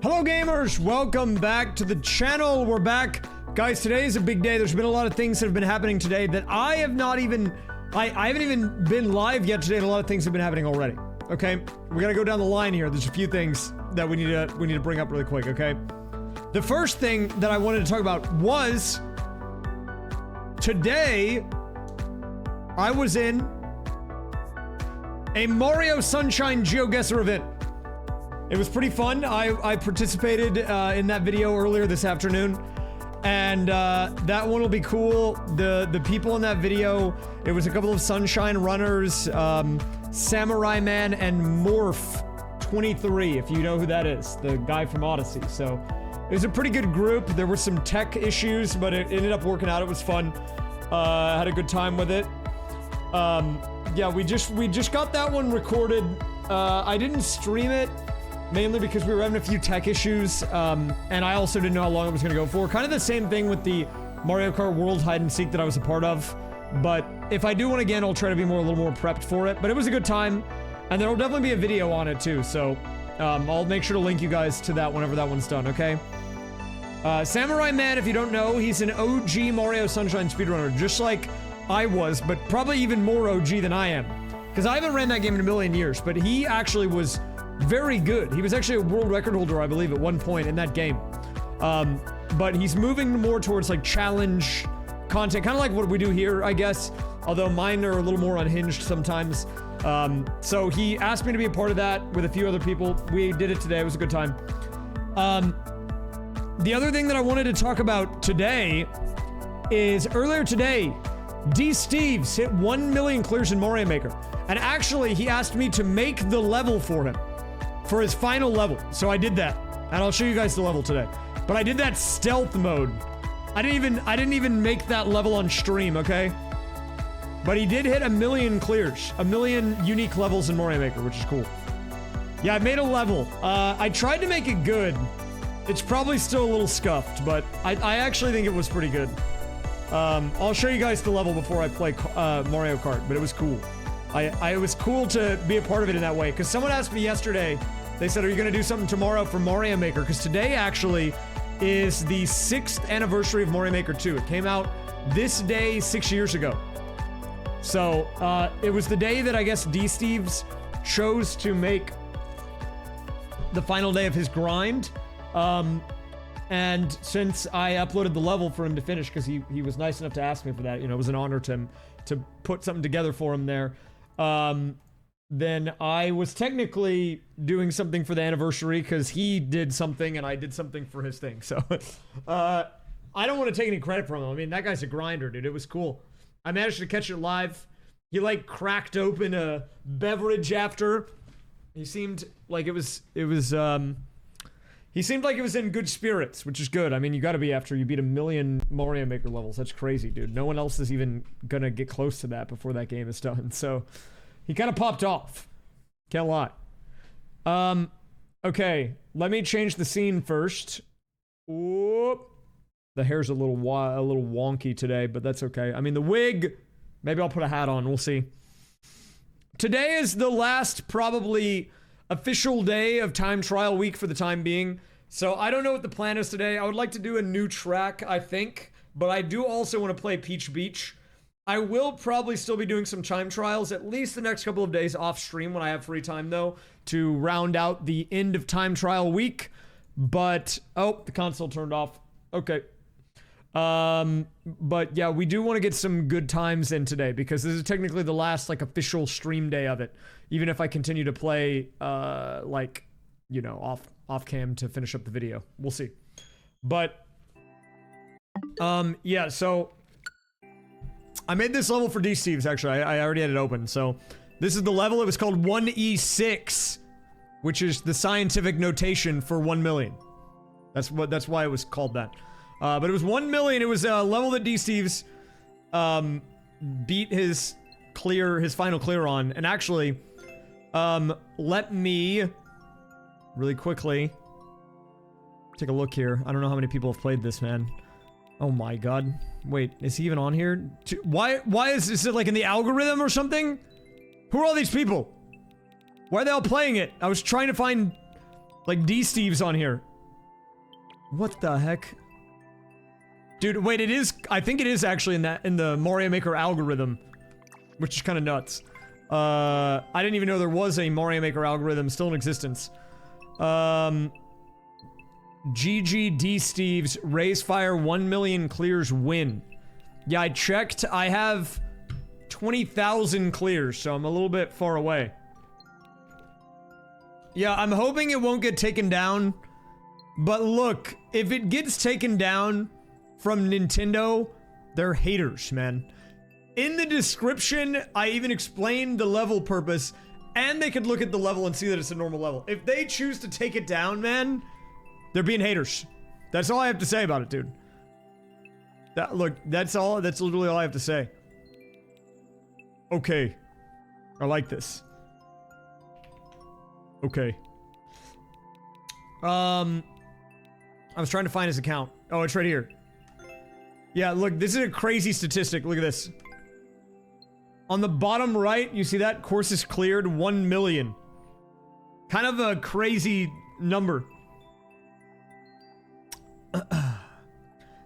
Hello gamers, welcome back to the channel. We're back. Guys, today is a big day. There's been a lot of things that have been happening today that I haven't even been live yet today, and a lot of things have been happening already. Okay? We gotta go down the line here. There's a few things that we need to bring up really quick, okay? The first thing that I wanted to talk about was today I was in a Mario Sunshine GeoGuessr event. It was pretty fun. I participated in that video earlier this afternoon, and that one will be cool. The people in that video, it was a couple of Sunshine runners, Samurai Man and Morph23, if you know who that is, the guy from Odyssey. So it was a pretty good group. There were some tech issues, but it ended up working out. It was fun. Had a good time with it. Yeah, we just got that one recorded. I didn't stream it, mainly because we were having a few tech issues, and I also didn't know how long it was going to go for. Kind of the same thing with the Mario Kart World hide and seek that I was a part of, but if I do one again, I'll try to be a little more prepped for it. But it was a good time, and there will definitely be a video on it too, so I'll make sure to link you guys to that whenever that one's done, okay? Samurai Man, if you don't know, he's an OG Mario Sunshine speedrunner, just like I was, but probably even more OG than I am, because I haven't ran that game in a million years, but he actually was very good. He was actually a world record holder, I believe, at one point in that game. But he's moving more towards like challenge content, kind of like what we do here, I guess, although mine are a little more unhinged sometimes. So he asked me to be a part of that with a few other people. We did it today. It was a good time. The other thing that I wanted to talk about today is earlier today, D. Steves hit 1 million clears in Mario Maker. And actually, he asked me to make the level for him, for his final level. So I did that, and I'll show you guys the level today. But I did that stealth mode. I didn't even make that level on stream, okay? But he did hit 1 million clears, 1 million unique levels in Mario Maker, which is cool. Yeah, I made a level. I tried to make it good. It's probably still a little scuffed, but I actually think it was pretty good. I'll show you guys the level before I play Mario Kart, but it was cool. It was cool to be a part of it in that way, because someone asked me yesterday, they said, are you going to do something tomorrow for Mario Maker? Because today actually is the 6th anniversary of Mario Maker 2. It came out this day 6 years ago. So, it was the day that I guess D. Steves chose to make the final day of his grind. And since I uploaded the level for him to finish, because he was nice enough to ask me for that, you know, it was an honor to him to put something together for him there. Then I was technically doing something for the anniversary because he did something and I did something for his thing. So, I don't want to take any credit from him. I mean, that guy's a grinder, dude. It was cool. I managed to catch it live. He like cracked open a beverage after. He seemed like it was he seemed like he was in good spirits, which is good. I mean, you gotta be after you beat 1 million Mario Maker levels. That's crazy, dude. No one else is even gonna get close to that before that game is done. So, he kind of popped off. Can't lie. Okay. Let me change the scene first. Whoop. The hair's a little wonky today, but that's okay. I mean, the wig, maybe I'll put a hat on. We'll see. Today is the last, probably, official day of time trial week for the time being. So I don't know what the plan is today. I would like to do a new track, I think, but I do also want to play Peach Beach. I will probably still be doing some time trials at least the next couple of days off stream when I have free time though, to round out the end of time trial week. But, oh, the console turned off. Okay. But yeah, we do want to get some good times in today because this is technically the last like official stream day of it. Even if I continue to play, like, you know, off cam to finish up the video. We'll see. But, yeah, so I made this level for D. Steves, actually. I already had it open. So this is the level. It was called 1E6, which is the scientific notation for 1 million. That's why it was called that. But it was 1 million. It was a level that D. Steves, beat his final clear on. And actually, let me really quickly take a look here. I don't know how many people have played this, man. Oh my god. Wait, is he even on here? Why is it like in the algorithm or something? Who are all these people? Why are they all playing it? I was trying to find like D. Steves on here. What the heck? Dude, wait, it is, I think it is actually in the Mario Maker algorithm, which is kind of nuts. I didn't even know there was a Mario Maker algorithm still in existence. GGD Steve's raysfire 1 million clears win. Yeah, I checked. I have 20,000 clears, so I'm a little bit far away. Yeah, I'm hoping it won't get taken down. But look, if it gets taken down from Nintendo, they're haters, man. In the description, I even explained the level purpose, and they could look at the level and see that it's a normal level. If they choose to take it down, man, they're being haters. That's all I have to say about it, dude. Look, that's literally all I have to say. Okay. I like this. Okay. I was trying to find his account. Oh, it's right here. Yeah, look, this is a crazy statistic. Look at this. On the bottom right, you see that? Courses cleared 1 million. Kind of a crazy number.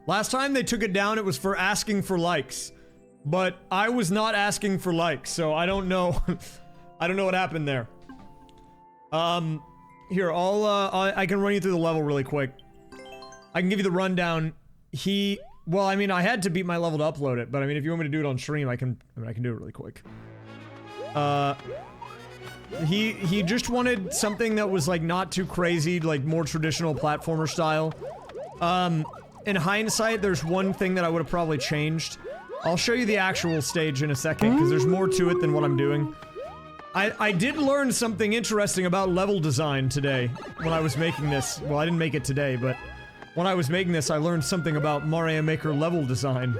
Last time they took it down, it was for asking for likes. But I was not asking for likes, so I don't know. I don't know what happened there. Here, I can run you through the level really quick. I can give you the rundown. Well, I mean, I had to beat my level to upload it, but I mean, if you want me to do it on stream, I can do it really quick. He just wanted something that was, like, not too crazy, like, more traditional platformer style. In hindsight, there's one thing that I would have probably changed. I'll show you the actual stage in a second, because there's more to it than what I'm doing. I did learn something interesting about level design today, when I was making this. Well, I didn't make it today, but when I was making this, I learned something about Mario Maker level design.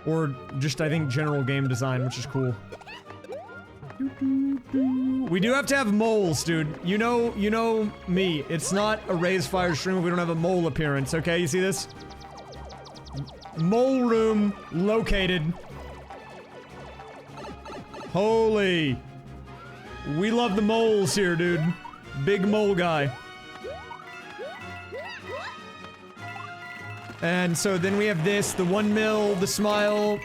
Or just, I think, general game design, which is cool. We do have to have moles, dude. You know me. It's not a raysfire stream if we don't have a mole appearance, okay? You see this? Mole room located. Holy. We love the moles here, dude. Big mole guy. And so then we have this, the 1 mil, the smile,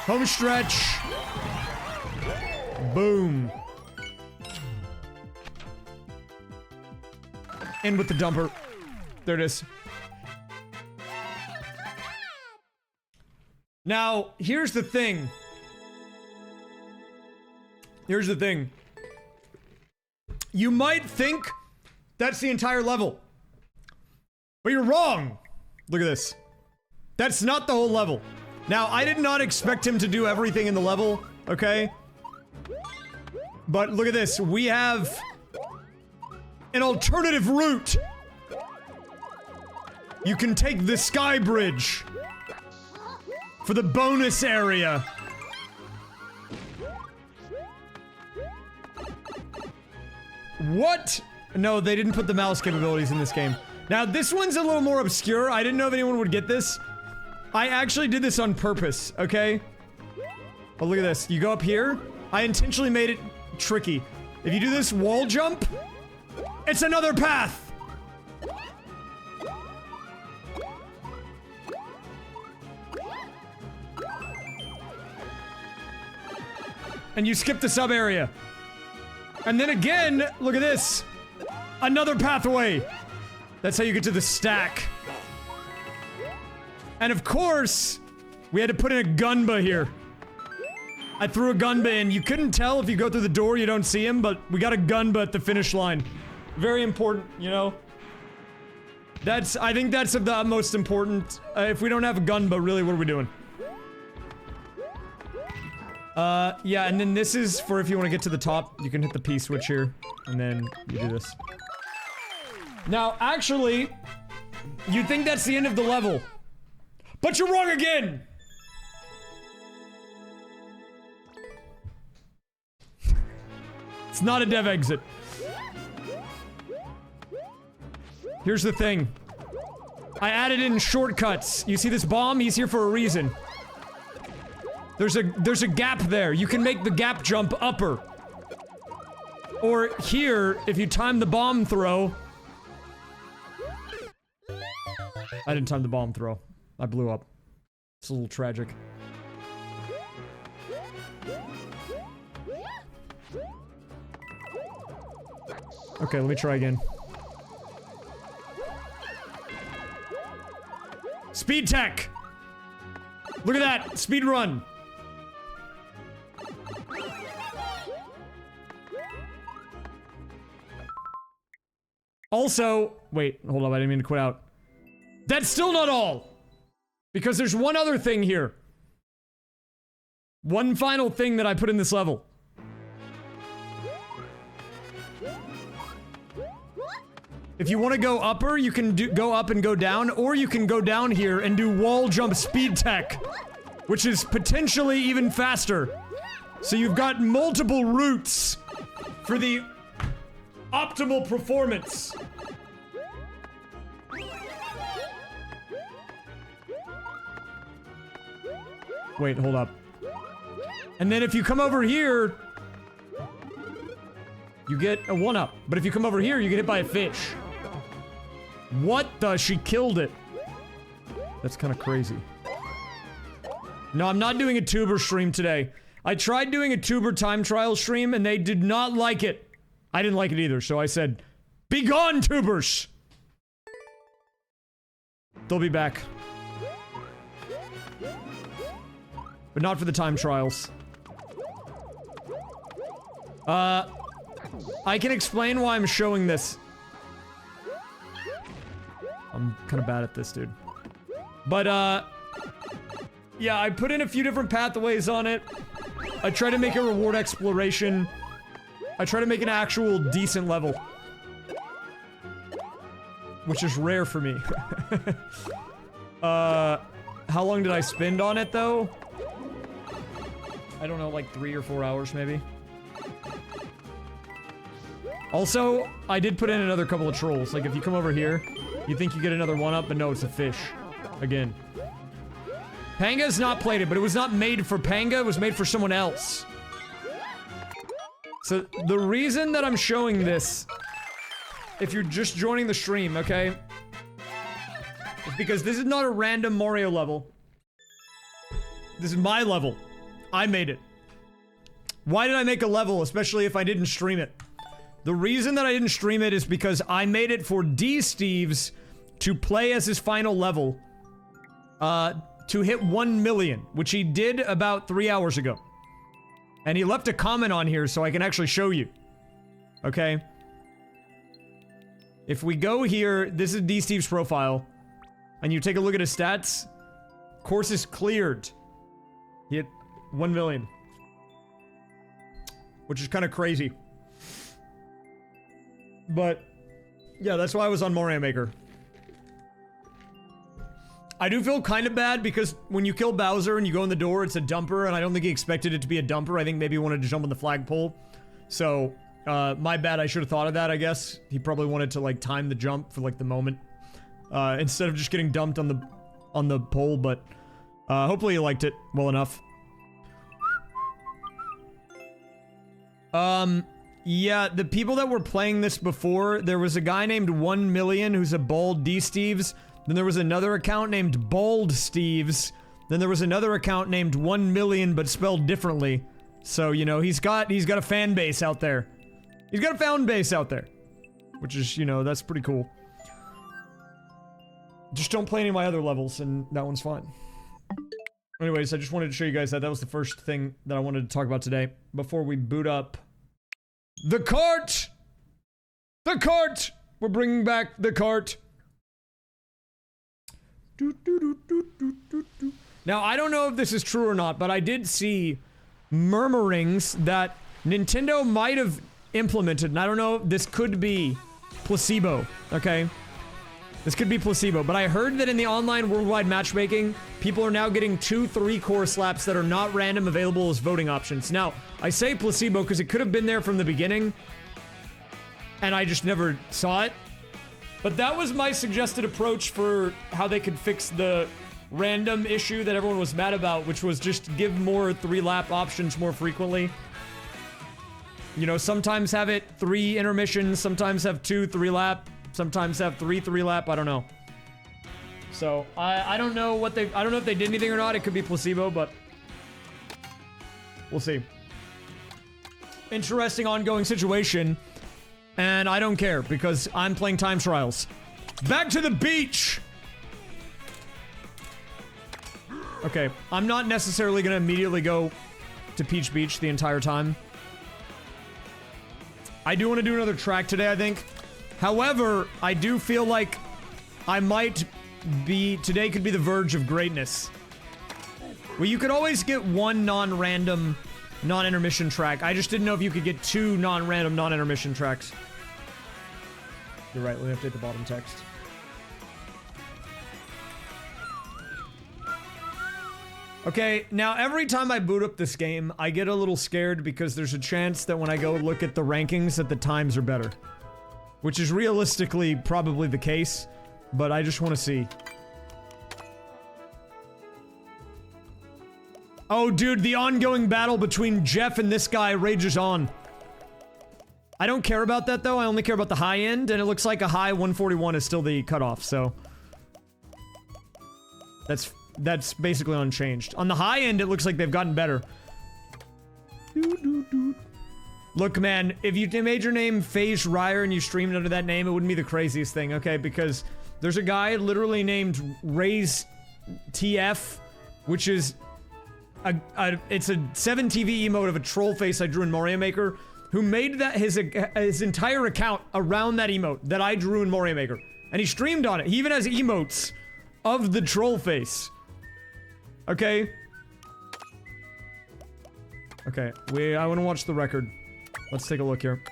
home stretch. Boom. And with the dumper. There it is. Now, here's the thing. Here's the thing. You might think that's the entire level. But you're wrong. Look at this. That's not the whole level. Now, I did not expect him to do everything in the level, okay? But look at this. We have an alternative route. You can take the sky bridge for the bonus area. What? No, they didn't put the mouse capabilities in this game. Now, this one's a little more obscure. I didn't know if anyone would get this. I actually did this on purpose, okay? Oh, look at this. You go up here. I intentionally made it tricky. If you do this wall jump, it's another path. And you skip the sub area. And then again, look at this. Another pathway. That's how you get to the stack. And of course, we had to put in a Gunba here. I threw a Gunba in. You couldn't tell if you go through the door, you don't see him, but we got a Gunba at the finish line. Very important, you know? I think that's of the utmost important. If we don't have a Gunba, really, what are we doing? Yeah, and then this is for if you want to get to the top, you can hit the P switch here, and then you do this. Now, actually, you'd think that's the end of the level. But you're wrong again! It's not a dev exit. Here's the thing. I added in shortcuts. You see this bomb? He's here for a reason. There's a gap there. You can make the gap jump upper. Or here, if you time the bomb throw, I didn't time the bomb throw. I blew up. It's a little tragic. Okay, let me try again. Speed tech! Look at that! Speed run! Also, wait, hold up, I didn't mean to quit out. That's still not all! Because there's one other thing here. One final thing that I put in this level. If you want to go upper, you can go up and go down, or you can go down here and do wall jump speed tech, which is potentially even faster. So you've got multiple routes for the optimal performance. Wait, hold up. And then if you come over here, you get a 1-up. But if you come over here, you get hit by a fish. What the? She killed it. That's kind of crazy. No, I'm not doing a tuber stream today. I tried doing a tuber time trial stream and they did not like it. I didn't like it either, so I said, "Be gone, tubers!" They'll be back. But not for the time trials. I can explain why I'm showing this. I'm kind of bad at this, dude. But, yeah, I put in a few different pathways on it. I try to make a reward exploration. I try to make an actual decent level. Which is rare for me. How long did I spend on it, though? I don't know, like 3 or 4 hours, maybe. Also, I did put in another couple of trolls. Like, if you come over here, you think you get another 1-up, but no, it's a fish. Again. Panga's not plated, but it was not made for Panga, it was made for someone else. So, the reason that I'm showing this, if you're just joining the stream, okay? Is because this is not a random Mario level. This is my level. I made it. Why did I make a level, especially if I didn't stream it? The reason that I didn't stream it is because I made it for D-Steves to play as his final level. To hit 1 million, which he did about 3 hours ago. And he left a comment on here so I can actually show you. Okay? If we go here, this is D-Steve's profile. And you take a look at his stats. Course is cleared. He hit 1 million. Which is kind of crazy. But, yeah, that's why I was on Mario Maker. I do feel kind of bad because when you kill Bowser and you go in the door, it's a dumper, and I don't think he expected it to be a dumper. I think maybe he wanted to jump on the flagpole. So, my bad, I should have thought of that, I guess. He probably wanted to, like, time the jump for, like, the moment. Instead of just getting dumped on the pole, but, hopefully he liked it well enough. Yeah, the people that were playing this before, there was a guy named 1 Million who's a bald D-Steves. Then there was another account named Bald Steves. Then there was another account named 1 Million but spelled differently. So, you know, he's got a fan base out there. He's got a fan base out there. Which is, you know, that's pretty cool. Just don't play any of my other levels and that one's fine. Anyways, I just wanted to show you guys that. That was the first thing that I wanted to talk about today. Before we boot up the cart! The cart! We're bringing back the cart. Now, I don't know if this is true or not, but I did see murmurings that Nintendo might have implemented, and I don't know, this could be placebo, okay? This could be placebo, but I heard that in the online worldwide matchmaking, people are now getting 2 3-core slaps that are not random available as voting options. Now, I say placebo because it could have been there from the beginning, and I just never saw it. But that was my suggested approach for how they could fix the random issue that everyone was mad about, which was just give more 3-lap options more frequently. You know, sometimes have it 3 intermissions, sometimes have 2 3-lap, sometimes have 3 3-lap, I don't know. So I don't know what I don't know if they did anything or not. It could be placebo, but we'll see. Interesting ongoing situation, and I don't care because I'm playing time trials. Back to the beach. Okay, I'm not necessarily gonna immediately go to Peach Beach the entire time. I do want to do another track today, I think. However, I do feel like I might be... Today could be the verge of greatness. Well, you could always get one non-random, non-intermission track. I just didn't know if you could get two non-random, non-intermission tracks. You're right, let me update the bottom text. Okay, now every time I boot up this game, I get a little scared because there's a chance that when I go look at the rankings that the times are better. Which is realistically probably the case, but I just want to see. Oh, dude, the ongoing battle between Jeff and this guy rages on. I don't care about that, though. I only care about the high end, and it looks like a high 141 is still the cutoff, so... That's basically unchanged. On the high end, it looks like they've gotten better. Look, man, if you made your name FaZe Ryer and you streamed under that name, it wouldn't be the craziest thing, okay? Because there's a guy literally named raysfire, which is it's a 7TV emote of a troll face I drew in Mario Maker, who made that his entire account around that emote that I drew in Mario Maker. And he streamed on it. He even has emotes of the troll face. Okay. Okay, I want to watch the record. Let's take a look here.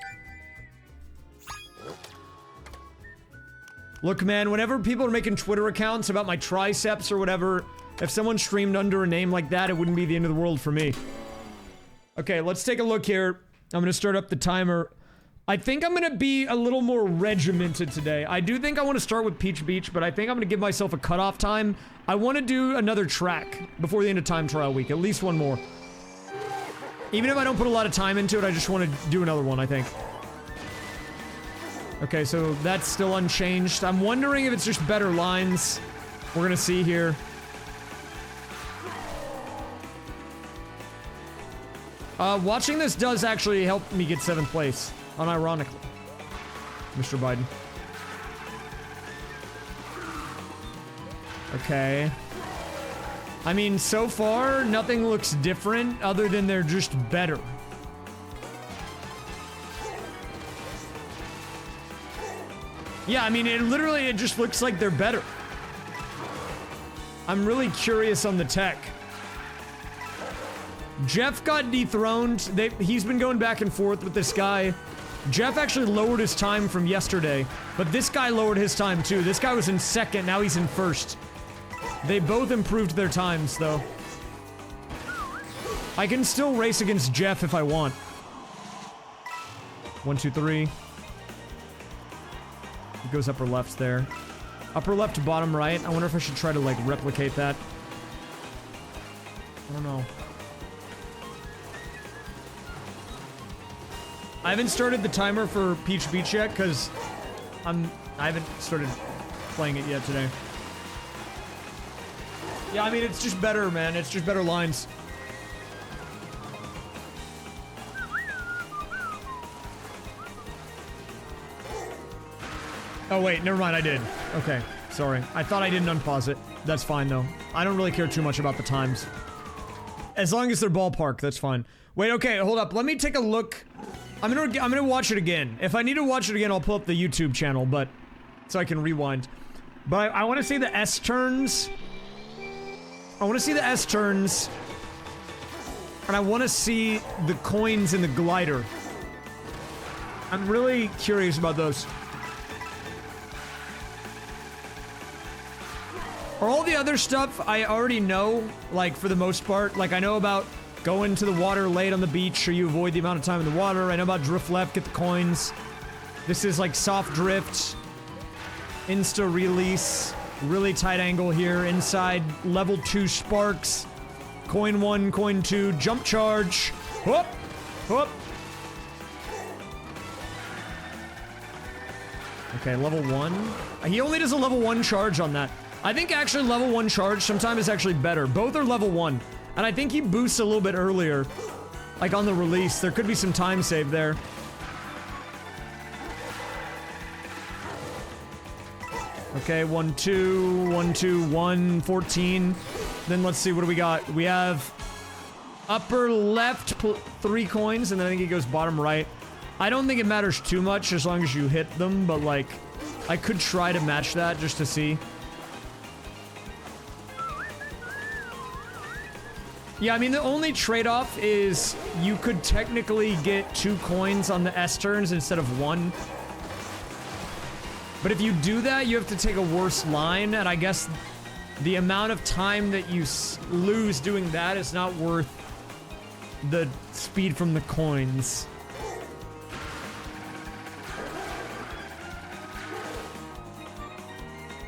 Look, man, whenever people are making Twitter accounts about my triceps or whatever, if someone streamed under a name like that, it wouldn't be the end of the world for me. Okay, let's take a look here. I'm gonna start up the timer. I think I'm gonna be a little more regimented today. I do think I want to start with Peach Beach, but I think I'm gonna give myself a cutoff time. I want to do another track before the end of time trial week. At least one more. Even if I don't put a lot of time into it, I just want to do another one, I think. Okay, so that's still unchanged. I'm wondering if it's just better lines. We're gonna see here. Watching this does actually help me get 7th place. Unironically. Mr. Biden. Okay. I mean, so far, nothing looks different other than they're just better. Yeah, I mean, it just looks like they're better. I'm really curious on the tech. Jeff got dethroned. He's been going back and forth with this guy. Jeff actually lowered his time from yesterday, but this guy lowered his time too. This guy was in 2nd, now he's in 1st. They both improved their times, though. I can still race against Jeff if I want. 1, 2, 3. It goes upper left there. Upper left to bottom right. I wonder if I should try to, like, replicate that. I don't know. I haven't started the timer for Peach Beach yet, because I haven't started playing it yet today. Yeah, I mean, it's just better, man. It's just better lines. Oh, wait, never mind, I did. Okay, sorry. I thought I didn't unpause it. That's fine, though. I don't really care too much about the times. As long as they're ballpark, that's fine. Wait, okay, hold up. Let me take a look. I'm gonna watch it again. If I need to watch it again, I'll pull up the YouTube channel, but... so I can rewind. But I want to see the S-turns. I want to see the S-turns. And I want to see the coins in the glider. I'm really curious about those. Are all the other stuff I already know, like, for the most part? Like, I know about going to the water late on the beach, so you avoid the amount of time in the water. I know about drift left, get the coins. This is, like, soft drift. Insta-release. Really tight angle here. Inside, level 2 sparks. Coin 1, coin 2, jump charge. Whoop! Whoop! Okay, level 1. He only does a level 1 charge on that. I think actually level 1 charge sometimes is actually better. Both are level 1. And I think he boosts a little bit earlier. Like on the release. There could be some time save there. Okay, 1, 2, 1, 2, 1, 14. Then let's see, what do we got? We have upper left 3 coins, and then I think it goes bottom right. I don't think it matters too much as long as you hit them, but like, I could try to match that just to see. Yeah, I mean, the only trade-off is you could technically get 2 coins on the S turns instead of 1. But if you do that, you have to take a worse line, and I guess the amount of time that you lose doing that is not worth the speed from the coins.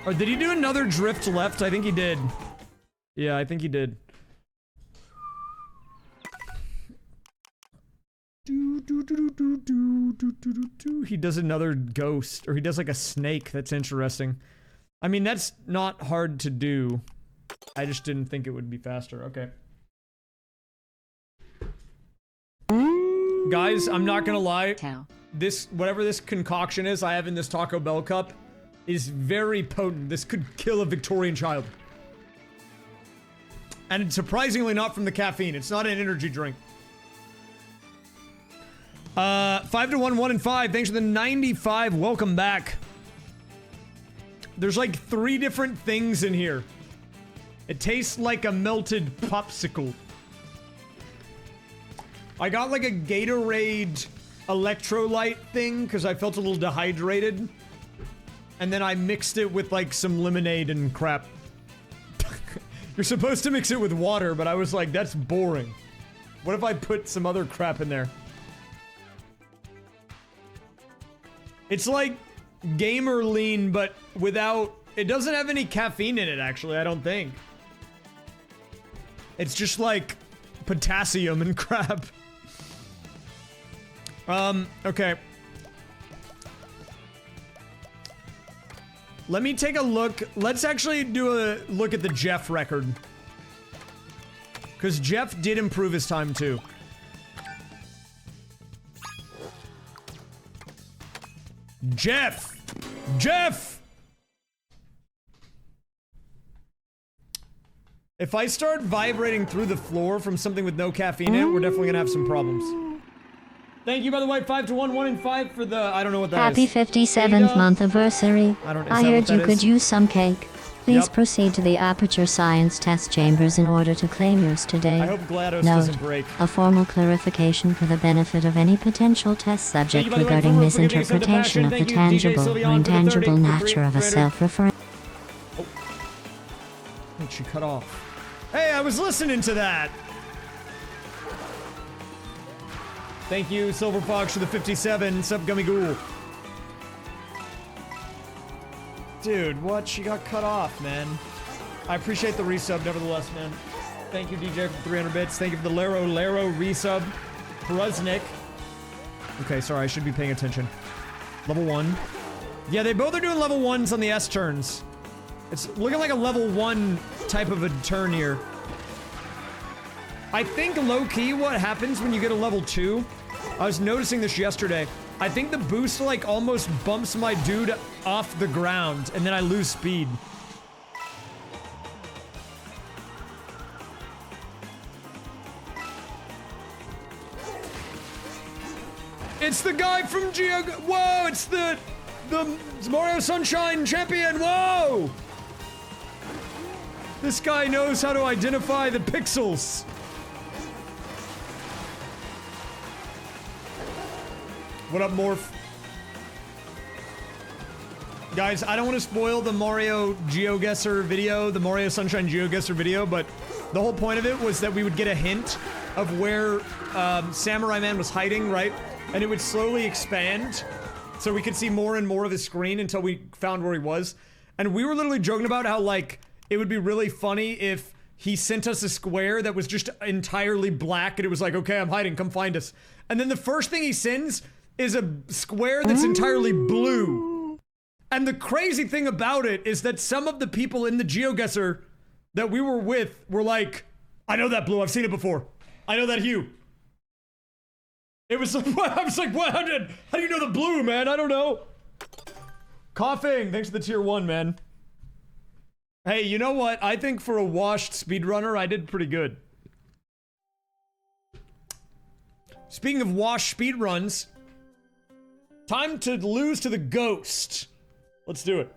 Or did he do another drift left? I think he did. Yeah, I think he did. He does another ghost, or he does like a snake. That's interesting. I mean, that's not hard to do. I just didn't think it would be faster. Okay. Guys, I'm not gonna lie. This, whatever this concoction is I have in this Taco Bell cup is very potent. This could kill a Victorian child. And surprisingly not from the caffeine. It's not an energy drink. 5 to 1, 1 and 5. Thanks for the 95. Welcome back. There's like 3 different things in here. It tastes like a melted popsicle. I got like a Gatorade electrolyte thing because I felt a little dehydrated. And then I mixed it with like some lemonade and crap. You're supposed to mix it with water, but I was like, that's boring. What if I put some other crap in there? It's like Gamer Lean, but without... It doesn't have any caffeine in it, actually, I don't think. It's just like potassium and crap. Okay. Let me take a look. Let's actually do a look at the Jeff record. Because Jeff did improve his time, too. Jeff! Jeff! If I start vibrating through the floor from something with no caffeine in it, we're definitely gonna have some problems. Thank you, by the way, 5 to 1, 1 and 5 for the... I don't know what that Happy is. Happy 57th month anniversary. I heard you could use some cake. Please proceed to the Aperture Science test chambers in order to claim yours today. I hope GLaDOS Note, doesn't break. a formal clarification for the benefit of any potential test subject regarding misinterpretation of the tangible or intangible nature of a self-referring... Oh. Wait, she cut off. Hey, I was listening to that! Thank you, Silver Fox, for the 57. Sub Gummy Ghoul. Dude, what? She got cut off, man. I appreciate the resub, nevertheless, man. Thank you, DJ, for 300 bits. Thank you for the Laro resub. Pruznik. Okay, sorry, I should be paying attention. Level 1. Yeah, they both are doing level 1s on the S turns. It's looking like a level 1 type of a turn here. I think low-key what happens when you get a level 2, I was noticing this yesterday, I think the boost like almost bumps my dude off the ground and then I lose speed. It's the guy from Geo... Whoa, it's the Mario Sunshine champion, whoa! This guy knows how to identify the pixels. What up, Morph? Guys, I don't want to spoil the Mario GeoGuessr video, the Mario Sunshine GeoGuessr video, but the whole point of it was that we would get a hint of where Samurai Man was hiding, right? And it would slowly expand, so we could see more and more of his screen until we found where he was. And we were literally joking about how, like, it would be really funny if he sent us a square that was just entirely black, and it was like, okay, I'm hiding, come find us. And then the first thing he sends is a square that's entirely blue. And the crazy thing about it is that some of the people in the GeoGuessr that we were with were like, I know that blue, I've seen it before. I know that hue. It was like, I was like, what? How do you know the blue, man? I don't know. Coughing, thanks for the tier 1, man. Hey, you know what? I think for a washed speedrunner, I did pretty good. Speaking of washed speedruns, time to lose to the ghost. Let's do it.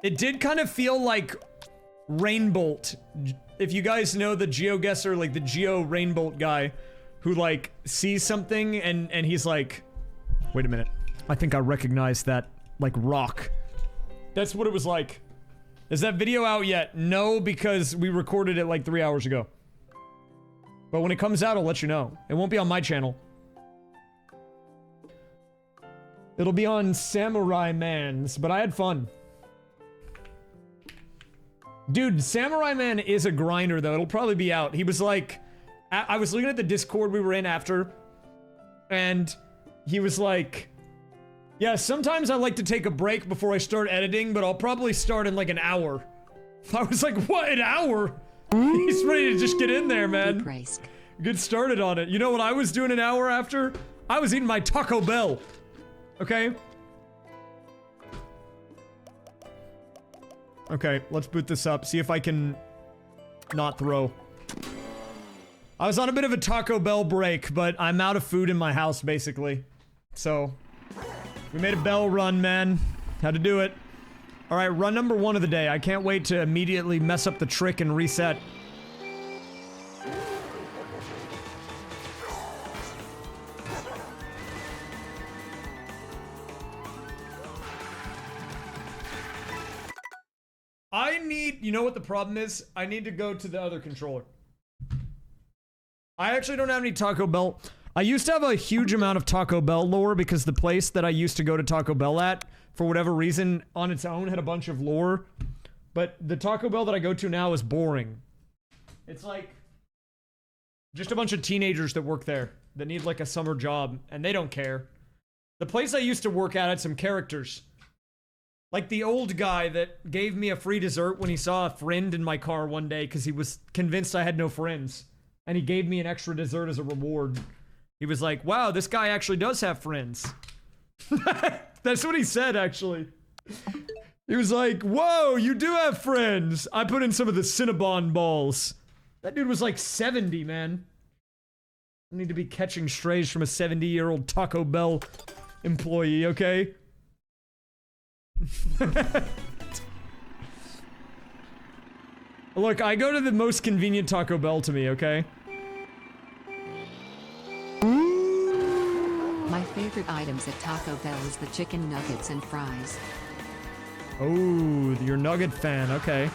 It did kind of feel like Rainbolt. If you guys know the GeoGuessr, like the Geo Rainbolt guy, who like sees something and he's like, wait a minute, I think I recognize that like rock. That's what it was like. Is that video out yet? No, because we recorded it like 3 hours ago. But when it comes out, I'll let you know. It won't be on my channel. It'll be on Samurai Man's, but I had fun. Dude, Samurai Man is a grinder, though. It'll probably be out. He was like... I was looking at the Discord we were in after, and he was like... Yeah, sometimes I like to take a break before I start editing, but I'll probably start in like an hour. I was like, what, an hour? He's ready to just get in there, man. Get started on it. You know what I was doing an hour after? I was eating my Taco Bell. Okay? Okay, let's boot this up. See if I can not throw. I was on a bit of a Taco Bell break, but I'm out of food in my house, basically. So, we made a bell run, man. Had to do it. Alright, run number 1 of the day. I can't wait to immediately mess up the trick and reset. You know what the problem is? I need to go to the other controller. I actually don't have any Taco Bell. I used to have a huge amount of Taco Bell lore because the place that I used to go to Taco Bell at, for whatever reason, on its own had a bunch of lore. But the Taco Bell that I go to now is boring. It's like just a bunch of teenagers that work there that need like a summer job, and they don't care. The place I used to work at had some characters. Like the old guy that gave me a free dessert when he saw a friend in my car one day because he was convinced I had no friends. And he gave me an extra dessert as a reward. He was like, wow, this guy actually does have friends. That's what he said, actually. He was like, whoa, you do have friends. I put in some of the Cinnabon balls. That dude was like 70, man. I need to be catching strays from a 70-year-old Taco Bell employee, okay? Look, I go to the most convenient Taco Bell to me, okay? My favorite items at Taco Bell is the chicken nuggets and fries. Oh, you're a nugget fan, okay.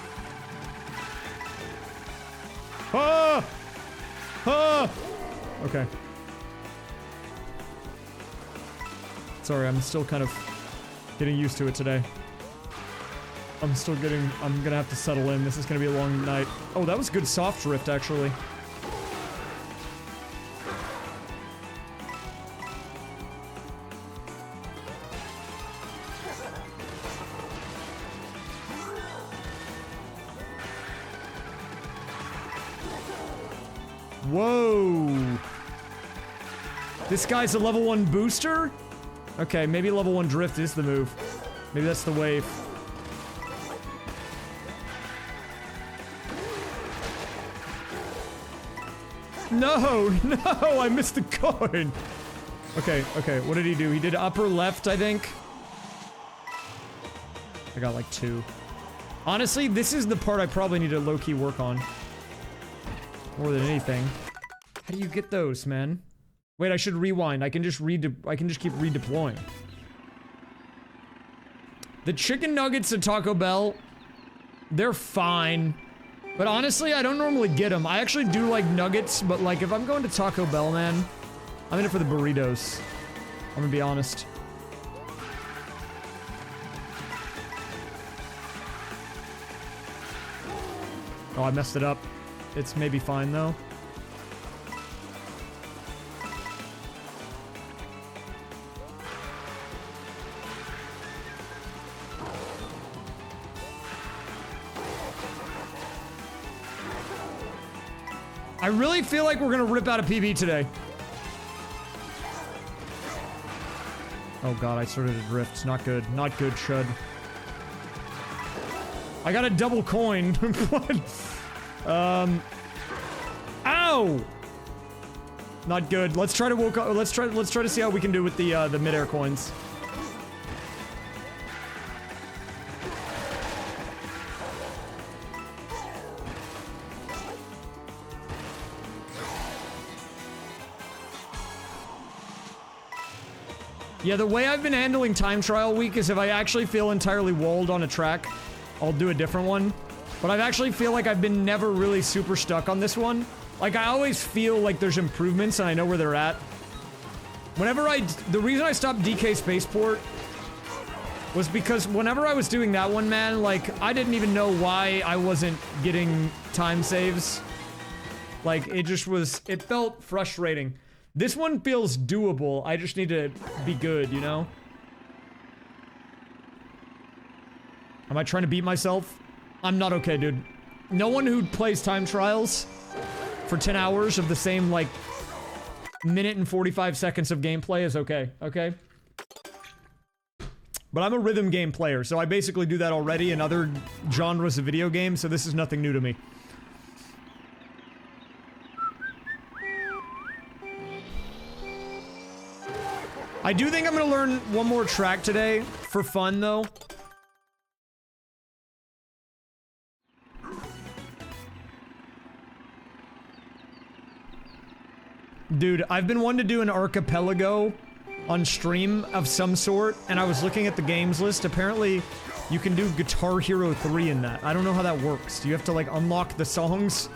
Ah! Ah! Okay. Sorry, I'm still kind of getting used to it today. I'm gonna have to settle in. This is gonna be a long night. Oh, that was good soft drift, actually. Whoa! This guy's a level 1 booster? Okay, maybe level 1 drift is the move. Maybe that's the wave. No, no, I missed the coin. Okay, okay, what did he do? He did upper left, I think. I got like 2. Honestly, this is the part I probably need to low-key work on. More than anything. How do you get those, man? Wait, I should rewind. I can just keep redeploying. The chicken nuggets at Taco Bell, they're fine. But honestly, I don't normally get them. I actually do like nuggets, but like if I'm going to Taco Bell, man, I'm in it for the burritos. I'm gonna be honest. Oh, I messed it up. It's maybe fine though. I really feel like we're gonna rip out a PB today. Oh god, I started to drift. Not good. Not good, Shud. I got a double coin. What? Ow! Not good. Let's try to woke up. Let's try to see how we can do with the midair coins. Yeah, the way I've been handling time trial week is if I actually feel entirely walled on a track, I'll do a different one. But I actually feel like I've been never really super stuck on this one. Like, I always feel like there's improvements and I know where they're at. The reason I stopped DK Spaceport was because whenever I was doing that one, man, like, I didn't even know why I wasn't getting time saves. Like, it felt frustrating. This one feels doable. I just need to be good, you know? Am I trying to beat myself? I'm not okay, dude. No one who plays time trials for 10 hours of the same, like, minute and 45 seconds of gameplay is okay, okay? But I'm a rhythm game player, so I basically do that already in other genres of video games, so this is nothing new to me. I do think I'm gonna learn one more track today, for fun, though. Dude, I've been wanting to do an archipelago on stream of some sort, and I was looking at the games list. Apparently, you can do Guitar Hero 3 in that. I don't know how that works. Do you have to, like, unlock the songs?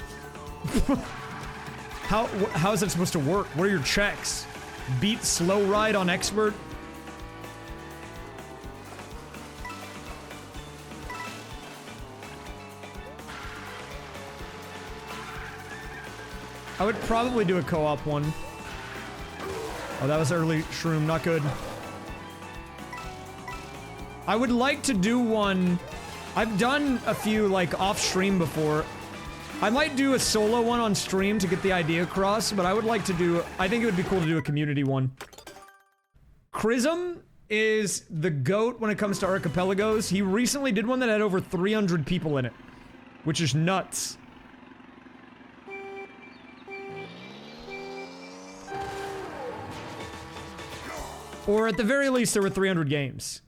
How is that supposed to work? What are your checks? Beat Slow Ride on Expert? I would probably do a co-op one. Oh, that was early shroom, not good. I would like to do one. I've done a few, like, off stream before. I might do a solo one on stream to get the idea across, but I would like to do... I think it would be cool to do a community one. Chrism is the GOAT when it comes to archipelagos. He recently did one that had over 300 people in it, which is nuts. Or at the very least, there were 300 games.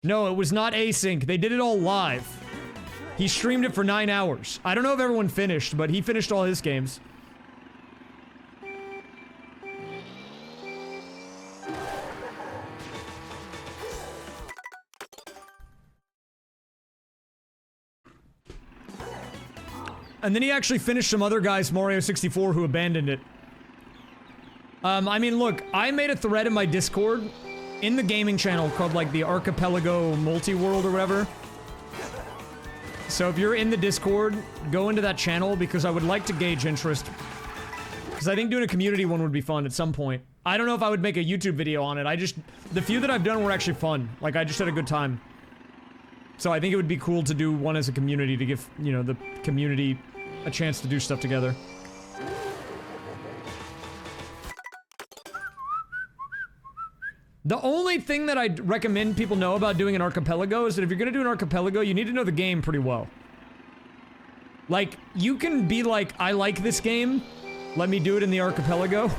No, it was not async. They did it all live. He streamed it for 9 hours. I don't know if everyone finished, but he finished all his games. And then he actually finished some other guys, Mario 64, who abandoned it. I mean, look, I made a thread in my Discord in the gaming channel called, like, the Archipelago Multi-World or whatever. So if you're in the Discord, go into that channel because I would like to gauge interest. Because I think doing a community one would be fun at some point. I don't know if I would make a YouTube video on it. The few that I've done were actually fun. Like, I just had a good time. So I think it would be cool to do one as a community to give, you know, the community a chance to do stuff together. The only thing that I'd recommend people know about doing an archipelago is that if you're gonna do an archipelago, you need to know the game pretty well. Like, you can be like, I like this game, let me do it in the archipelago,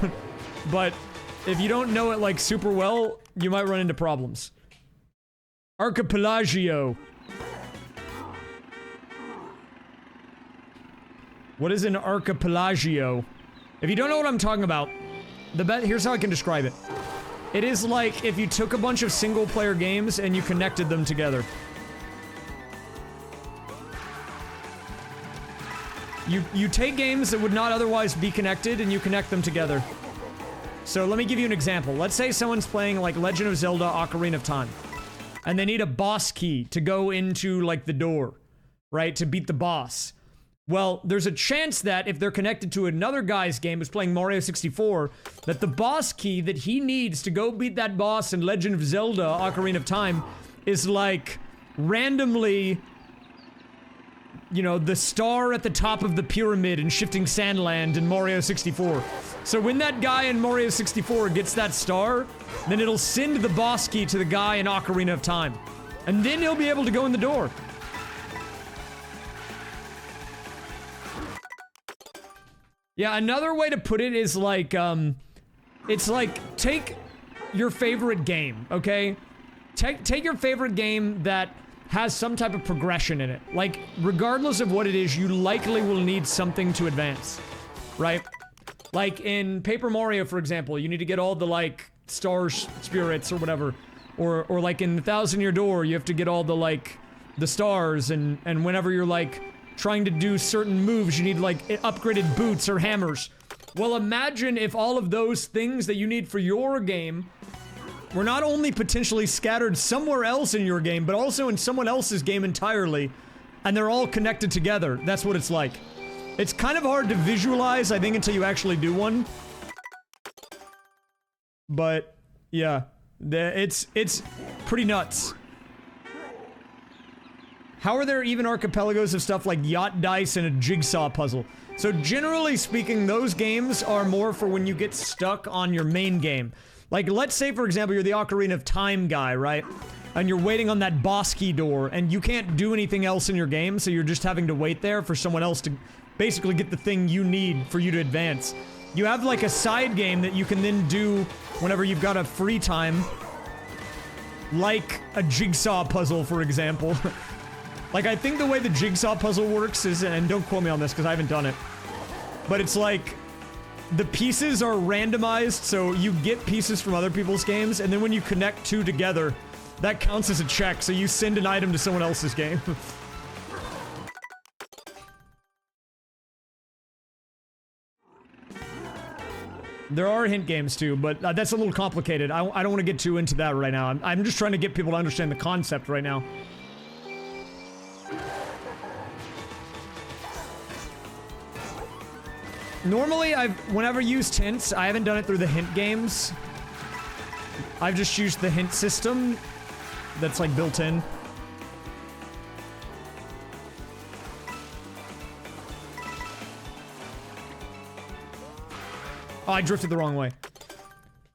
but if you don't know it, like, super well, you might run into problems. Archipelagio. What is an archipelagio? If you don't know what I'm talking about, here's how I can describe it. It is like if you took a bunch of single-player games and you connected them together. You take games that would not otherwise be connected and you connect them together. So let me give you an example. Let's say someone's playing, like, Legend of Zelda Ocarina of Time. And they need a boss key to go into, like, the door, right? To beat the boss. Well, there's a chance that if they're connected to another guy's game who's playing Mario 64, that the boss key that he needs to go beat that boss in Legend of Zelda Ocarina of Time is, like, randomly you know, the star at the top of the pyramid in Shifting Sandland in Mario 64. So when that guy in Mario 64 gets that star, then it'll send the boss key to the guy in Ocarina of Time. And then he'll be able to go in the door. Yeah, another way to put it is like, it's like, take your favorite game, okay? Take your favorite game that has some type of progression in it. Like, regardless of what it is, you likely will need something to advance, right? Like in Paper Mario, for example, you need to get all the, like, stars, spirits, or whatever. Or like in the Thousand Year Door, you have to get all the, like, the stars, and whenever you're, like, trying to do certain moves, you need, like, upgraded boots or hammers. Well, imagine if all of those things that you need for your game were not only potentially scattered somewhere else in your game, but also in someone else's game entirely, and they're all connected together. That's what it's like. It's kind of hard to visualize, I think, until you actually do one. But, yeah. It's pretty nuts. How are there even archipelagos of stuff like yacht dice and a jigsaw puzzle? So generally speaking, those games are more for when you get stuck on your main game. Like, let's say, for example, you're the Ocarina of Time guy, right? And you're waiting on that boss key door, and you can't do anything else in your game, so you're just having to wait there for someone else to basically get the thing you need for you to advance. You have, like, a side game that you can then do whenever you've got a free time. Like a jigsaw puzzle, for example. Like, I think the way the jigsaw puzzle works is, and don't quote me on this because I haven't done it, but it's like, the pieces are randomized, so you get pieces from other people's games, and then when you connect two together, that counts as a check, so you send an item to someone else's game. There are hint games too, but that's a little complicated. I don't want to get too into that right now. I'm just trying to get people to understand the concept right now. Normally, I've whenever used hints, I haven't done it through the hint games. I've just used the hint system that's like built in. Oh, I drifted the wrong way.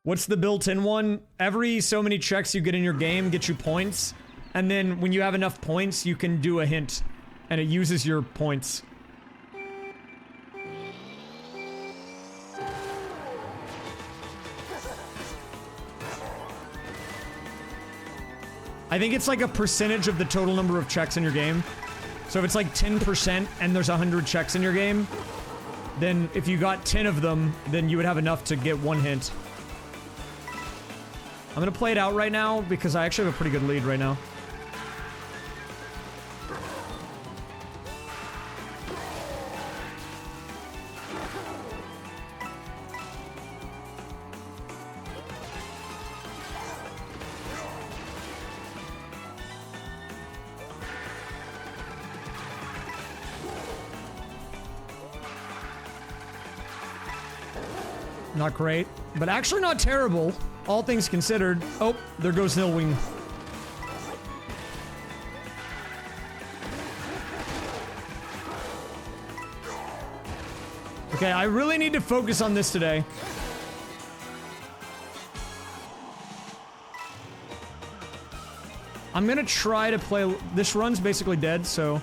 What's the built-in one? Every so many checks you get in your game get you points, and then when you have enough points, you can do a hint, and it uses your points. I think it's like a percentage of the total number of checks in your game. So if it's like 10% and there's 100 checks in your game, then if you got 10 of them, then you would have enough to get one hint. I'm gonna play it out right now because I actually have a pretty good lead right now. Not great, but actually not terrible, all things considered. Oh, there goes Nilwing. Okay, I really need to focus on this today. I'm gonna try to play... This run's basically dead, so...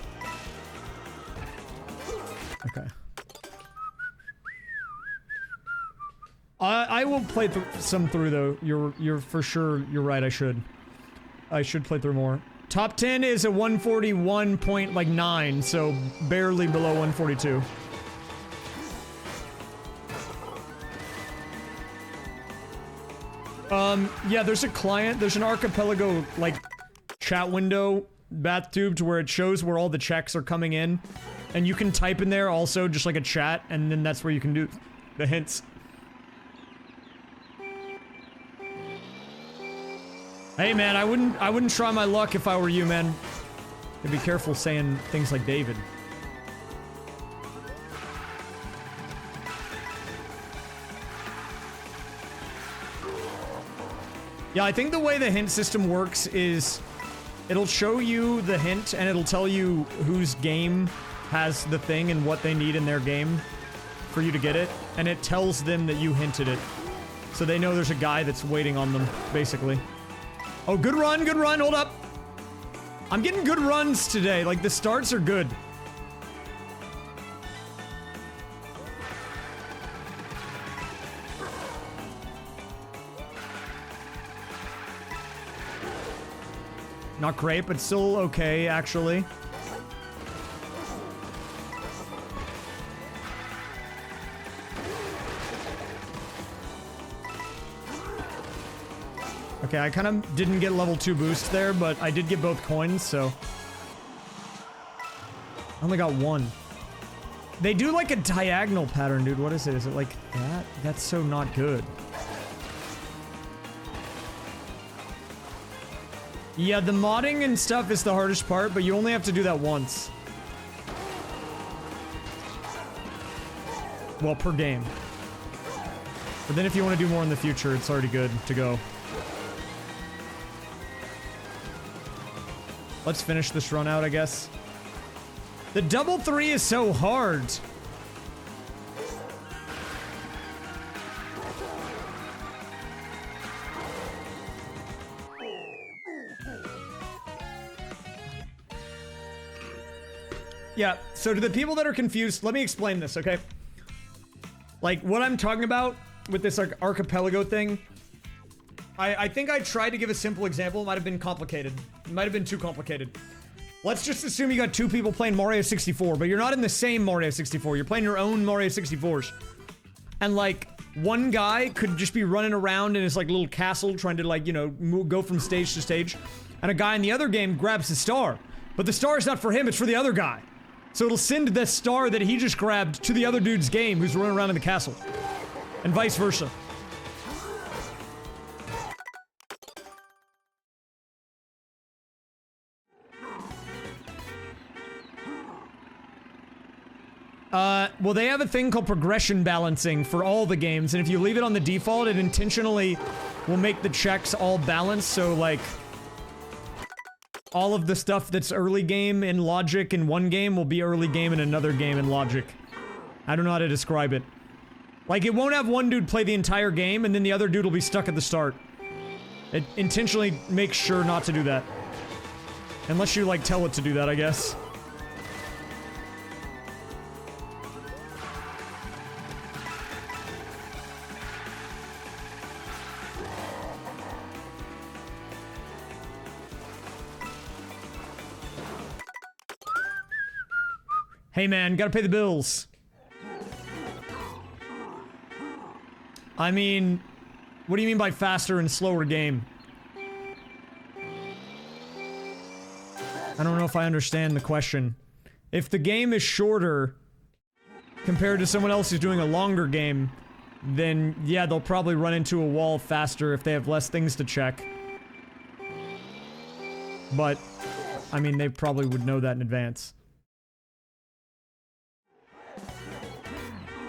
Okay. I will play some through though. You're for sure. You're right. I should play through more. Top 10 is a 141.9, so barely below 142. Yeah. There's a client. There's an archipelago like chat window bath tube to where it shows where all the checks are coming in, and you can type in there also just like a chat, and then that's where you can do the hints. Hey man, I wouldn't try my luck if I were you, man. I'd be careful saying things like David. Yeah, I think the way the hint system works is It'll show you the hint, and it'll tell you whose game has the thing and what they need in their game for you to get it. And it tells them that you hinted it. So they know there's a guy that's waiting on them, basically. Oh, good run, hold up. I'm getting good runs today, like the starts are good. Not great, but still okay, actually. Okay, I kind of didn't get level 2 boost there, but I did get both coins, so... I only got one. They do like a diagonal pattern, dude. What is it? Is it like that? That's so not good. Yeah, the modding and stuff is the hardest part, but you only have to do that once. Well, per game. But then if you want to do more in the future, it's already good to go. Let's finish this run out, I guess. The double 3 is so hard. Yeah, so to the people that are confused, let me explain this, okay? Like, what I'm talking about with this archipelago thing, I think I tried to give a simple example. It might have been complicated. It might have been too complicated. Let's just assume you got 2 people playing Mario 64, but you're not in the same Mario 64. You're playing your own Mario 64s. And, like, one guy could just be running around in his, like, little castle trying to, like, you know, go from stage to stage. And a guy in the other game grabs the star. But the star is not for him, it's for the other guy. So it'll send the star that he just grabbed to the other dude's game who's running around in the castle. And vice versa. Well, they have a thing called progression balancing for all the games, and if you leave it on the default, it intentionally will make the checks all balanced, so, like, all of the stuff that's early game in logic in one game will be early game in another game in logic. I don't know how to describe it. Like, it won't have one dude play the entire game, and then the other dude will be stuck at the start. It intentionally makes sure not to do that. Unless you, like, tell it to do that, I guess. Hey man, gotta pay the bills. I mean, what do you mean by faster and slower game? I don't know if I understand the question. If the game is shorter compared to someone else who's doing a longer game, then yeah, they'll probably run into a wall faster if they have less things to check. But, I mean, they probably would know that in advance.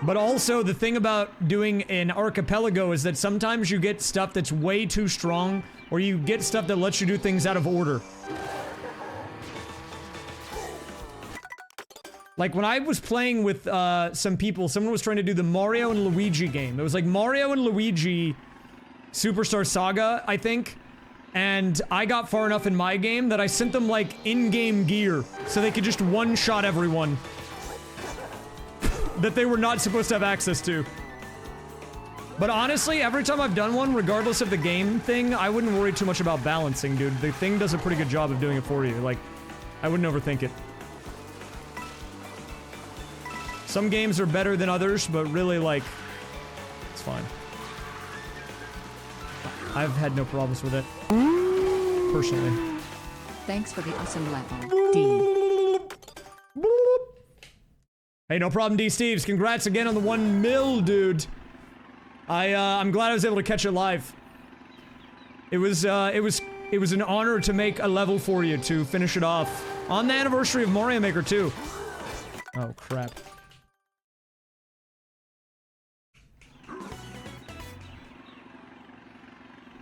But also, the thing about doing an archipelago is that sometimes you get stuff that's way too strong, or you get stuff that lets you do things out of order. Like, when I was playing with, some people, someone was trying to do the Mario and Luigi game. It was like Mario and Luigi Superstar Saga, I think. And I got far enough in my game that I sent them, like, in-game gear, so they could just one-shot everyone that they were not supposed to have access to. But honestly, every time I've done one, regardless of the game thing, I wouldn't worry too much about balancing, dude. The thing does a pretty good job of doing it for you. Like, I wouldn't overthink it. Some games are better than others, but really, like, it's fine. I've had no problems with it. Personally. Thanks for the awesome level, D. Hey, no problem, D. Steves. Congrats again on the 1 mil, dude. I'm glad I was able to catch it live. It was an honor to make a level for you to finish it off. On the anniversary of Mario Maker 2. Oh, crap.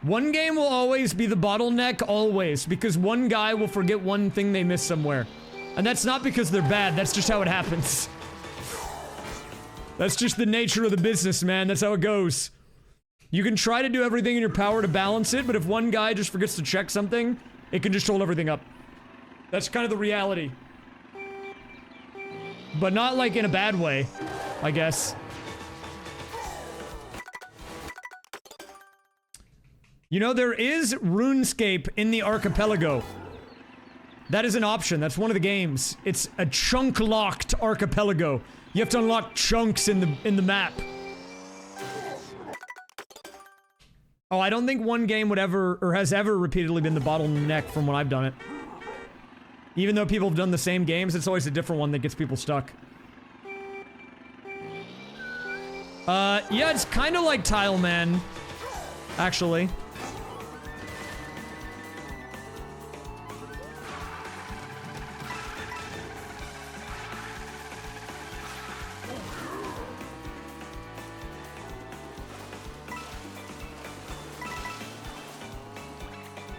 One game will always be the bottleneck, always, because one guy will forget one thing they missed somewhere. And that's not because they're bad, that's just how it happens. That's just the nature of the business, man. That's how it goes. You can try to do everything in your power to balance it, but if one guy just forgets to check something, it can just hold everything up. That's kind of the reality. But not like in a bad way, I guess. You know, there is RuneScape in the archipelago. That is an option. That's one of the games. It's a chunk-locked archipelago. You have to unlock chunks in the map. Oh, I don't think one game would ever, or has ever repeatedly been the bottleneck from when I've done it. Even though people have done the same games, it's always a different one that gets people stuck. Yeah, it's kind of like Tile Man, actually.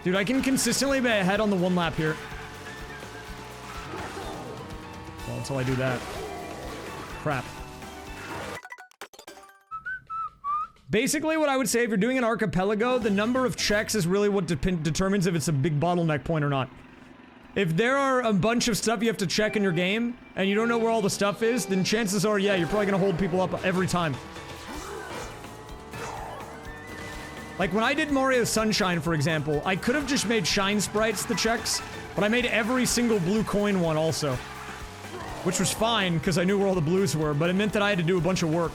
Dude, I can consistently be ahead on the one lap here. Well, until I do that. Crap. Basically, what I would say, if you're doing an archipelago, the number of checks is really what determines if it's a big bottleneck point or not. If there are a bunch of stuff you have to check in your game, and you don't know where all the stuff is, then chances are, yeah, you're probably gonna hold people up every time. Like, when I did Mario Sunshine, for example, I could have just made Shine Sprites the checks, but I made every single blue coin one also. Which was fine, because I knew where all the blues were, but it meant that I had to do a bunch of work.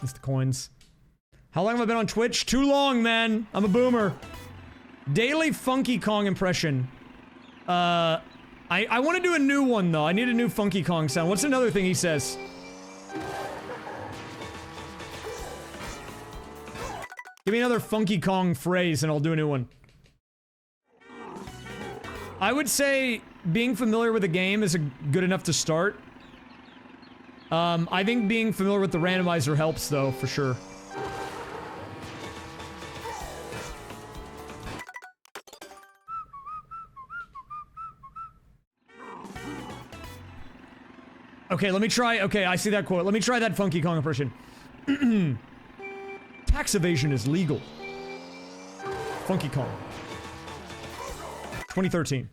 It's the coins. How long have I been on Twitch? Too long, man. I'm a boomer. Daily Funky Kong impression. I want to do a new one, though. I need a new Funky Kong sound. What's another thing he says? Give me another Funky Kong phrase, and I'll do a new one. I would say being familiar with the game is good enough to start. I think being familiar with the randomizer helps, though, for sure. Okay, let me try. Okay, I see that quote. Let me try that Funky Kong impression. Tax evasion is legal. Funky Kong. 2013.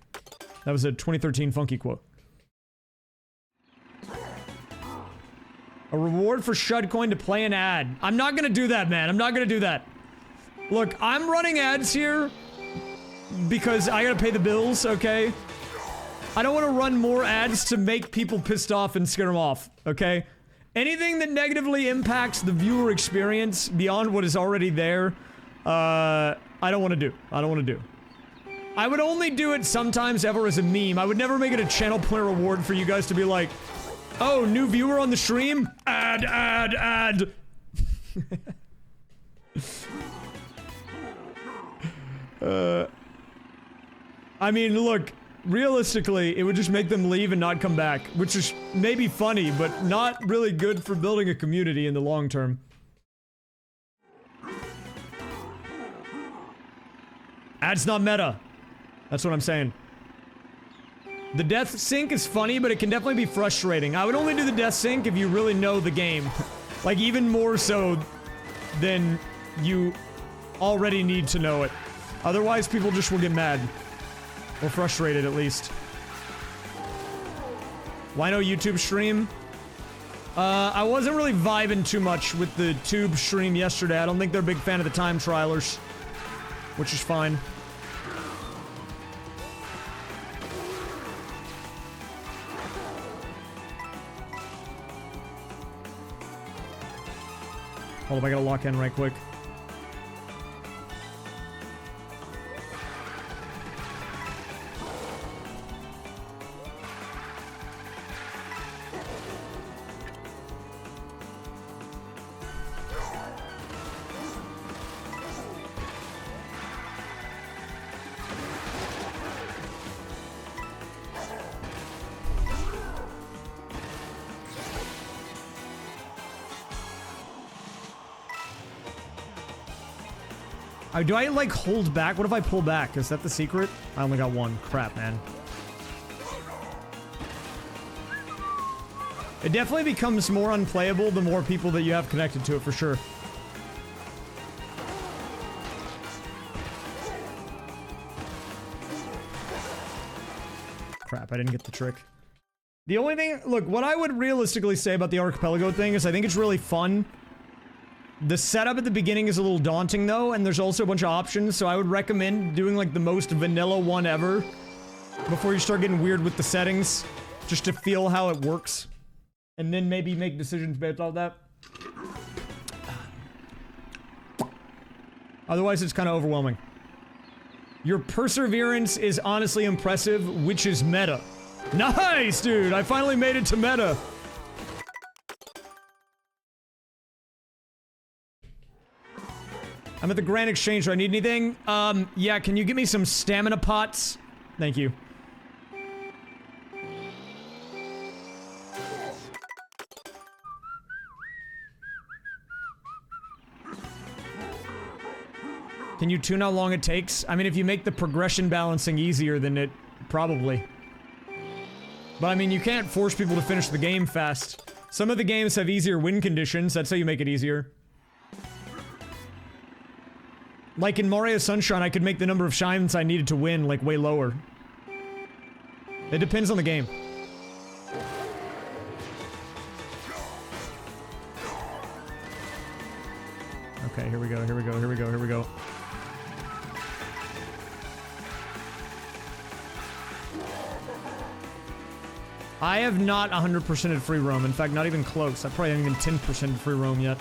That was a 2013 Funky quote. A reward for Shudcoin to play an ad. I'm not gonna do that, man. I'm not gonna do that. Look, I'm running ads here because I gotta pay the bills, okay? I don't want to run more ads to make people pissed off and scare them off, okay? Anything that negatively impacts the viewer experience beyond what is already there, I don't want to do. I don't want to do. I would only do it sometimes ever as a meme. I would never make it a channel point reward for you guys to be like, oh, new viewer on the stream? Ad, ad, ad. I mean, look, realistically, it would just make them leave and not come back, which is maybe funny, but not really good for building a community in the long term. Ad's not meta. That's what I'm saying. The death sync is funny, but it can definitely be frustrating. I would only do the death sync if you really know the game. Like, even more so than you already need to know it. Otherwise, people just will get mad. Or frustrated, at least. Why no YouTube stream? I wasn't really vibing too much with the tube stream yesterday. I don't think they're a big fan of the time trialers. Which is fine. Hold up, I gotta lock in right quick. Do I, like, hold back? What if I pull back? Is that the secret? I only got one. Crap, man. It definitely becomes more unplayable the more people that you have connected to it, for sure. Crap, I didn't get the trick. The only thing, look, what I would realistically say about the archipelago thing is I think it's really fun. The setup at the beginning is a little daunting though, and there's also a bunch of options, so I would recommend doing like the most vanilla one ever before you start getting weird with the settings, just to feel how it works, and then maybe make decisions based off that. Otherwise, it's kind of overwhelming. Your perseverance is honestly impressive, which is meta. Nice, dude! I finally made it to meta! I'm at the Grand Exchange. Do I need anything? Yeah, can you give me some stamina pots? Thank you. Can you tune how long it takes? I mean, if you make the progression balancing easier, then it probably. But I mean, you can't force people to finish the game fast. Some of the games have easier win conditions. That's how you make it easier. Like in Mario Sunshine, I could make the number of shines I needed to win, like, way lower. It depends on the game. Okay, here we go, here we go, here we go, here we go. I have not 100%ed free roam. In fact, not even close. I probably haven't even 10% free roam yet.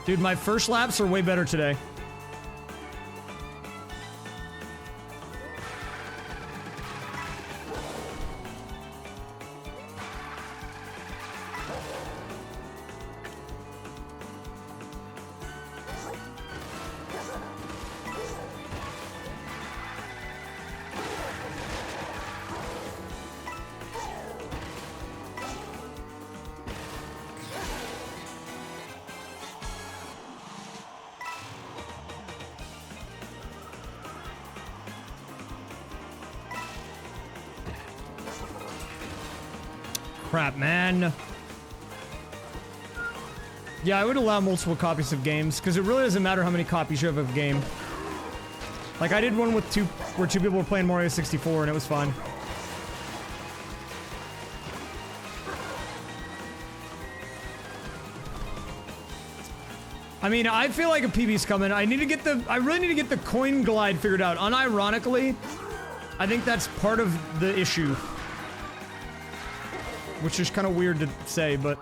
Dude, my first laps are way better today. Crap, man. Yeah, I would allow multiple copies of games, because it really doesn't matter how many copies you have of a game. Like, I did one with where two people were playing Mario 64, and it was fun. I mean, I feel like a PB's coming. I really need to get the coin glide figured out. Unironically, I think that's part of the issue. Which is kind of weird to say, but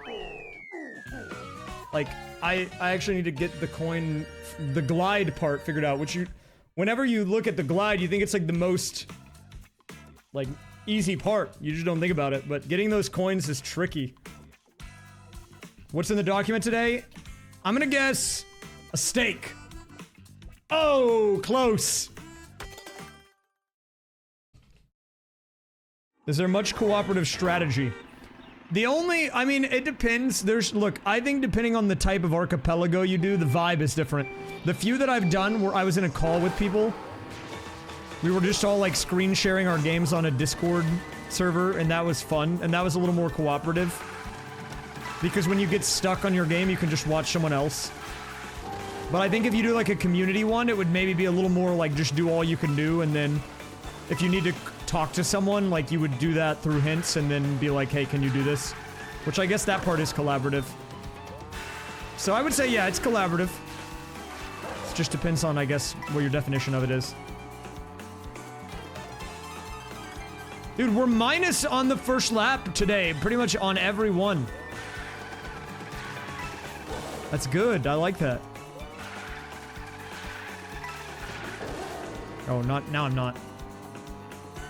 like, I actually need to get the glide part figured out, which whenever you look at the glide, you think it's like the most, like, easy part. You just don't think about it, but getting those coins is tricky. What's in the document today? I'm gonna guess a steak. Oh, close. Is there much cooperative strategy? I mean, it depends. Look, I think depending on the type of archipelago you do, the vibe is different. The few that I've done where I was in a call with people, we were just all like screen sharing our games on a Discord server, and that was fun, and that was a little more cooperative. Because when you get stuck on your game, you can just watch someone else. But I think if you do like a community one, it would maybe be a little more like just do all you can do, and then if you need to talk to someone, like, you would do that through hints and then be like, hey, can you do this? Which I guess that part is collaborative. So I would say, yeah, it's collaborative. It just depends on, I guess, what your definition of it is. Dude, we're minus on the first lap today, pretty much on every one. That's good, I like that. Oh, now I'm not.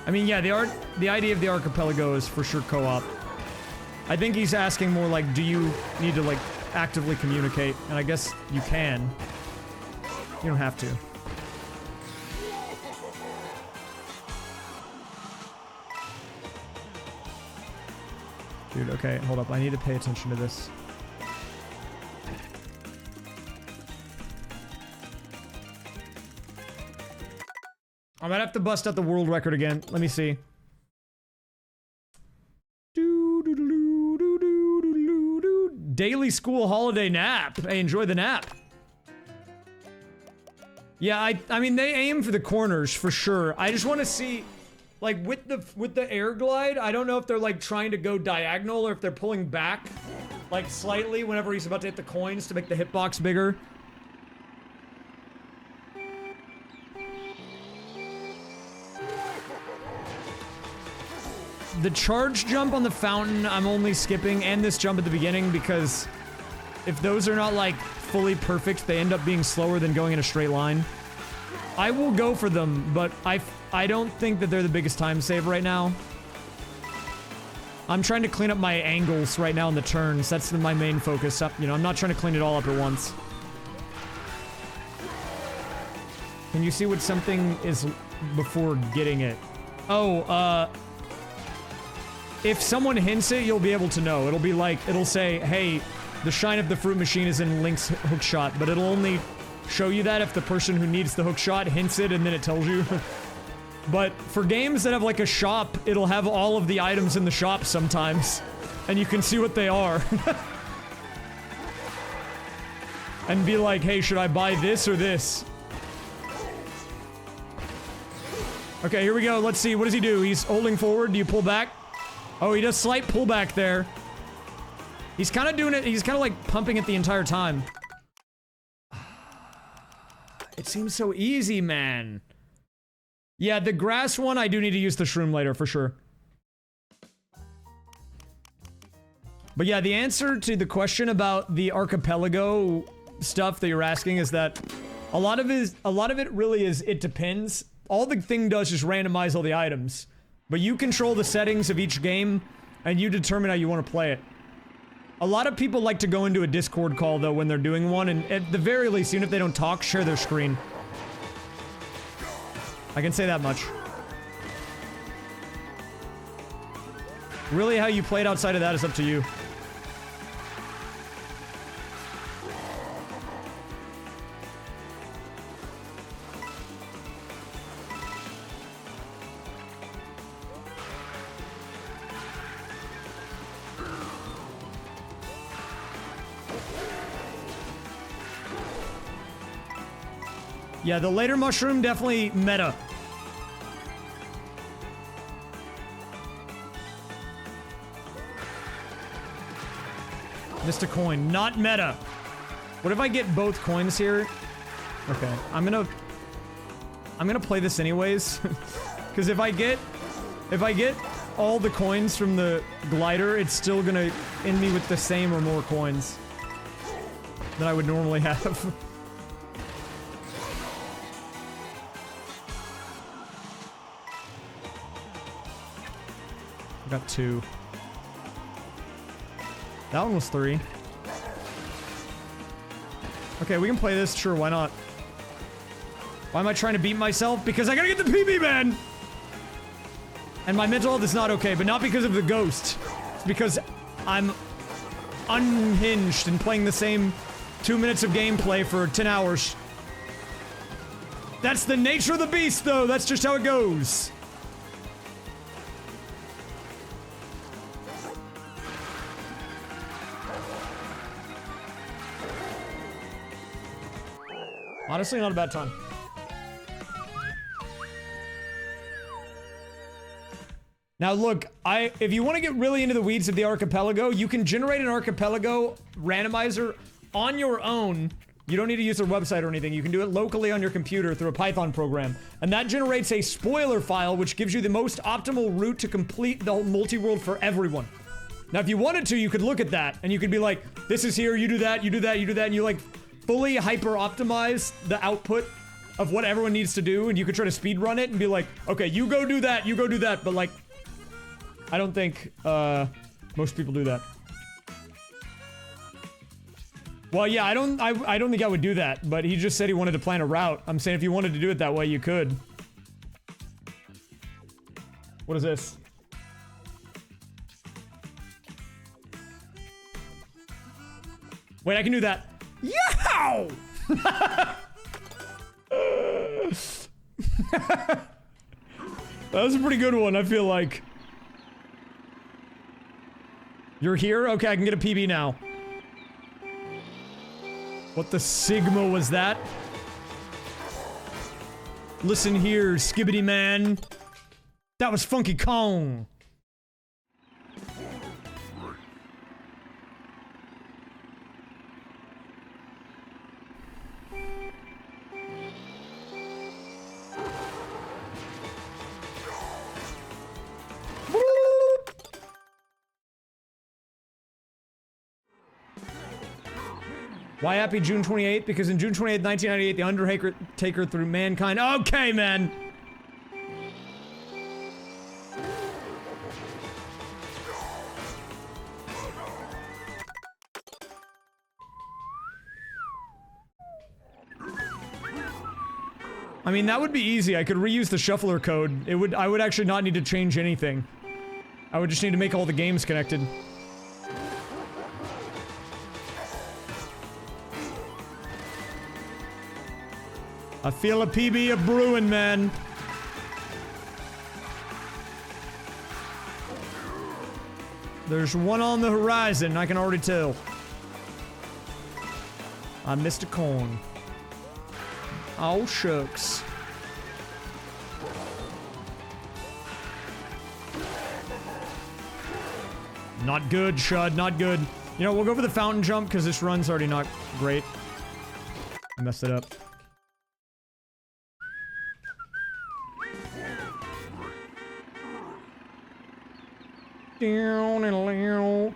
I mean, yeah, the idea of the archipelago is for sure co-op. I think he's asking more like, do you need to, like, actively communicate? And I guess you can. You don't have to. Dude, okay, hold up. I need to pay attention to this. I might have to bust out the world record again. Let me see. Daily school holiday nap. Hey, enjoy the nap. Yeah, I mean, they aim for the corners for sure. I just want to see, like, with the air glide, I don't know if they're, like, trying to go diagonal or if they're pulling back, like, slightly whenever he's about to hit the coins to make the hitbox bigger. The charge jump on the fountain, I'm only skipping, and this jump at the beginning, because if those are not, like, fully perfect, they end up being slower than going in a straight line. I will go for them, but I don't think that they're the biggest time save right now. I'm trying to clean up my angles right now in the turns. That's my main focus. You know, I'm not trying to clean it all up at once. Can you see what something is before getting it? Oh, if someone hints it, you'll be able to know. It'll be like, it'll say, hey, the shine of the fruit machine is in Link's hookshot, but it'll only show you that if the person who needs the hookshot hints it and then it tells you. But for games that have like a shop, it'll have all of the items in the shop sometimes, and you can see what they are. And be like, hey, should I buy this or this? Okay, here we go. Let's see. What does he do? He's holding forward. Do you pull back? Oh, he does slight pullback there. He's kind of doing it. He's kind of like pumping it the entire time. It seems so easy, man. Yeah, the grass one, I do need to use the shroom later, for sure. But yeah, the answer to the question about the archipelago stuff that you're asking is that a lot of it really is, it depends. All the thing does is randomize all the items. But you control the settings of each game, and you determine how you want to play it. A lot of people like to go into a Discord call, though, when they're doing one, and at the very least, even if they don't talk, share their screen. I can say that much. Really, how you play it outside of that is up to you. Yeah, the later mushroom, definitely meta. Missed a coin. Not meta. What if I get both coins here? Okay, I'm gonna play this anyways. Because if I get all the coins from the glider, it's still gonna end me with the same or more coins than I would normally have. I got 2. That one was 3. Okay, we can play this. Sure, why not? Why am I trying to beat myself? Because I gotta get the PB, man! And my mental health is not okay, but not because of the ghost. It's because I'm unhinged and playing the same 2 minutes of gameplay for 10 hours. That's the nature of the beast, though. That's just how it goes. Honestly, not a bad time. Now look, if you want to get really into the weeds of the archipelago, you can generate an archipelago randomizer on your own. You don't need to use their website or anything. You can do it locally on your computer through a Python program. And that generates a spoiler file, which gives you the most optimal route to complete the whole multi-world for everyone. Now, if you wanted to, you could look at that, and you could be like, this is here, you do that, you do that, you do that, and you like fully hyper-optimize the output of what everyone needs to do, and you could try to speedrun it and be like, okay, you go do that, but like, I don't think, most people do that. Well, yeah, I don't think I would do that, but he just said he wanted to plan a route. I'm saying if you wanted to do it that way, you could. What is this? Wait, I can do that. Yow! That was a pretty good one, I feel like. You're here? Okay, I can get a PB now. What the Sigma was that? Listen here, Skibbity Man. That was Funky Kong. Why happy June 28th? Because in June 28th, 1998, The Undertaker threw Mankind. Okay, man! I mean, that would be easy. I could reuse the shuffler code. I would actually not need to change anything. I would just need to make all the games connected. I feel a PB a brewing, man. There's one on the horizon, I can already tell. I missed a coin. Oh, shucks. Not good, Shud, not good. You know, we'll go for the fountain jump, because this run's already not great. I messed it up. Down and low.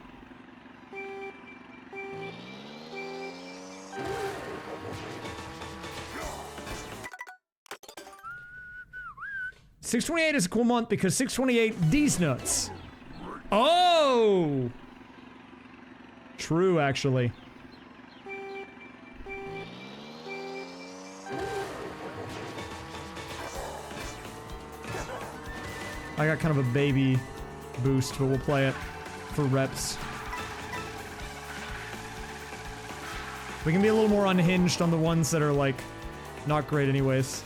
$628 is a cool month because 628 D's nuts. Oh! True, actually. I got kind of a baby boost, but we'll play it for reps. We can be a little more unhinged on the ones that are, like, not great anyways.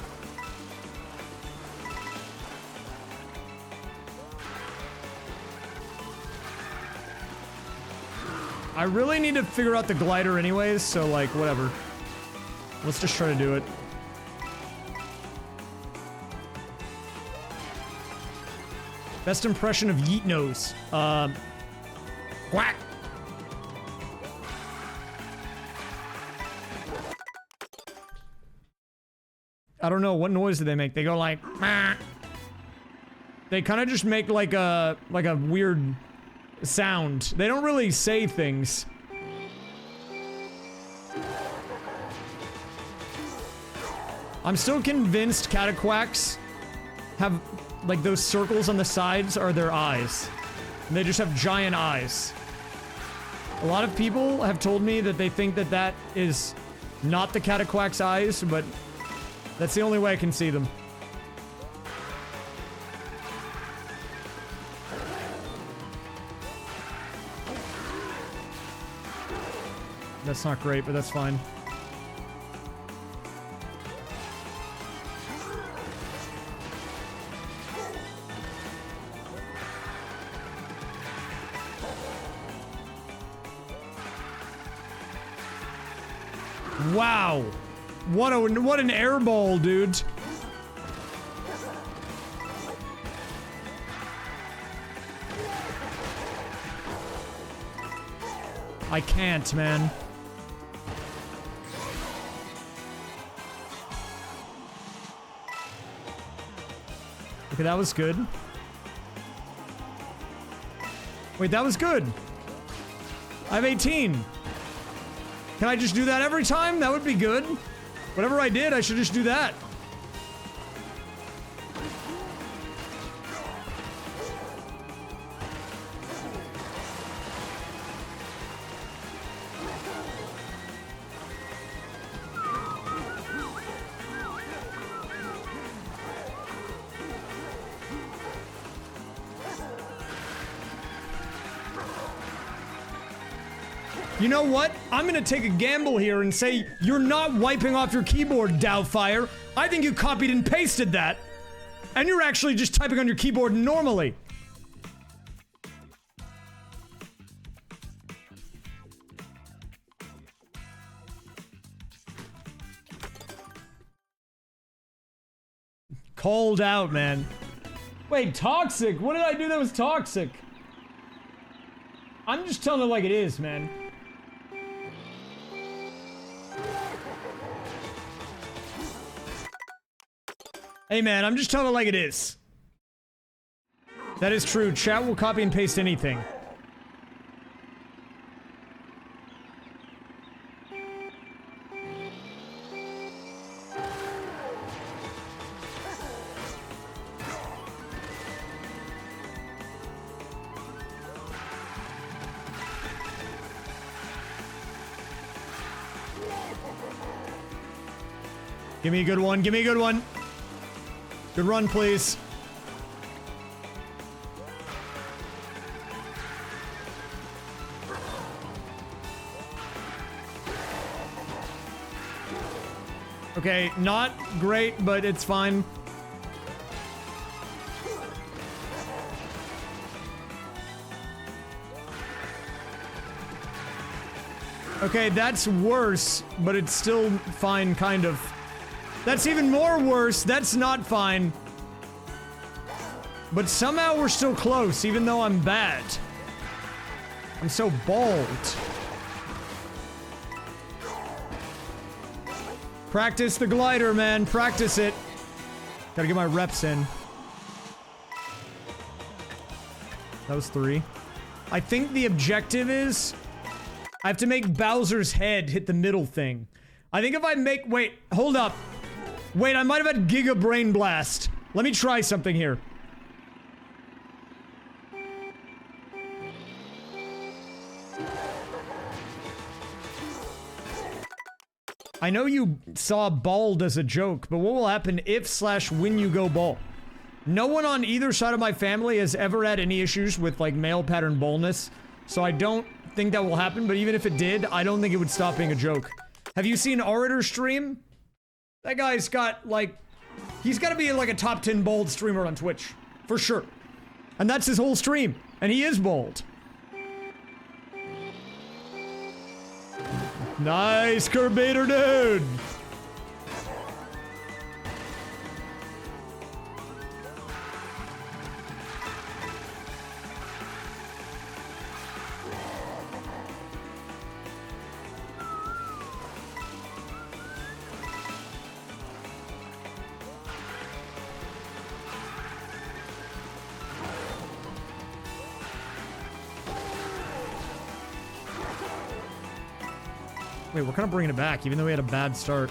I really need to figure out the glider anyways, so, like, whatever. Let's just try to do it. Best impression of Yeet Nose. Quack! I don't know, what noise do they make? They go like, meh. They kind of just make like a weird sound. They don't really say things. I'm still convinced cataquacks have, like, those circles on the sides are their eyes. And they just have giant eyes. A lot of people have told me that they think that that is not the cataquack's eyes, but that's the only way I can see them. That's not great, but that's fine. Wow. What an airball, dude. I can't, man. Okay, that was good. Wait, that was good. I have 18. Can I just do that every time? That would be good. Whatever I did, I should just do that. You know what? I'm gonna take a gamble here and say you're not wiping off your keyboard, Dowfire. I think you copied and pasted that. And you're actually just typing on your keyboard normally. Called out, man. Wait, toxic? What did I do that was toxic? I'm just telling it like it is, man. Hey, man, I'm just telling it like it is. That is true. Chat will copy and paste anything. Give me a good one. Give me a good one. Good run, please. Okay, not great, but it's fine. Okay, that's worse, but it's still fine, kind of. That's even more worse. That's not fine. But somehow we're still close, even though I'm bad. I'm so bald. Practice the glider, man. Practice it. Gotta get my reps in. That was 3. I think the objective is I have to make Bowser's head hit the middle thing. I think if I make... Wait, hold up. Wait, I might have had Giga Brain Blast. Let me try something here. I know you saw bald as a joke, but what will happen if/when you go bald? No one on either side of my family has ever had any issues with, like, male pattern baldness, so I don't think that will happen, but even if it did, I don't think it would stop being a joke. Have you seen Orator stream? That guy's got, like, he's gotta be, like, a top 10 bald streamer on Twitch. For sure. And that's his whole stream. And he is bald. Nice, Curbator dude! Wait, we're kind of bringing it back, even though we had a bad start.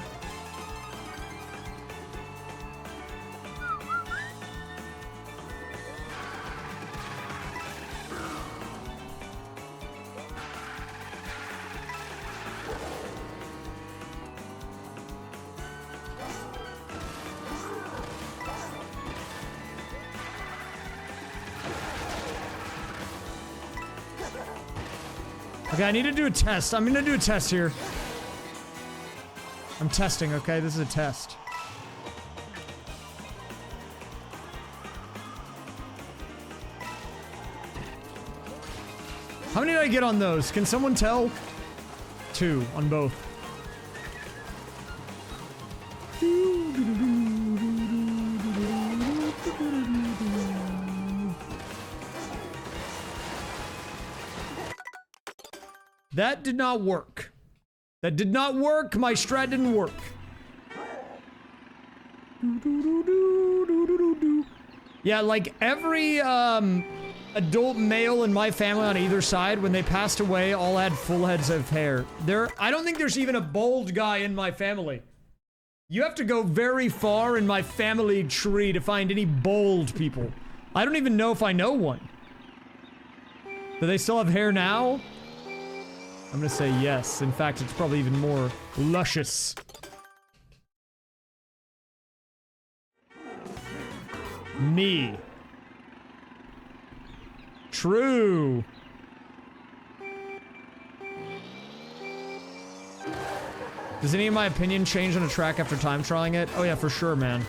Okay, I need to do a test. I'm gonna do a test here. I'm testing, okay? This is a test. How many did I get on those? Can someone tell? 2 on both. That did not work. That did not work. My strat didn't work. Yeah, like every adult male in my family on either side, when they passed away, all had full heads of hair. I don't think there's even a bald guy in my family. You have to go very far in my family tree to find any bald people. I don't even know if I know one. Do they still have hair now? I'm gonna say yes. In fact, it's probably even more luscious. Me. True. Does any of my opinion change on a track after time trialing it? Oh yeah, for sure, man.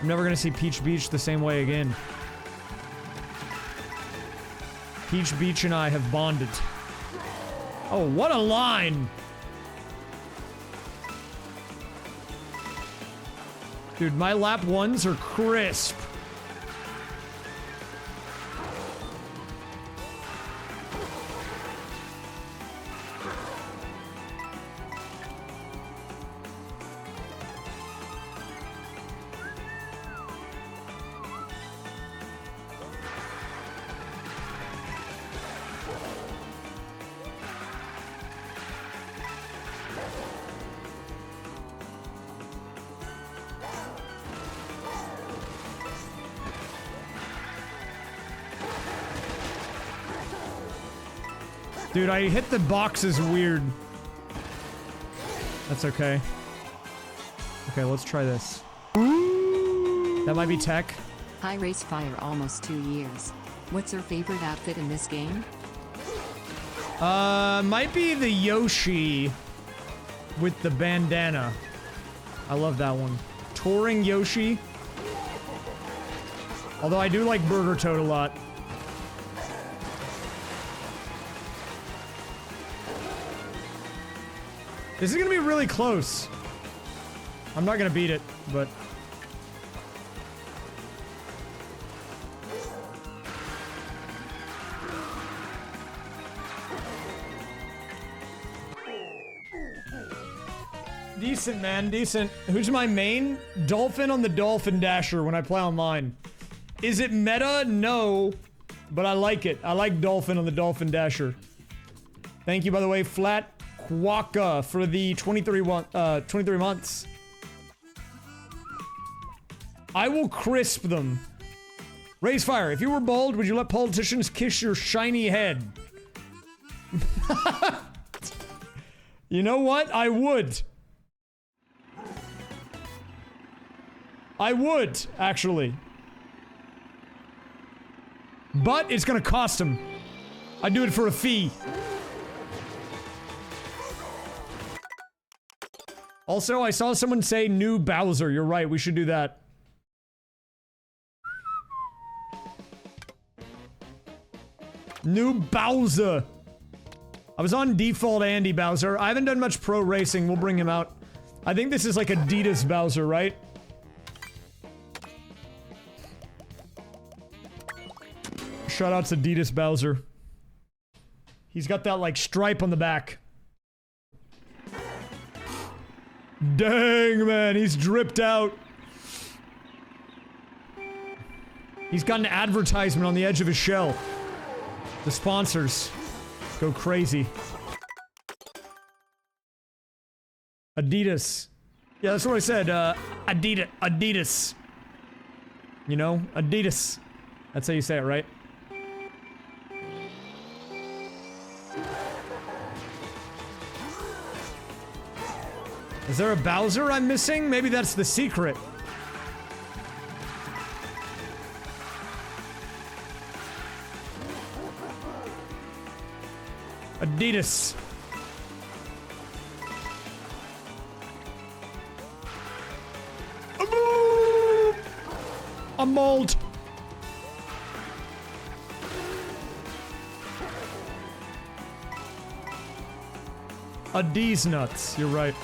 I'm never gonna see Peach Beach the same way again. Peach Beach and I have bonded. Oh, what a line! Dude, my lap ones are crisp. Dude, I hit the boxes weird. That's okay. Okay, let's try this. That might be tech. Hi raysfire, almost 2 years. What's your favorite outfit in this game? Might be the Yoshi with the bandana. I love that one. Touring Yoshi. Although I do like Burger Toad a lot. This is gonna be really close. I'm not gonna beat it, but... Decent, man, decent. Who's my main? Dolphin on the Dolphin Dasher when I play online. Is it meta? No. But I like it. I like Dolphin on the Dolphin Dasher. Thank you, by the way, Flat Quokka for the 23 months. I will crisp them. Raysfire, if you were bald, would you let politicians kiss your shiny head? You know what? I would. I would, actually. But it's gonna cost him. I'd do it for a fee. Also, I saw someone say new Bowser. You're right, we should do that. New Bowser. I was on default Andy Bowser. I haven't done much pro racing. We'll bring him out. I think this is like Adidas Bowser, right? Shoutouts Adidas Bowser. He's got that like stripe on the back. Dang, man, he's dripped out. He's got an advertisement on the edge of his shell. The sponsors go crazy. Adidas. Yeah, that's what I said. Adidas. You know, Adidas. That's how you say it, right? Is there a Bowser I'm missing? Maybe that's the secret. Adidas. A mold. A D's nuts. You're right.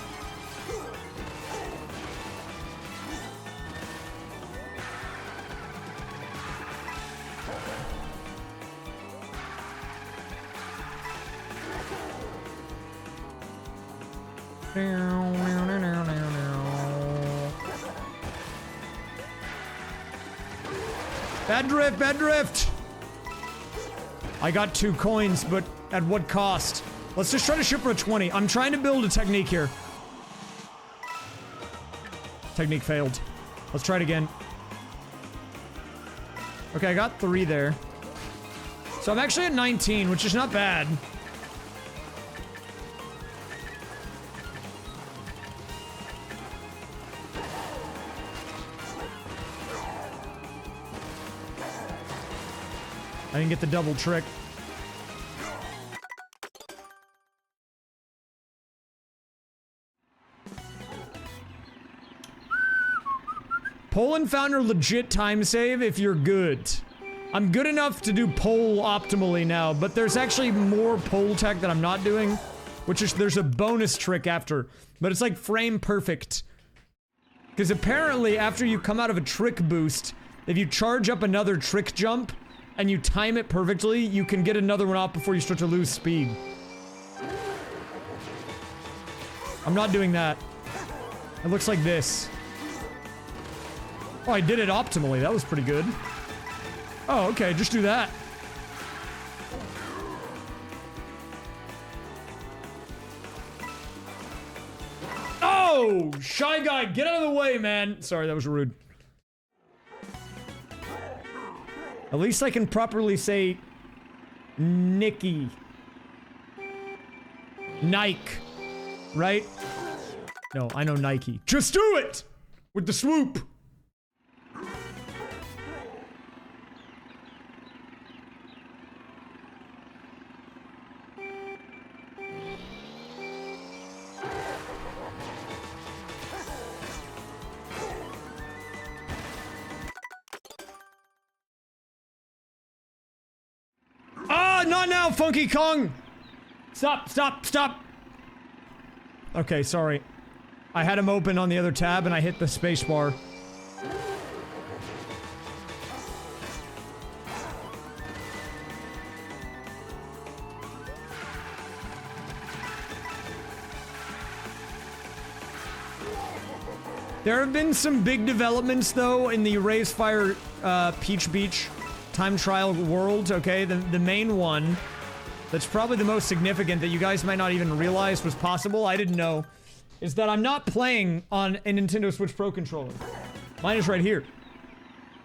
Bad drift, bad drift! I got 2 coins, but at what cost? Let's just try to shoot for a 20. I'm trying to build a technique here. Technique failed. Let's try it again. Okay, I got 3 there. So I'm actually at 19, which is not bad. I didn't get the double trick. Poland found a legit time save if you're good. I'm good enough to do pole optimally now, but there's actually more pole tech that I'm not doing, which is there's a bonus trick after, but it's like frame perfect. Because apparently after you come out of a trick boost, if you charge up another trick jump and you time it perfectly, you can get another one off before you start to lose speed. I'm not doing that. It looks like this. Oh, I did it optimally. That was pretty good. Oh, okay. Just do that. Oh! Shy Guy, get out of the way, man. Sorry, that was rude. At least I can properly say Nikki. Nike. Right? No, I know Nike. Just do it! With the swoop! Ah, not now, Funky Kong! Stop, stop, stop! Okay, sorry. I had him open on the other tab and I hit the space bar. There have been some big developments though in the raysfire Peach Beach time trial world, okay? The main one that's probably the most significant that you guys might not even realize was possible, I didn't know, is that I'm not playing on a Nintendo Switch Pro controller. Mine is right here.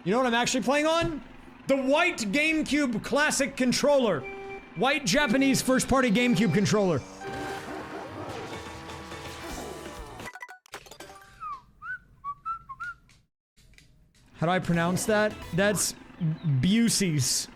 You know what I'm actually playing on? The white GameCube Classic controller. White Japanese first-party GameCube controller. How do I pronounce that? That's Busey's.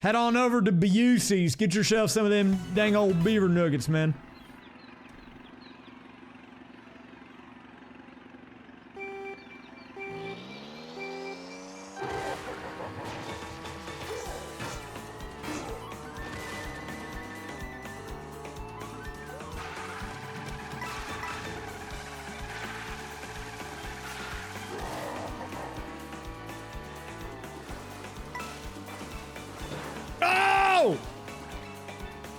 Head on over to Busey's. Get yourself some of them dang old beaver nuggets, man.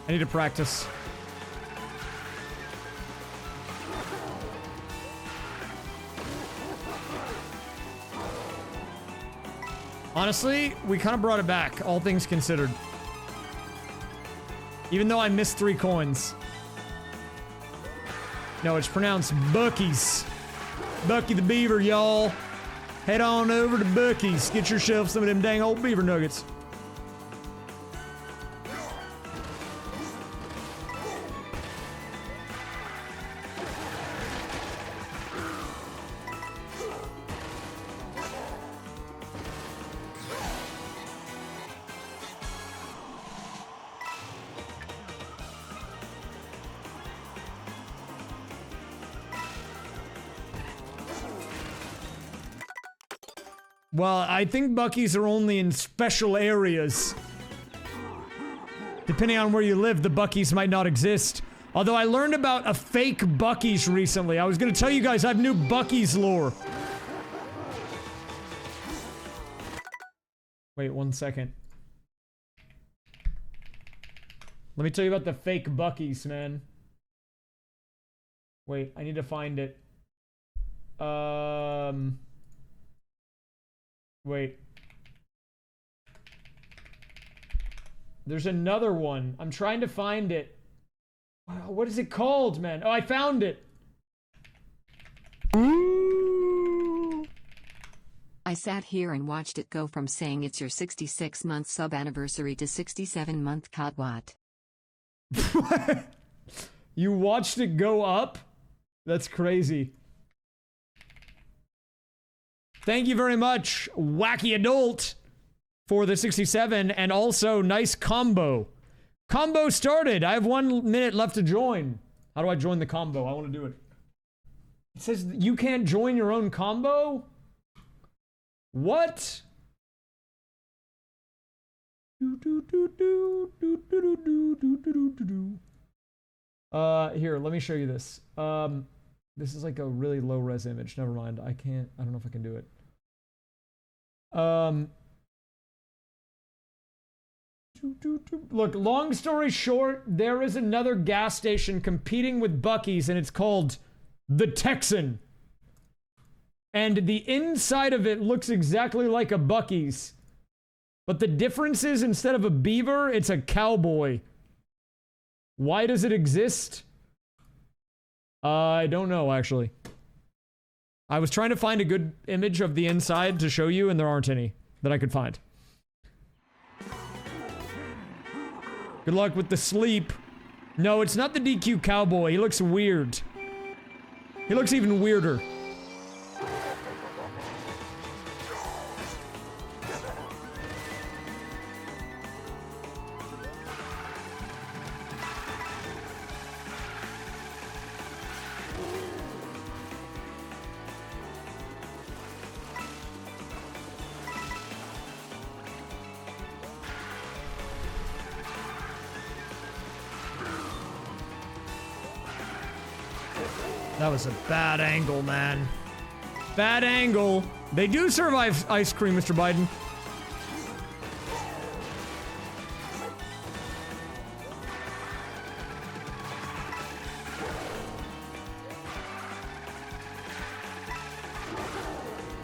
I need to practice. Honestly, we kind of brought it back, all things considered. Even though I missed 3 coins. No, it's pronounced Bucky's. Bucky the Beaver, y'all. Head on over to Bucky's. Get yourself some of them dang old beaver nuggets. Well, I think Bucky's are only in special areas. Depending on where you live, the Bucky's might not exist. Although I learned about a fake Bucky's recently. I was gonna tell you guys I have new Bucky's lore. Wait 1 second. Let me tell you about the fake Bucky's, man. Wait, I need to find it. Wait. There's another one. I'm trying to find it. Wow, what is it called, man? Oh, I found it. I sat here and watched it go from saying it's your 66-month sub anniversary to 67-month Kotwat. You watched it go up? That's crazy. Thank you very much, wacky adult. for the 67, and also nice combo. Combo started. I have 1 minute left to join. How do I join the combo? I want to do it. It says you can't join your own combo? What? Here, let me show you this. This is like a really low res image. Never mind. I don't know if I can do it. Look, long story short, there is another gas station competing with Buc-ee's, and it's called the Texan. And the inside of it looks exactly like a Buc-ee's. But the difference is, instead of a beaver, it's a cowboy. Why does it exist? I don't know, actually. I was trying to find a good image of the inside to show you, and there aren't any that I could find. Good luck with the sleep. No, it's not the DQ cowboy. He looks weird. He looks even weirder. That was a bad angle, man. Bad angle. They do survive ice cream, Mr. Biden.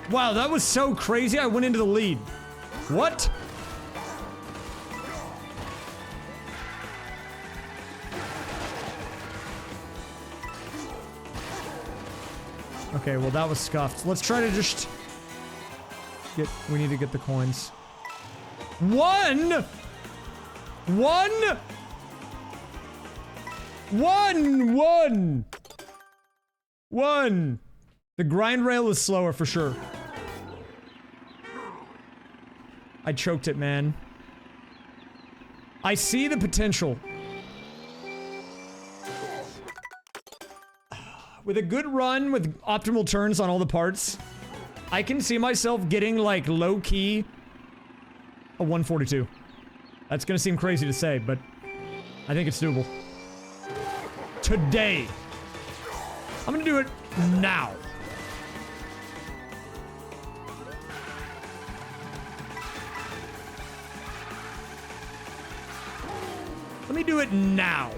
Wow, that was so crazy. I went into the lead. What? Okay, well that was scuffed. Let's try to just we need to get the coins. One! The grind rail is slower for sure. I choked it, man. I see the potential. With a good run, with optimal turns on all the parts, I can see myself getting, like, low-key a 142. That's gonna seem crazy to say, but I think it's doable. Today. I'm gonna do it now. Let me do it now.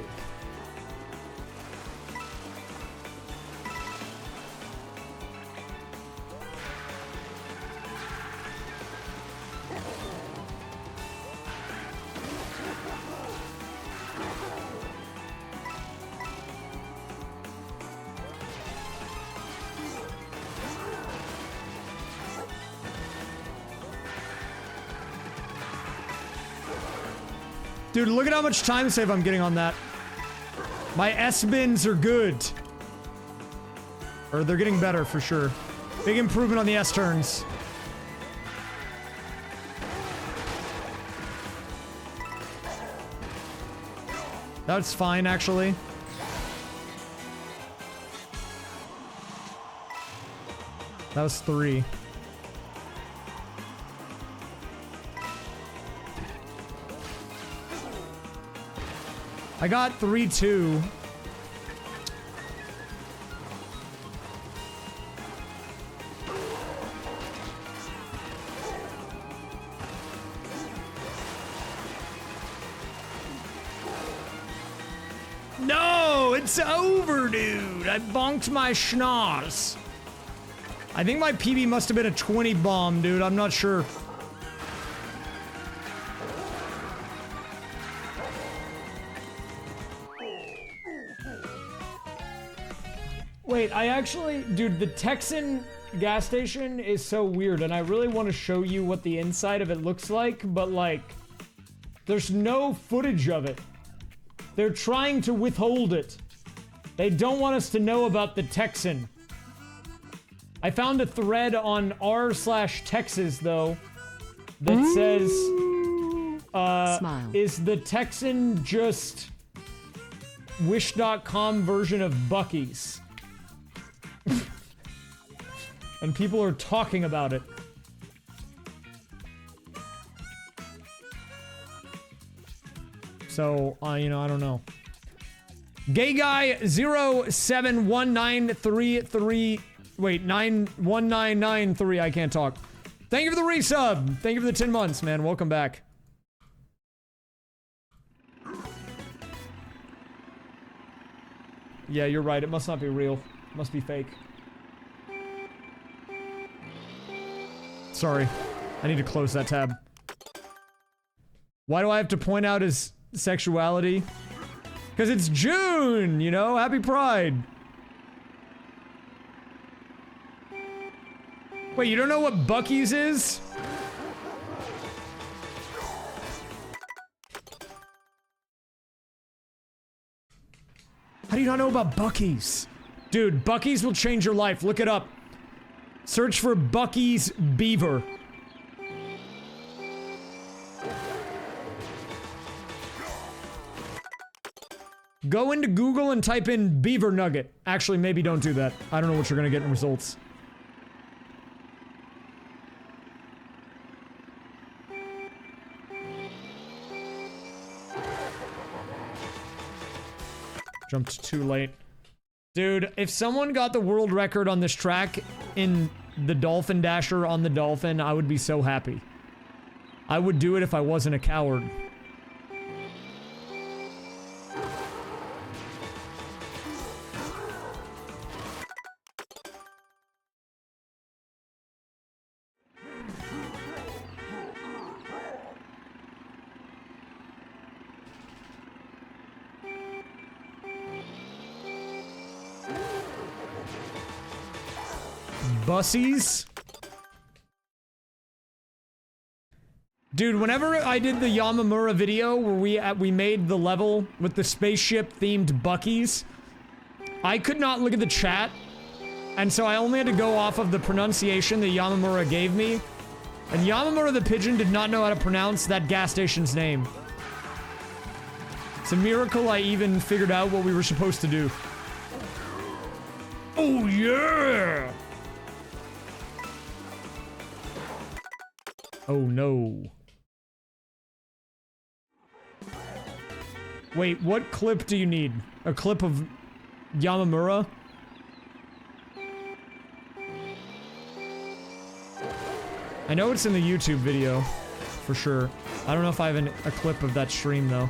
Dude, look at how much time save I'm getting on that. My S-bins are good. Or they're getting better for sure. Big improvement on the S-turns. That's fine, actually. That was 3. I got 3-2. No, it's over, dude. I bonked my schnoz. I think my PB must have been a 20 bomb, dude. I'm not sure. Wait, I actually... Dude, the Texan gas station is so weird, and I really want to show you what the inside of it looks like, but, like, there's no footage of it. They're trying to withhold it. They don't want us to know about the Texan. I found a thread on r/Texas, though, that says, Smile. is the Texan just Wish.com version of Buc-ee's? And people are talking about it. So, you know, I don't know. Gay guy 071933. Wait, 91993. I can't talk. Thank you for the resub. Thank you for the 10 months, man. Welcome back. Yeah, you're right. It must not be real. It must be fake. Sorry. I need to close that tab. Why do I have to point out his sexuality? Because it's June, you know? Happy Pride. Wait, you don't know what Buc-ee's is? How do you not know about Buc-ee's? Dude, Buc-ee's will change your life. Look it up. Search for Buc-ee's Beaver. Go into Google and type in Beaver Nugget. Actually, maybe don't do that. I don't know what you're gonna get in results. Jumped too late. Dude, if someone got the world record on this track in the Dolphin Dasher on the Dolphin, I would be so happy. I would do it if I wasn't a coward. Bussies? Dude, whenever I did the Yamamura video where we made the level with the spaceship themed Buc-ee's, I could not look at the chat, and so I only had to go off of the pronunciation that Yamamura gave me, and Yamamura the pigeon did not know how to pronounce that gas station's name. It's a miracle I even figured out what we were supposed to do. Oh yeah! Oh no. Wait, what clip do you need? A clip of Yamamura? I know it's in the YouTube video, for sure. I don't know if I have a clip of that stream though.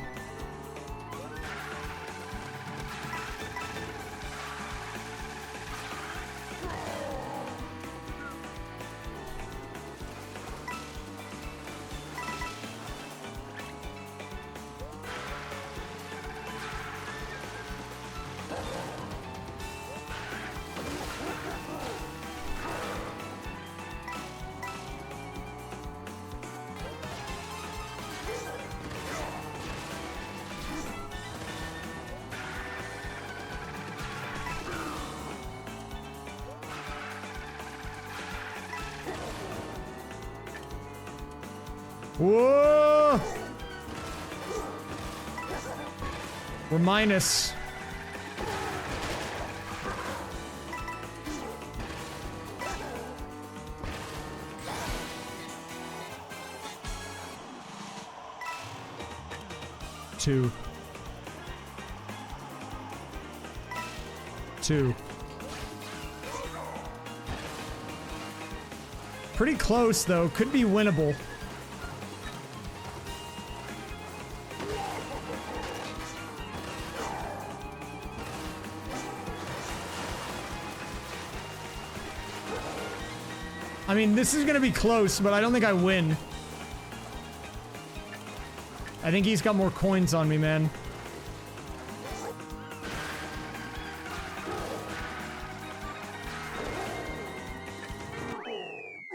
Whoa! We're minus. Two. Pretty close though, could be winnable. I mean, this is gonna be close, but I don't think I win. I think he's got more coins on me, man.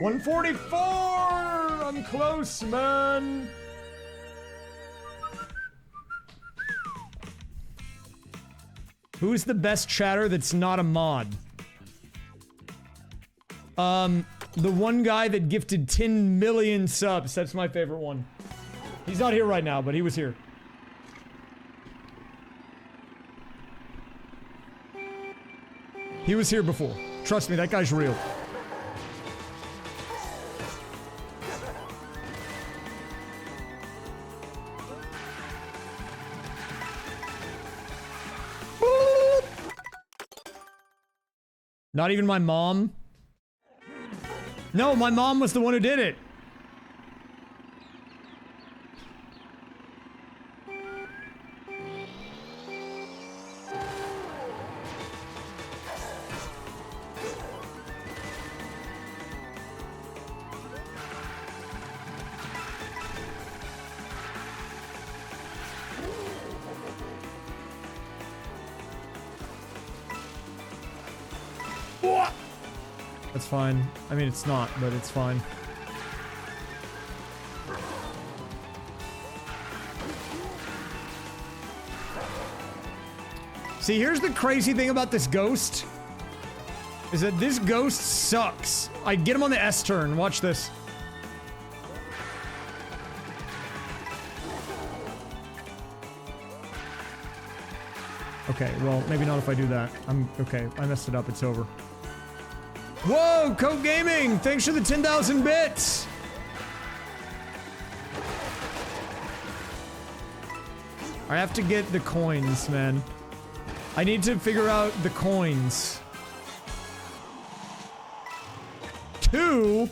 $144! I'm close, man! Who's the best chatter that's not a mod? The one guy that gifted 10 million subs. That's my favorite one. He's not here right now, but he was here. He was here before. Trust me, that guy's real. Not even my mom? No, my mom was the one who did it. That's fine. I mean, it's not, but it's fine. See, here's the crazy thing about this ghost. Is that this ghost sucks. I get him on the S turn. Watch this. Okay, well, maybe not if I do that. Okay, I messed it up. It's over. Whoa, Coke Gaming! Thanks for the 10,000 bits! I have to get the coins, man. I need to figure out the coins. 2?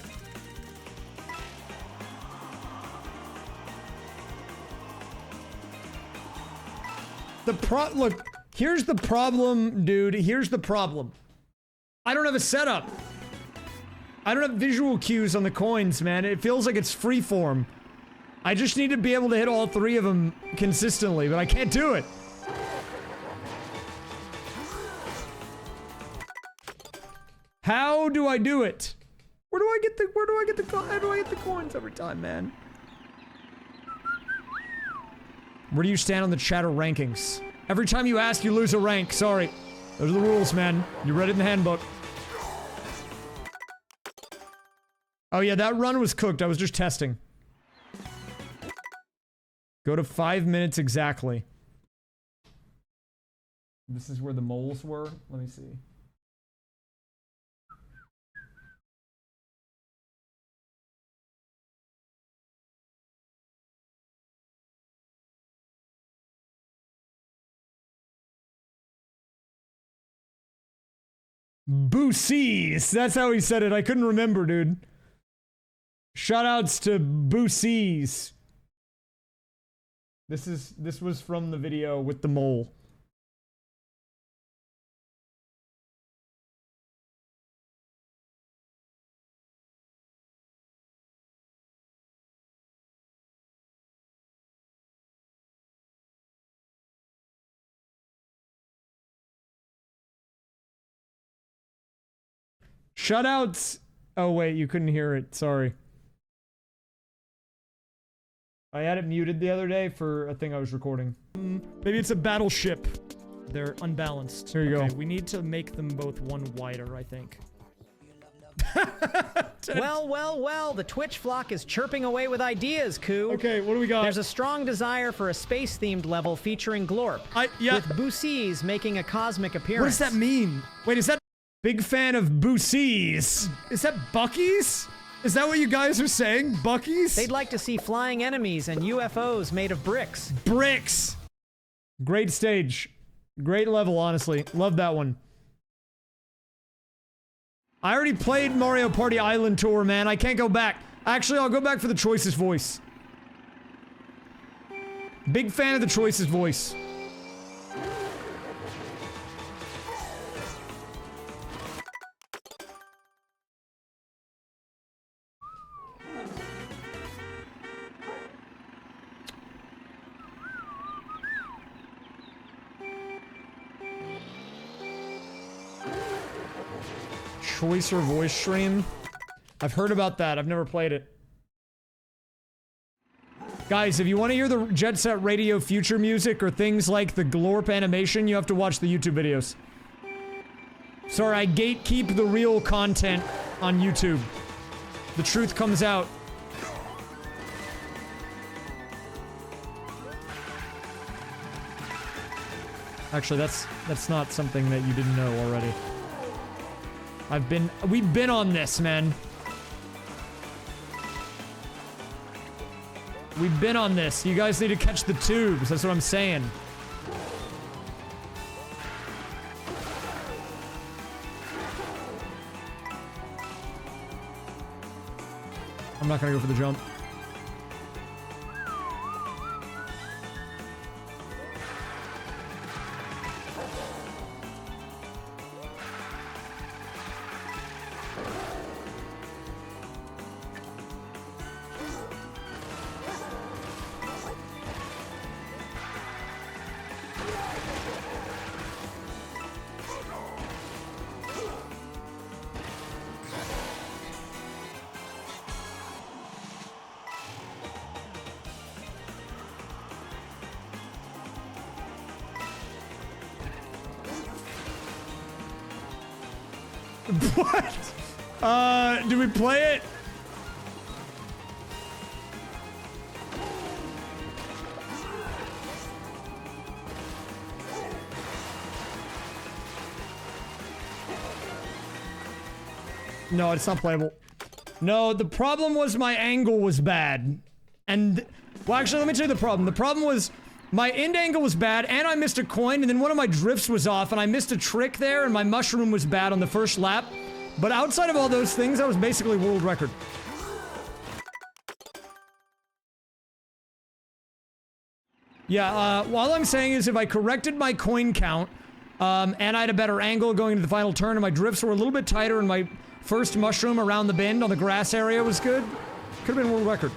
Look, here's the problem, dude. Here's the problem. I don't have a setup. I don't have visual cues on the coins, man. It feels like it's freeform. I just need to be able to hit all 3 of them consistently, but I can't do it. How do I do it? How do I get the coins every time, man? Where do you stand on the chatter rankings? Every time you ask, you lose a rank. Sorry. Those are the rules, man. You read it in the handbook. Oh yeah, that run was cooked. I was just testing. Go to 5 minutes exactly. This is where the moles were. Let me see. Boosies. That's how he said it. I couldn't remember, dude. Shoutouts to Boosies. This was from the video with the mole. Shoutouts. Oh wait, you couldn't hear it. Sorry. I had it muted the other day for a thing I was recording. Maybe it's a battleship. They're unbalanced. Here you go. We need to make them both one wider, I think. Well, the Twitch flock is chirping away with ideas, Koo. Okay, what do we got? There's a strong desire for a space-themed level featuring Glorp. Yeah. With Boosies making a cosmic appearance. What does that mean? Wait, is that... Big fan of Boosies. Is that Bucky's? Is that what you guys are saying? Bucky's? They'd like to see flying enemies and UFOs made of bricks. Bricks! Great stage. Great level, honestly. Love that one. I already played Mario Party Island Tour, man. I can't go back. Actually, I'll go back for the Choicest voice. Big fan of the Choicest voice. Choicer voice stream? I've heard about that. I've never played it. Guys, if you want to hear the Jet Set Radio future music or things like the Glorp animation, you have to watch the YouTube videos. Sorry, I gatekeep the real content on YouTube. The truth comes out. Actually, that's not something that you didn't know already. We've been on this, man. We've been on this. You guys need to catch the tubes. That's what I'm saying. I'm not gonna go for the jump. What? Do we play it? No, it's not playable. No, the problem was my angle was bad. And, well, actually, let me tell you the problem. The problem was my end angle was bad, and I missed a coin, and then one of my drifts was off, and I missed a trick there, and my mushroom was bad on the first lap. But outside of all those things, that was basically world record. Yeah, all I'm saying is if I corrected my coin count, and I had a better angle going into the final turn, and my drifts were a little bit tighter, and my first mushroom around the bend on the grass area was good, could have been world record.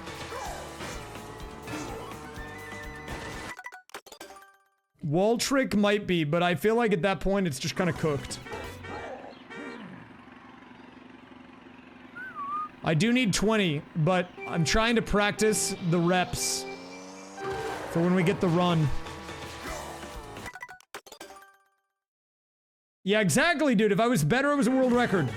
Wall trick might be, but I feel like at that point it's just kind of cooked. I do need 20, but I'm trying to practice the reps for when we get the run. Yeah, exactly, dude. If I was better, it was a world record.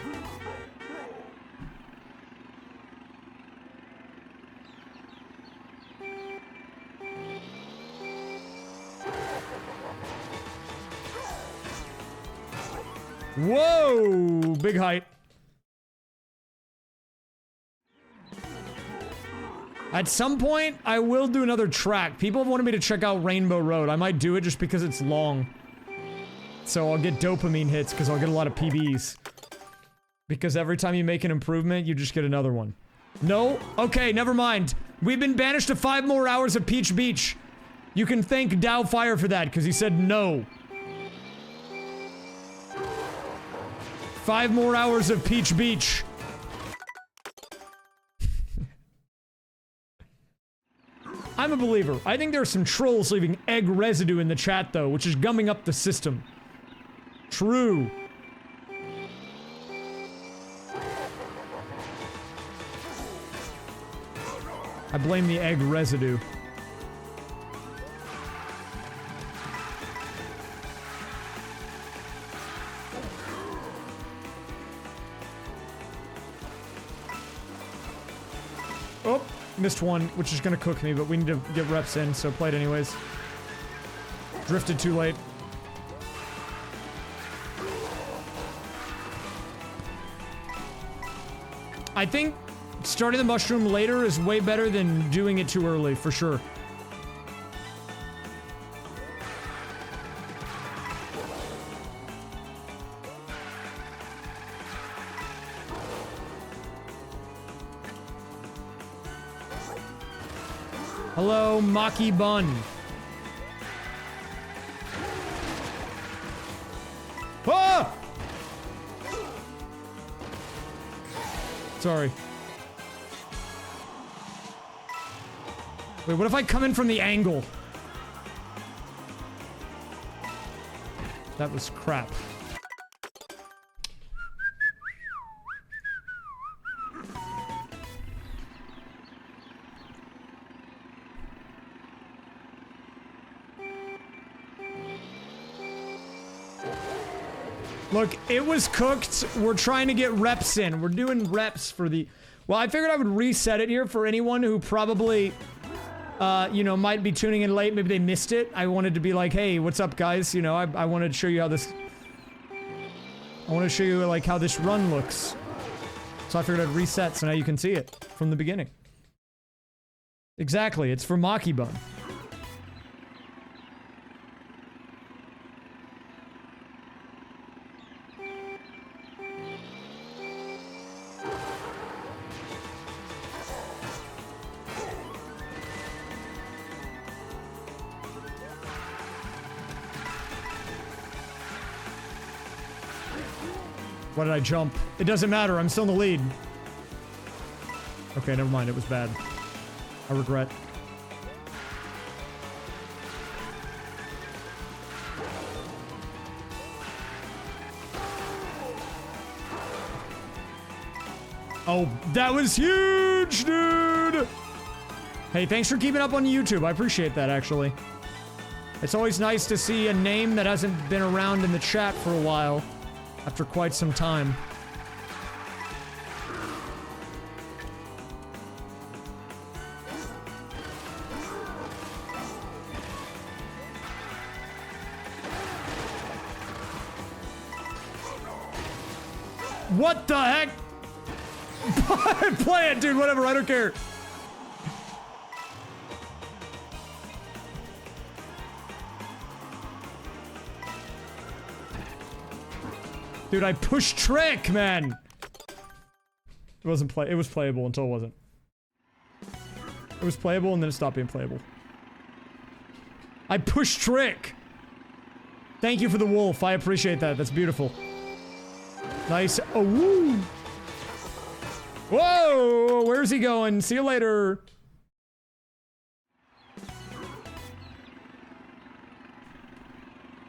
Whoa! Big height. At some point, I will do another track. People have wanted me to check out Rainbow Road. I might do it just because it's long. So I'll get dopamine hits because I'll get a lot of PBs. Because every time you make an improvement, you just get another one. No? Okay, never mind. We've been banished to 5 more hours of Peach Beach. You can thank Dow Fire for that, because he said no. 5 more hours of Peach Beach. I'm a believer. I think there are some trolls leaving egg residue in the chat, though, which is gumming up the system. True. I blame the egg residue. Oh, missed one, which is gonna cook me, but we need to get reps in, so play it anyways. Drifted too late. I think starting the mushroom later is way better than doing it too early, for sure. Hello, Maki Bun. Ah! Sorry. Wait, what if I come in from the angle? That was crap. Look, it was cooked. We're trying to get reps in. We're doing reps for the... Well, I figured I would reset it here for anyone who probably, you know, might be tuning in late. Maybe they missed it. I wanted to be like, hey, what's up, guys? You know, I wanted to show you how this... I want to show you, like, how this run looks. So I figured I'd reset so now you can see it from the beginning. Exactly, it's for Maki Bun. Why did I jump? It doesn't matter, I'm still in the lead. Okay, never mind, it was bad. I regret. Oh, that was huge, dude! Hey, thanks for keeping up on YouTube. I appreciate that, actually. It's always nice to see a name that hasn't been around in the chat for a while. After quite some time. What the heck? Play it, dude, whatever, I don't care. Dude, I pushed trick, man. It was playable until it wasn't. It was playable and then it stopped being playable. I pushed trick. Thank you for the wolf. I appreciate that. That's beautiful. Nice. Oh, woo. Whoa, where's he going? See you later.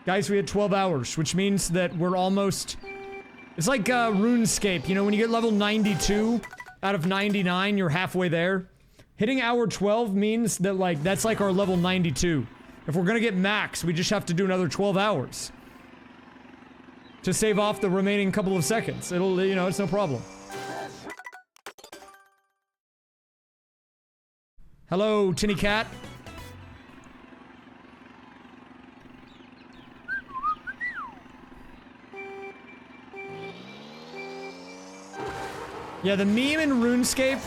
Guys, we had 12 hours, which means that we're almost... It's like RuneScape, you know, when you get level 92 out of 99, you're halfway there. Hitting hour 12 means that, like, that's like our level 92. If we're gonna get max, we just have to do another 12 hours. To save off the remaining couple of seconds. It'll, you know, it's no problem. Hello, Tinny Cat. Yeah, the meme in RuneScape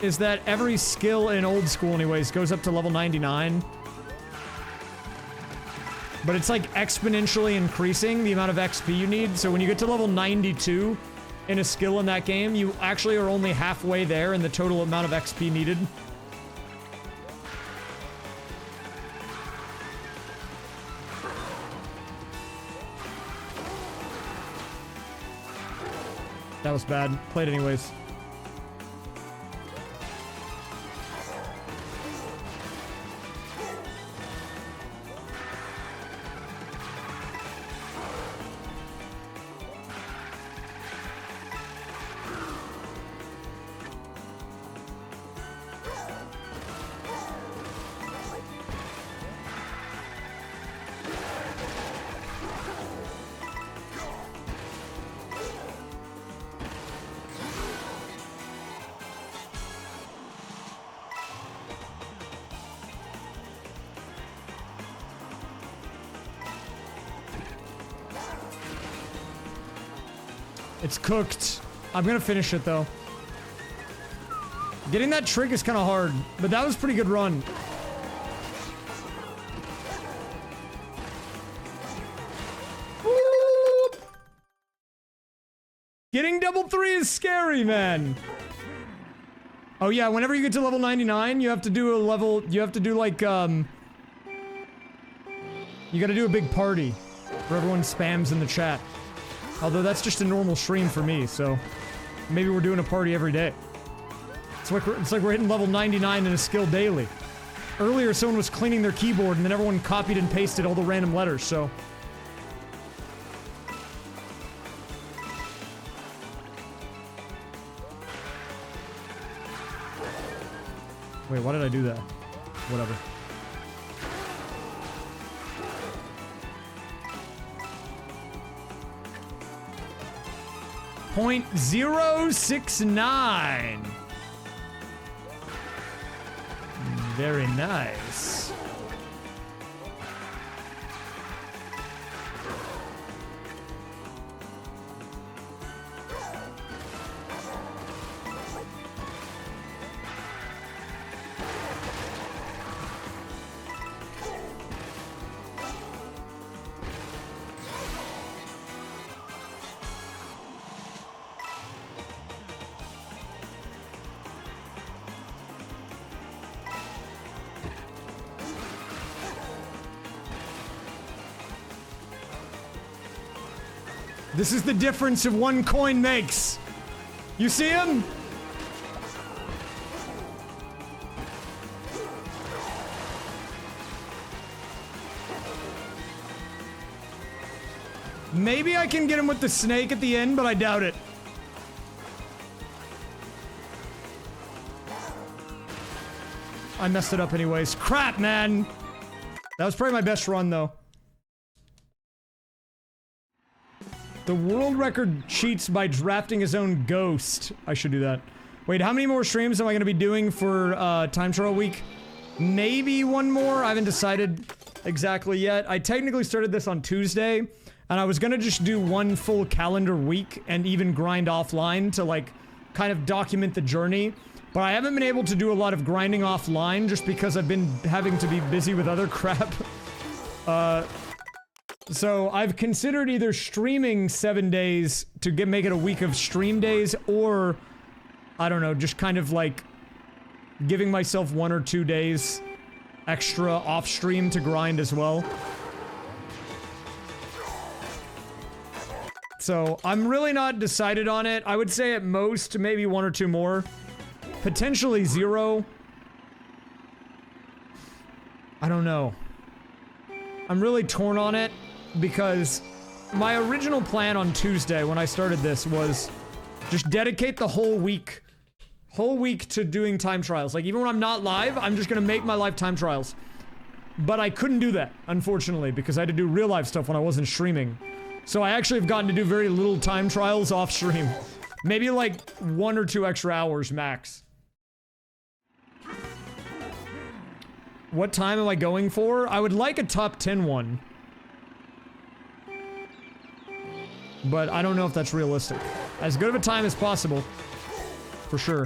is that every skill in old school anyways goes up to level 99. But it's like exponentially increasing the amount of XP you need, so when you get to level 92 in a skill in that game, you actually are only halfway there in the total amount of XP needed. That was bad. Played anyways. It's cooked. I'm gonna finish it though. Getting that trick is kind of hard, but that was a pretty good run. Getting double 3 is scary, man. Oh yeah, whenever you get to level 99, you have to do a level, you have to do like, you gotta do a big party where everyone spams in the chat. Although that's just a normal stream for me, so maybe we're doing a party every day. It's like we're hitting level 99 in a skill daily. Earlier, someone was cleaning their keyboard and then everyone copied and pasted all the random letters, so... Wait, why did I do that? Whatever. .069. Very nice. This is the difference of one coin makes. You see him? Maybe I can get him with the snake at the end, but I doubt it. I messed it up anyways. Crap, man. That was probably my best run, though. The world record cheats by drafting his own ghost. I should do that. Wait, how many more streams am I going to be doing for time trial week? Maybe one more. I haven't decided exactly yet. I technically started this on Tuesday, and I was going to just do one full calendar week and even grind offline to, like, kind of document the journey. But I haven't been able to do a lot of grinding offline just because I've been having to be busy with other crap. So I've considered either streaming 7 days to make it a week of stream days, or I don't know, just kind of like giving myself 1 or 2 days extra off stream to grind as well. So I'm really not decided on it. I would say at most maybe 1 or 2 more, potentially 0. I don't know. I'm really torn on it. Because my original plan on Tuesday when I started this was just dedicate the whole week to doing time trials. Like, even when I'm not live, I'm just gonna make my live time trials. But I couldn't do that, unfortunately, because I had to do real life stuff when I wasn't streaming. So I actually have gotten to do very little time trials off stream. Maybe like 1 or 2 extra hours max. What time am I going for? I would like a top 10 one. But I don't know if that's realistic. As good of a time as possible. For sure.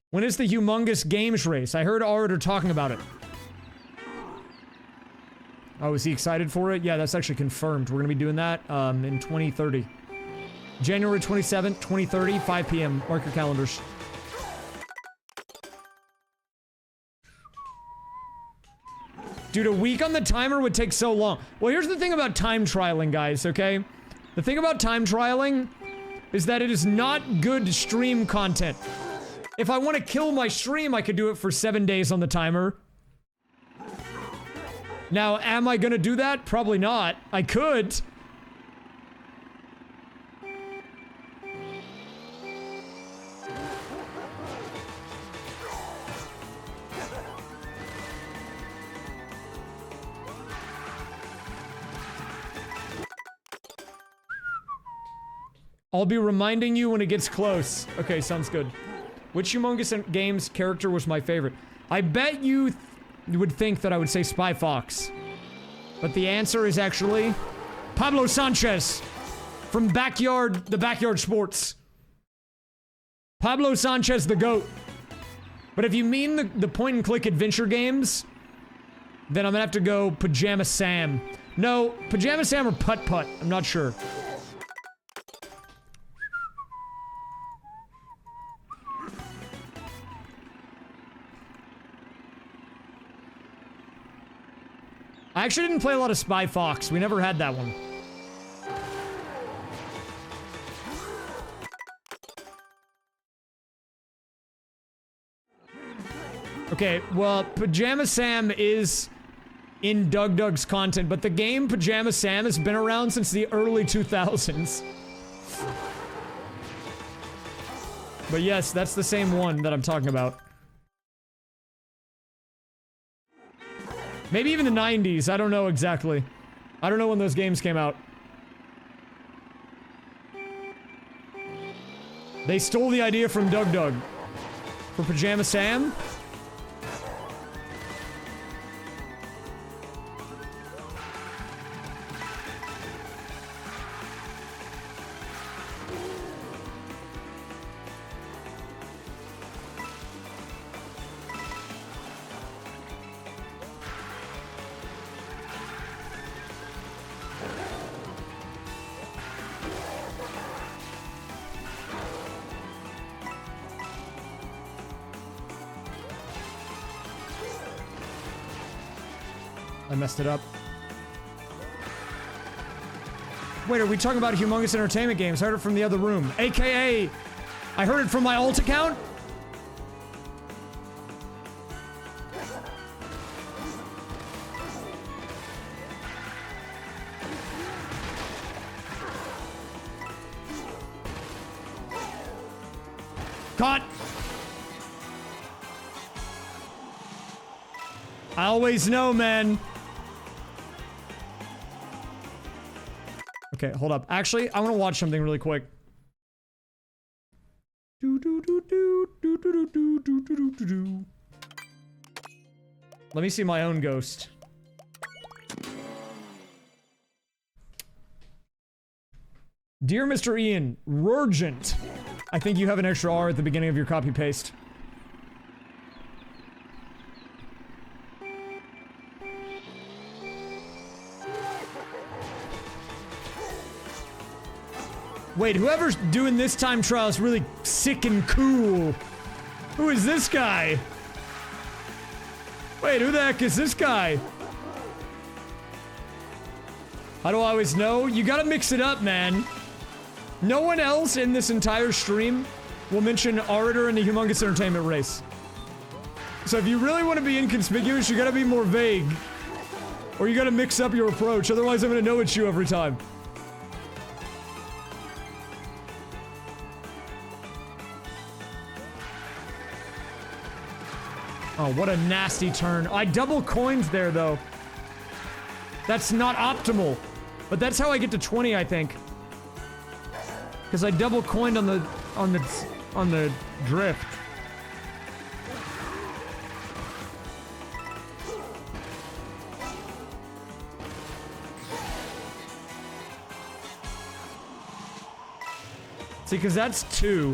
When is the humongous games race? I heard Arator talking about it. Oh, is he excited for it? Yeah, that's actually confirmed. We're gonna be doing that in 2030. January 27th, 2030, 5 p.m. Mark your calendars. Dude, a week on the timer would take so long. Well, here's the thing about time trialing, guys, okay? The thing about time trialing is that it is not good stream content. If I want to kill my stream, I could do it for 7 days on the timer. Now, am I gonna do that? Probably not. I could. I'll be reminding you when it gets close. Okay, sounds good. Which Humongous Games character was my favorite? I bet you would think that I would say Spy Fox. But the answer is actually Pablo Sanchez from the Backyard Sports. Pablo Sanchez the GOAT. But if you mean the point and click adventure games, then I'm gonna have to go Pajama Sam. No, Pajama Sam or Putt Putt. I'm not sure. I actually didn't play a lot of Spy Fox. We never had that one. Okay, well, Pajama Sam is in Doug's content, but the game Pajama Sam has been around since the early 2000s. But yes, that's the same one that I'm talking about. Maybe even the 90s, I don't know exactly. I don't know when those games came out. They stole the idea from Doug Doug. For Pajama Sam? I messed it up. Wait, are we talking about Humongous Entertainment Games? I heard it from the other room. AKA, I heard it from my alt account? Caught! I always know, man. Okay, hold up. Actually, I want to watch something really quick. Let me see my own ghost. Dear Mr. Ian, Rurgent. I think you have an extra R at the beginning of your copy paste. Wait, whoever's doing this time trial is really sick and cool. Who is this guy? Wait, who the heck is this guy? How do I always know? You gotta mix it up, man. No one else in this entire stream will mention Orator in the Humongous Entertainment race. So if you really want to be inconspicuous, you gotta be more vague. Or you gotta mix up your approach, otherwise I'm gonna know it's you every time. Oh, what a nasty turn. I double coined there, though. That's not optimal. But that's how I get to 20, I think. Because I double coined on the drift. See, because that's 2.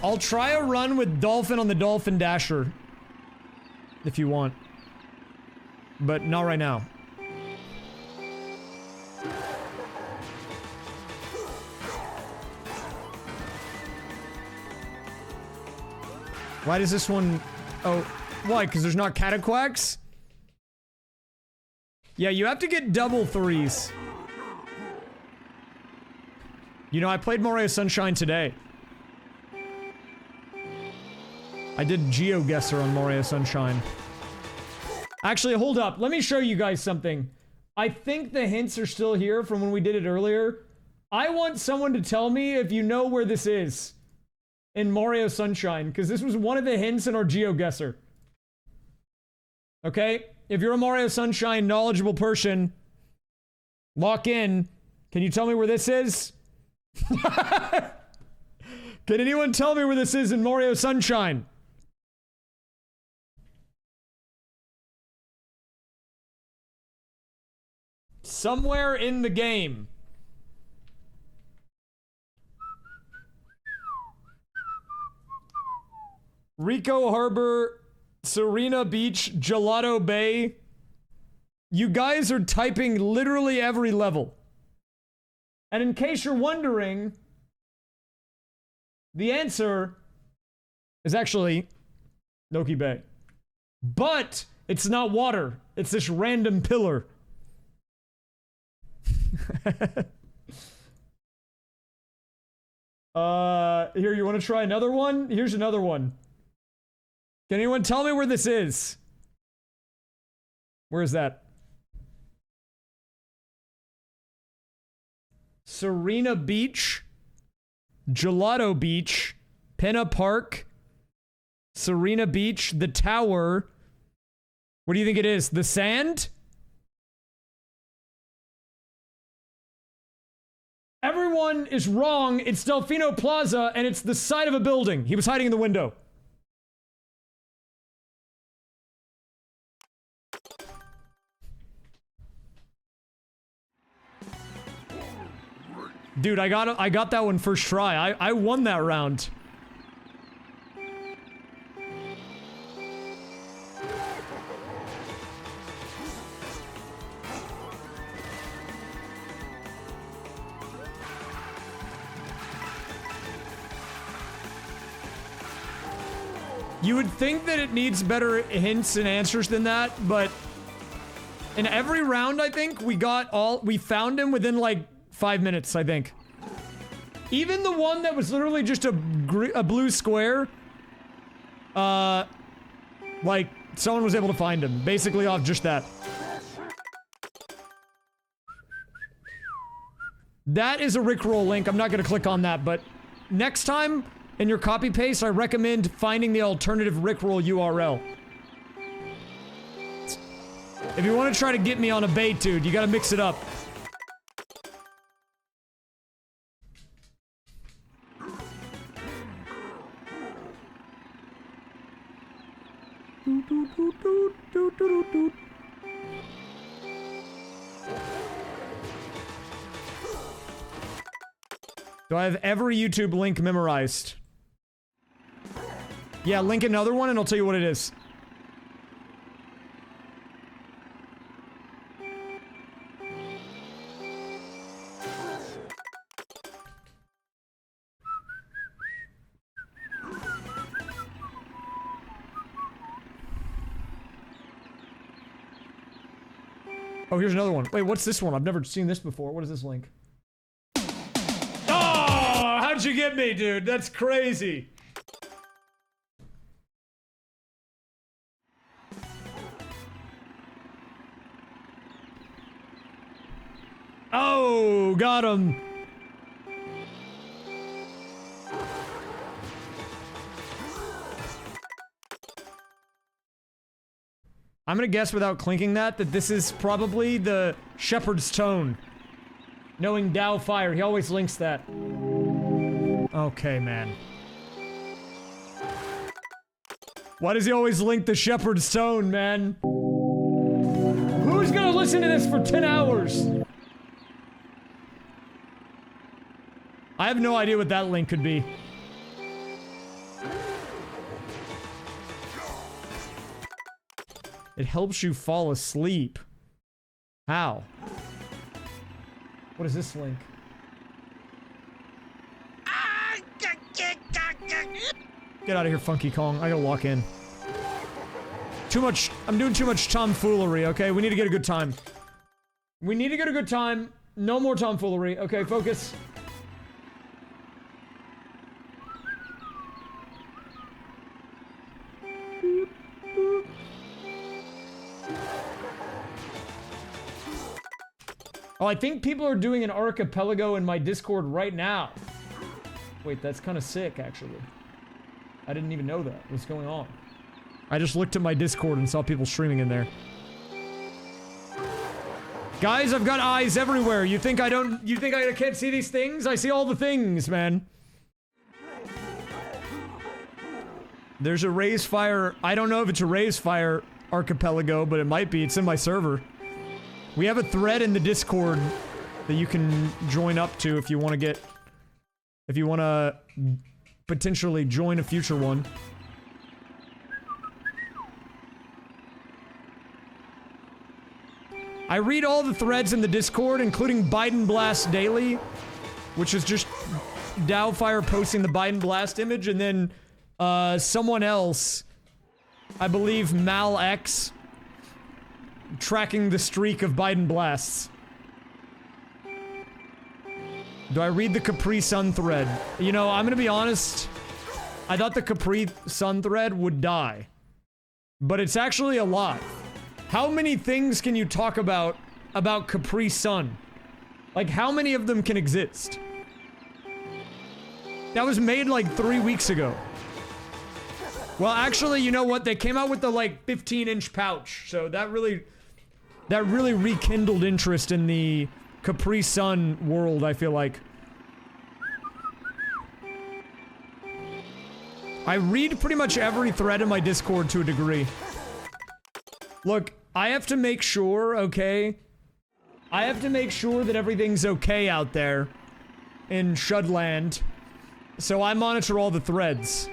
I'll try a run with Dolphin on the Dolphin Dasher. If you want. But not right now. Why does this one... Oh, why? Because there's not Cataquacks? Yeah, you have to get double 3s. You know, I played Mario Sunshine today. I did GeoGuessr on Mario Sunshine. Actually, hold up. Let me show you guys something. I think the hints are still here from when we did it earlier. I want someone to tell me if you know where this is in Mario Sunshine, because this was one of the hints in our GeoGuessr. Okay? If you're a Mario Sunshine knowledgeable person, lock in. Can you tell me where this is? Can anyone tell me where this is in Mario Sunshine? Somewhere in the game. Rico Harbor, Serena Beach, Gelato Bay. You guys are typing literally every level. And in case you're wondering, the answer is actually Noki Bay. But it's not water. It's this random pillar. Here, you want to try another one? Here's another one. Can anyone tell me where this is? Where is that? Serena Beach, Gelato Beach, Penna Park, Serena Beach, the tower. What do you think it is? The sand? Everyone is wrong. It's Delfino Plaza, and it's the side of a building. He was hiding in the window. Dude, I got that one first try. I won that round. You would think that it needs better hints and answers than that, but in every round, I think, we found him within like 5 minutes, I think. Even the one that was literally just a blue square, like, someone was able to find him, basically off just that. That is a Rickroll link. I'm not gonna click on that, but next time, in your copy paste, I recommend finding the alternative Rickroll URL. If you want to try to get me on a bait, dude, you gotta mix it up. Do I have every YouTube link memorized? Yeah, link another one and I'll tell you what it is. Oh, here's another one. Wait, what's this one? I've never seen this before. What is this link? Oh, how'd you get me, dude? That's crazy. Oh, got him. I'm gonna guess without clinking that this is probably the Shepherd's Tone. Knowing Dow Fire, he always links that. Okay, man. Why does he always link the Shepherd's Tone, man? Who's gonna listen to this for 10 hours? I have no idea what that link could be. It helps you fall asleep. How? What is this link? Get out of here, Funky Kong. I gotta walk in. Too much. I'm doing too much tomfoolery, okay? We need to get a good time. We need to get a good time. No more tomfoolery. Okay, focus. Oh, I think people are doing an archipelago in my Discord right now. Wait, that's kind of sick, actually. I didn't even know that. What's going on? I just looked at my Discord and saw people streaming in there. Guys, I've got eyes everywhere. You think I can't see these things? I see all the things, man. There's a raysfire. I don't know if it's a raysfire archipelago, but it might be. It's in my server. We have a thread in the Discord that you can join up to if you want to potentially join a future one. I read all the threads in the Discord, including Biden Blast Daily, which is just Dowfire posting the Biden Blast image, and then someone else, I believe Mal X, tracking the streak of Biden blasts. Do I read the Capri Sun thread? You know, I'm gonna be honest. I thought the Capri Sun thread would die. But it's actually a lot. How many things can you talk about Capri Sun? Like, how many of them can exist? That was made like 3 weeks ago. Well, actually, you know what? They came out with the, like, 15-inch pouch. So that really rekindled interest in the Capri Sun world, I feel like. I read pretty much every thread in my Discord to a degree. Look, I have to make sure, okay? I have to make sure that everything's okay out there in Shudland. So I monitor all the threads.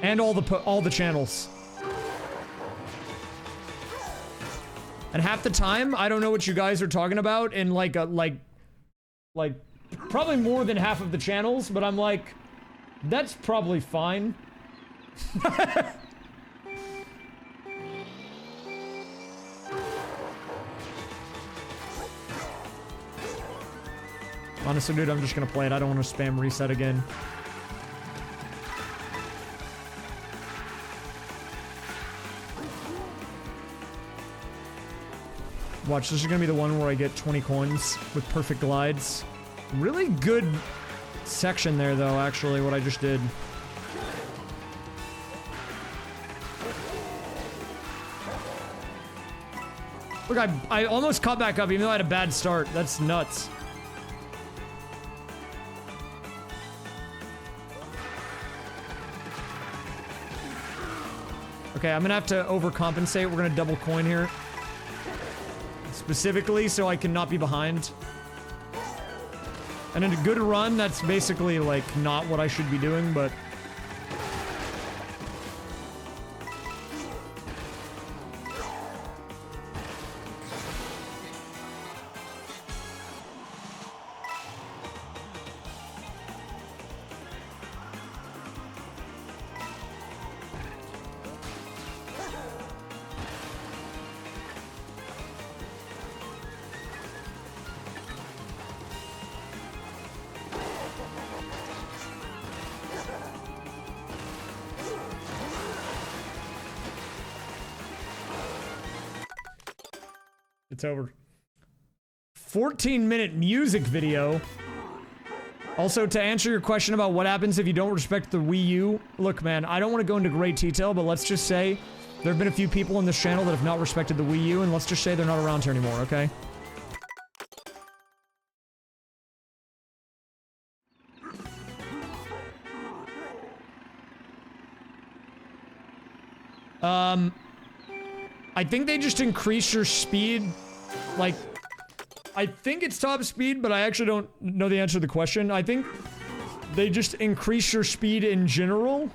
And all the channels. And half the time, I don't know what you guys are talking about in like probably more than half of the channels, but I'm like, that's probably fine. Honestly, dude, I'm just gonna play it. I don't want to spam reset again. Watch, this is gonna be the one where I get 20 coins with perfect glides. Really good section there, though, actually, what I just did. Look, I almost caught back up, even though I had a bad start. That's nuts. Okay, I'm gonna have to overcompensate. We're gonna double coin here. Specifically, so I can not be behind. And in a good run, that's basically, like, not what I should be doing, but... It's over. 14-minute music video. Also, to answer your question about what happens if you don't respect the Wii U, look, man, I don't want to go into great detail, but let's just say there have been a few people on this channel that have not respected the Wii U, and let's just say they're not around here anymore, okay? I think they just increase your speed, like, I think it's top speed, but I actually don't know the answer to the question. I think they just increase your speed in general.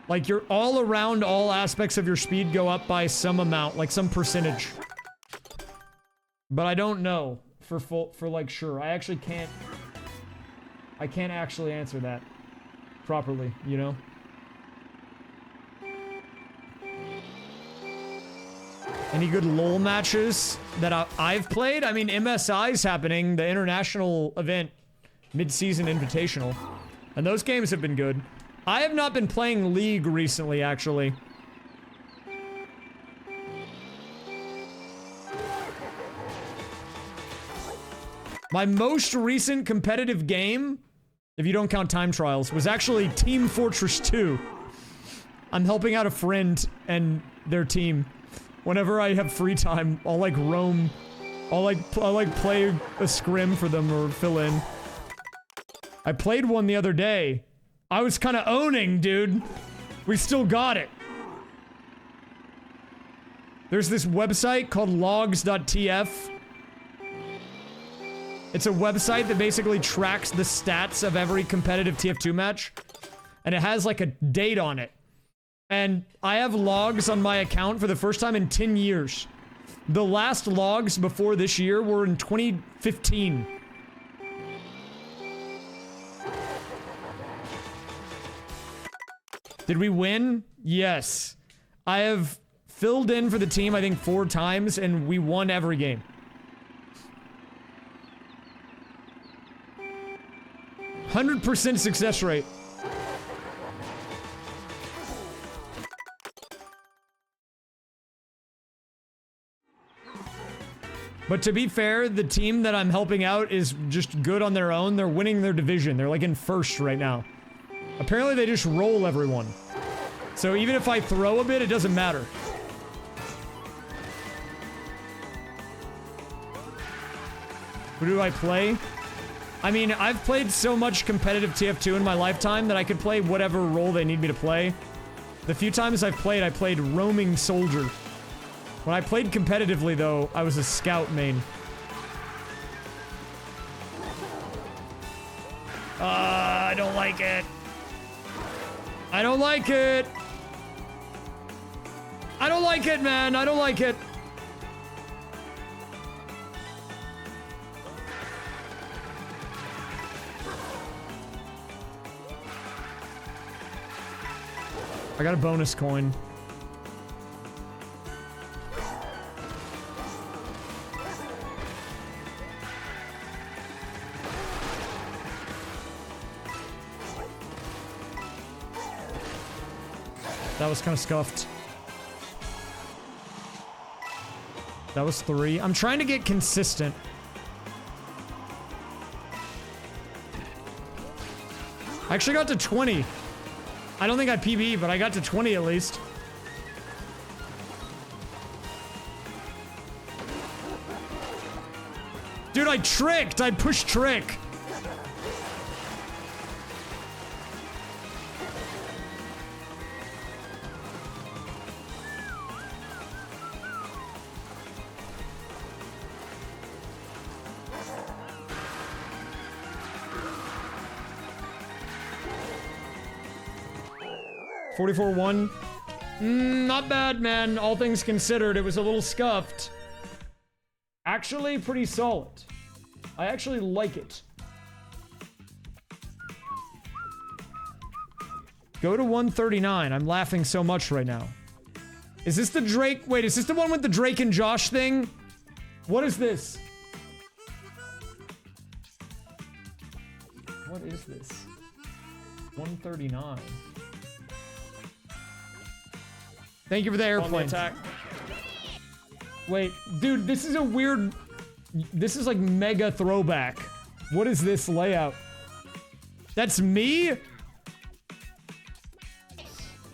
Like, you're all around, all aspects of your speed go up by some amount, like some percentage. But I don't know for like, sure. I can't actually answer that properly, you know? Any good LOL matches that I've played? I mean, MSI's happening, the international event, mid-season invitational. And those games have been good. I have not been playing League recently, actually. My most recent competitive game, if you don't count time trials, was actually Team Fortress 2. I'm helping out a friend and their team. Whenever I have free time, I'll like roam. I'll like play a scrim for them or fill in. I played one the other day. I was kind of owning, dude. We still got it. There's this website called logs.tf. It's a website that basically tracks the stats of every competitive TF2 match. And it has like a date on it. And I have logs on my account for the first time in 10 years. The last logs before this year were in 2015. Did we win? Yes. I have filled in for the team, I think, 4 times, and we won every game. 100% success rate. But to be fair, the team that I'm helping out is just good on their own. They're winning their division. They're like in first right now. Apparently they just roll everyone. So even if I throw a bit, it doesn't matter. Who do I play? I mean, I've played so much competitive TF2 in my lifetime that I could play whatever role they need me to play. The few times I played roaming soldier. When I played competitively, though, I was a scout main. I don't like it. I don't like it. I don't like it, man. I don't like it. I got a bonus coin. That was kind of scuffed. That was 3. I'm trying to get consistent. I actually got to 20. I don't think I PB, but I got to 20 at least. Dude, I tricked! I pushed trick! $44-1. Not bad, man. All things considered, it was a little scuffed. Actually, pretty solid. I actually like it. Go to 139. I'm laughing so much right now. Is this the Drake? Wait, is this the one with the Drake and Josh thing? What is this? What is this? 139. Thank you for the airplane attack. Wait, dude, this is a weird... This is like mega throwback. What is this layout? That's me?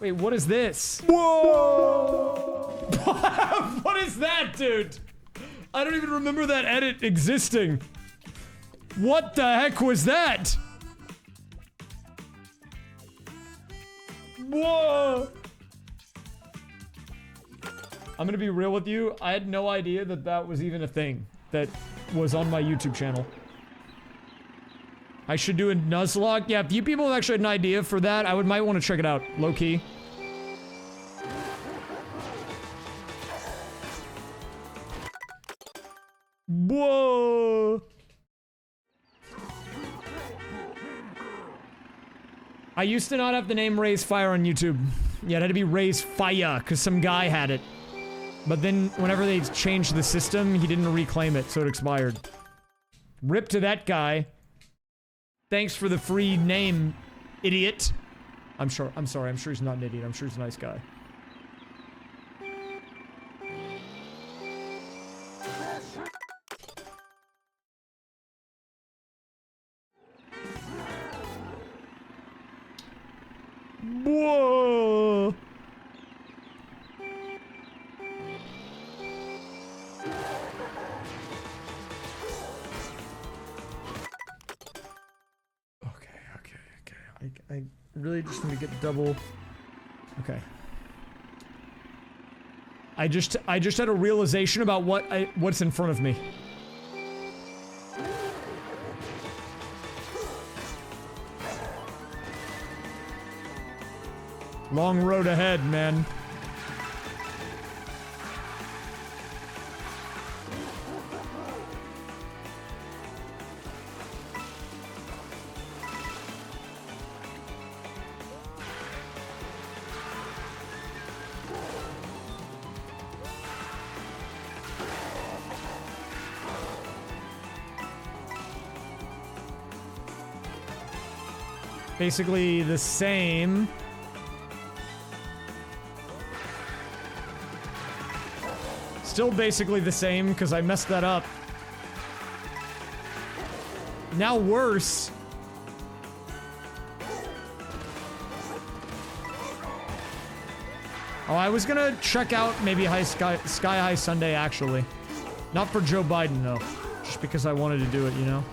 Wait, what is this? Whoa! What is that, dude? I don't even remember that edit existing. What the heck was that? Whoa! I'm gonna be real with you. I had no idea that that was even a thing that was on my YouTube channel. I should do a Nuzlocke. Yeah, if you people have actually had an idea for that, I might want to check it out. Low key. Whoa! I used to not have the name raysfire on YouTube. Yeah, it had to be raysfire because some guy had it. But then, whenever they changed the system, he didn't reclaim it, so it expired. Rip to that guy. Thanks for the free name, idiot. I'm sorry, I'm sure he's not an idiot. I'm sure he's a nice guy. Whoa! I really just need to get double. Okay. I just had a realization about what's in front of me. Long road ahead, man. Basically the same. Still basically the same because I messed that up. Now worse. Oh, I was gonna check out maybe Sky High Sunday, actually. Not for Joe Biden, though. Just because I wanted to do it, you know?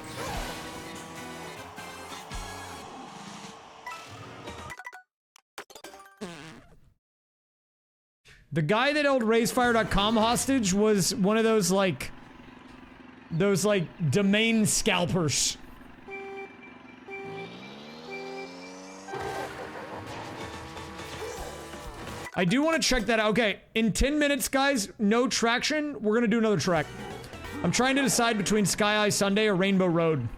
The guy that held raysfire.com hostage was one of those, like, domain scalpers. I do want to check that out. Okay, in 10 minutes, guys, no traction. We're gonna do another track. I'm trying to decide between Sky High Sunday or Rainbow Road.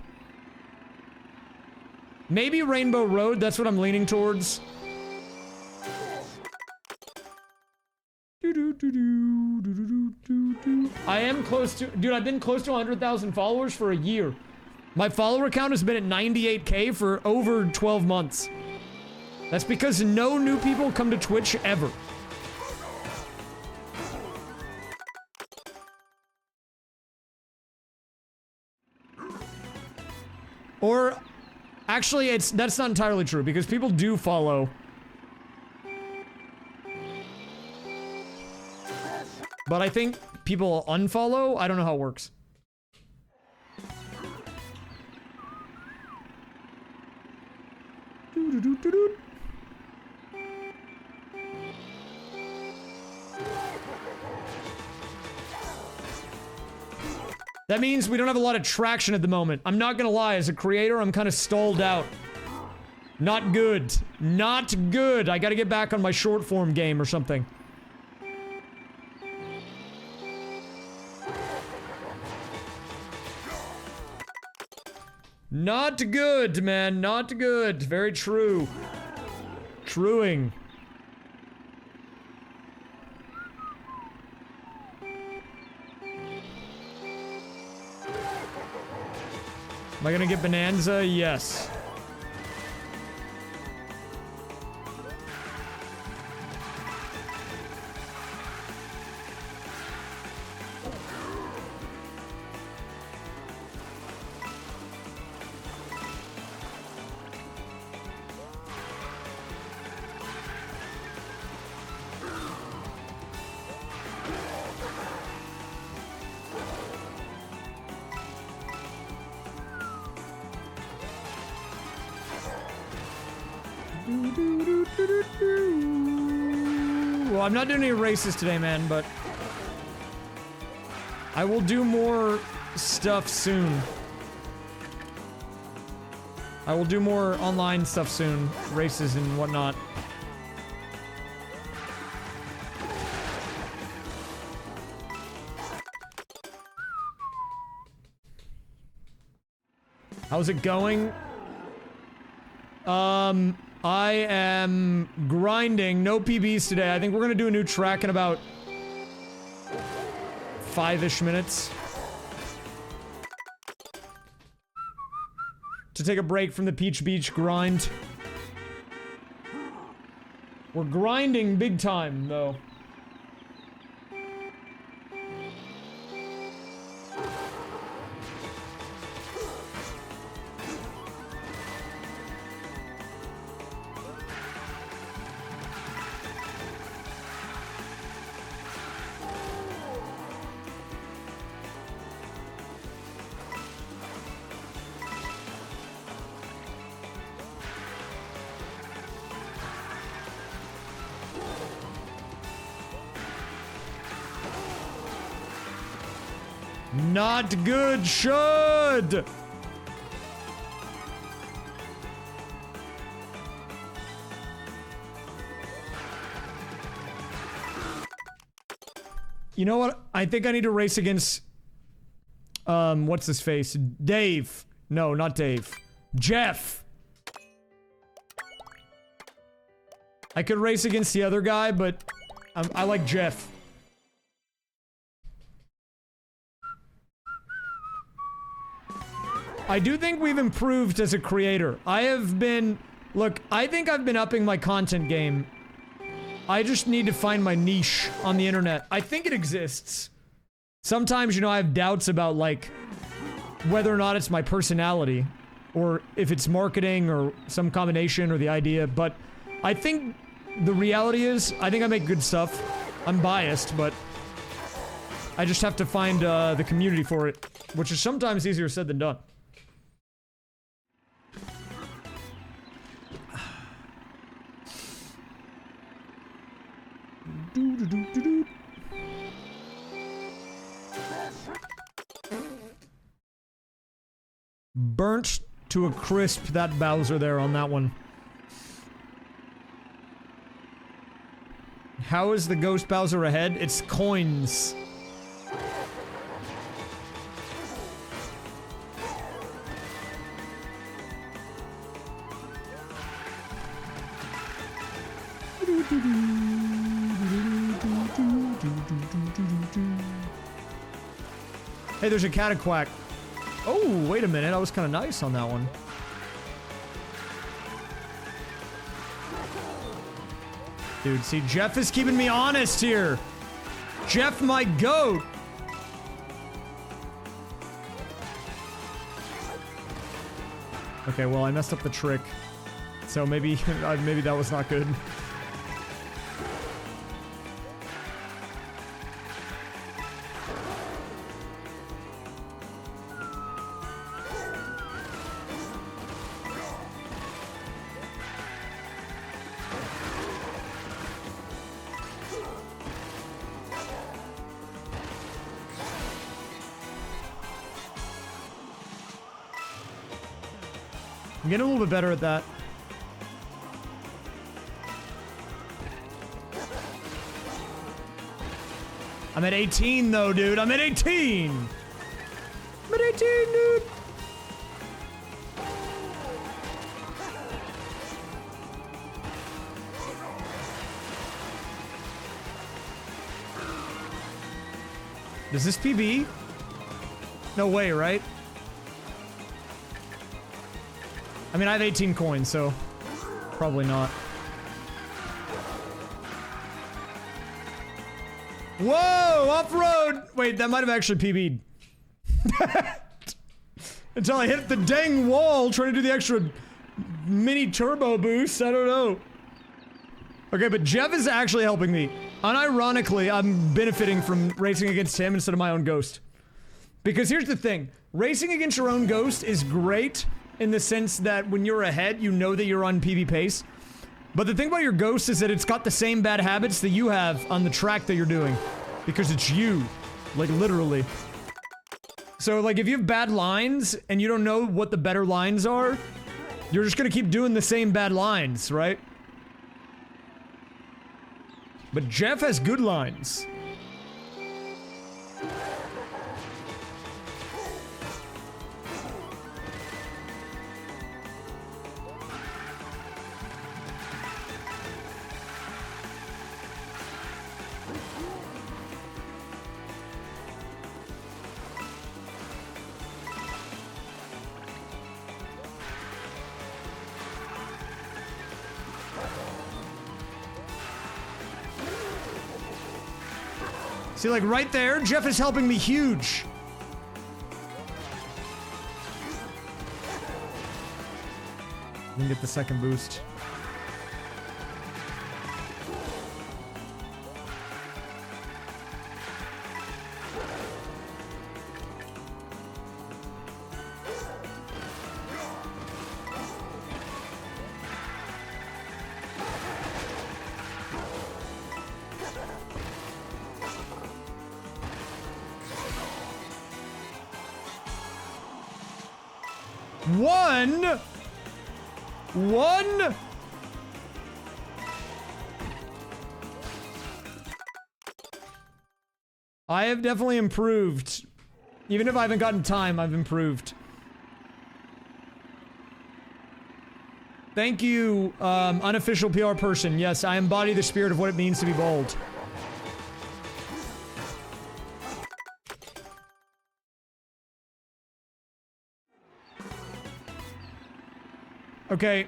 Maybe Rainbow Road, that's what I'm leaning towards. I am close to... Dude, I've been close to 100,000 followers for a year. My follower count has been at 98K for over 12 months. That's because no new people come to Twitch ever. Or, actually, that's not entirely true, because people do follow. But I think people unfollow? I don't know how it works. That means we don't have a lot of traction at the moment. I'm not gonna lie, as a creator, I'm kind of stalled out. Not good. Not good. I gotta get back on my short form game or something. Not good, man. Not good. Very true. Truing. Am I gonna get Bonanza? Yes. Well, I'm not doing any races today, man, but I will do more stuff soon. I will do more online stuff soon, races and whatnot. How's it going? I am grinding. No PBs today. I think we're gonna do a new track in about 5-ish minutes. To take a break from the Peach Beach grind. We're grinding big time, though. Not good, should! You know what? I think I need to race against... what's his face? Dave. No, not Dave. Jeff! I could race against the other guy, but... I like Jeff. I do think we've improved as a creator. I have been... Look, I think I've been upping my content game. I just need to find my niche on the internet. I think it exists. Sometimes, you know, I have doubts about, like, whether or not it's my personality, or if it's marketing, or some combination, or the idea, but I think the reality is, I think I make good stuff. I'm biased, but I just have to find the community for it, which is sometimes easier said than done. Burnt to a crisp, that Bowser there on that one. How is the Ghost Bowser ahead? It's coins. Hey, there's a Cataquack. Oh, wait a minute. I was kind of nice on that one. Dude, see, Jeff is keeping me honest here. Jeff, my goat. Okay, well, I messed up the trick. So maybe, maybe that was not good. I'm getting a little bit better at that. I'm at 18 though, dude. I'm at 18! I'm at 18, dude! Does this PB? No way, right? I mean, I have 18 coins, so probably not. Whoa! Off-road! Wait, that might have actually PB'd. Until I hit the dang wall trying to do the extra mini turbo boost. I don't know. Okay, but Jeff is actually helping me. Unironically, I'm benefiting from racing against him instead of my own ghost. Because here's the thing. Racing against your own ghost is great in the sense that when you're ahead, you know that you're on PB pace. But the thing about your ghost is that it's got the same bad habits that you have on the track that you're doing. Because it's you. Like, literally. So, like, if you have bad lines, and you don't know what the better lines are, you're just gonna keep doing the same bad lines, right? But Jeff has good lines. See, like, right there, Jeff is helping me huge. Let me get the second boost. One. I have definitely improved. Even if I haven't gotten time, I've improved. Thank you, unofficial PR person. Yes, I embody the spirit of what it means to be bold. Okay,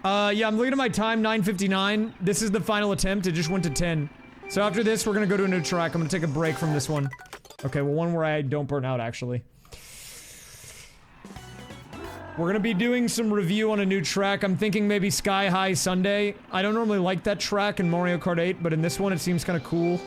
yeah, I'm looking at my time, 9:59. This is the final attempt, it just went to 10. So after this, we're gonna go to a new track. I'm gonna take a break from this one. Okay, well, one where I don't burn out, actually. We're gonna be doing some review on a new track. I'm thinking maybe Sky High Sunday. I don't normally like that track in Mario Kart 8, but in this one it seems kind of cool.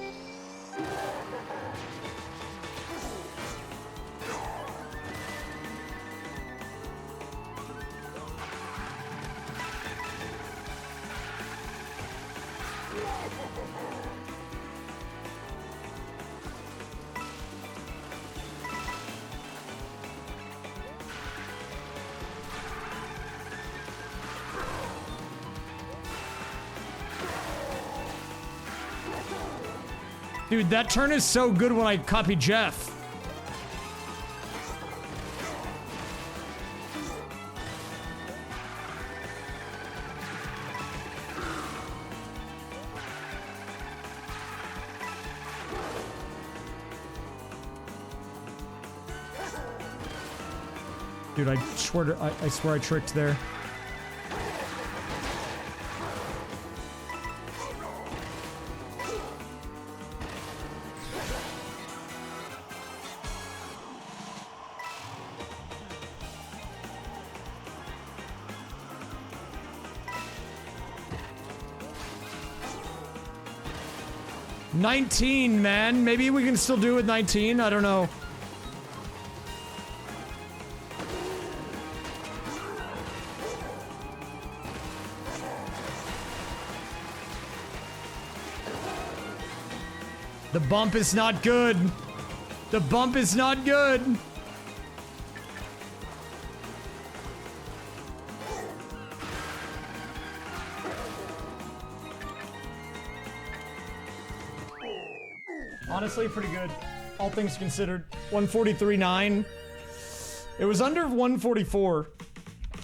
Dude, that turn is so good when I copy Jeff. Dude, I swear I tricked there. $19, man. Maybe we can still do it with 19. I don't know. The bump is not good. The bump is not good. Honestly, pretty good. All things considered. 143.9. It was under 144.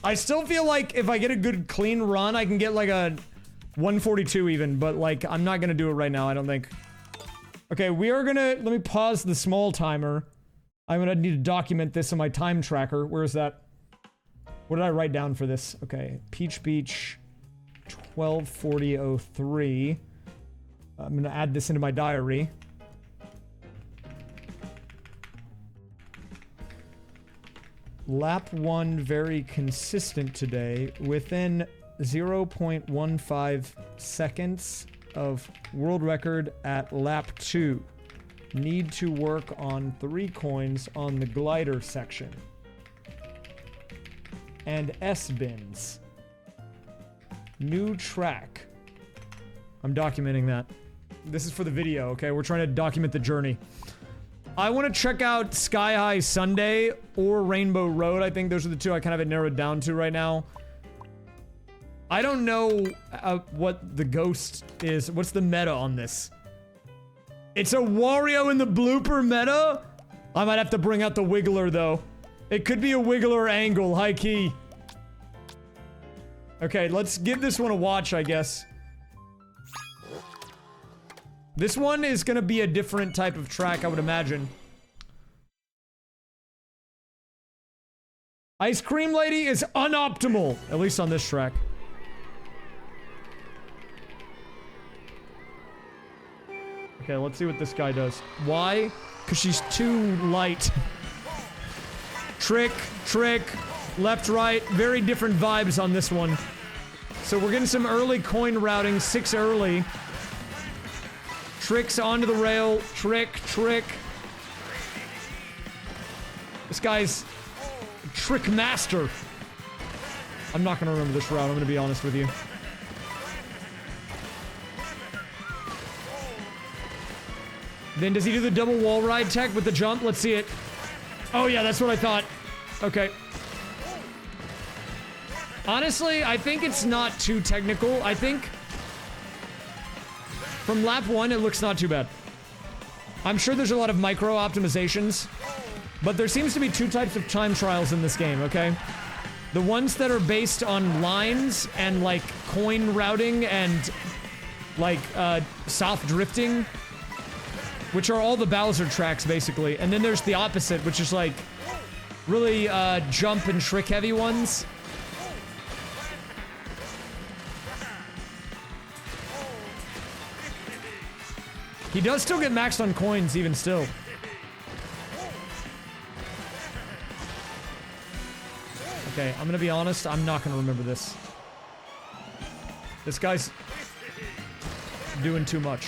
I still feel like if I get a good clean run, I can get like a 142 even, but like, I'm not gonna do it right now, I don't think. Okay, we are gonna, let me pause the small timer. I'm gonna need to document this in my time tracker. Where is that? What did I write down for this? Okay, Peach Beach 12:40:03. I'm gonna add this into my diary. Lap 1 very consistent today, within 0.15 seconds of world record at lap 2. Need to work on 3 coins on the glider section. And S-bins. New track. I'm documenting that. This is for the video, okay? We're trying to document the journey. I want to check out Sky High Sunday or Rainbow Road. I think those are the two I kind of have it narrowed down to right now. I don't know what the ghost is. What's the meta on this? It's a Wario in the blooper meta? I might have to bring out the Wiggler, though. It could be a Wiggler angle, high key. Okay, let's give this one a watch, I guess. This one is gonna be a different type of track, I would imagine. Ice Cream Lady is unoptimal, at least on this track. Okay, let's see what this guy does. Why? Because she's too light. Trick, trick, left, right. Very different vibes on this one. So we're getting some early coin routing, 6 early. Tricks onto the rail. Trick, trick. This guy's trick master. I'm not gonna remember this route, I'm gonna be honest with you. Then does he do the double wall ride tech with the jump? Let's see it. Oh yeah, that's what I thought. Okay. Honestly, I think it's not too technical. I think from lap 1, it looks not too bad. I'm sure there's a lot of micro optimizations, but there seems to be 2 types of time trials in this game, okay? The ones that are based on lines and like coin routing and like soft drifting, which are all the Bowser tracks basically. And then there's the opposite, which is like really jump and trick heavy ones. He does still get maxed on coins, even still. Okay, I'm gonna be honest, I'm not gonna remember this. This guy's doing too much.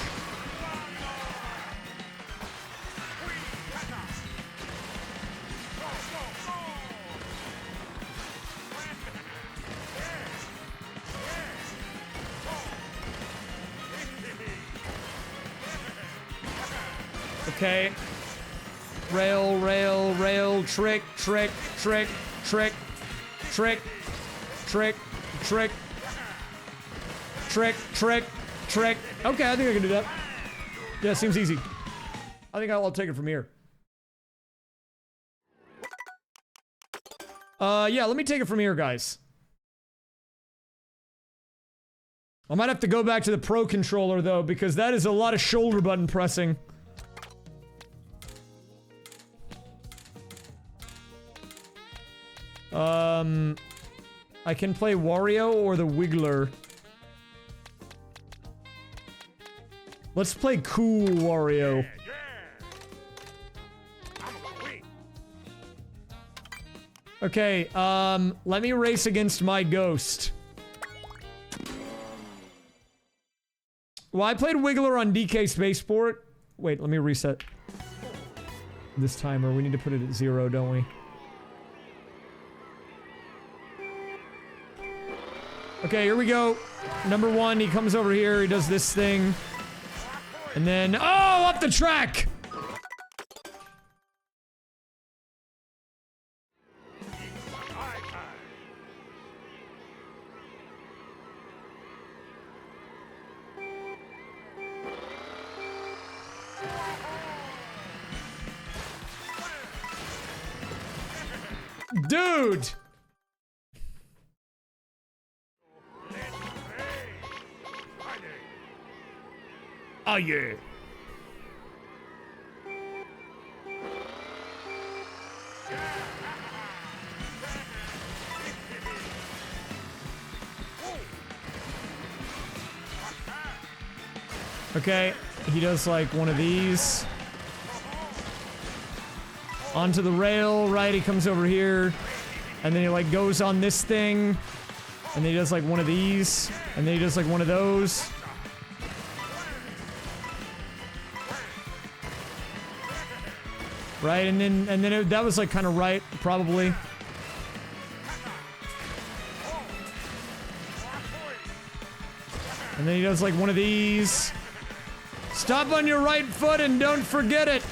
Okay. Rail, rail, rail, trick, trick, trick, trick, trick, trick, trick, trick, trick, trick. Okay, I think I can do that. Yeah, seems easy. I think I'll take it from here. Yeah, let me take it from here, guys. I might have to go back to the Pro controller, though, because that is a lot of shoulder button pressing. I can play Wario or the Wiggler. Let's play cool Wario. Okay, let me race against my ghost. Well, I played Wiggler on DK Spaceport. Wait, let me reset this timer. We need to put it at 0, don't we? Okay, here we go. Number 1, he comes over here, he does this thing. And then, oh, up the track! Dude! Oh yeah. Okay, he does like one of these. Onto the rail, right? He comes over here. And then he like goes on this thing. And then he does like one of these. And then he does like one of those. Right, and then that was like kind of right, probably. And then he does like one of these. Stop on your right foot and don't forget it.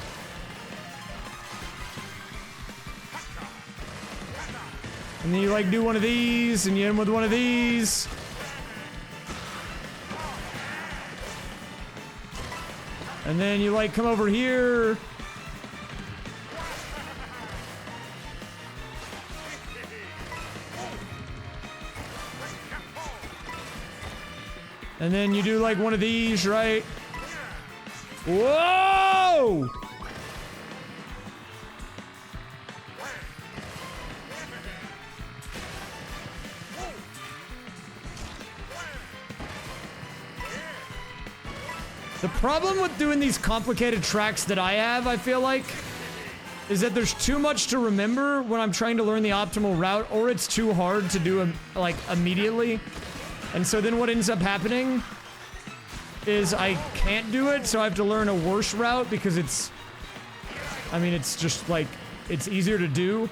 And then you like do one of these, and you end with one of these. And then you like come over here. And then you do like one of these, right? Whoa! The problem with doing these complicated tracks that I have, I feel like, is that there's too much to remember when I'm trying to learn the optimal route, or it's too hard to do, like, immediately. And so then what ends up happening is I can't do it, so I have to learn a worse route because it's... I mean, it's just, like, it's easier to do.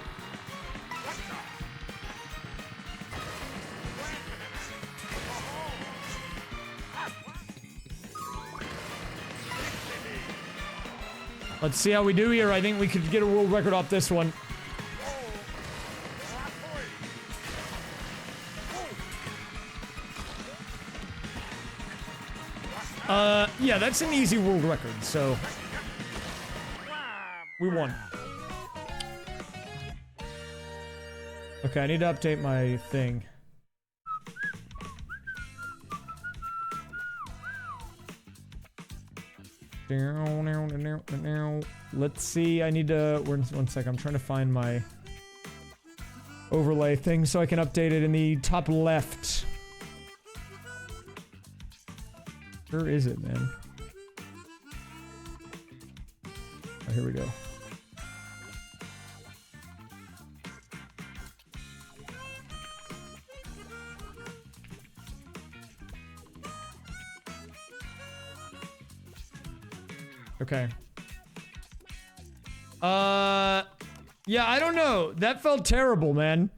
Let's see how we do here. I think we could get a world record off this one. Yeah, that's an easy world record, so... we won. Okay, I need to update my thing. Let's see, I need to... one sec, I'm trying to find my overlay thing so I can update it in the top left. Where is it, man? Oh, here we go. Okay. Yeah, I don't know. That felt terrible, man.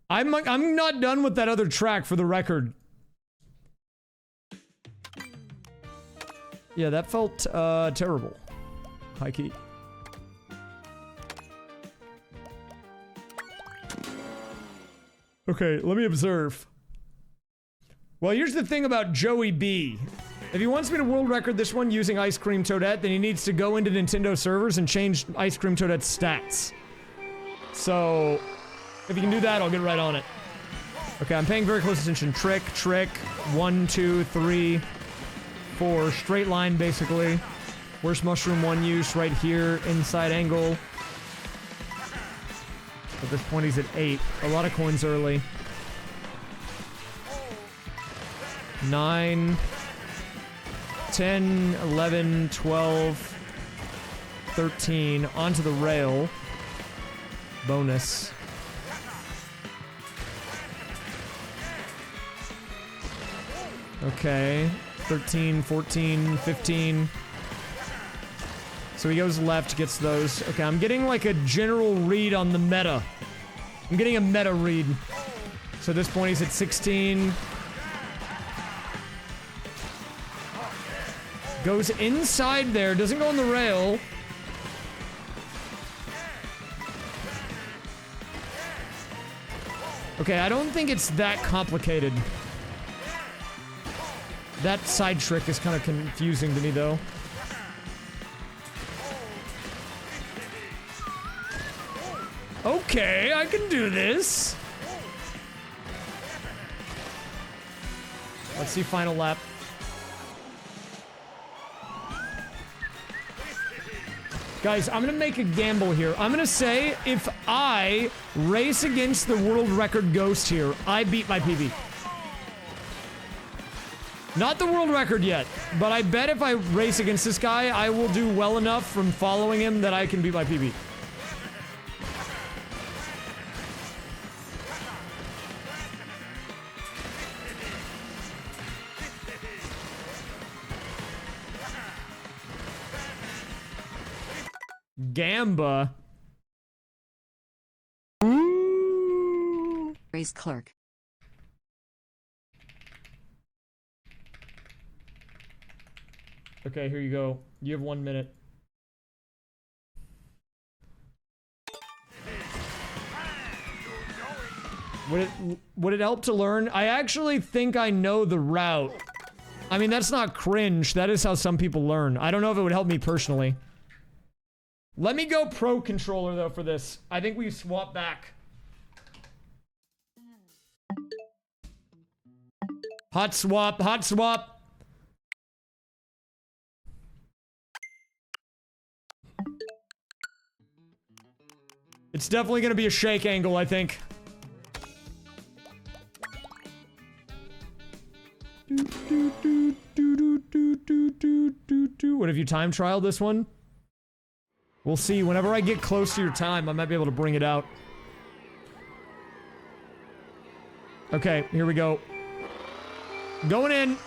I'm not done with that other track, for the record. Yeah, that felt terrible. High key. Okay, let me observe. Well, here's the thing about Joey B. If he wants me to world record this one using Ice Cream Toadette, then he needs to go into Nintendo servers and change Ice Cream Toadette's stats. So, if he can do that, I'll get right on it. Okay, I'm paying very close attention. Trick, trick, 1, 2, 3, 4. Straight line, basically. Worst mushroom, one use right here. Inside angle. At this point, he's at 8. A lot of coins early. 9, 10, 11, 12, 13. Onto the rail. Bonus. Okay. 13, 14, 15. So he goes left, gets those. Okay, I'm getting like a general read on the meta. I'm getting a meta read. So at this point he's at 16. Goes inside there, doesn't go on the rail. Okay, I don't think it's that complicated. That side trick is kind of confusing to me, though. Okay, I can do this. Let's see final lap. Guys, I'm gonna make a gamble here. I'm gonna say if I race against the world record ghost here, I beat my PB. Not the world record yet, but I bet if I race against this guy, I will do well enough from following him that I can beat my PB. Gamba. Raise clerk. Okay, here you go. You have 1 minute. Would it help to learn? I actually think I know the route. I mean, that's not cringe. That is how some people learn. I don't know if it would help me personally. Let me go pro controller, though, for this. I think we swap back. Hot swap, hot swap. It's definitely going to be a shake angle, I think. What, have you time trialed this one? We'll see. Whenever I get close to your time, I might be able to bring it out. Okay, here we go. Going in.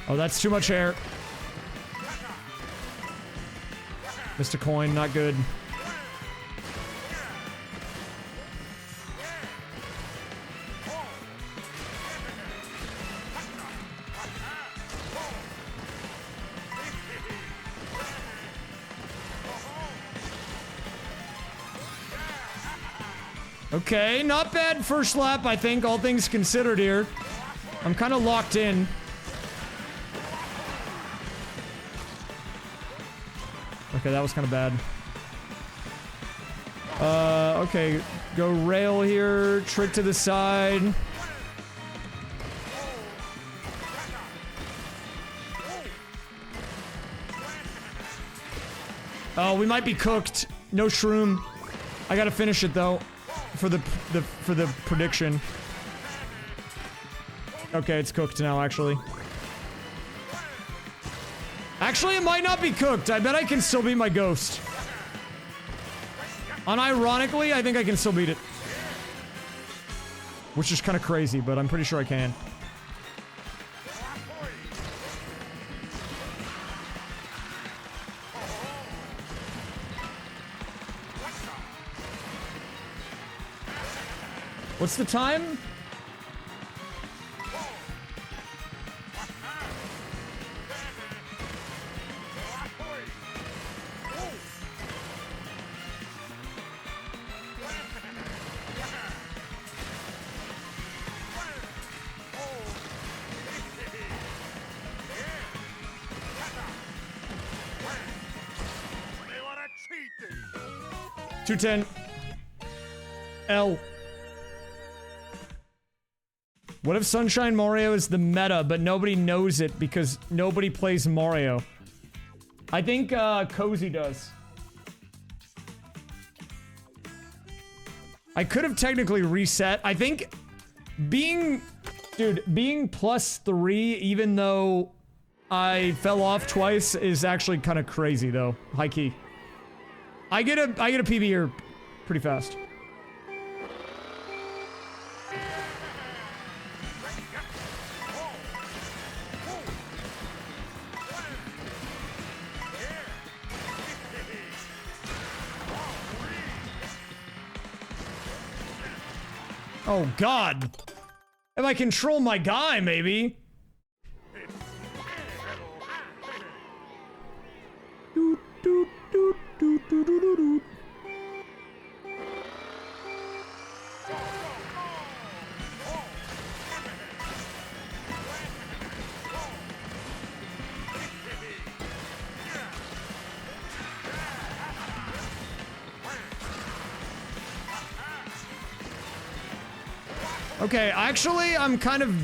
Oh, that's too much air. Mr. Coin, not good. Okay, not bad first lap, I think, all things considered here. I'm kind of locked in. Okay, that was kind of bad. Okay, go rail here, trick to the side. Oh, we might be cooked. No shroom. I gotta finish it though, for the prediction. Okay, it's cooked now, actually. Actually, it might not be cooked. I bet I can still beat my ghost. Unironically, I think I can still beat it. Which is kind of crazy, but I'm pretty sure I can. What's the time? $210. L. What if Sunshine Mario is the meta, but nobody knows it because nobody plays Mario? I think, Cozy does. I could have technically reset. I think being +3, even though I fell off twice, is actually kind of crazy, though. High key. I get a PB here pretty fast. Oh God. If I control my guy, maybe. Okay, actually, I'm kind of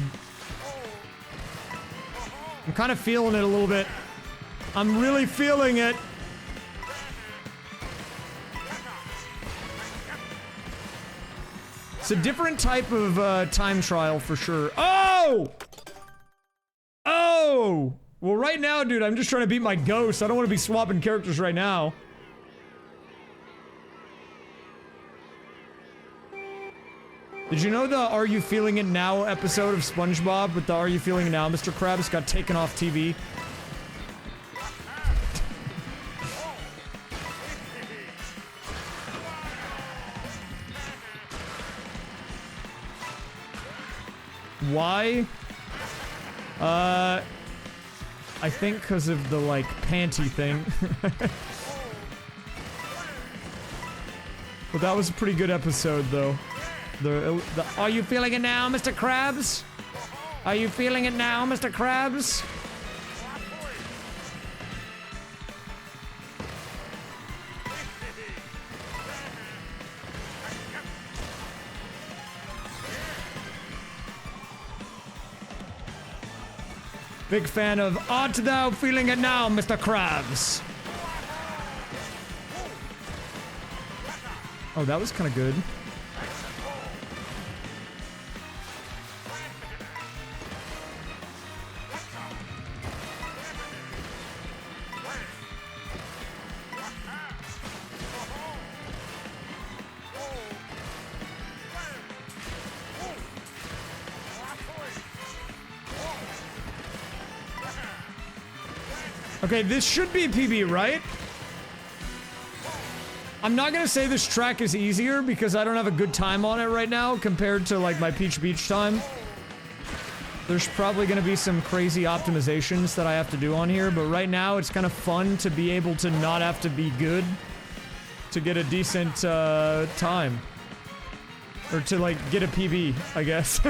feeling it a little bit. I'm really feeling it. It's a different type of time trial for sure. Oh! Oh! Well, right now, dude, I'm just trying to beat my ghost. I don't want to be swapping characters right now. Did you know the Are You Feeling It Now episode of SpongeBob with the Are You Feeling It Now, Mr. Krabs got taken off TV? Why? I think because of the, like, panty thing. But that was a pretty good episode, though. Are you feeling it now, Mr. Krabs? Are you feeling it now, Mr. Krabs? Big fan of Art Thou Feeling It Now, Mr. Krabs? Oh, that was kind of good. Okay, this should be PB, right? I'm not gonna say this track is easier because I don't have a good time on it right now compared to like my Peach Beach time. There's probably gonna be some crazy optimizations that I have to do on here, but right now it's kind of fun to be able to not have to be good to get a decent time. Or to like get a PB, I guess.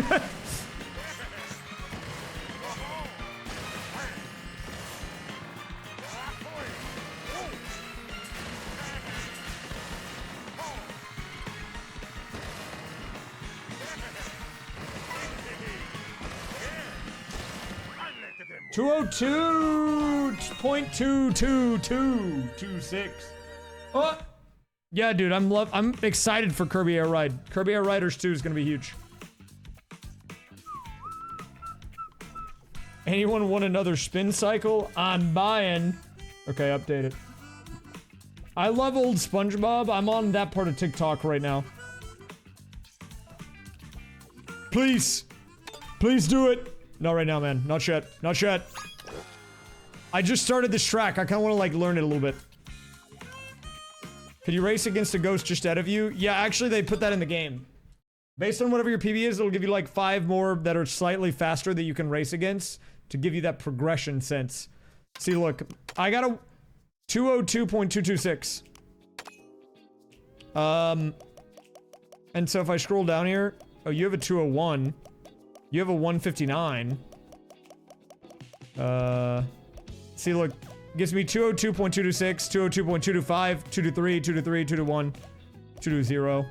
202.22226. Oh! Yeah, dude, I'm excited for Kirby Air Ride. Kirby Air Riders 2 is gonna be huge. Anyone want another spin cycle? I'm buying. Okay, update it. I love old SpongeBob. I'm on that part of TikTok right now. Please. Please do it. Not right now, man. Not yet. Not yet. I just started this track. I kind of want to, like, learn it a little bit. Can you race against a ghost just ahead of you? Yeah, actually, they put that in the game. Based on whatever your PB is, it'll give you, like, 5 more that are slightly faster that you can race against to give you that progression sense. See, look. I got a 202.226. And so if I scroll down here... Oh, you have a 201. You have a 159. See, look. Gives me 202.226, 202.225, 223, 223, 221, 220.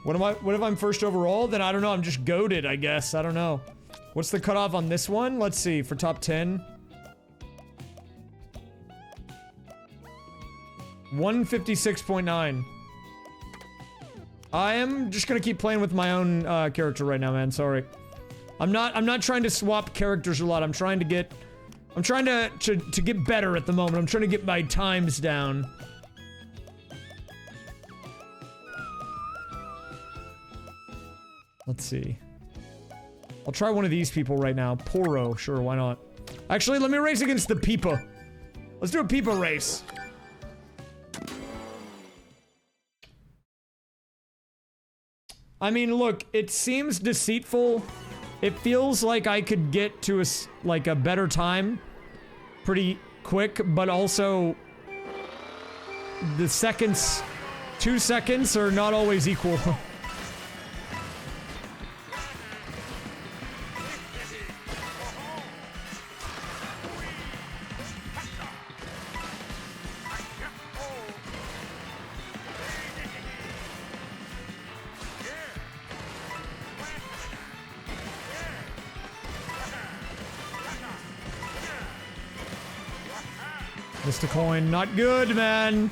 What if I'm first overall? Then I don't know. I'm just goated, I guess. I don't know. What's the cutoff on this one? Let's see. For top 10. 156.9. I am just gonna keep playing with my own character right now, man. Sorry. I'm not trying to swap characters a lot. I'm trying to get better at the moment. I'm trying to get my times down. Let's see. I'll try one of these people right now. Poro, sure, why not? Actually, let me race against the Peepa. Let's do a Peepa race. I mean, look, it seems deceitful. It feels like I could get to a better time pretty quick, but also the seconds, 2 seconds are not always equal. Missed a coin. Not good, man.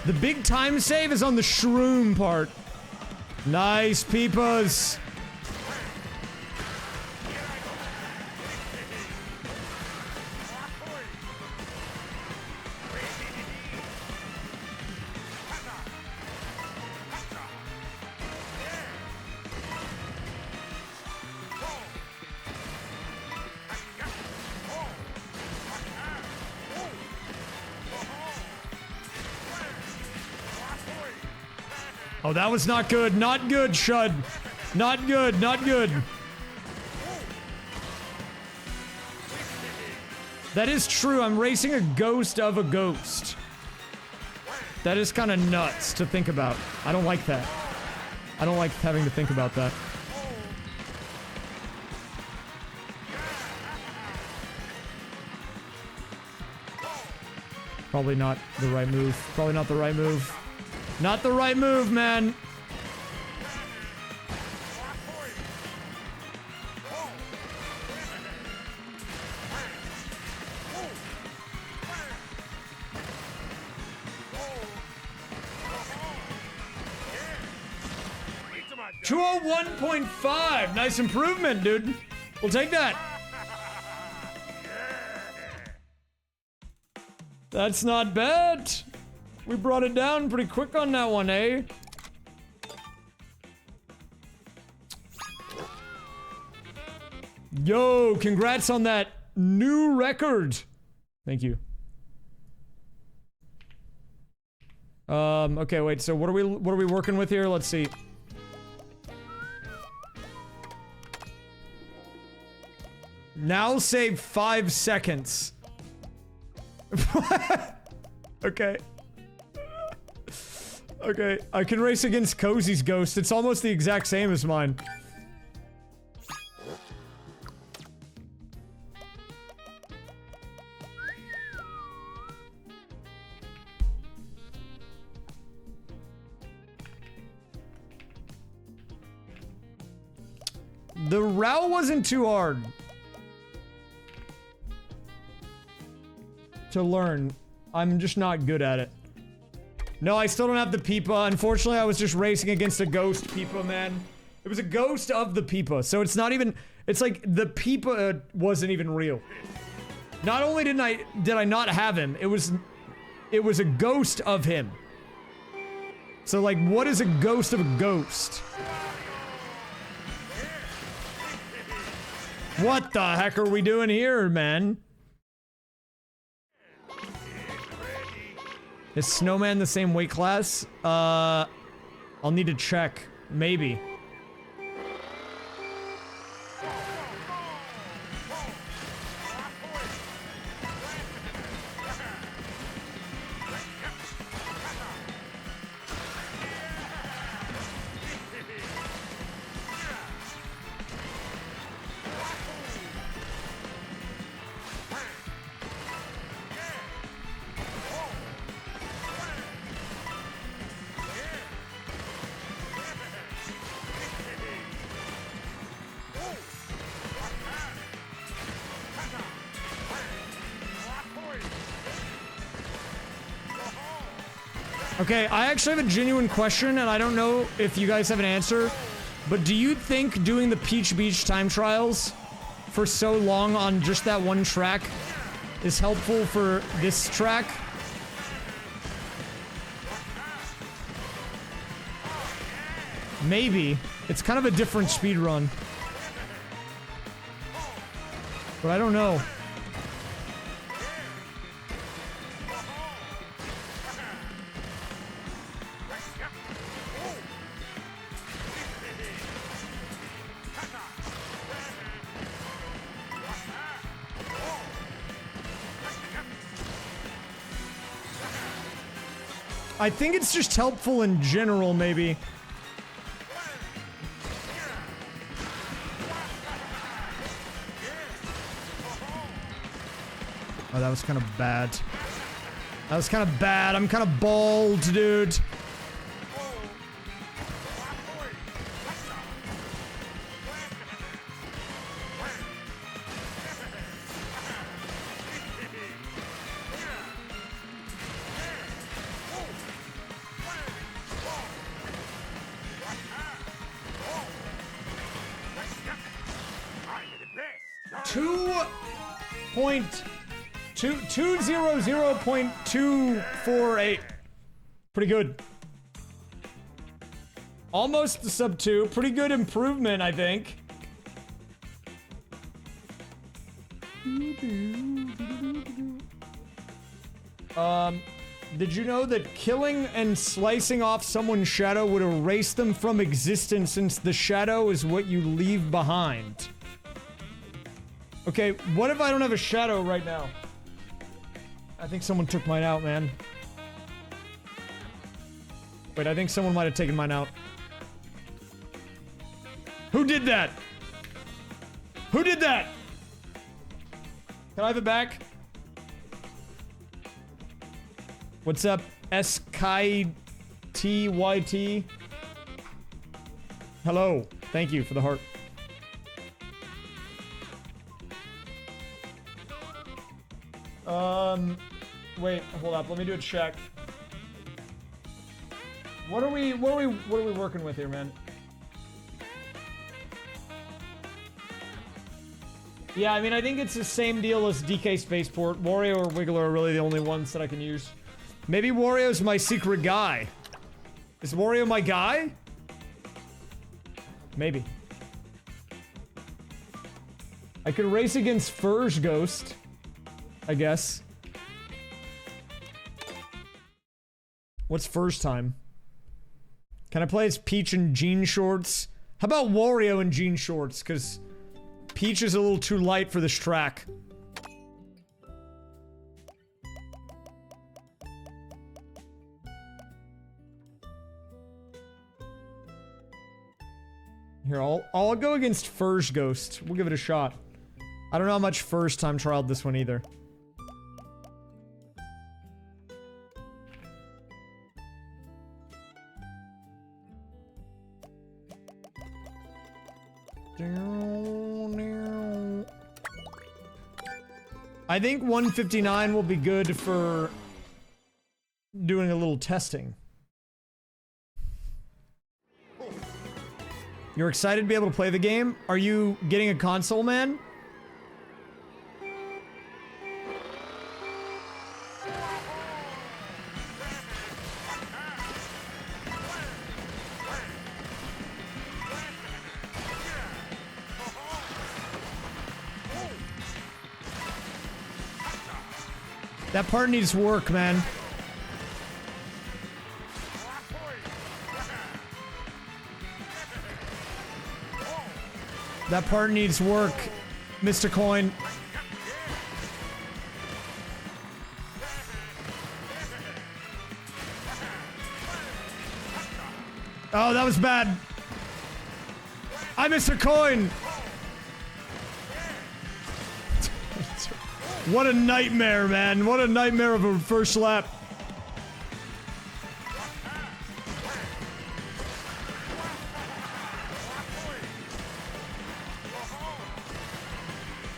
The big time save is on the shroom part. Nice, peepas. Oh, that was not good. Not good, Shud. Not good. Not good. That is true. I'm racing a ghost of a ghost. That is kind of nuts to think about. I don't like that. I don't like having to think about that. Probably not the right move. Probably not the right move. Not the right move, man. $201.5. Nice improvement, dude. We'll take that. That's not bad. We brought it down pretty quick on that one, eh? Yo, congrats on that new record. Thank you. Okay, wait, so what are we working with here? Let's see. Now save 5 seconds. Okay. Okay, I can race against Cozy's ghost. It's almost the exact same as mine. The row wasn't too hard. to learn. I'm just not good at it. No, I still don't have the Peepa. Unfortunately, I was just racing against a ghost Peepa, man. It was a ghost of the Peepa, so it's not even... It's like the Peepa wasn't even real. Not only did I not have him, it was a ghost of him. So like, what is a ghost of a ghost? What the heck are we doing here, man? Is Snowman the same weight class? I'll need to check. Maybe. Okay, I actually have a genuine question, and I don't know if you guys have an answer, but do you think doing the Peach Beach time trials for so long on just that one track is helpful for this track? Maybe. It's kind of a different speed run. But I don't know. I think it's just helpful in general, maybe. Oh, that was kind of bad. That was kind of bad. I'm kind of bald, dude. .200.248. Pretty good. Almost the sub 2. Pretty good improvement, I think. Did you know that killing and slicing off someone's shadow would erase them from existence, since the shadow is what you leave behind? Okay, what if I don't have a shadow right now? I think someone took mine out, man. Wait, I think someone might have taken mine out. Who did that? Who did that? Can I have it back? What's up, SKTYT? Hello. Thank you for the heart. Wait, hold up. Let me do a check. What are we working with here, man? Yeah, I mean, I think it's the same deal as DK Spaceport. Wario or Wiggler are really the only ones that I can use. Maybe Wario's my secret guy. Is Wario my guy? Maybe. I could race against Furge Ghost, I guess. What's first time? Can I play as Peach in jean shorts? How about Wario in jean shorts? Because Peach is a little too light for this track. Here, I'll go against Furge Ghost. We'll give it a shot. I don't know how much first time trialed this one either. I think 159 will be good for doing a little testing. You're excited to be able to play the game? Are you getting a console, man? That part needs work, man. That part needs work, Mr. Coin. Oh, that was bad. I missed a coin. What a nightmare, man. What a nightmare of a first lap.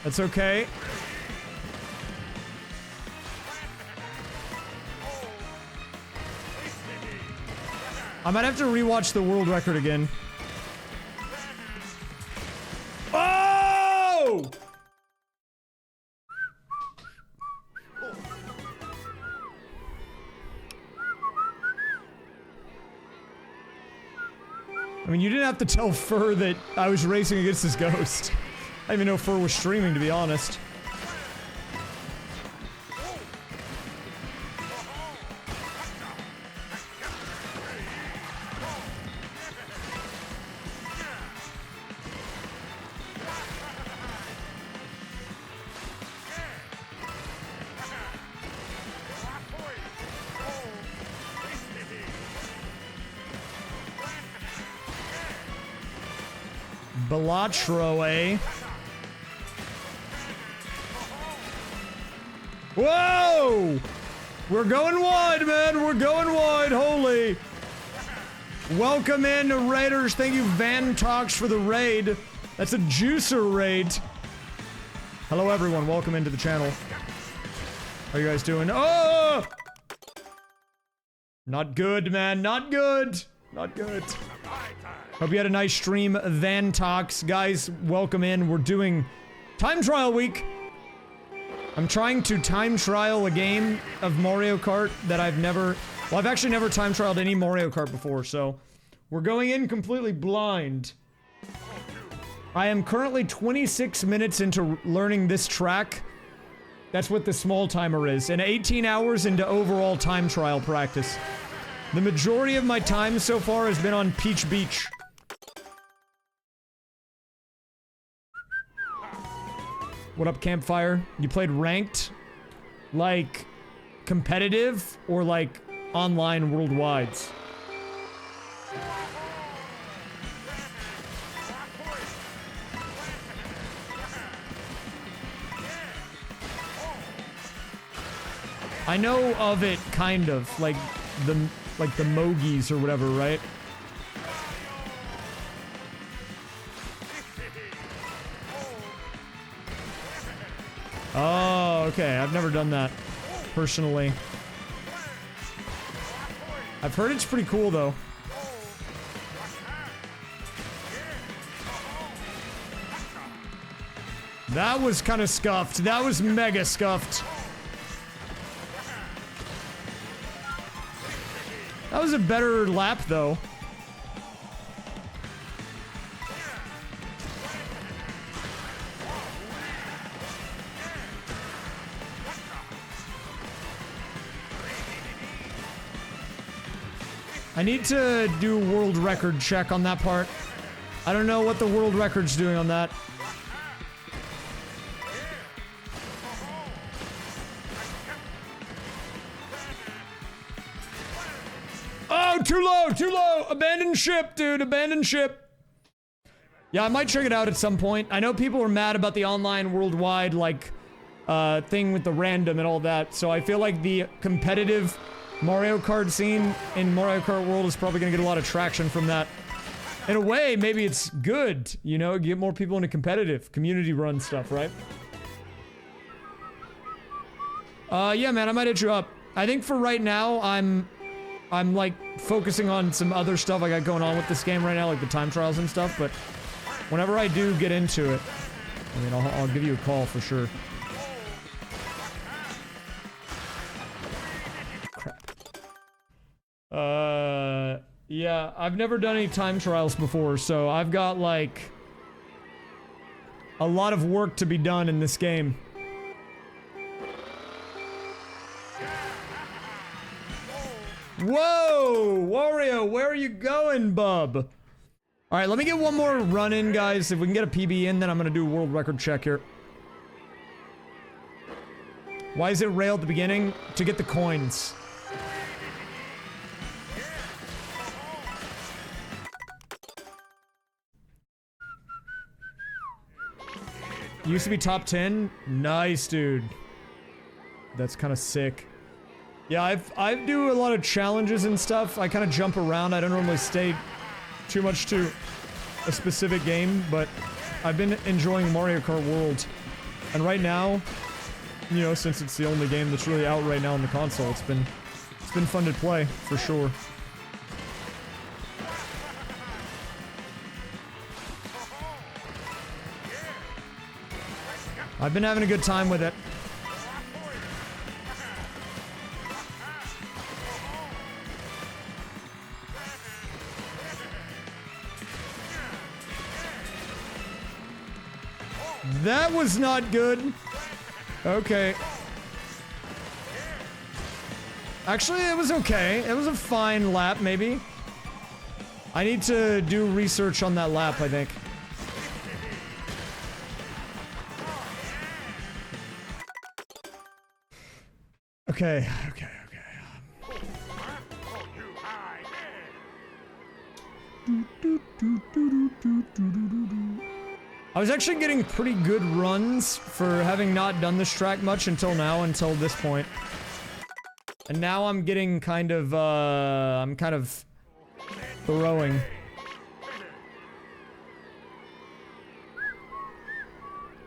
That's okay. I might have to rewatch the world record again. Oh! I mean, you didn't have to tell Fur that I was racing against this ghost. I didn't even know Fur was streaming, to be honest. Balatro, eh? Whoa! We're going wide, man. We're going wide. Holy. Welcome in, Raiders. Thank you, Van Talks, for the raid. That's a juicer raid. Hello, everyone. Welcome into the channel. How are you guys doing? Oh! Not good, man. Not good. Not good. Hope you had a nice stream, Van Talks. Guys, welcome in. We're doing time trial week. I'm trying to time trial a game of Mario Kart that I've never... Well, I've actually never time trialed any Mario Kart before, so... We're going in completely blind. I am currently 26 minutes into learning this track. That's what the small timer is. And 18 hours into overall time trial practice. The majority of my time so far has been on Peach Beach. What up, Campfire? You played ranked? Like, competitive? Or like, online worldwides? I know of it, kind of. Like the Mogies or whatever, right? Oh, okay. I've never done that, personally. I've heard it's pretty cool, though. That was kind of scuffed. That was mega scuffed. That was a better lap, though. I need to do a world record check on that part. I don't know what the world record's doing on that. Oh, too low, too low. Abandon ship, dude, abandon ship. Yeah, I might check it out at some point. I know people are mad about the online worldwide, like, thing with the random and all that, so I feel like the competitive Mario Kart scene in Mario Kart World is probably gonna get a lot of traction from that. In a way, maybe it's good, you know, get more people into competitive, community run stuff, right? Yeah, man, I might hit you up. I think for right now, I'm like focusing on some other stuff I got going on with this game right now, like the time trials and stuff, but whenever I do get into it, I mean, I'll give you a call for sure. Crap. Yeah, I've never done any time trials before, so I've got, like, a lot of work to be done in this game. Whoa! Wario, where are you going, bub? Alright, let me get one more run in, guys. If we can get a PB in, then I'm gonna do a world record check here. Why is it rail at the beginning? To get the coins. Used to be top 10? Nice, dude. That's kind of sick. Yeah, I do a lot of challenges and stuff. I kind of jump around. I don't normally stay too much to a specific game, but I've been enjoying Mario Kart World. And right now, you know, since it's the only game that's really out right now on the console, it's been fun to play, for sure. I've been having a good time with it. That was not good. Okay. Actually, it was okay. It was a fine lap, maybe. I need to do research on that lap, I think. Okay. I was actually getting pretty good runs for having not done this track much until now, until this point. And now I'm getting kind of, I'm kind of throwing.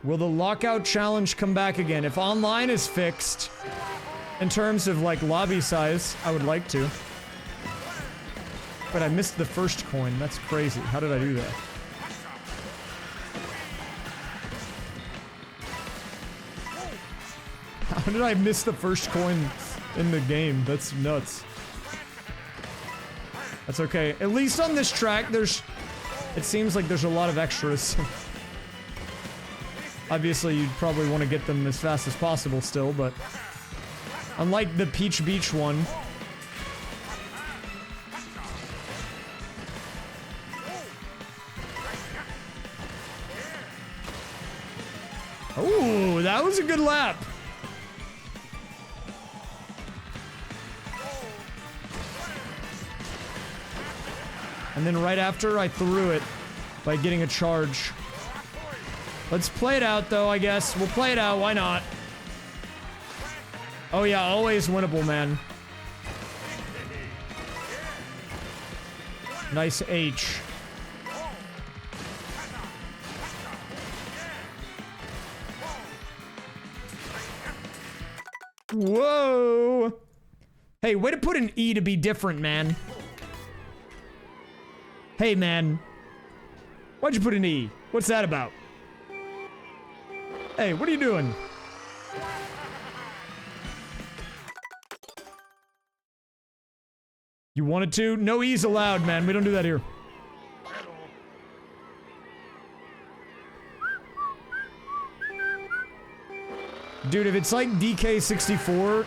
Will the lockout challenge come back again? If online is fixed, in terms of, like, lobby size, I would like to. But I missed the first coin. That's crazy. How did I do that? How did I miss the first coin in the game? That's nuts. That's okay. At least on this track, there's... It seems like there's a lot of extras. Obviously, you'd probably want to get them as fast as possible still, but... Unlike the Peach Beach one... Ooh, that was a good lap! And then right after, I threw it by getting a charge. Let's play it out, though, I guess. We'll play it out, why not? Oh yeah, always winnable, man. Nice H. Whoa! Hey, way to put an E to be different, man. Hey, man. Why'd you put an E? What's that about? Hey, what are you doing? You wanted to? No E's allowed, man. We don't do that here. Dude, if it's like DK64,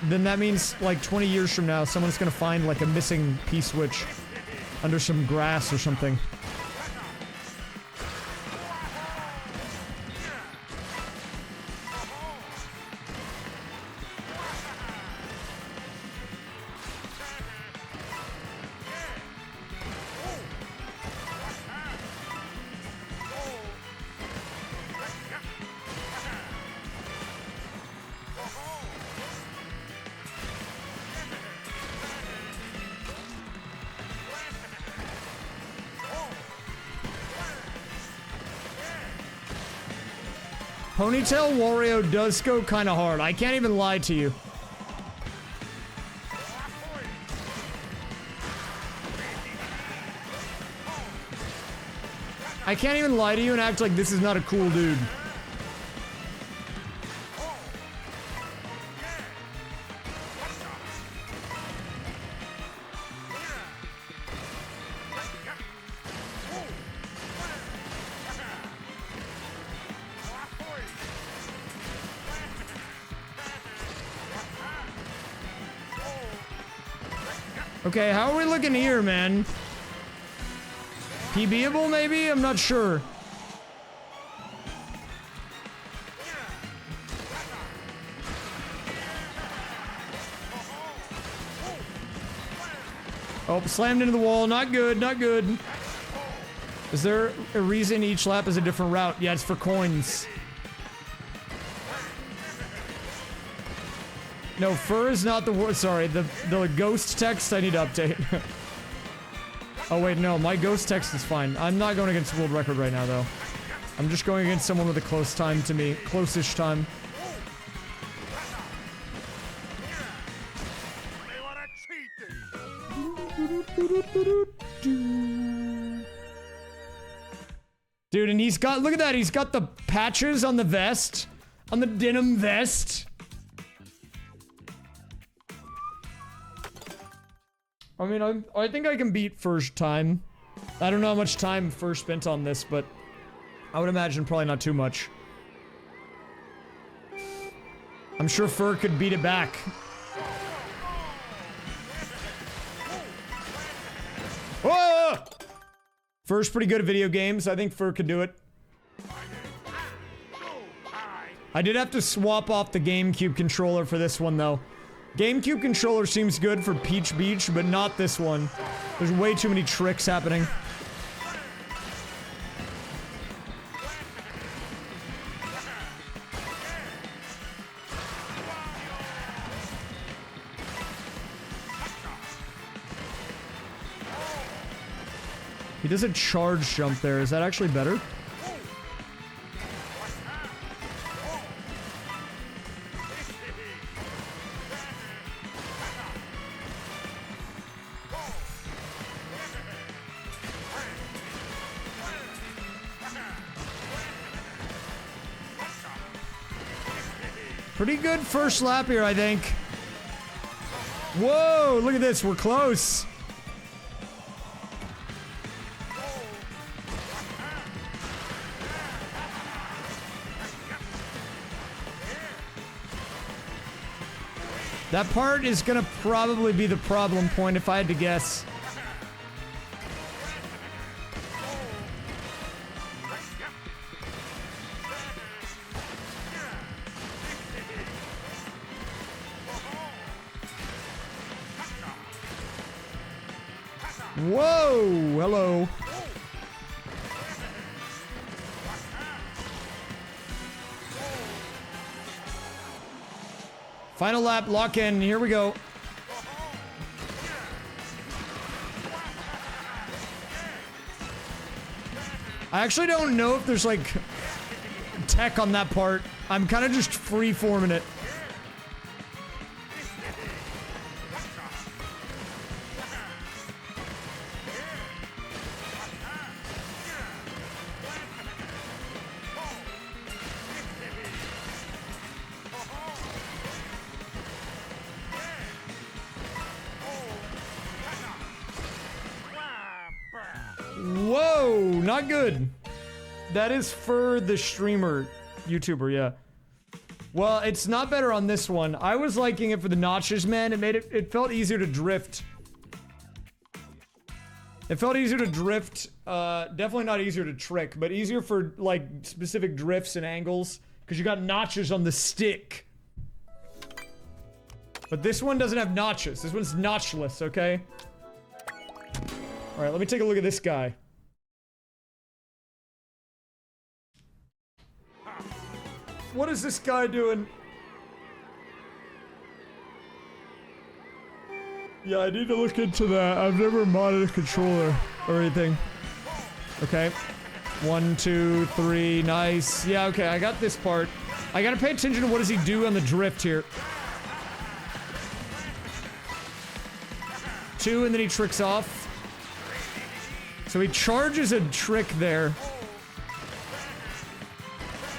then that means like 20 years from now, someone's gonna find like a missing P-switch under some grass or something. Ponytail Wario does go kind of hard. I can't even lie to you. I can't even lie to you and act like this is not a cool dude. Okay, how are we looking here, man? PBable, maybe? I'm not sure. Oh, slammed into the wall. Not good, not good. Is there a reason each lap is a different route? Yeah, it's for coins. No, fur is not the word. Sorry, the ghost text I need to update. Oh wait, no, my ghost text is fine. I'm not going against world record right now, though. I'm just going against someone with a close time to me. Close-ish time. Dude, and he's got, look at that, he's got the patches on the vest. On the denim vest. I mean, I think I can beat first time. I don't know how much time first spent on this, but I would imagine probably not too much. I'm sure Fur could beat it back. Whoa! Fur's pretty good at video games. I think Fur could do it. I did have to swap off the GameCube controller for this one, though. GameCube controller seems good for Peach Beach, but not this one. There's way too many tricks happening. He does a charge jump there. Is that actually better? Pretty good first lap here, I think. Whoa, look at this. We're close. That part is gonna probably be the problem point if I had to guess. Whoa! Hello. Final lap, lock in. Here we go. I actually don't know if there's like tech on that part. I'm kind of just free-forming it. Whoa, not good. That is for the streamer, YouTuber, yeah. Well, it's not better on this one. I was liking it for the notches, man. It felt easier to drift. It felt easier to drift. Definitely not easier to trick, but easier for like specific drifts and angles because you got notches on the stick. But this one doesn't have notches. This one's notchless, okay? All right, let me take a look at this guy. What is this guy doing? Yeah, I need to look into that. I've never modded a controller or anything. Okay. 1, 2, 3, nice. Yeah, okay, I got this part. I gotta pay attention to what does he do on the drift here. 2, and then he tricks off. So he charges a trick there.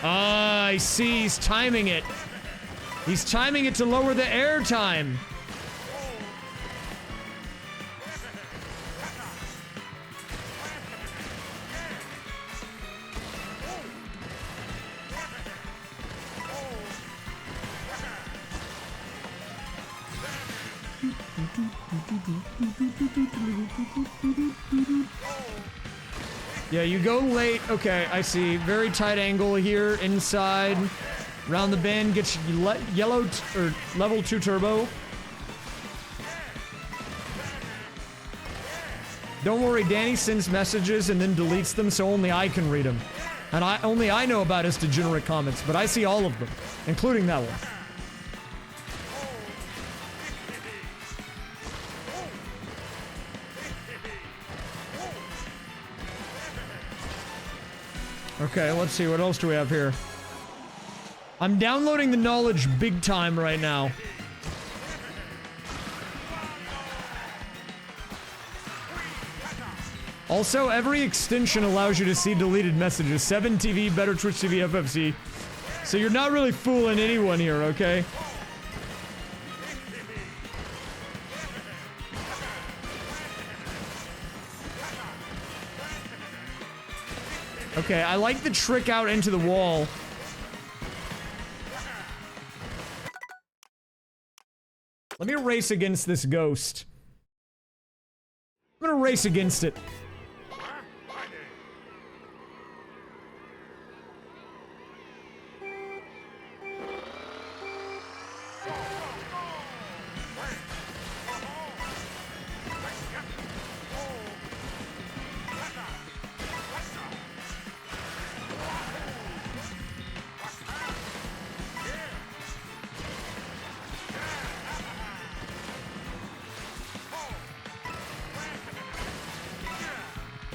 Ah, I see, he's timing it. He's timing it to lower the air time. Yeah, you go late. Okay, I see. Very tight angle here, inside. Round the bend, gets yellow or level 2 turbo. Don't worry, Danny sends messages and then deletes them so only I can read them. And only I know about his degenerate comments, but I see all of them, including that one. Okay, let's see, what else do we have here? I'm downloading the knowledge big time right now. Also, every extension allows you to see deleted messages. 7TV, Better Twitch TV, FFC. So you're not really fooling anyone here, okay? Okay, I like the trick out into the wall. Let me race against this ghost. I'm gonna race against it.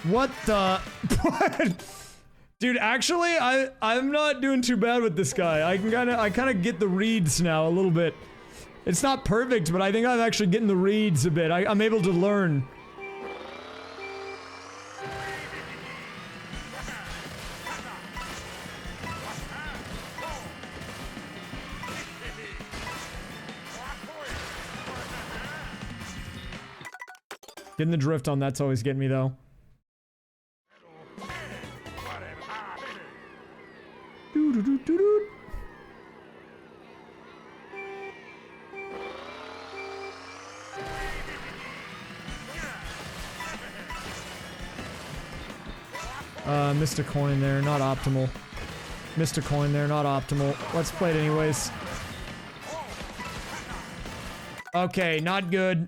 What the? What? Dude, actually, I'm not doing too bad with this guy. I kind of get the reads now a little bit. It's not perfect, but I think I'm actually getting the reads a bit. I'm able to learn. Getting the drift on that's always getting me though. Missed a coin there, not optimal. Missed a coin there, not optimal. Let's play it anyways. Okay, not good.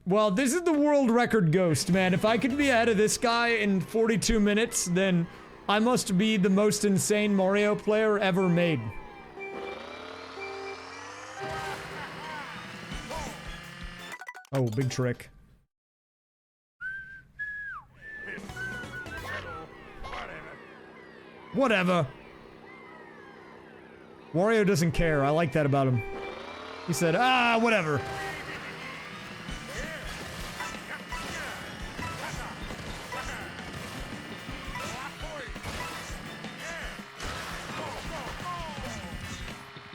Well, this is the world record ghost, man. If I could be ahead of this guy in 42 minutes, then I must be the most insane Mario player ever made. Oh, big trick. Whatever. Wario doesn't care. I like that about him. He said, ah, whatever.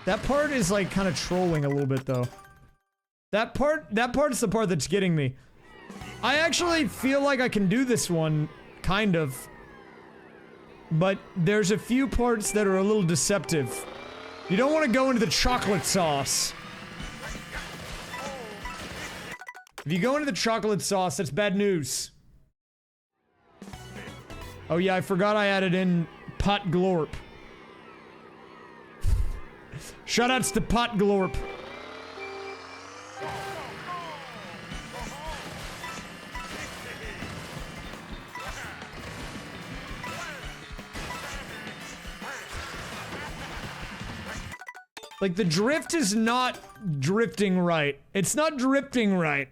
That part is like kind of trolling a little bit though. That part's the part that's getting me. I actually feel like I can do this one, kind of. But there's a few parts that are a little deceptive. You don't want to go into the chocolate sauce. If you go into the chocolate sauce, that's bad news. Oh yeah, I forgot I added in Pot Glorp. Shoutouts to Pot Glorp. Like, the drift is not drifting right. It's not drifting right.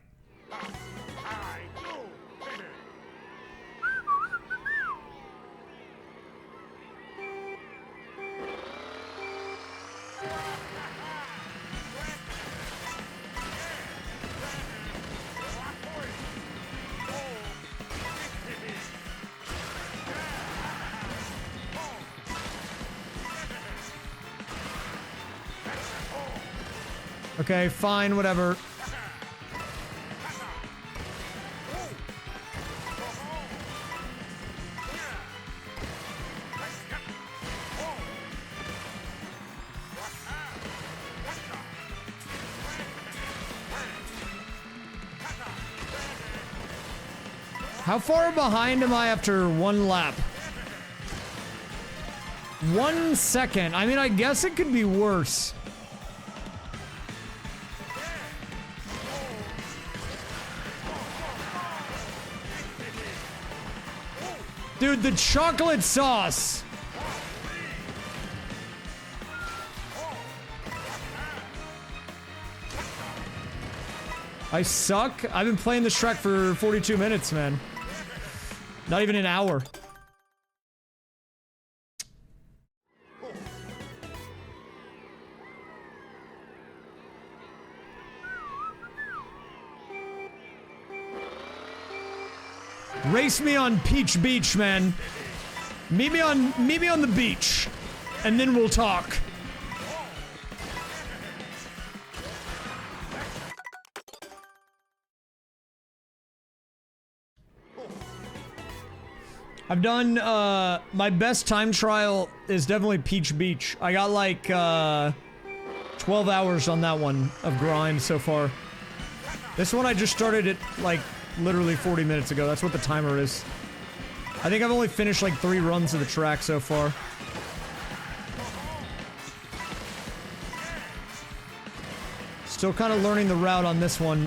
Okay, fine, whatever. How far behind am I after one lap? 1 second. I mean, I guess it could be worse. Dude, the chocolate sauce. I suck. I've been playing this track for 42 minutes, man. Not even an hour. Race me on Peach Beach, man. Meet me on the beach, and then we'll talk. I've done, my best time trial is definitely Peach Beach. I got like, 12 hours on that one of grind so far. This one I just started it, like, literally 40 minutes ago. That's what the timer is. I think I've only finished like 3 runs of the track so far. Still kind of learning the route on this one.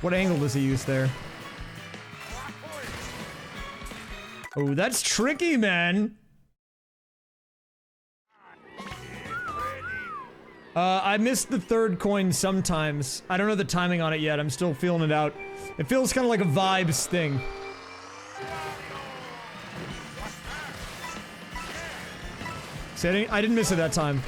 What angle does he use there? Oh, that's tricky, man. I missed the third coin sometimes. I don't know the timing on it yet. I'm still feeling it out. It feels kind of like a vibes thing. See, I didn't miss it that time.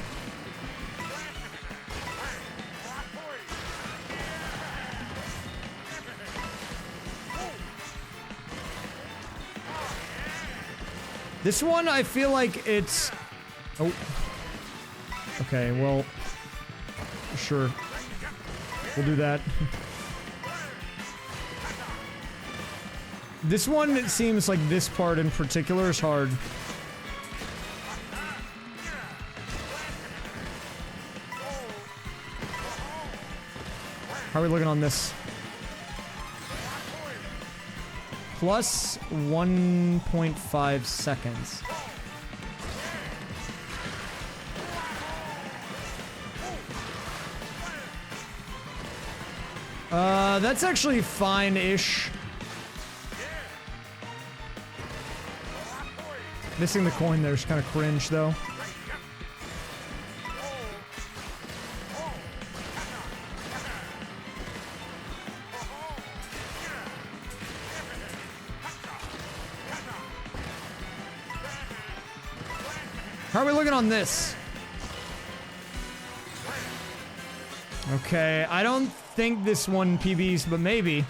This one, I feel like it's... Oh. Okay, well... Sure. We'll do that. This one, it seems like this part in particular is hard. How are we looking on this? Plus 1.5 seconds. That's actually fine-ish. Missing the coin there is kind of cringe, though. How are we looking on this? Okay, I don't think this one PBs, but maybe.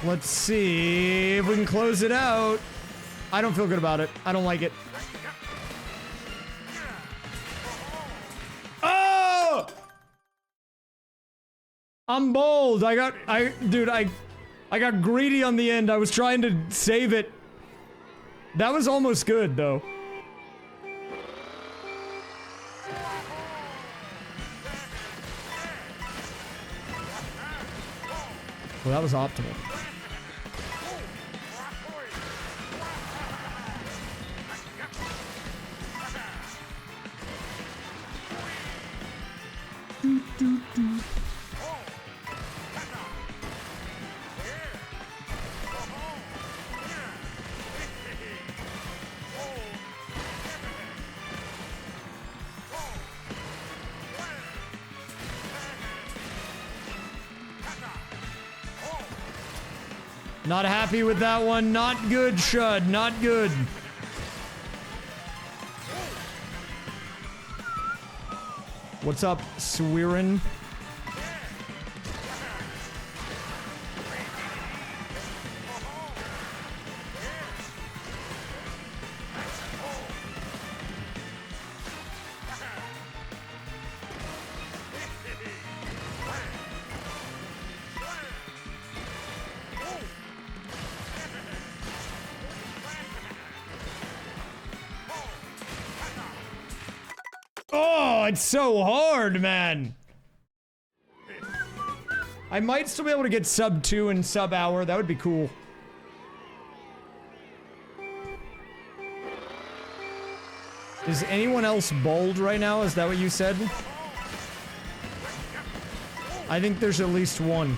Let's see if we can close it out. I don't feel good about it. I don't like it. Oh! I'm bold. Dude, I got greedy on the end. I was trying to save it. That was almost good, though. Well, that was optimal. Not happy with that one. Not good, Shud. Not good. What's up, Swearin? Oh, it's so hard, man. I might still be able to get sub 2 and sub hour. That would be cool. Is anyone else bald right now? Is that what you said? I think there's at least one.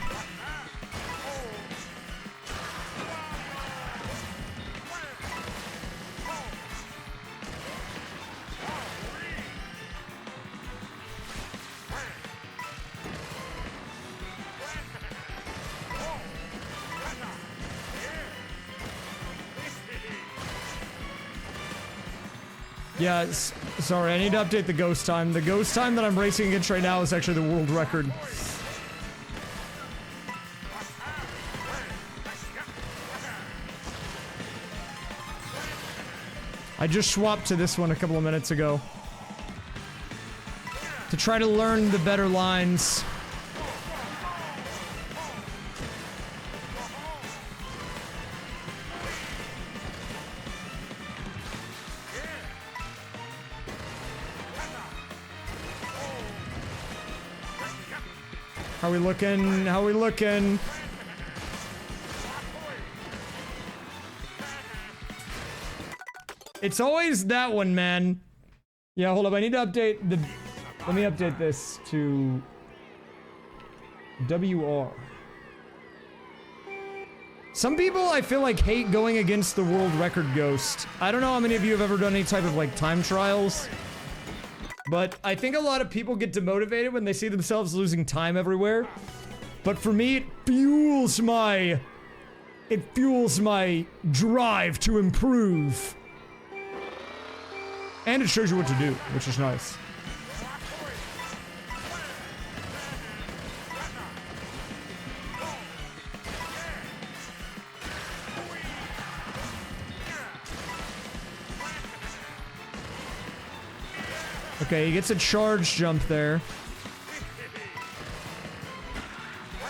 Yeah, sorry, I need to update the ghost time. The ghost time that I'm racing against right now is actually the world record. I just swapped to this one a couple of minutes ago. To try to learn the better lines. How we looking? How we looking? It's always that one, man. Yeah, hold up. I need to update the... Let me update this to... WR. Some people, I feel like, hate going against the world record ghost. I don't know how many of you have ever done any type of, like, time trials. But I think a lot of people get demotivated when they see themselves losing time everywhere. But for me, it fuels my drive to improve. And it shows you what to do, which is nice. Okay, he gets a charge jump there.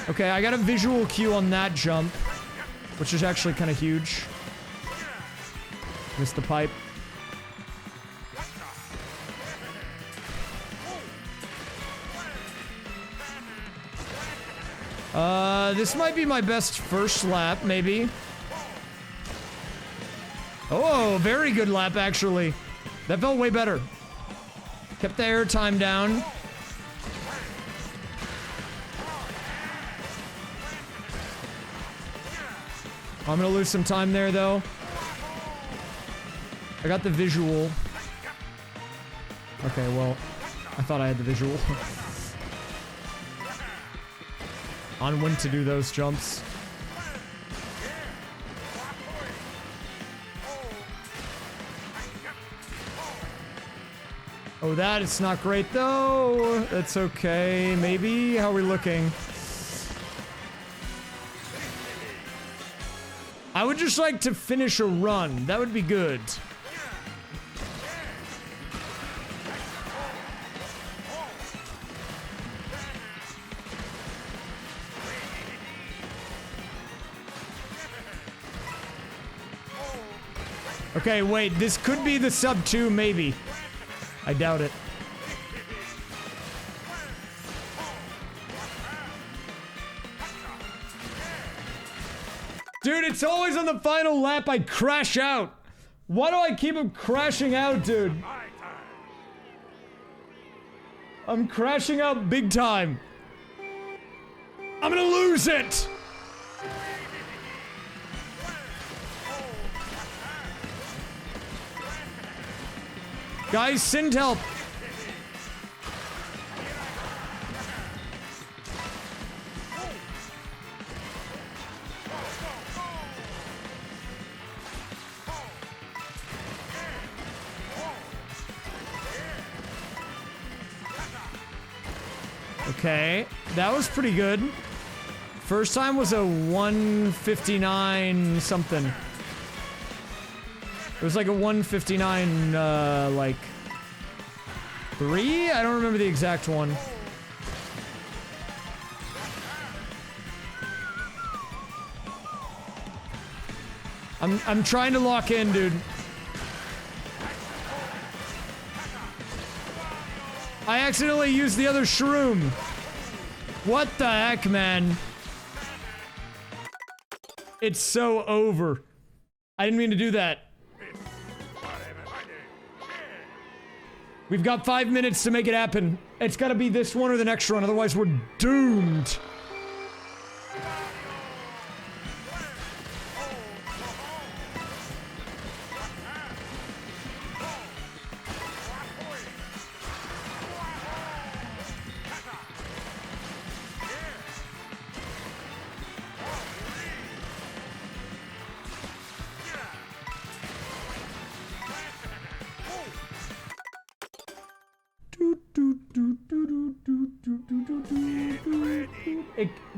Okay, I got a visual cue on that jump, which is actually kind of huge. Missed the pipe. This might be my best first lap, maybe. Oh, very good lap, actually. That felt way better. Kept the air time down. I'm gonna lose some time there, though. I got the visual. Okay, well, I thought I had the visual. On when to do those jumps. Oh, that is not great, though. That's okay. Maybe. How are we looking? I would just like to finish a run. That would be good. Okay, wait. This could be the sub 2, maybe. I doubt it. Dude, it's always on the final lap I crash out. Why do I keep crashing out, dude? I'm crashing out big time. I'm gonna lose it. Guys, send help. Okay, that was pretty good. First time was a 159 something. It was like a 159, like 3? I don't remember the exact one. I'm trying to lock in, dude. I accidentally used the other shroom. What the heck, man? It's so over. I didn't mean to do that. We've got 5 minutes to make it happen. It's gotta be this one or the next one, otherwise we're doomed.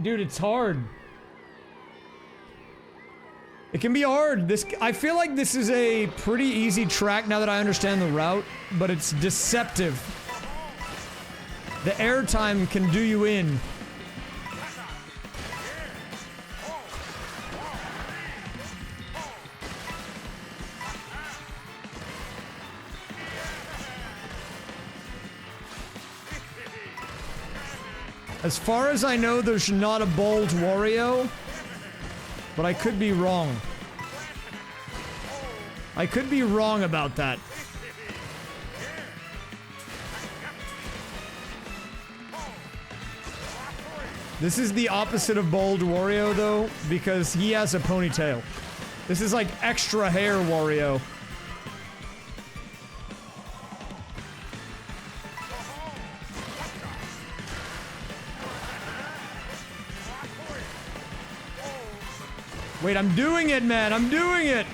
Dude, it's hard. It can be hard. I feel like this is a pretty easy track now that I understand the route, but it's deceptive. The airtime can do you in. As far as I know, there's not a bold Wario, but I could be wrong. I could be wrong about that. This is the opposite of bold Wario, though, because he has a ponytail. This is like extra hair Wario. Wait, I'm doing it, man. I'm doing it.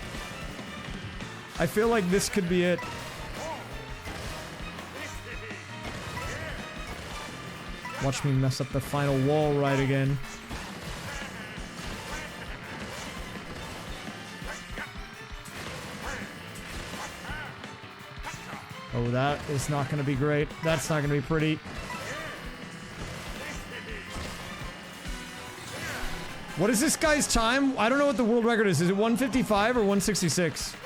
I feel like this could be it. Watch me mess up the final wall ride again. Oh, that is not going to be great. That's not going to be pretty. What is this guy's time? I don't know what the world record is. Is it 155 or 166?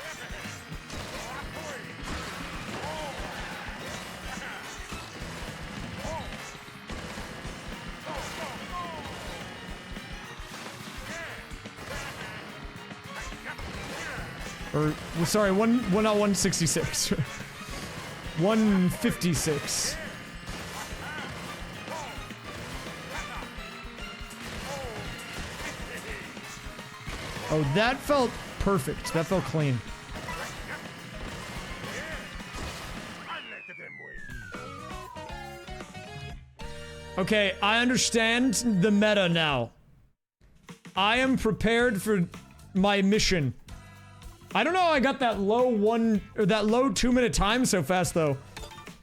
Or, sorry, not 166. 156. Oh, that felt perfect. That felt clean. Okay, I understand the meta now. I am prepared for my mission. I don't know how I got that low 2-minute time so fast, though.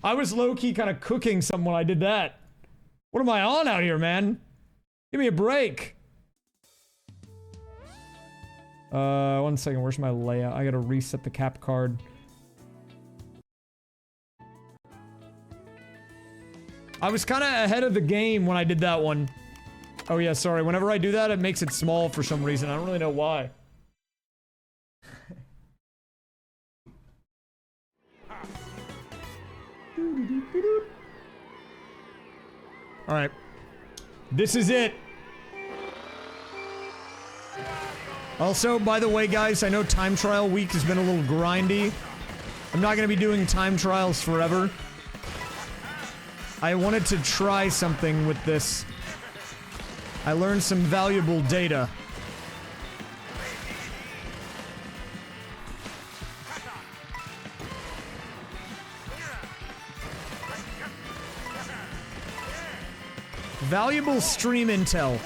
I was low-key kind of cooking someone when I did that. What am I on out here, man? Give me a break. 1 second, where's my layout? I gotta reset the cap card. I was kind of ahead of the game when I did that one. Oh yeah, sorry. Whenever I do that, it makes it small for some reason. I don't really know why. Alright. This is it. Also, by the way, guys, I know time trial week has been a little grindy. I'm not going to be doing time trials forever. I wanted to try something with this. I learned some valuable data. Valuable stream intel.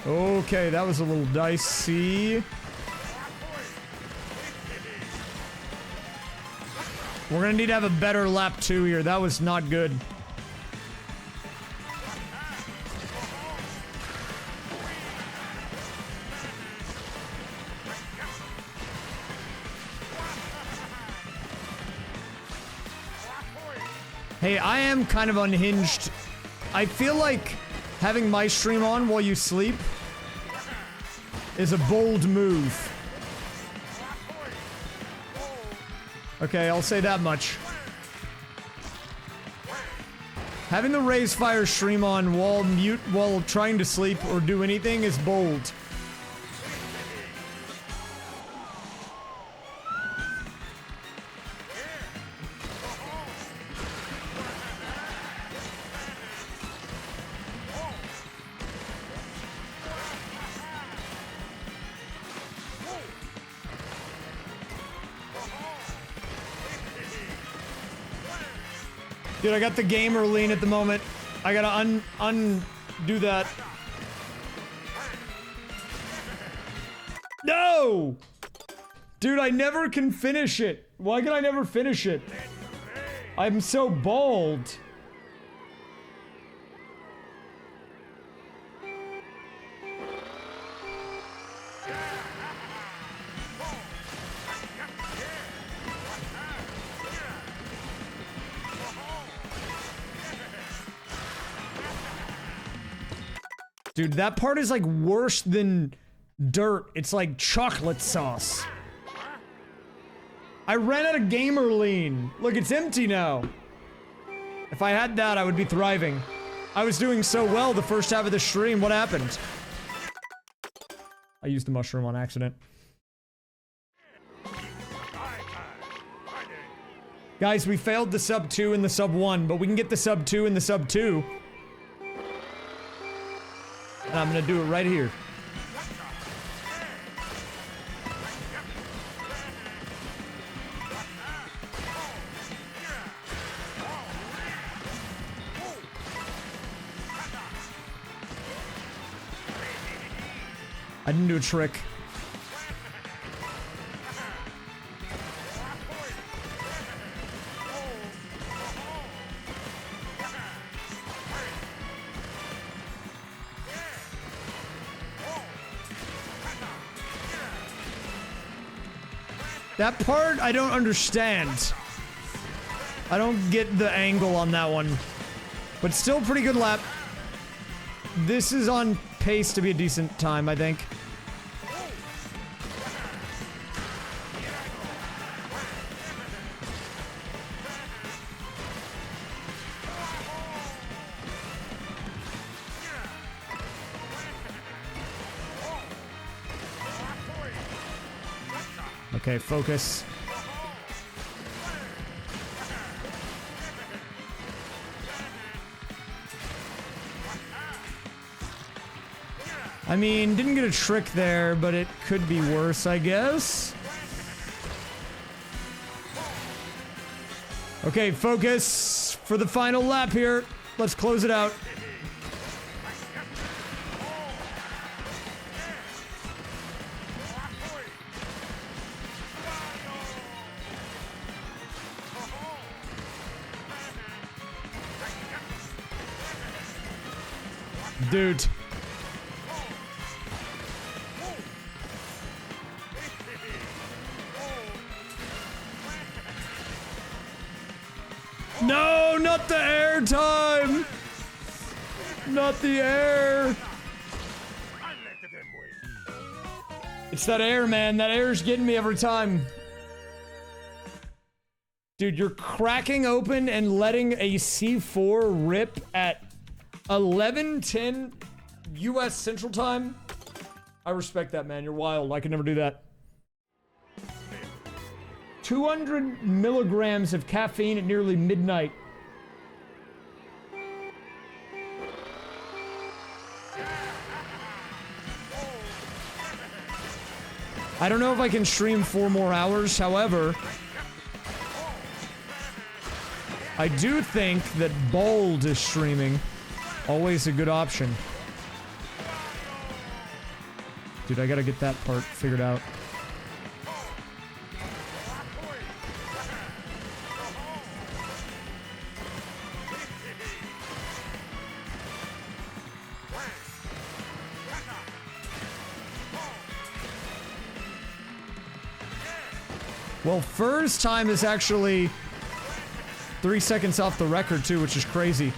Okay, that was a little dicey. We're gonna need to have a better lap 2 here. That was not good. Hey, I am kind of unhinged. I feel like having my stream on while you sleep is a bold move. Okay, I'll say that much. Having the raysfire stream on while trying to sleep or do anything is bold. Dude, I got the gamer lean at the moment. I gotta undo that. No! Dude, I never can finish it. Why can I never finish it? I'm so bald. Dude, that part is like worse than dirt. It's like chocolate sauce. I ran out of gamer lean. Look, it's empty now. If I had that, I would be thriving. I was doing so well the first half of the stream. What happened? I used the mushroom on accident. Guys, we failed the sub 2 and the sub 1, but we can get the sub 2 and the sub 2. And I'm gonna do it right here. I didn't do a trick. That part, I don't understand. I don't get the angle on that one. But still pretty good lap. This is on pace to be a decent time, I think. Okay, focus. I mean, didn't get a trick there, but it could be worse, I guess. Okay, focus for the final lap here. Let's close it out. Dude. No, not the air time! Not the air! It's that air, man. That air's getting me every time. Dude, you're cracking open and letting a C4 rip at 11:10 US Central Time. I respect that, man. You're wild. I could never do that. 200 milligrams of caffeine at nearly midnight. I don't know if I can stream 4 more hours, however, I do think that Bold is streaming. Always a good option. Dude, I gotta get that part figured out. Well, first time is actually 3 seconds off the record too, which is crazy.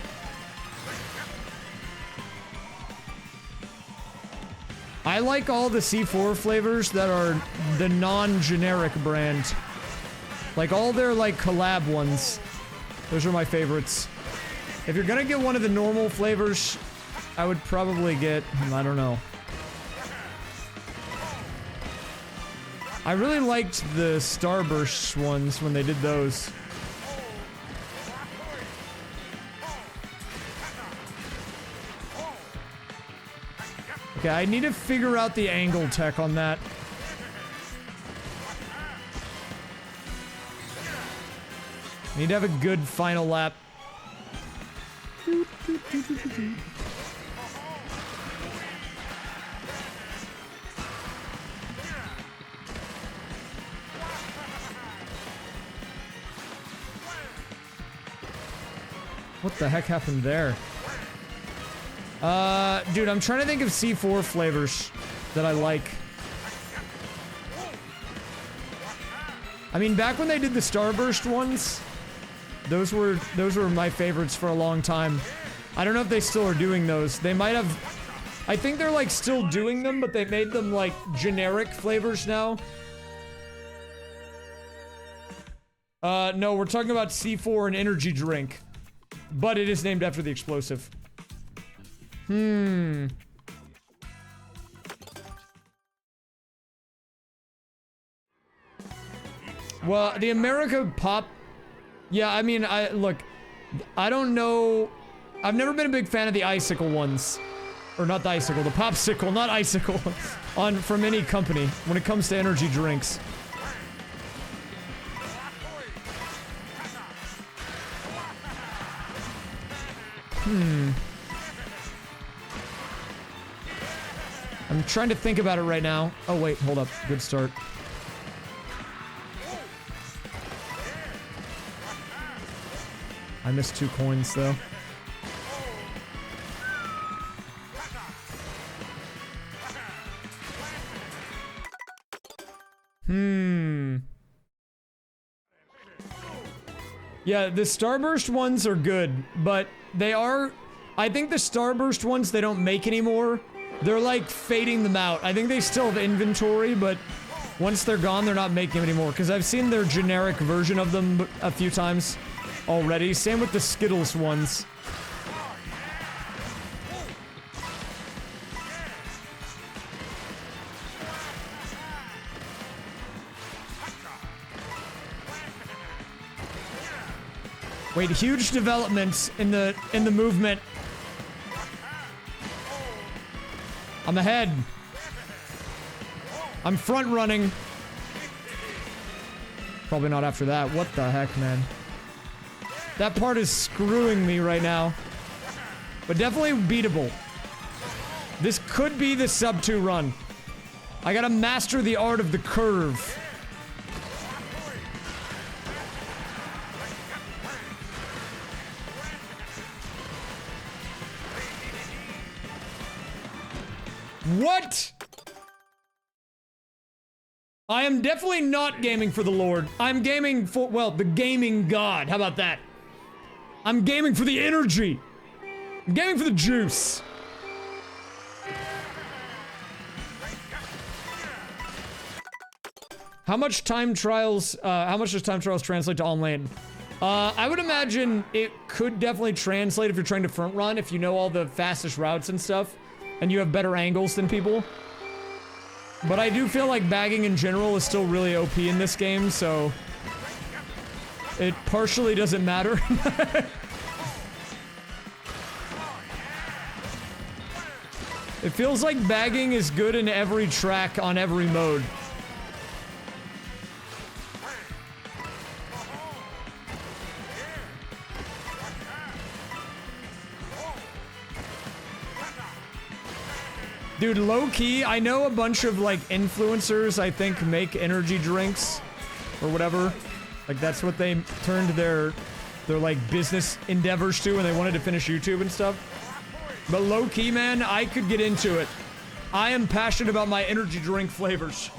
I like all the C4 flavors that are the non-generic brand. Like all their like collab ones. Those are my favorites. If you're gonna get one of the normal flavors, I would probably get, I don't know. I really liked the Starburst ones when they did those. Okay, I need to figure out the angle tech on that. I need to have a good final lap. What the heck happened there? Dude, I'm trying to think of C4 flavors that I like. I mean, back when they did the Starburst ones, those were my favorites for a long time. I don't know if they still are doing those. They might have... I think they're, like, still doing them, but they made them, like, generic flavors now. No, we're talking about C4, an energy drink. But it is named after the explosive. Well, the America Pop... Yeah, I mean, look, I don't know... I've never been a big fan of the icicle ones. Or not the icicle, the popsicle, not icicle. From any company when it comes to energy drinks. I'm trying to think about it right now. Oh, wait, hold up. Good start. I missed 2 coins, though. Yeah, the Starburst ones are good, but they are... I think the Starburst ones they don't make anymore. They're like fading them out. I think they still have inventory, but once they're gone, they're not making them anymore. Because I've seen their generic version of them a few times already. Same with the Skittles ones. Wait, huge developments in the movement. I'm ahead. I'm front running. Probably not after that. What the heck, man? That part is screwing me right now. But definitely beatable. This could be the sub 2 run. I gotta master the art of the curve. What? I am definitely not gaming for the Lord. I'm gaming for, well, the gaming god. How about that? I'm gaming for the energy. I'm gaming for the juice. How much time trials, how much does time trials translate to online? I would imagine it could definitely translate if you're trying to front run, if you know all the fastest routes and stuff. And you have better angles than people. But I do feel like bagging in general is still really OP in this game, so... it partially doesn't matter. It feels like bagging is good in every track on every mode. Dude, low-key, I know a bunch of, like, influencers, I think, make energy drinks. Or whatever. Like, that's what they turned their like, business endeavors to when they wanted to finish YouTube and stuff. But low-key, man, I could get into it. I am passionate about my energy drink flavors.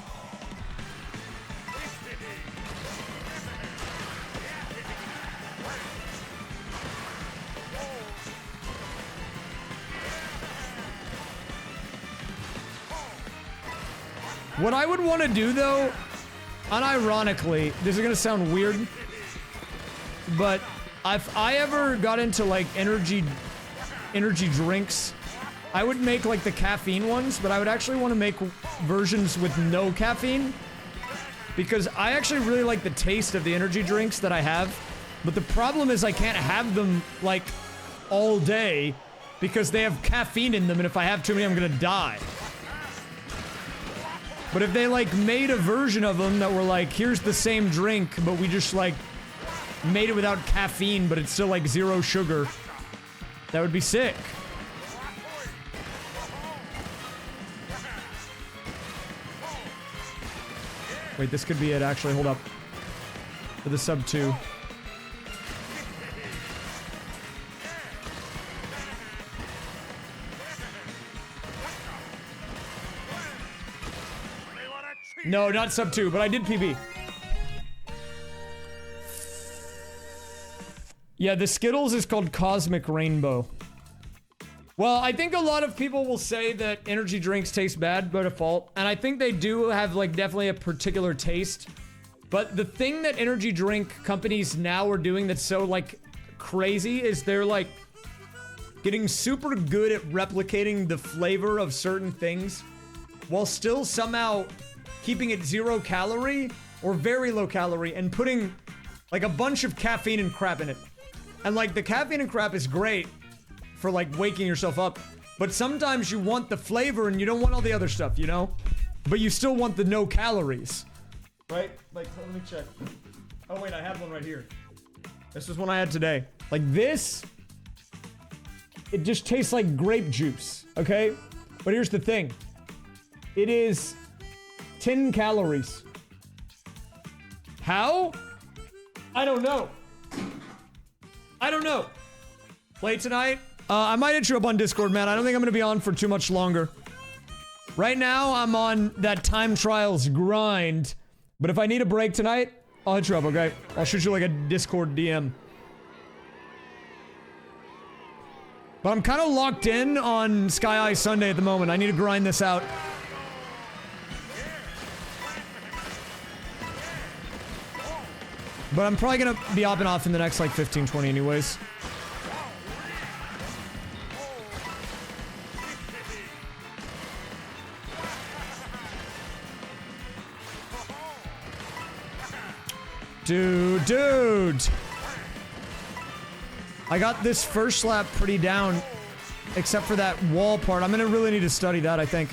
What I would want to do, though, unironically, this is going to sound weird, but if I ever got into, like, energy drinks, I would make, like, the caffeine ones, but I would actually want to make versions with no caffeine, because I actually really like the taste of the energy drinks that I have, but the problem is I can't have them, like, all day, because they have caffeine in them, and if I have too many, I'm gonna die. But if they, like, made a version of them that were like, here's the same drink, but we just, like, made it without caffeine, but it's still, like, 0 sugar, that would be sick. Wait, this could be it, actually. Hold up. For the sub 2. No, not sub 2, but I did PB. Yeah, the Skittles is called Cosmic Rainbow. Well, I think a lot of people will say that energy drinks taste bad by default, and I think they do have, like, definitely a particular taste. But the thing that energy drink companies now are doing that's so, like, crazy is they're, like, getting super good at replicating the flavor of certain things while still somehow keeping it 0 calorie or very low calorie and putting, like, a bunch of caffeine and crap in it. And, like, the caffeine and crap is great for, like, waking yourself up, but sometimes you want the flavor and you don't want all the other stuff, you know? But you still want the no calories. Right? Like, let me check. Oh, wait, I have one right here. This is one I had today. Like, this, it just tastes like grape juice, okay? But here's the thing. It is 10 calories. How? I don't know. I don't know. Play tonight? I might hit you up on Discord, man. I don't think I'm gonna be on for too much longer. Right now, I'm on that time trials grind. But if I need a break tonight, I'll hit you up, okay? I'll shoot you like a Discord DM. But I'm kind of locked in on Sky Eye Sunday at the moment. I need to grind this out. But I'm probably gonna be hopping off in the next, like, 15, 20 anyways. Dude. I got this first lap pretty down, except for that wall part. I'm gonna really need to study that, I think.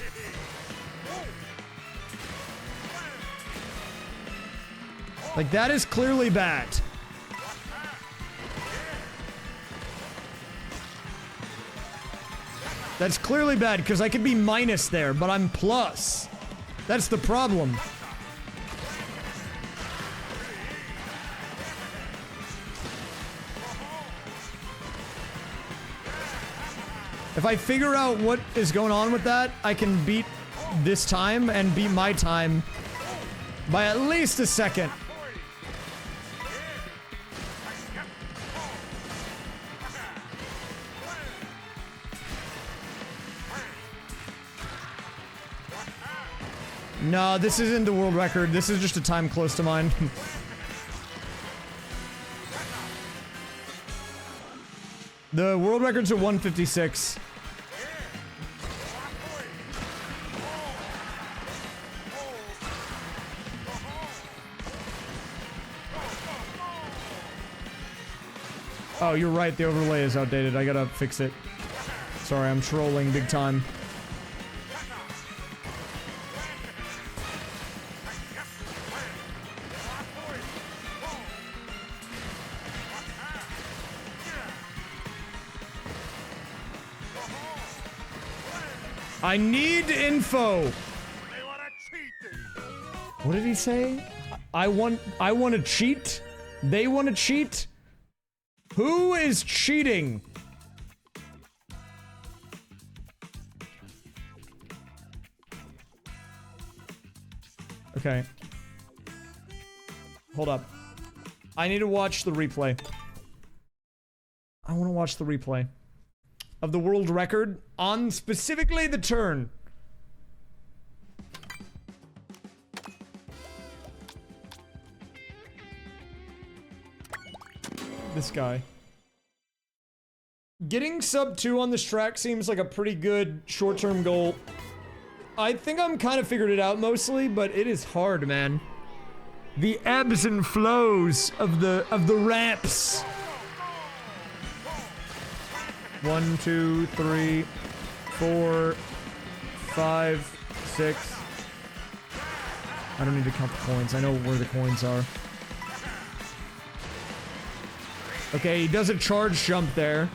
Like, that is clearly bad. That's clearly bad, because I could be minus there, but I'm plus. That's the problem. If I figure out what is going on with that, I can beat this time and beat my time by at least a second. No, this isn't the world record. This is just a time close to mine. The world record's at 156. Oh, you're right. The overlay is outdated. I gotta fix it. Sorry, I'm trolling big time. I need info. What did he say? I want to cheat? They want to cheat? Who is cheating? Okay. Hold up. I need to watch the replay. I want to watch the replay of the world record on specifically the turn. This guy. Getting sub 2 on this track seems like a pretty good short-term goal. I think I'm kind of figured it out mostly, but it is hard, man. The ebbs and flows of the ramps. 1, 2, 3, 4, 5, 6. I don't need to count the coins. I know where the coins are. Okay, he does a charge jump there.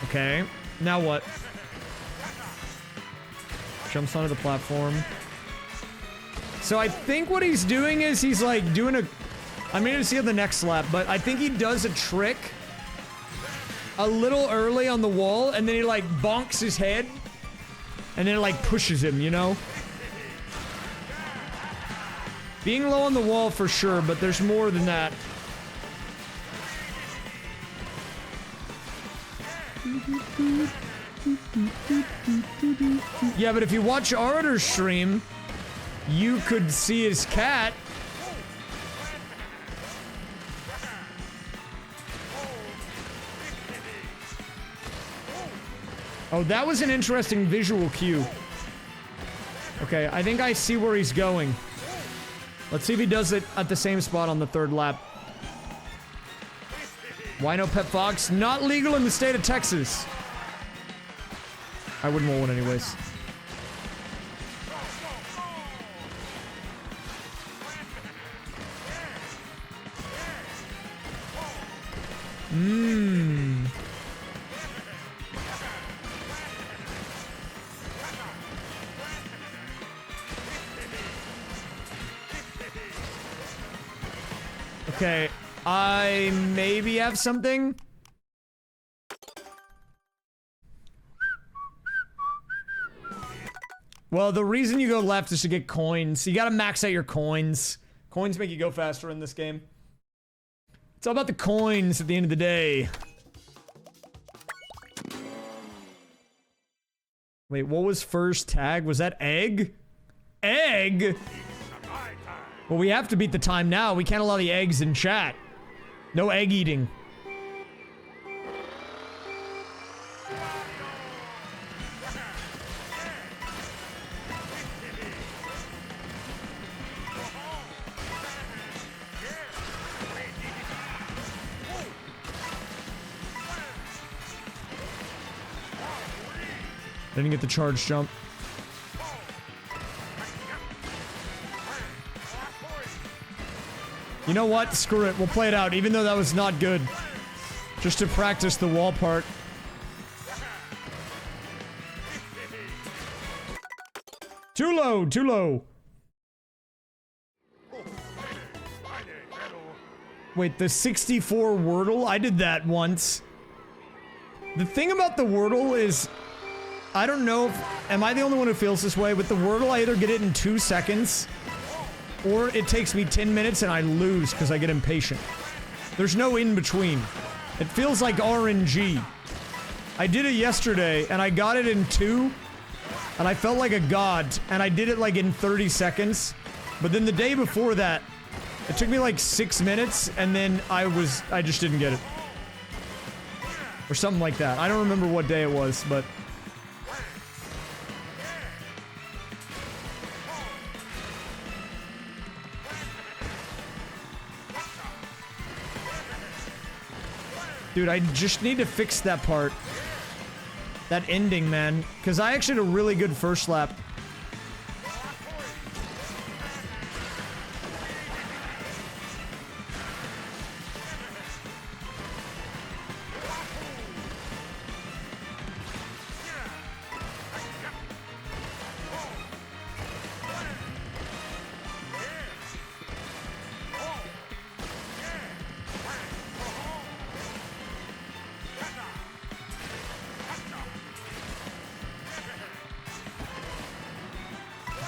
Okay, now what? Jumps onto the platform. So I think what he's doing is he's like doing a... I'm gonna see on the next lap, but I think he does a trick a little early on the wall, and then he like bonks his head, and then it like pushes him, you know? Being low on the wall for sure, but there's more than that. Yeah, but if you watch Arbiter's stream, you could see his cat. Oh, that was an interesting visual cue. Okay, I think I see where he's going. Let's see if he does it at the same spot on the third lap. Wino Pet Fox, not legal in the state of Texas. I wouldn't roll one anyways. Okay, I maybe have something. Well, the reason you go left is to get coins. You gotta max out your coins. Coins make you go faster in this game. It's all about the coins at the end of the day. Wait, what was first tag? Was that egg? Egg? Well, we have to beat the time now. We can't allow the eggs in chat. No egg eating. Didn't get the charge jump. You know what? Screw it. We'll play it out, even though that was not good. Just to practice the wall part. Too low, too low. Wait, the 64 Wordle? I did that once. The thing about the Wordle is, I don't know if, am I the only one who feels this way? With the Wordle, I either get it in 2 seconds, or it takes me 10 minutes and I lose because I get impatient. There's no in between. It feels like RNG. I did it yesterday and I got it in 2, and I felt like a god, and I did it like in 30 seconds. But then the day before that, it took me like 6 minutes, and then I just didn't get it. Or something like that. I don't remember what day it was, but... Dude, I just need to fix that part. That ending, man. Because I actually had a really good first lap.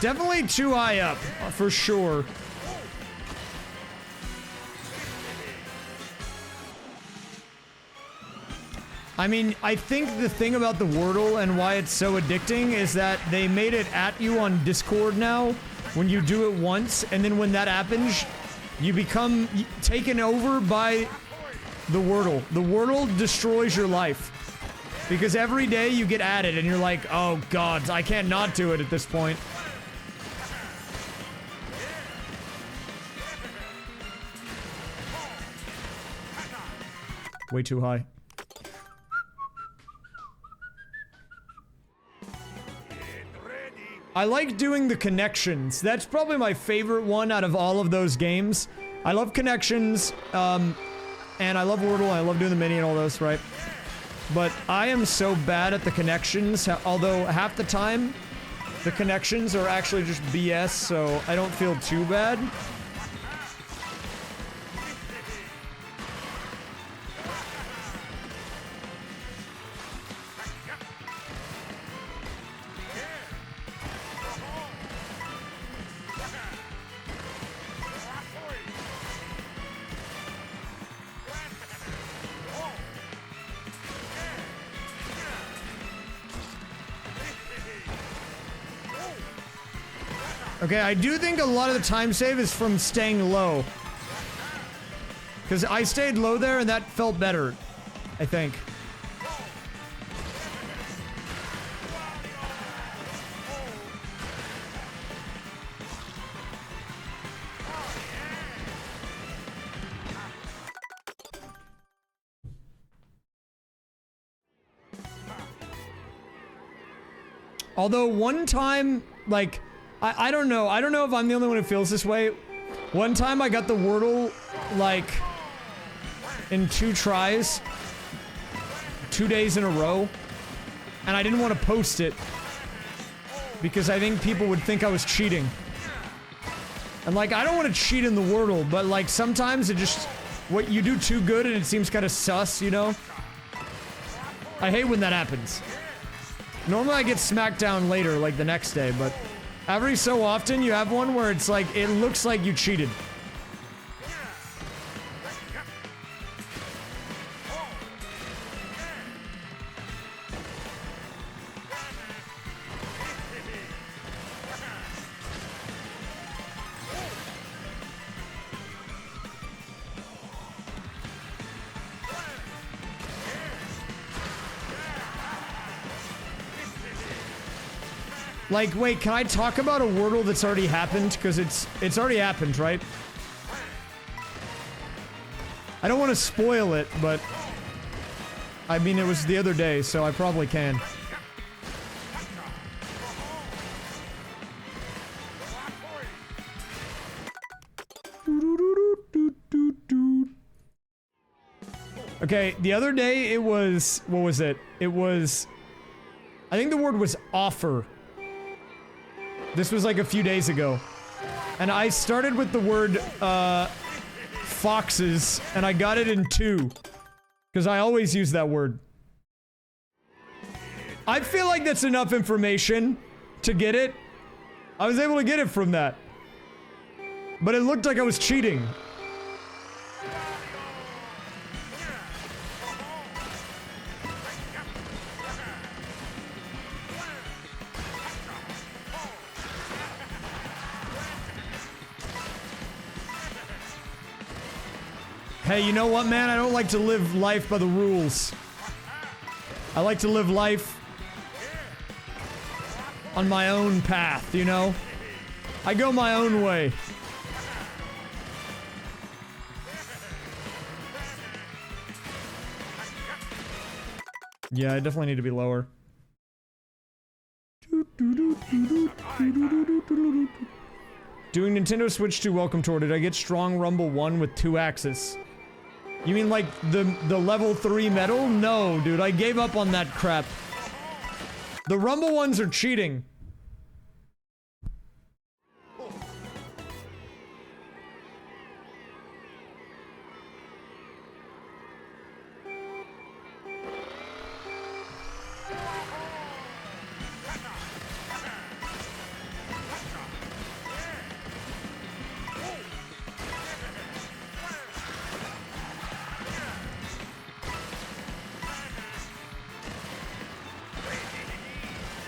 Definitely too high up, for sure. I mean, I think the thing about the Wordle and why it's so addicting is that they made it at you on Discord now when you do it once, and then when that happens, you become taken over by the Wordle. The Wordle destroys your life. Because every day you get added and you're like, oh god, I can't not do it at this point. Way too high. I like doing the connections. That's probably my favorite one out of all of those games. I love connections, and I love Wordle, I love doing the mini and all those, right? But I am so bad at the connections, although half the time, the connections are actually just BS, so I don't feel too bad. Okay, I do think a lot of the time save is from staying low. Because I stayed low there and that felt better, I think. Although one time, like, I don't know. I don't know if I'm the only one who feels this way. One time I got the Wordle, like, in 2 tries. 2 days in a row. And I didn't want to post it. Because I think people would think I was cheating. And, like, I don't want to cheat in the Wordle, but, like, sometimes it just... What, you do too good and it seems kind of sus, you know? I hate when that happens. Normally I get smacked down later, like the next day, but... Every so often, you have one where it's like, it looks like you cheated. Like, wait, can I talk about a Wordle that's already happened? Because it's already happened, right? I don't want to spoil it, but... I mean, it was the other day, so I probably can. Okay, the other day it was... What was it? It was... I think the word was offer. This was like a few days ago. And I started with the word, foxes, and I got it in 2. Because I always use that word. I feel like that's enough information to get it. I was able to get it from that. But it looked like I was cheating. Hey, you know what, man? I don't like to live life by the rules. I like to live life on my own path, you know? I go my own way. Yeah, I definitely need to be lower. Doing Nintendo Switch 2 welcome tour. Did I get Strong Rumble 1 with 2 axes? You mean like the level 3 medal? No, dude, I gave up on that crap. The Rumble ones are cheating.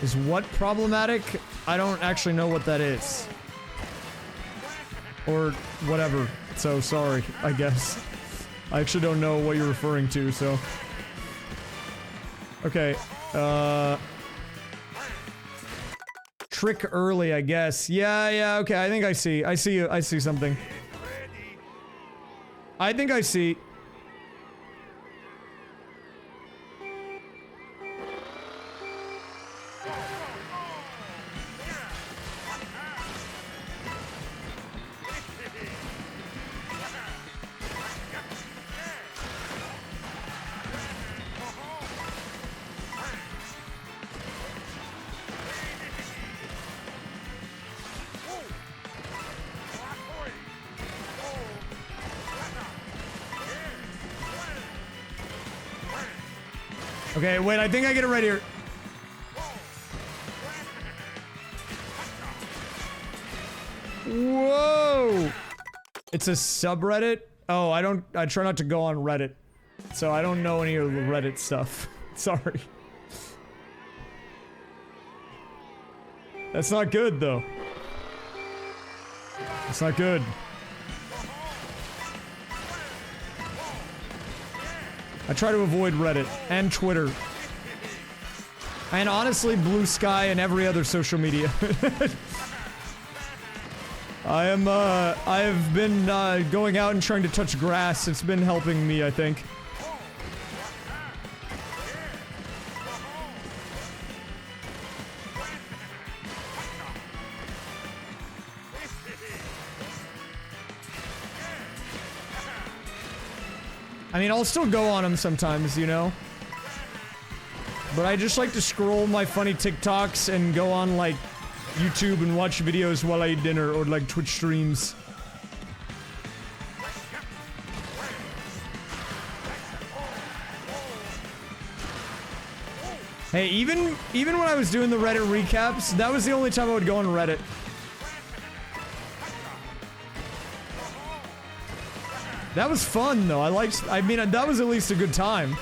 Is what problematic? I don't actually know what that is. Or whatever. So sorry, I guess. I actually don't know what you're referring to, so. Okay, trick early, I guess. Yeah, okay, I think I see. I see something. I think I see. Okay, wait, I think I get it right here. Whoa! It's a subreddit? Oh, I try not to go on Reddit. So I don't know any of the Reddit stuff. Sorry. That's not good, though. That's not good. I try to avoid Reddit and Twitter. And honestly, Blue Sky and every other social media. I have been going out and trying to touch grass. It's been helping me, I think. I mean, I'll still go on them sometimes, you know? But I just like to scroll my funny TikToks and go on, like, YouTube and watch videos while I eat dinner, or, like, Twitch streams. Hey, even when I was doing the Reddit recaps, that was the only time I would go on Reddit. That was fun, though. I mean, that was at least a good time.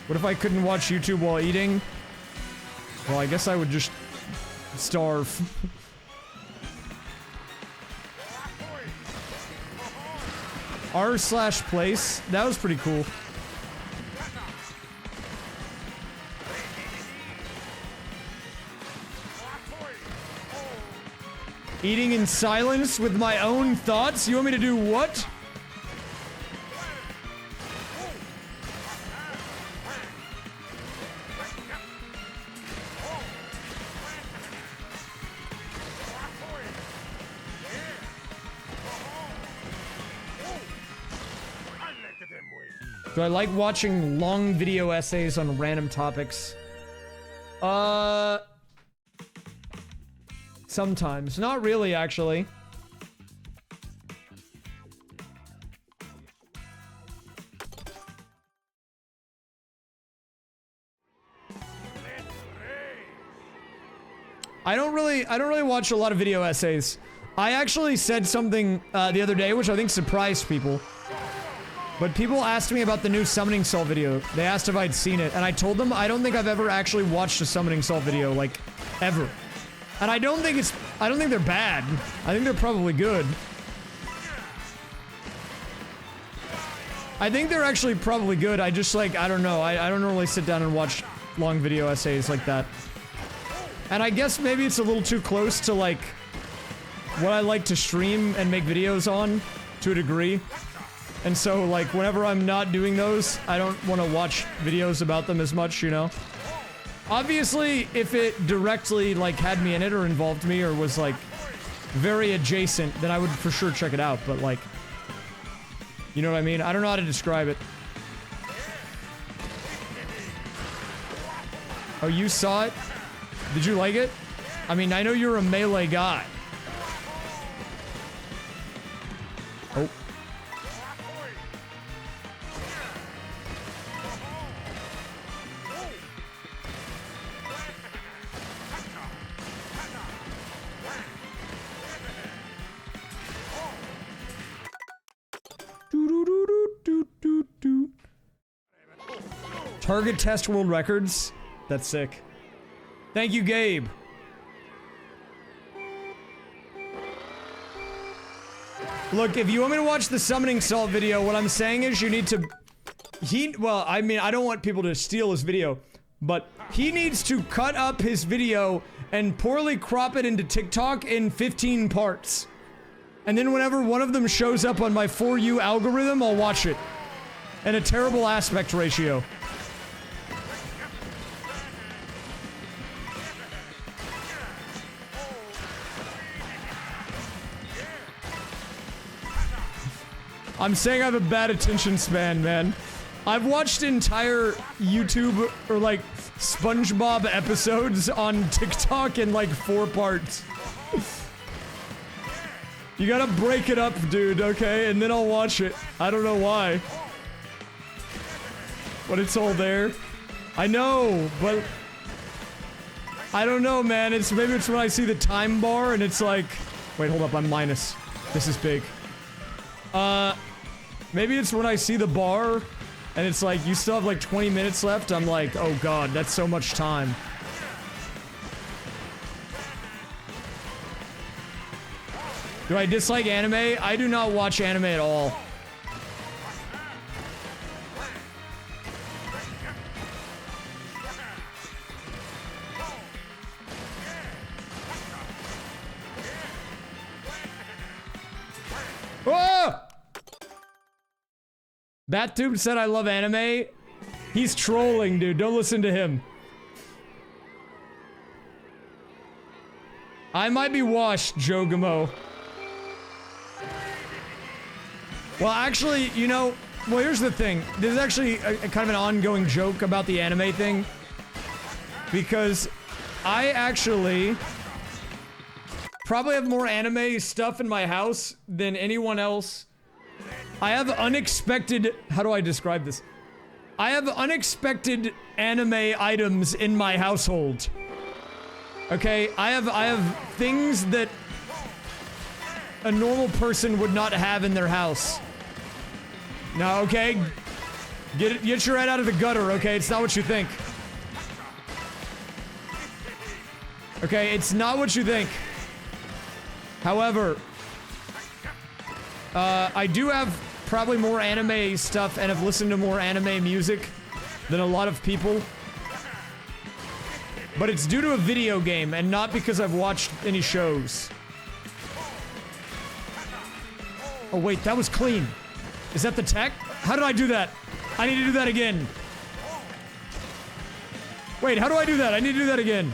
What if I couldn't watch YouTube while eating? Well, I guess I would just starve. r/place. That was pretty cool. Eating in silence with my own thoughts? You want me to do what? Do I like watching long video essays on random topics? Sometimes. Not really, actually. I don't really watch a lot of video essays. I actually said something the other day, which I think surprised people. But people asked me about the new Summoning Saw video. They asked if I'd seen it, and I told them I don't think I've ever actually watched a Summoning Saw video, like, ever. And I don't think they're bad. I think they're probably good. I think they're actually probably good. I just, like, I don't know. I don't normally sit down and watch long video essays like that. And I guess maybe it's a little too close to, like, what I like to stream and make videos on, to a degree. And so, like, whenever I'm not doing those, I don't want to watch videos about them as much, you know? Obviously, if it directly, like, had me in it or involved me or was, like, very adjacent, then I would for sure check it out, but, like, you know what I mean? I don't know how to describe it. Oh, you saw it? Did you like it? I mean, I know you're a melee guy. Oh. Target test world records. That's sick. Thank you, Gabe. Look, if you want me to watch the summoning salt video, what I'm saying is you need to... Well, I mean, I don't want people to steal his video, but he needs to cut up his video and poorly crop it into TikTok in 15 parts. And then whenever one of them shows up on my For You algorithm, I'll watch it. And a terrible aspect ratio. I'm saying I have a bad attention span, man. I've watched entire YouTube or like SpongeBob episodes on TikTok in like 4 parts. You gotta break it up, dude, okay? And then I'll watch it. I don't know why. But it's all there. I know, but... I don't know, man. Maybe it's when I see the time bar and it's like... Wait, hold up, I'm minus. This is big. Maybe it's when I see the bar and it's like, you still have like 20 minutes left. I'm like, oh god, that's so much time. Do I dislike anime? I do not watch anime at all. Oh! BatTube said I love anime. He's trolling, dude. Don't listen to him. I might be washed, Joe Gamo. Well, actually, you know, well, here's the thing. There's actually a kind of an ongoing joke about the anime thing. Because I actually probably have more anime stuff in my house than anyone else. I have unexpected... How do I describe this? I have unexpected anime items in my household. Okay? I have things that a normal person would not have in their house. Now, okay? Get your head out of the gutter, okay? It's not what you think. Okay? It's not what you think. However... I do have probably more anime stuff and have listened to more anime music than a lot of people. But it's due to a video game and not because I've watched any shows. Oh wait, that was clean. Is that the tech? How did I do that? I need to do that again. Wait, how do I do that? I need to do that again.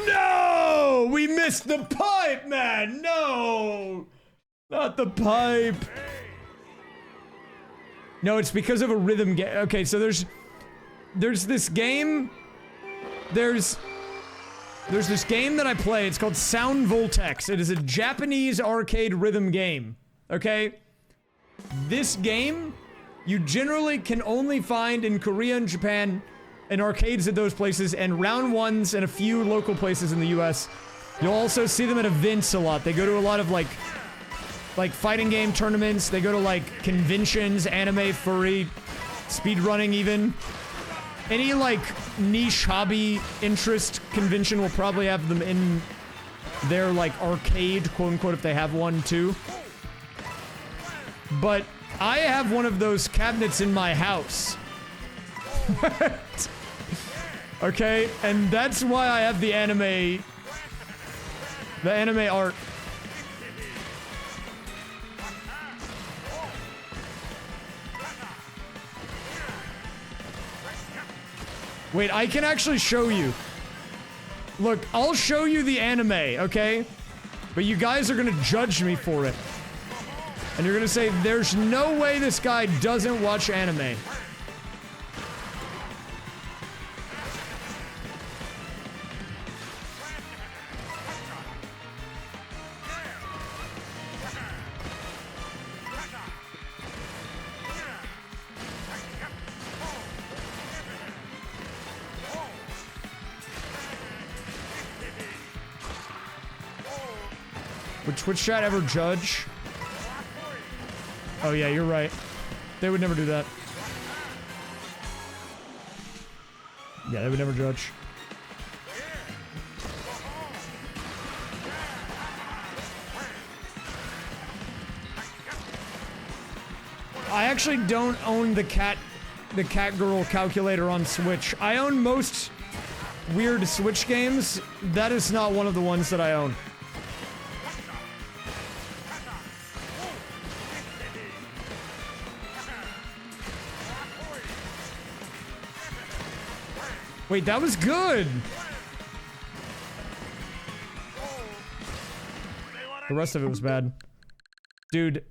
No! We missed the pipe, man! No! Not the pipe. No, it's because of a rhythm game. Okay, so there's this game. There's this game that I play. It's called Sound Voltex. It is a Japanese arcade rhythm game. Okay? This game, you generally can only find in Korea and Japan, and arcades at those places, and round ones and a few local places in the US. You'll also see them at events a lot. They go to a lot of like fighting game tournaments. They go to like conventions, anime, furry, speedrunning even. Any like niche hobby interest convention will probably have them in their like arcade, quote unquote, if they have one too. But I have one of those cabinets in my house. Okay, and that's why I have the anime art. Wait, I can actually show you. Look, I'll show you the anime, okay? But you guys are gonna judge me for it. And you're gonna say, there's no way this guy doesn't watch anime. Would Twitch chat ever judge? Oh yeah, you're right. They would never do that. Yeah, they would never judge. I actually don't own the cat girl calculator on Switch. I own most weird Switch games. That is not one of the ones that I own. Wait, that was good. The rest of it was bad. Dude,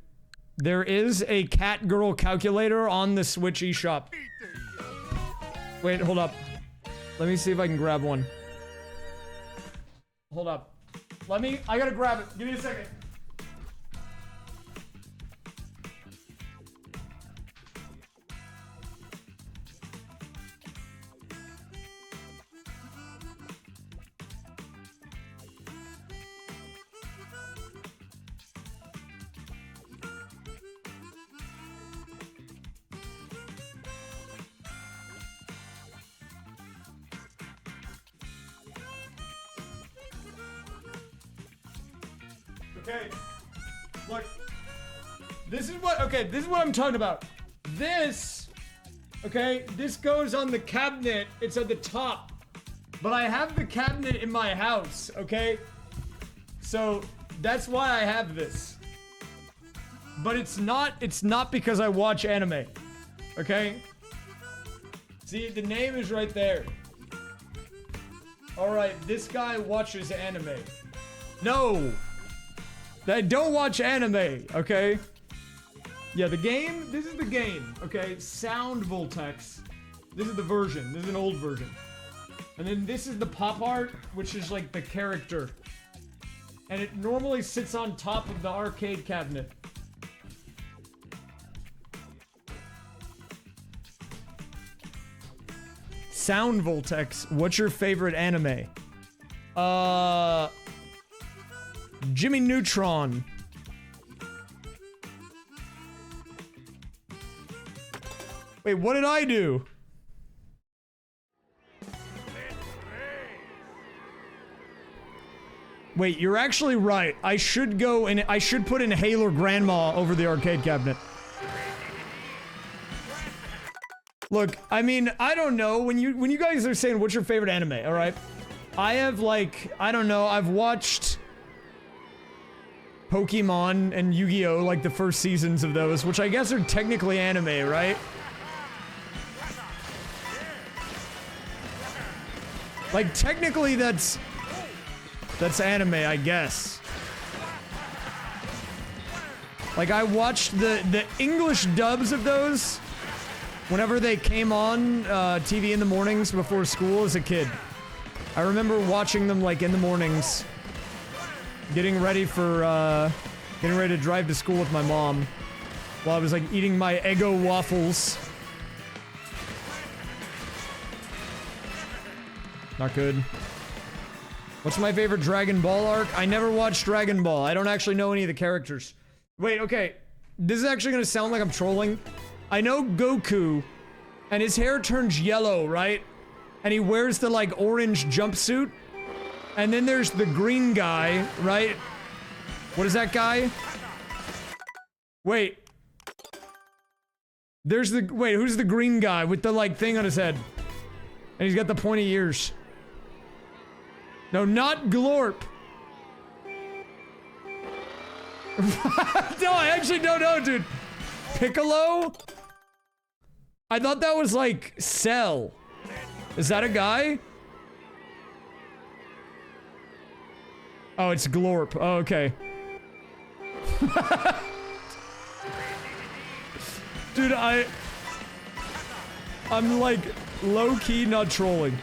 there is a cat girl calculator on the Switch eShop. Wait, hold up. Let me see if I can grab one. Hold up. I gotta grab it. Give me a second. Okay, look, this is what I'm talking about. This goes on the cabinet, it's at the top, but I have the cabinet in my house, okay? So, that's why I have this. But it's not because I watch anime, okay? See, the name is right there. Alright, this guy watches anime. No! I don't watch anime, okay? Yeah, the game, this is the game, okay? Sound Voltex. This is the version, this is an old version. And then this is the pop art, which is like the character. And it normally sits on top of the arcade cabinet. Sound Voltex, what's your favorite anime? Jimmy Neutron. Wait, what did I do? Wait, you're actually right. I should go and I should put Inhaler Grandma over the arcade cabinet. Look, I mean, I don't know. When you guys are saying what's your favorite anime, all right? I have like, I don't know, I've watched Pokemon and Yu-Gi-Oh! Like the first seasons of those, which I guess are technically anime, right? Like technically that's anime, I guess. Like I watched the English dubs of those whenever they came on TV in the mornings before school as a kid. I remember watching them like in the mornings. Getting ready to drive to school with my mom while I was like eating my Eggo waffles. Not good. What's my favorite Dragon Ball arc? I never watched Dragon Ball. I don't actually know any of the characters. Wait, okay. This is actually gonna sound like I'm trolling. I know Goku, and his hair turns yellow, right? And he wears the like orange jumpsuit. And then there's the green guy, right? What is that guy? Wait. Wait, who's the green guy with the like thing on his head? And he's got the pointy ears. No, not Glorp. No, I actually don't know, dude. Piccolo? I thought that was like Cell. Is that a guy? Oh, it's Glorp. Oh, okay. Dude, I'm like low-key not trolling.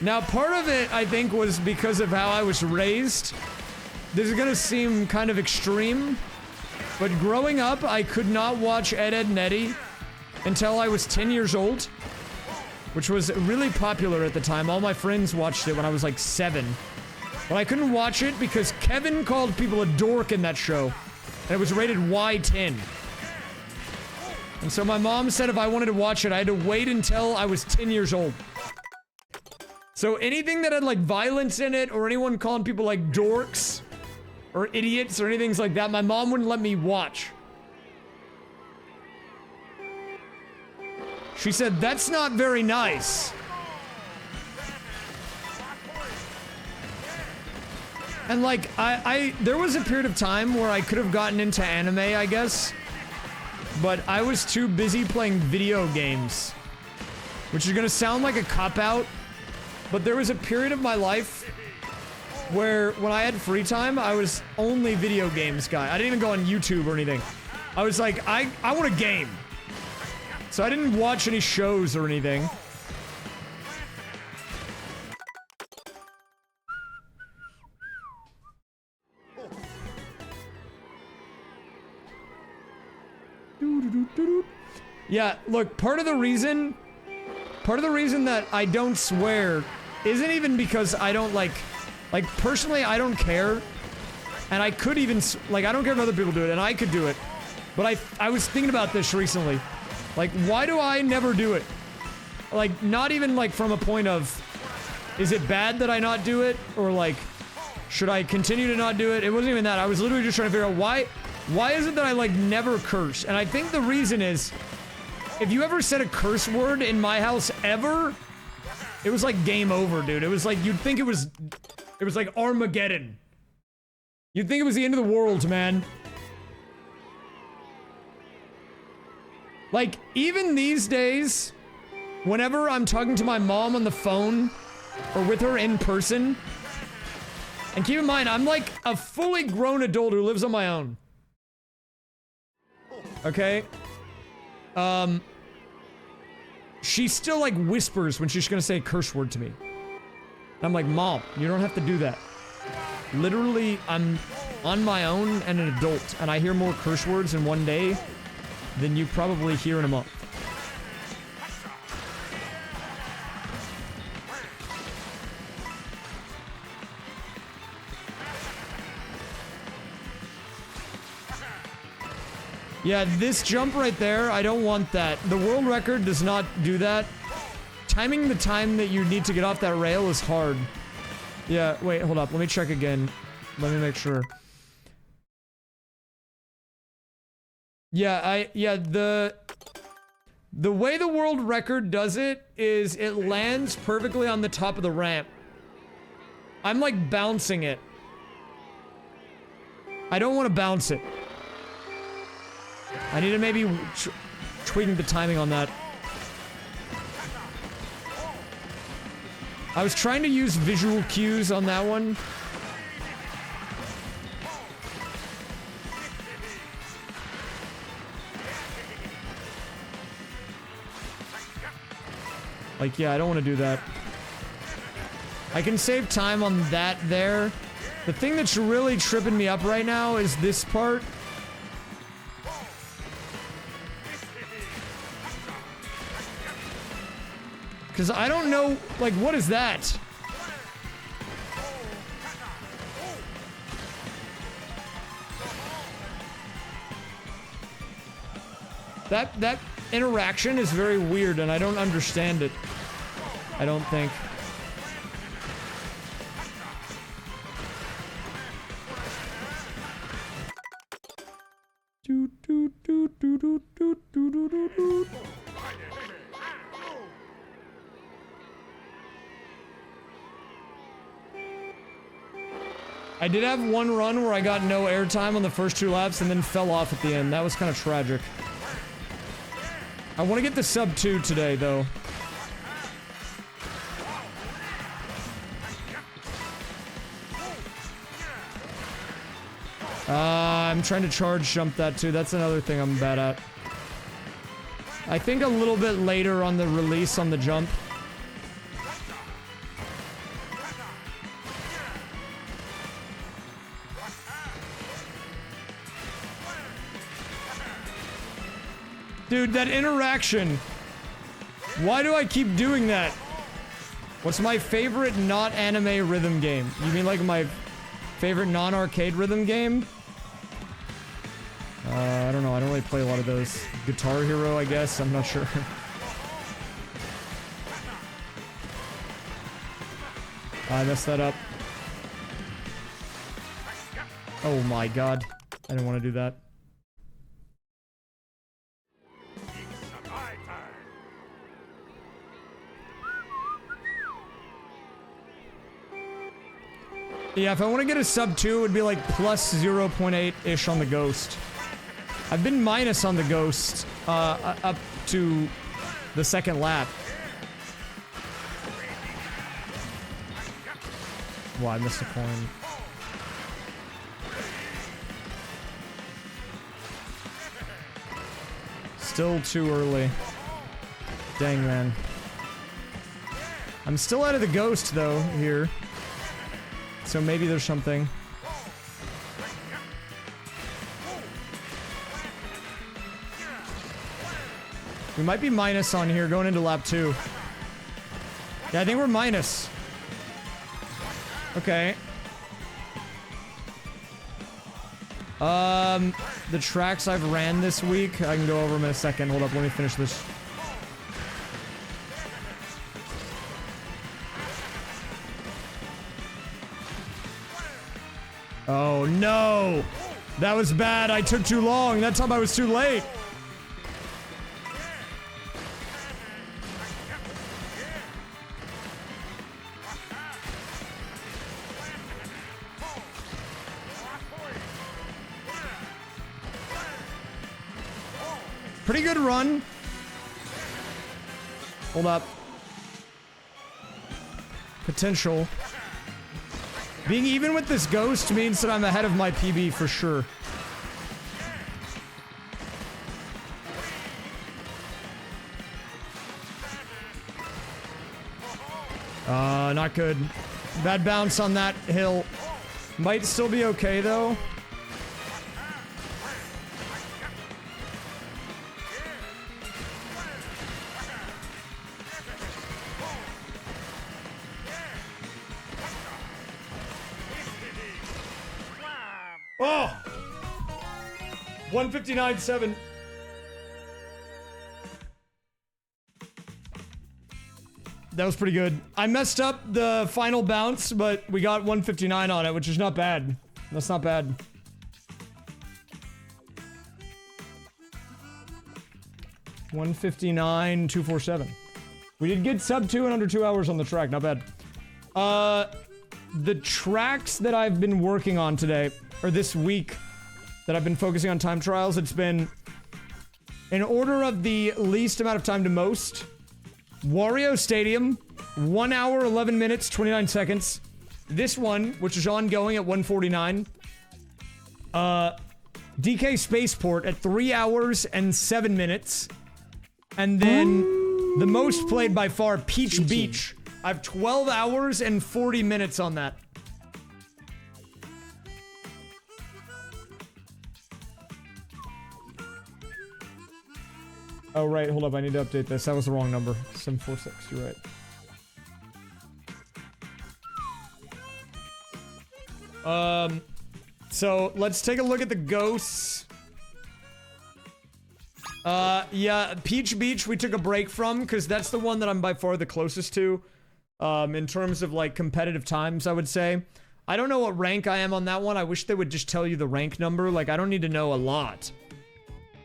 Now, part of it, I think, was because of how I was raised. This is gonna seem kind of extreme, but growing up, I could not watch Ed, Edd n Eddy until I was 10 years old, which was really popular at the time. All my friends watched it when I was like 7. But I couldn't watch it because Kevin called people a dork in that show. And it was rated Y10. And so my mom said if I wanted to watch it, I had to wait until I was 10 years old. So anything that had like violence in it, or anyone calling people like dorks, or idiots, or anything like that, my mom wouldn't let me watch. She said, that's not very nice. And like, there was a period of time where I could have gotten into anime, I guess. But I was too busy playing video games. Which is gonna sound like a cop-out. But there was a period of my life where when I had free time, I was only video games guy. I didn't even go on YouTube or anything. I was like, I want a game. So I didn't watch any shows or anything. Yeah, look, part of the reason that I don't swear isn't even because I don't like personally I don't care, and I could even like I don't care if other people do it, and I could do it, but I was thinking about this recently, like why do I never do it? Like not even like from a point of, is it bad that I not do it, or like should I continue to not do it? It wasn't even that. I was literally just trying to figure out why is it that I like never curse? And I think the reason is, if you ever said a curse word in my house ever, it was like game over, dude. It was like, you'd think it was like Armageddon. You'd think it was the end of the world, man. Like, even these days, whenever I'm talking to my mom on the phone, or with her in person, and keep in mind, I'm like a fully grown adult who lives on my own. Okay? She still like whispers when she's gonna say a curse word to me. And I'm like, Mom, you don't have to do that. Literally, I'm on my own and an adult, and I hear more curse words in one day than you probably hear in a month. Yeah, this jump right there, I don't want that. The world record does not do that. Timing the time that you need to get off that rail is hard. Yeah, wait, hold up. Let me check again. Let me make sure. Yeah, the way the world record does it is it lands perfectly on the top of the ramp. I'm like bouncing it. I don't want to bounce it. I need to maybe tweak the timing on that. I was trying to use visual cues on that one. Like, yeah, I don't want to do that. I can save time on that there. The thing that's really tripping me up right now is this part. Because I don't know, like, what is that? That interaction is very weird, and I don't understand it. I don't think. I did have one run where I got no airtime on the first 2 laps and then fell off at the end. That was kind of tragic. I want to get the sub 2 today, though. I'm trying to charge jump that too. That's another thing I'm bad at. I think a little bit later on the release on the jump. Dude, that interaction. Why do I keep doing that? What's my favorite not anime rhythm game? You mean like my favorite non-arcade rhythm game? I don't know. I don't really play a lot of those. Guitar Hero, I guess. I'm not sure. I messed that up. Oh my god. I didn't want to do that. Yeah, if I want to get a sub 2, it would be like plus 0.8-ish on the Ghost. I've been minus on the Ghost, up to the second lap. Wow, I missed a coin. Still too early. Dang, man. I'm still out of the Ghost, though, here. So maybe there's something. We might be minus on here going into lap 2. Yeah, I think we're minus. Okay. The tracks I've ran this week, I can go over them in a second. Hold up, let me finish this. Oh no! That was bad. I took too long. That time I was too late. Pretty good run. Hold up. Potential. Being even with this Ghost means that I'm ahead of my PB for sure. Not good. Bad bounce on that hill. Might still be okay though. Oh! 159.7. That was pretty good. I messed up the final bounce, but we got 159 on it, which is not bad. That's not bad. $159,247. We did get sub 2 in under 2 hours on the track. Not bad. The tracks that I've been working on today, or this week, that I've been focusing on time trials, it's been in order of the least amount of time to most. Wario Stadium, 1 hour, 11 minutes, 29 seconds. This one, which is ongoing at 149. DK Spaceport at 3 hours and 7 minutes. And then the most played by far, Peach Beach. I have 12 hours and 40 minutes on that. Oh, right. Hold up. I need to update this. That was the wrong number. 746. You're right. So let's take a look at the ghosts. Yeah, Peach Beach we took a break from because that's the one that I'm by far the closest to. In terms of like competitive times, I would say. I don't know what rank I am on that one. I wish they would just tell you the rank number. Like, I don't need to know a lot.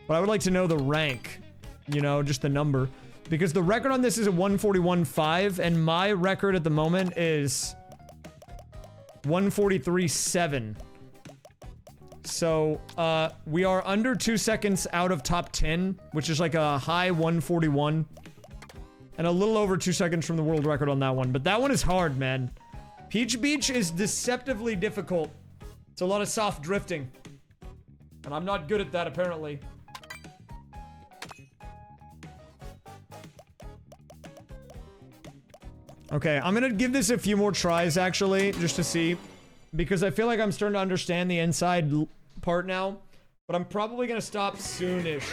But I would like to know the rank. You know, just the number. Because the record on this is a 141.5, and my record at the moment is 143.7. So, we are under 2 seconds out of top 10, which is like a high 141. And a little over 2 seconds from the world record on that one. But that one is hard, man. Peach Beach is deceptively difficult. It's a lot of soft drifting. And I'm not good at that, apparently. Okay, I'm gonna give this a few more tries, actually, just to see. Because I feel like I'm starting to understand the inside part now. But I'm probably gonna stop soonish.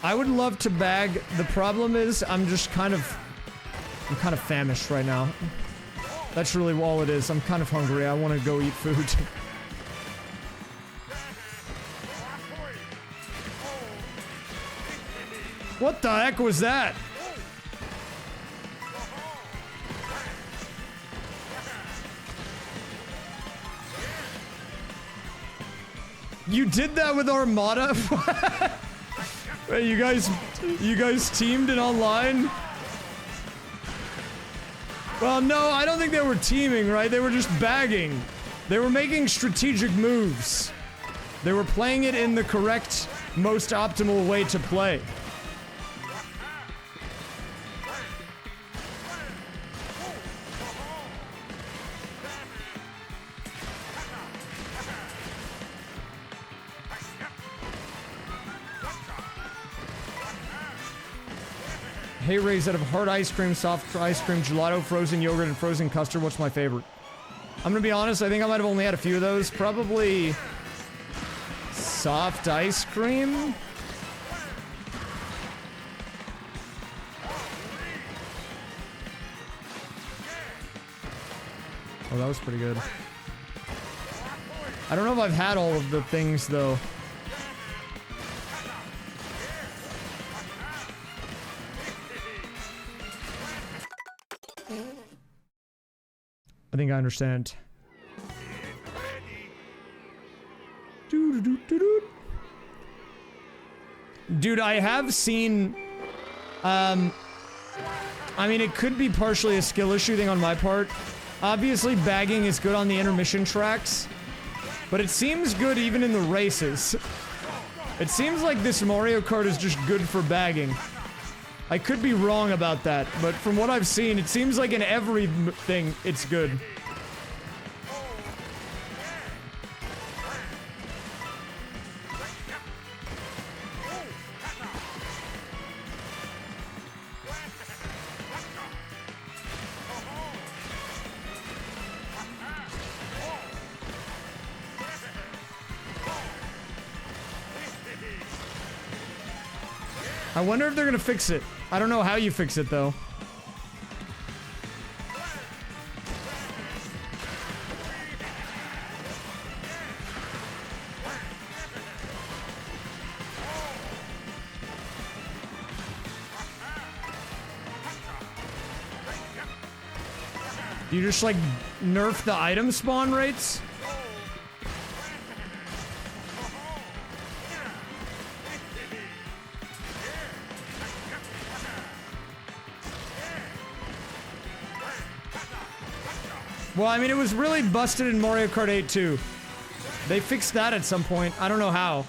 I would love to bag. The problem is I'm kind of famished right now. That's really all it is. I'm kind of hungry. I want to go eat food. What the heck was that? You did that with Armada? Wait, you guys teamed it online? Well, no, I don't think they were teaming, right? They were just bagging. They were making strategic moves. They were playing it in the correct, most optimal way to play. Hey Rays, out of hard ice cream, soft ice cream, gelato, frozen yogurt, and frozen custard, what's my favorite? I'm gonna be honest, I think I might have only had a few of those. Probably soft ice cream? Oh, that was pretty good. I don't know if I've had all of the things, though. I think I understand. Dude, I have seen... I mean, it could be partially a skill issue thing on my part. Obviously, bagging is good on the intermission tracks. But it seems good even in the races. It seems like this Mario Kart is just good for bagging. I could be wrong about that, but from what I've seen, it seems like in everything, it's good. I wonder if they're gonna fix it. I don't know how you fix it, though. You just, like, nerf the item spawn rates? Well, I mean, it was really busted in Mario Kart 8 too. They fixed that at some point. I don't know how.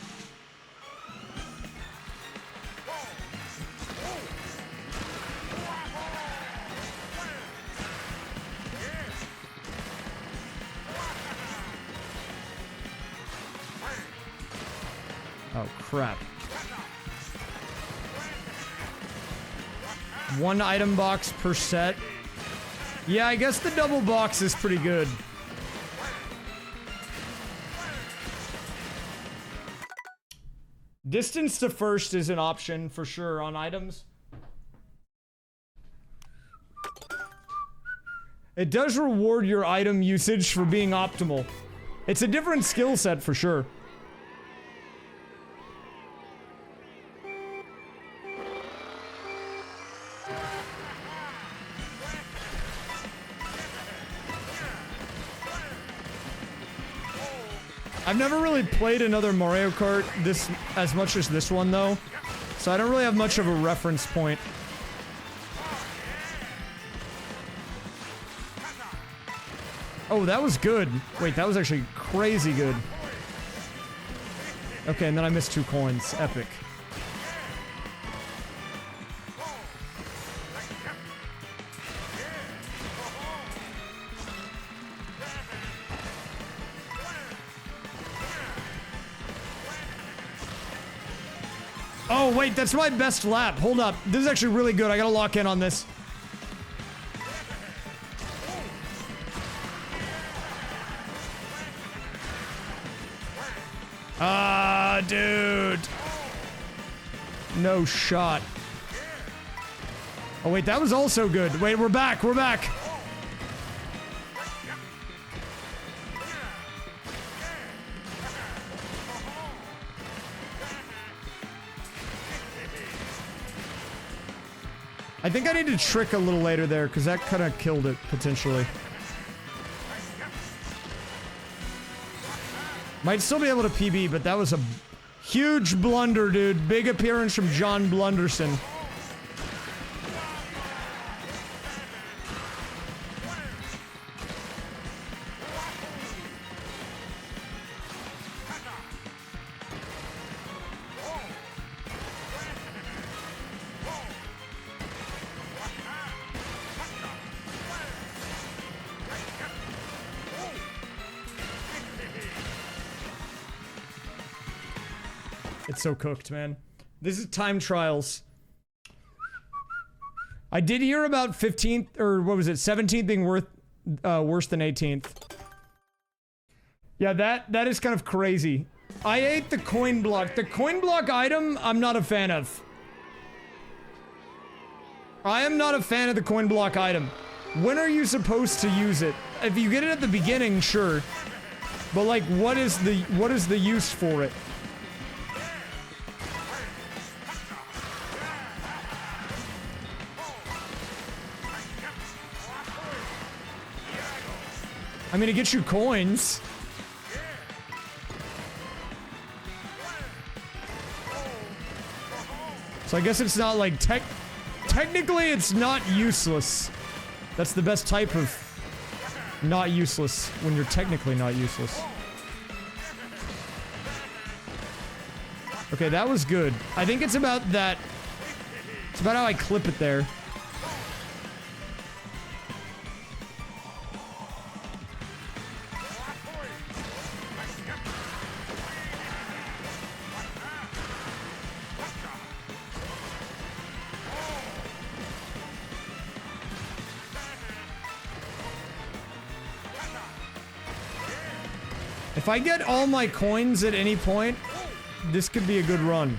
Oh, crap. One item box per set. Yeah, I guess the double box is pretty good. Distance to first is an option for sure on items. It does reward your item usage for being optimal. It's a different skill set for sure. I've never really played another Mario Kart as much as this one, though. So I don't really have much of a reference point. Oh, that was good. Wait, that was actually crazy good. Okay, and then I missed 2 coins. Epic. Oh, wait, that's my best lap. Hold up. This is actually really good. I gotta lock in on this. dude. No shot. Oh, wait, that was also good. Wait, we're back. We're back. I think I need to trick a little later there, because that kind of killed it, potentially. Might still be able to PB, but that was a huge blunder, dude. Big appearance from John Blunderson. It's so cooked, man. This is time trials. I did hear about 15th, or what was it, 17th being worse than 18th. Yeah, that is kind of crazy. I ate the coin block. The coin block item, I'm not a fan of. I am not a fan of the coin block item. When are you supposed to use it? If you get it at the beginning, sure. But like, what is the use for it? I mean, it gets you coins. So I guess it's not like technically it's not useless. That's the best type of not useless, when you're technically not useless. Okay, that was good. I think it's about that. It's about how I clip it there. If I get all my coins at any point, this could be a good run.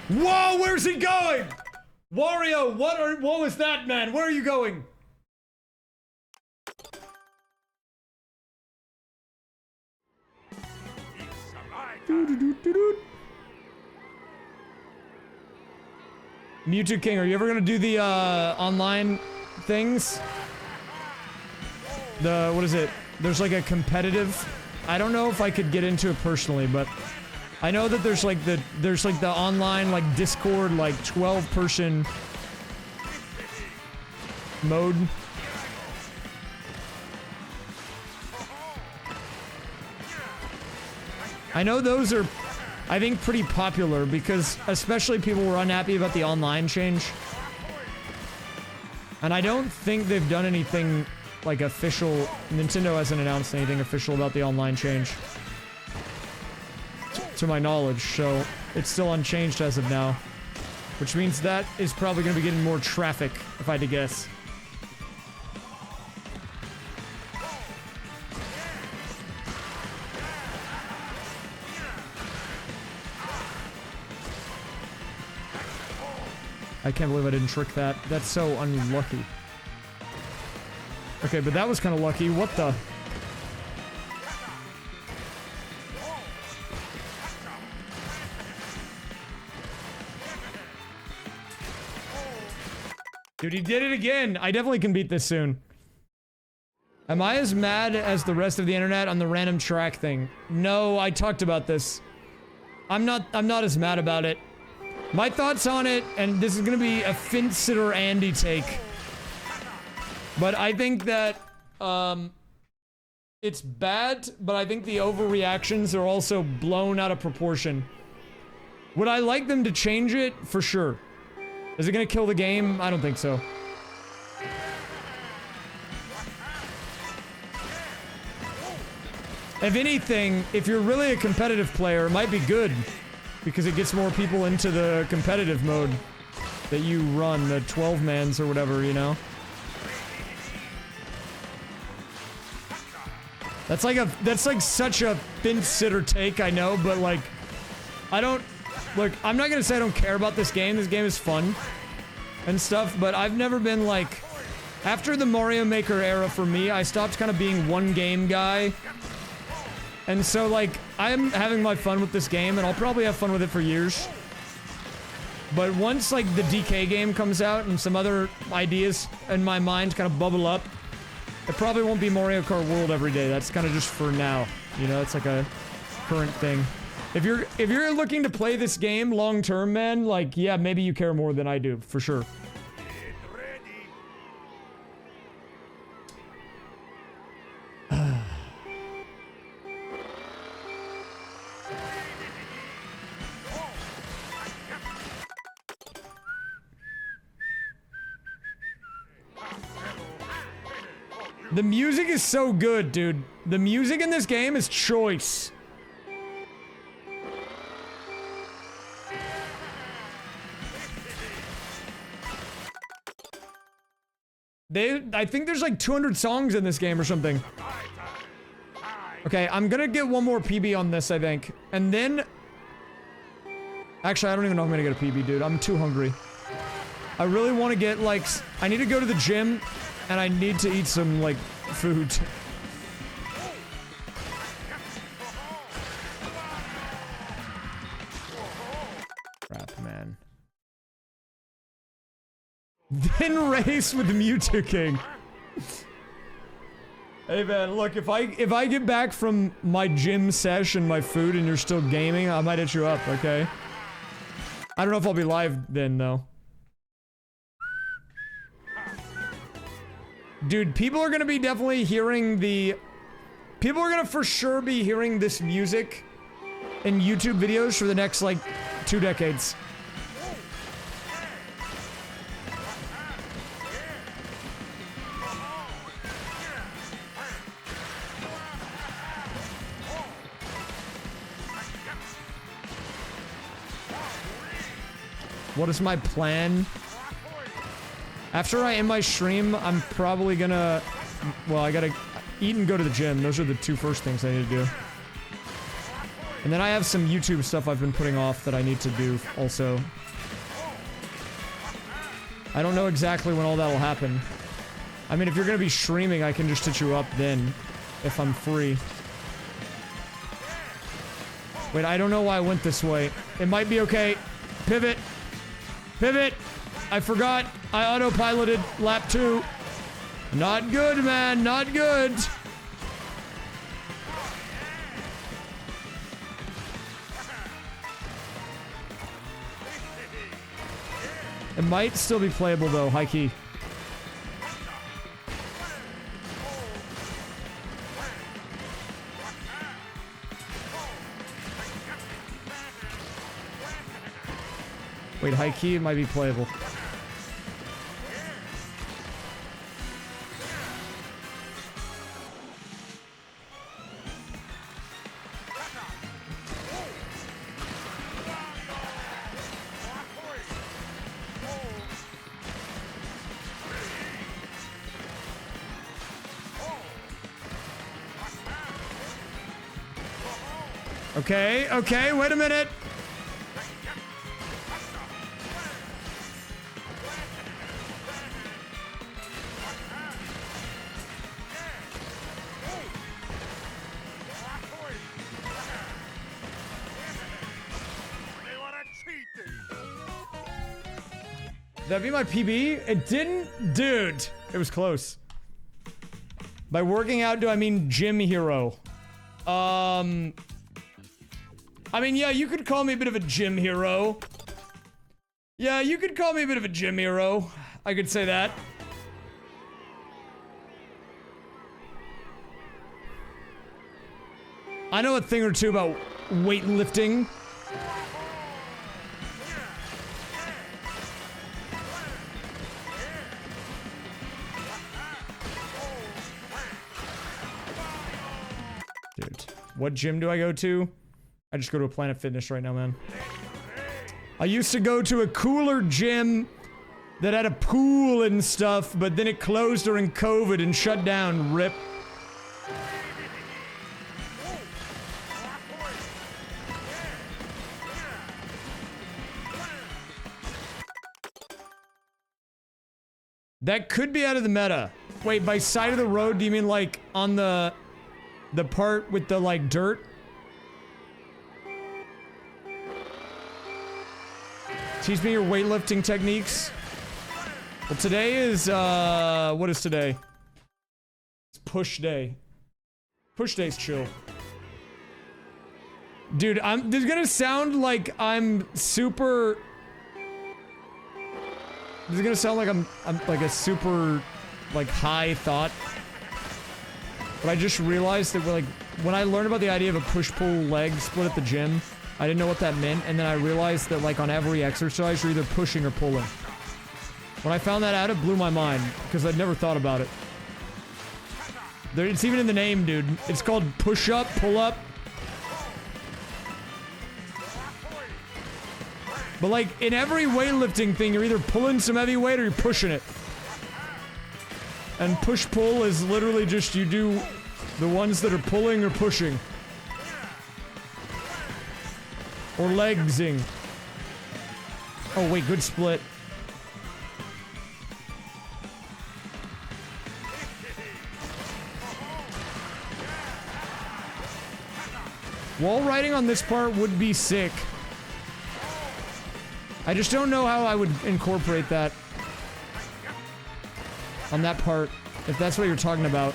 Whoa, where's he going? Wario, what was that, man? Where are you going? Mewtwo King, are you ever gonna do the online things? What is it? There's like a competitive. I don't know if I could get into it personally, but I know that there's like the online like Discord like 12-person mode. I know those are, I think, pretty popular because especially people were unhappy about the online change. And I don't think they've done anything like official. Nintendo hasn't announced anything official about the online change. To my knowledge, so it's still unchanged as of now. Which means that is probably going to be getting more traffic, if I had to guess. I can't believe I didn't trick that. That's so unlucky. Okay, but that was kind of lucky. What the? Dude, he did it again. I definitely can beat this soon. Am I as mad as the rest of the internet on the random track thing? No, I talked about this. I'm not as mad about it. My thoughts on it, and this is gonna be a Finsitter Andy take. But I think that, it's bad, but I think the overreactions are also blown out of proportion. Would I like them to change it? For sure. Is it gonna kill the game? I don't think so. If anything, if you're really a competitive player, it might be good. Because it gets more people into the competitive mode that you run, the 12-mans or whatever, you know? That's like such a thin-sitter take, I know, but like, I don't, look, I'm not gonna say I don't care about this game. This game is fun and stuff, but I've never been like, after the Mario Maker era for me, I stopped kind of being one game guy. And so like, I'm having my fun with this game and I'll probably have fun with it for years. But once like the DK game comes out and some other ideas in my mind kind of bubble up, it probably won't be Mario Kart World every day. That's kind of just for now. You know, it's like a current thing. If you're looking to play this game long term, man, like, yeah, maybe you care more than I do, for sure. The music is so good, dude. The music in this game is choice. I think there's like 200 songs in this game or something. Okay, I'm gonna get one more PB on this, I think. And then... Actually, I don't even know if I'm gonna get a PB, dude. I'm too hungry. I really want to get, like... I need to go to the gym, and I need to eat some, like, food. Crap, man. Then race with Mewtwo King. Hey man, look, if I get back from my gym sesh and my food and you're still gaming, I might hit you up, okay? I don't know if I'll be live then, though. Dude, people are gonna be definitely hearing the... People are gonna for sure be hearing this music in YouTube videos for the next, like, 2 decades. What is my plan? After I end my stream, I'm probably gonna... Well, I gotta eat and go to the gym. Those are the 2 first things I need to do. And then I have some YouTube stuff I've been putting off that I need to do also. I don't know exactly when all that will happen. I mean, if you're gonna be streaming, I can just hit you up then, if I'm free. Wait, I don't know why I went this way. It might be okay. Pivot. Pivot! I forgot. I autopiloted lap 2. Not good, man. Not good. It might still be playable, though. High key. Wait, high key, it might be playable. Okay, okay, wait a minute. That'd be my PB? It didn't? Dude, it was close. By working out, do I mean gym hero? I mean, yeah, you could call me a bit of a gym hero. Yeah, you could call me a bit of a gym hero. I could say that. I know a thing or two about weightlifting. Dude, what gym do I go to? I just go to a Planet Fitness right now, man. I used to go to a cooler gym that had a pool and stuff, but then it closed during COVID and shut down. RIP. That could be out of the meta. Wait, by side of the road, do you mean like on the part with the like dirt? Teach me your weightlifting techniques. Well, today is, what is today? It's push day. Push day's chill. Dude, this is gonna sound like I'm super... This is gonna sound like I'm like a super, like, high thought. But I just realized that, like, when I learned about the idea of a push-pull leg split at the gym, I didn't know what that meant, and then I realized that, like, on every exercise, you're either pushing or pulling. When I found that out, it blew my mind, because I'd never thought about it. It's even in the name, dude. It's called push-up, pull-up. But, like, in every weightlifting thing, you're either pulling some heavy weight or you're pushing it. And push-pull is literally just you do the ones that are pulling or pushing. Or legsing. Oh, wait, good split. Wall riding on this part would be sick. I just don't know how I would incorporate that. On that part, if that's what you're talking about.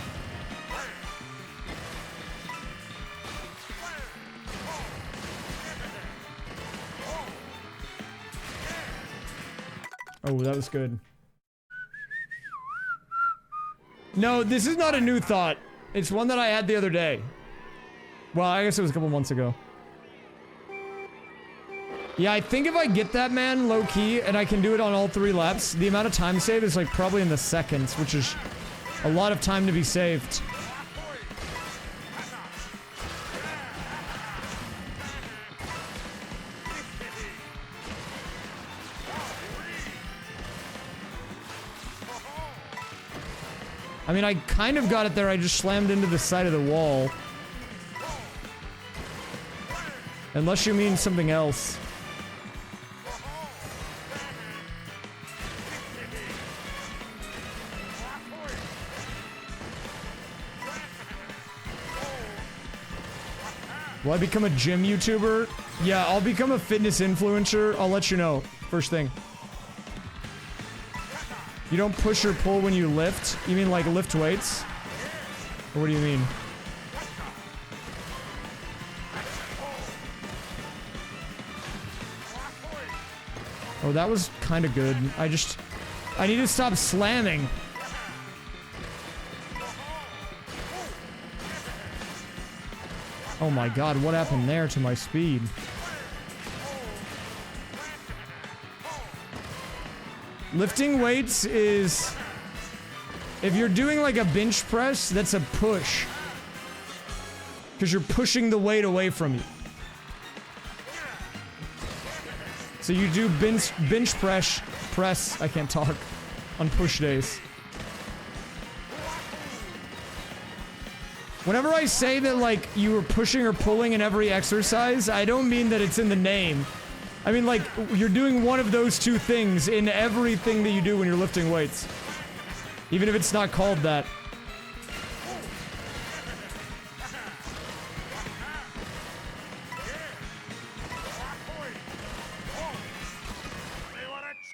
Oh, that was good. No, this is not a new thought. It's one that I had the other day. Well, I guess it was a couple months ago. Yeah, I think if I get that, man, low-key, and I can do it on all 3 laps, the amount of time saved is, like, probably in the seconds, which is a lot of time to be saved. I mean, I kind of got it there, I just slammed into the side of the wall. Unless you mean something else. Will I become a gym YouTuber? Yeah, I'll become a fitness influencer. I'll let you know. First thing. You don't push or pull when you lift? You mean like lift weights? Or what do you mean? Oh, that was kind of good. I need to stop slamming. Oh my god, what happened there to my speed? Lifting weights is... If you're doing like a bench press, that's a push. Because you're pushing the weight away from you. So you do bench press, I can't talk, on push days. Whenever I say that, like, you were pushing or pulling in every exercise, I don't mean that it's in the name. I mean, like, you're doing one of those 2 things in everything that you do when you're lifting weights. Even if it's not called that.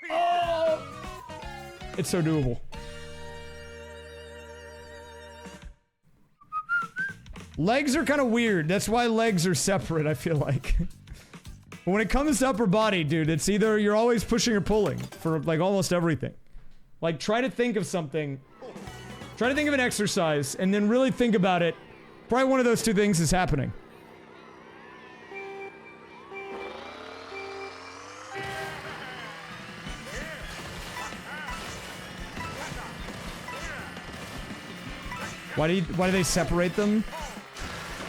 Oh! It's so doable. Legs are kind of weird. That's why legs are separate, I feel like. But when it comes to upper body, dude, it's either you're always pushing or pulling for, like, almost everything. Like, try to think of something. Try to think of an exercise, and then really think about it. Probably one of those 2 things is happening. Why do they separate them?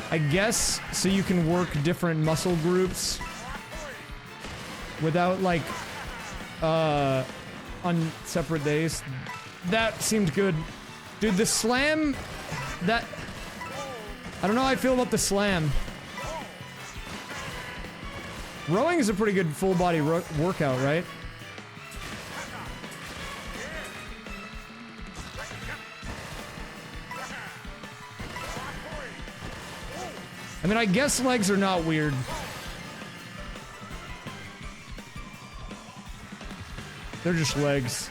I guess so you can work different muscle groups without, like, on separate days. That seemed good. Dude, the slam, that... I don't know how I feel about the slam. Rowing is a pretty good full body workout, right? I mean, I guess legs are not weird. They're just legs.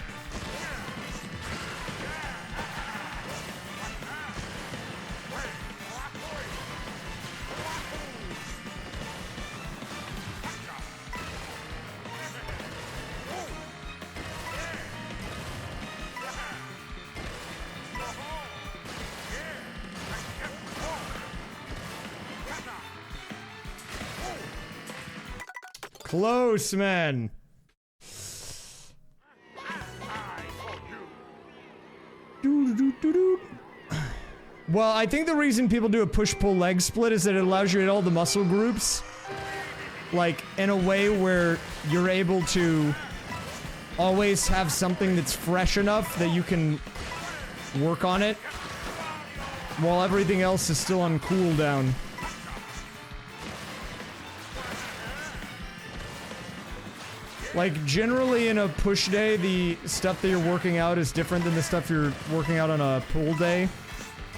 Close, man. Well, I think the reason people do a push-pull leg split is that it allows you to hit all the muscle groups, like, in a way where you're able to always have something that's fresh enough that you can work on it, while everything else is still on cooldown. Like, generally in a push day, the stuff that you're working out is different than the stuff you're working out on a pull day.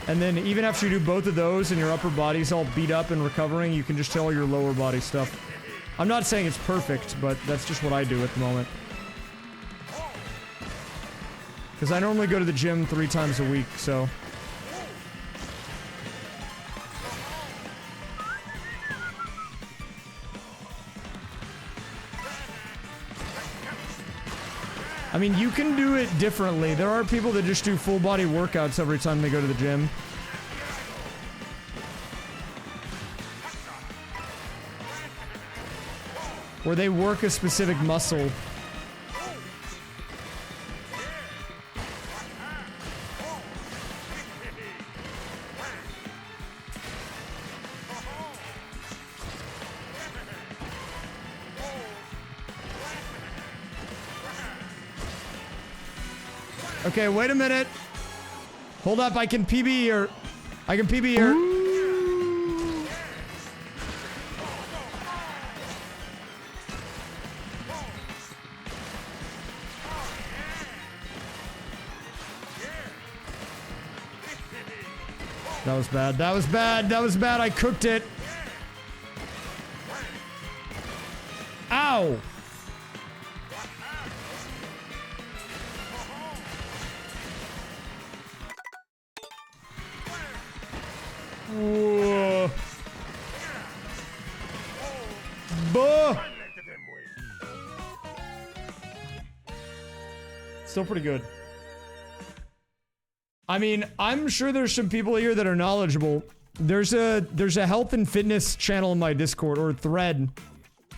And then even after you do both of those and your upper body's all beat up and recovering, you can just tell your lower body stuff. I'm not saying it's perfect, but that's just what I do at the moment. Because I normally go to the gym 3 times a week, so... I mean, you can do it differently. There are people that just do full body workouts every time they go to the gym. Where they work a specific muscle. Okay, wait a minute. Hold up, I can PB here. I can PB here. That was bad. That was bad. That was bad. I cooked it. Ow. Whoa. Buh. Still pretty good. I mean, I'm sure there's some people here that are knowledgeable. There's a health and fitness channel in my Discord, or thread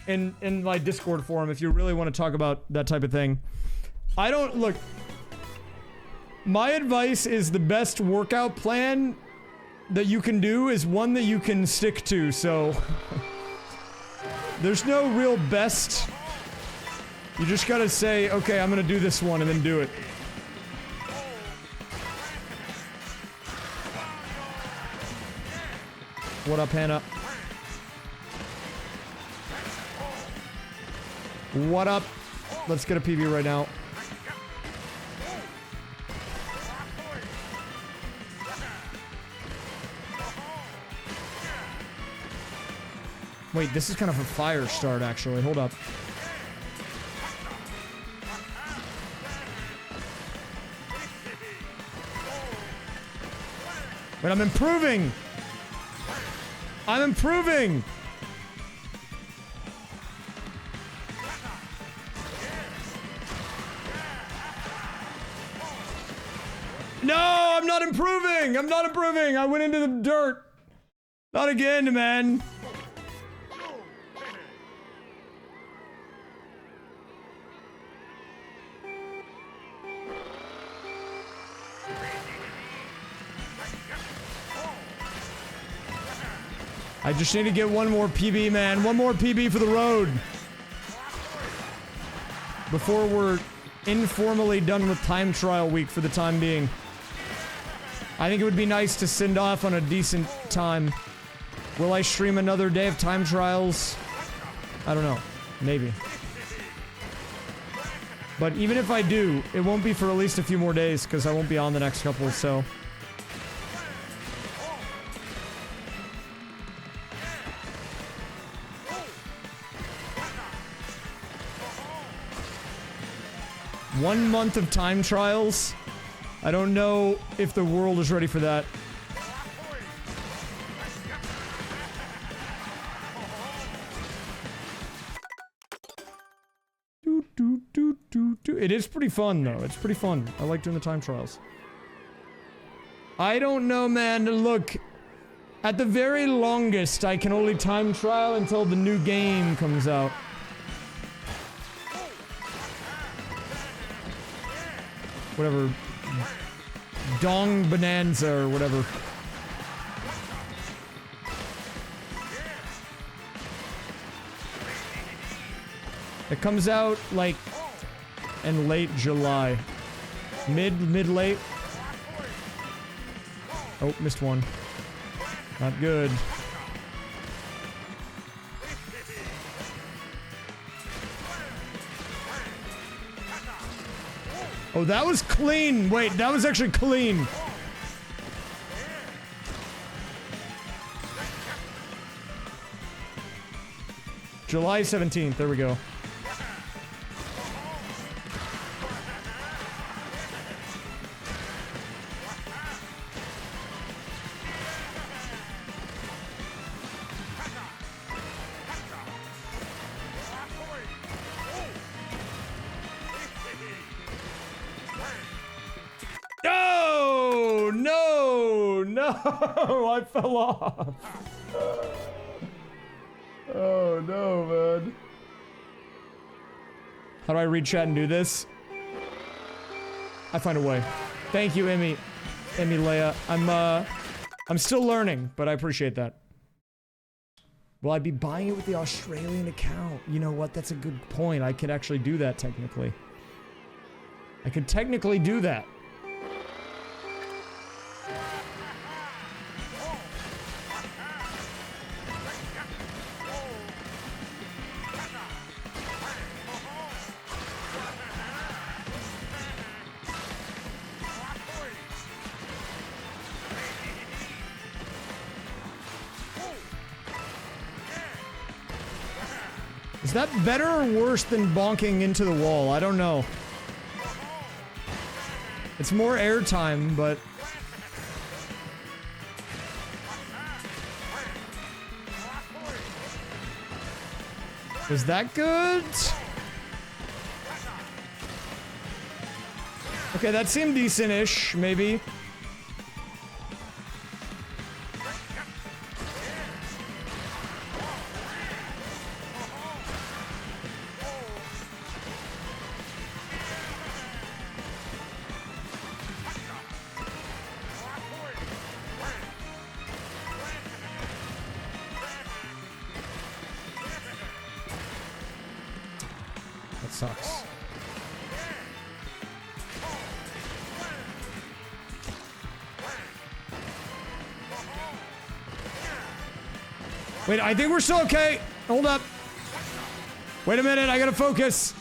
in my Discord forum if you really want to talk about that type of thing. I don't look. My advice is the best workout plan that you can do is one that you can stick to, so there's no real best. You just gotta say, okay, I'm gonna do this one and then do it. What up, Hannah? What up? Let's get a PB right now. Wait, this is kind of a fire start, actually. Hold up. Wait, I'm improving! I'm improving! No, I'm not improving! I'm not improving! I went into the dirt! Not again, man! I just need to get one more PB, man. One more PB for the road. Before we're informally done with time trial week for the time being. I think it would be nice to send off on a decent time. Will I stream another day of time trials? I don't know. Maybe. But even if I do, it won't be for at least a few more days because I won't be on the next couple, so... 1 month of time trials. I don't know if the world is ready for that. It is pretty fun, though. It's pretty fun. I like doing the time trials. I don't know, man. Look, at the very longest, I can only time trial until the new game comes out. Whatever. Dong Bonanza or whatever. It comes out, like, in late July. Mid-late. Oh, missed one. Not good. Oh, that was clean! Wait, that was actually clean! July 17th, there we go. No, I fell off. Oh no, man. How do I read chat and do this? I find a way. Thank you, Emmy Leia. I'm still learning, but I appreciate that. Will I be buying it with the Australian account? You know what? That's a good point. I could actually do that technically. I could technically do that. Is that better or worse than bonking into the wall? I don't know. It's more airtime, but... Is that good? Okay, that seemed decent-ish, maybe. Sucks. Wait, I think we're still okay. Hold up. Wait a minute, I gotta focus.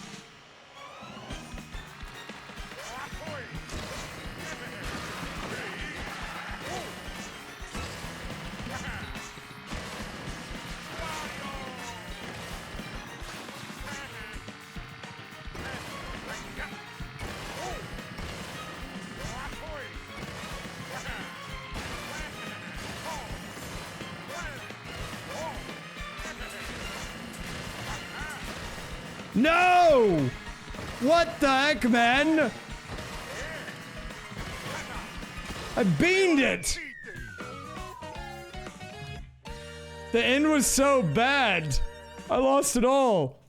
No! What the heck, man? I beamed it! The end was so bad. I lost it all.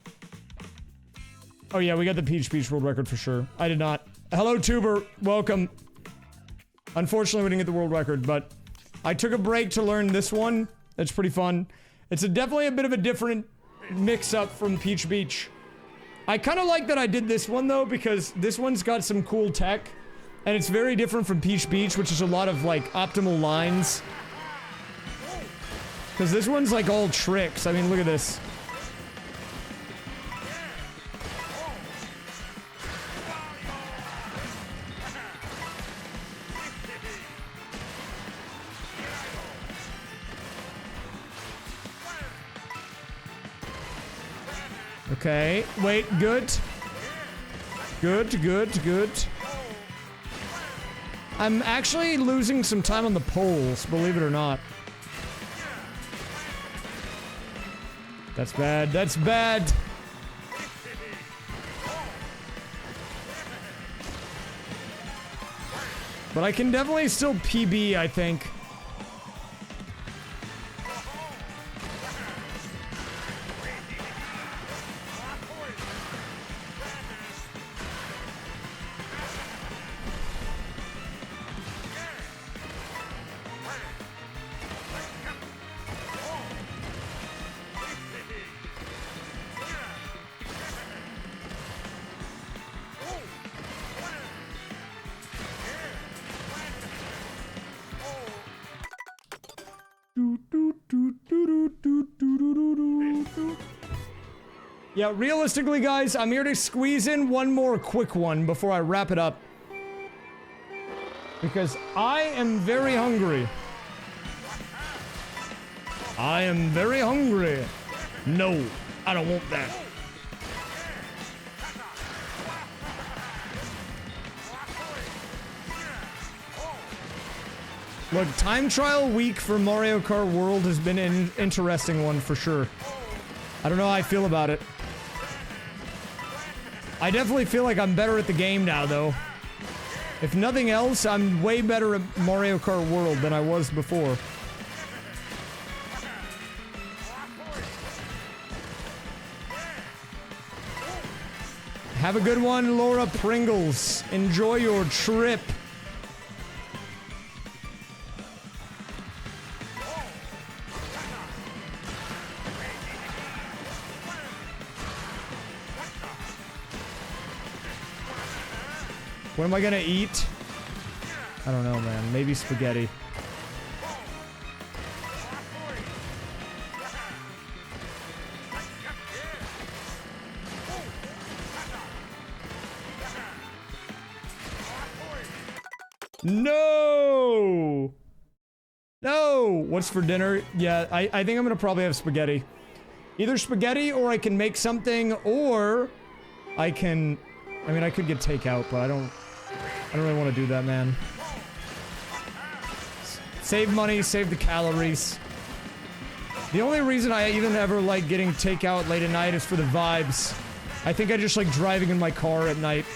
Oh yeah, we got the Peach world record for sure. I did not. Hello, Tuber. Welcome. Unfortunately, we didn't get the world record, but I took a break to learn this one. It's pretty fun. It's definitely a bit of a different mix-up from Peach Beach. I kind of like that I did this one, though, because this one's got some cool tech, and it's very different from Peach Beach, which is a lot of, like, optimal lines. Because this one's, like, all tricks. I mean, look at this. Okay, wait, good. Good, good, good. I'm actually losing some time on the poles, believe it or not. That's bad, that's bad. But I can definitely still PB, I think. Yeah, realistically, guys, I'm here to squeeze in one more quick one before I wrap it up. Because I am very hungry. I am very hungry. No, I don't want that. Look, time trial week for Mario Kart World has been an interesting one for sure. I don't know how I feel about it. I definitely feel like I'm better at the game now, though. If nothing else, I'm way better at Mario Kart World than I was before. Have a good one, Laura Pringles. Enjoy your trip. What am I gonna eat? I don't know, man. Maybe spaghetti. No! No! What's for dinner? Yeah, I think I'm gonna probably have spaghetti. Either spaghetti, or I can make something, or I can... I mean, I could get takeout, but I don't really want to do that, man. Save money, save the calories. The only reason I even ever like getting takeout late at night is for the vibes. I think I just like driving in my car at night.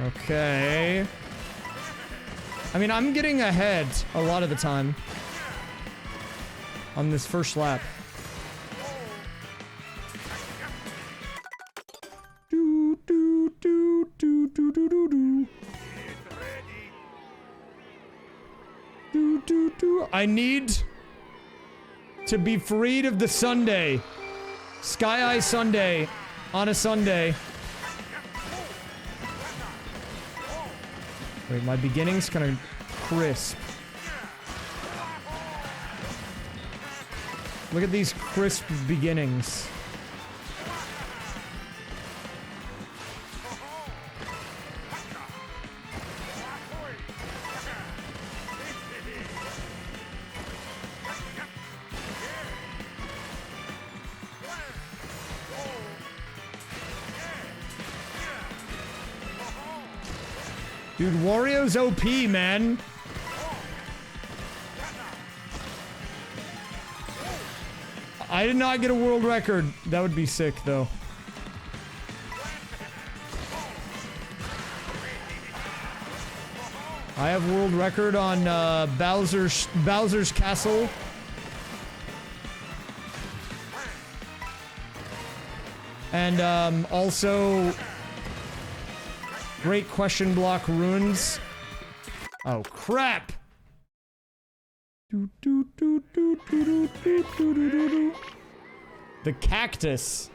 Okay. I mean, I'm getting ahead a lot of the time on this first lap. I need to be freed of the Sunday. Sky Eye Sunday. On a Sunday. Wait, my beginning's kind of crisp. Look at these crisp beginnings. Dude, Wario's OP, man. I did not get a world record. That would be sick, though. I have world record on Bowser's Castle. And also Great Question Block Ruins. Oh crap! The cactus.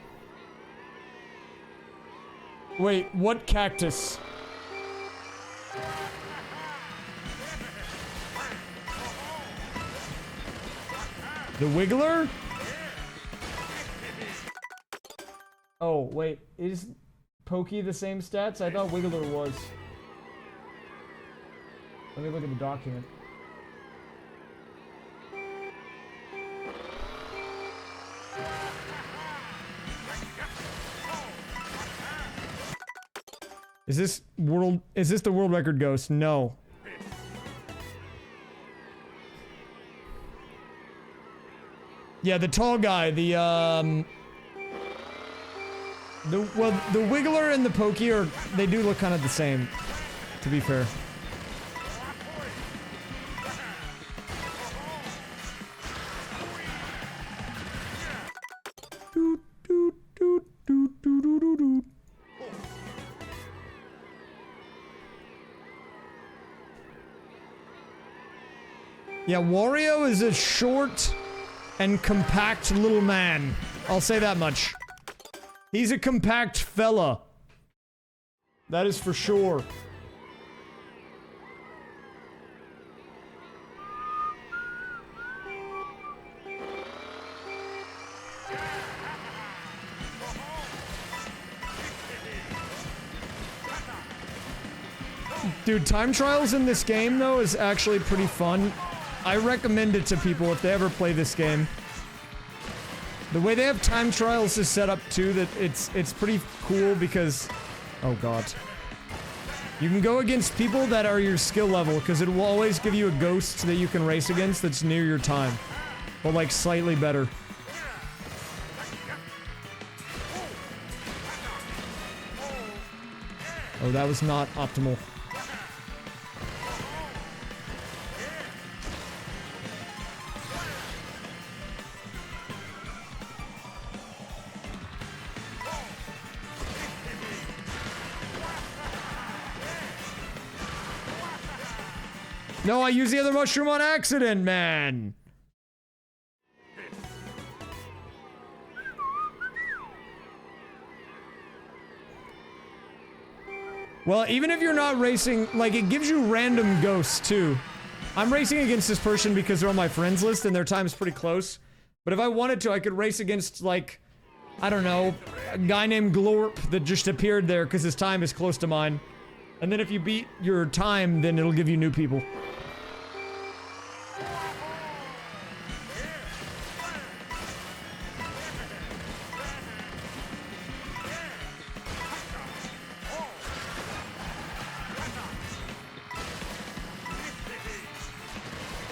Wait, what cactus? The Wiggler? Oh, wait, is Pokey the same stats? I thought Wiggler was. Let me look at the document. Is this the world record ghost? No. Yeah, the tall guy, the Wiggler and the Pokey they do look kind of the same, to be fair. Yeah, Wario is a short and compact little man. I'll say that much. He's a compact fella. That is for sure. Dude, time trials in this game, though, is actually pretty fun. I recommend it to people if they ever play this game. The way they have time trials is set up, too, that it's pretty cool because... Oh, God. You can go against people that are your skill level, because it will always give you a ghost that you can race against that's near your time. Or, like, slightly better. Oh, that was not optimal. No, I used the other mushroom on accident, man. Well, even if you're not racing, like, it gives you random ghosts, too. I'm racing against this person because they're on my friends list and their time's pretty close. But if I wanted to, I could race against, like, I don't know, a guy named Glorp that just appeared there because his time is close to mine. And then if you beat your time, then it'll give you new people.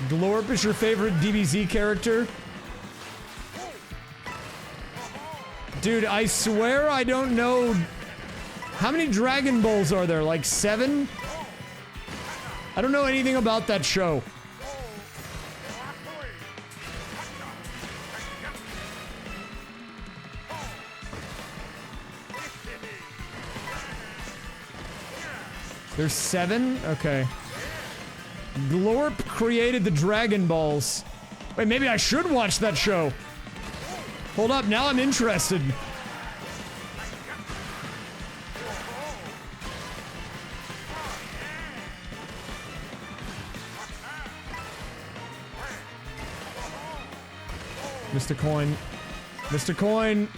Glorp is your favorite DBZ character? Dude, I swear I don't know... How many Dragon Balls are there? Like 7? I don't know anything about that show. There's 7? Okay. Glorp created the Dragon Balls. Wait, maybe I should watch that show. Hold up, now I'm interested. Mr. Coin. Mr. Coin.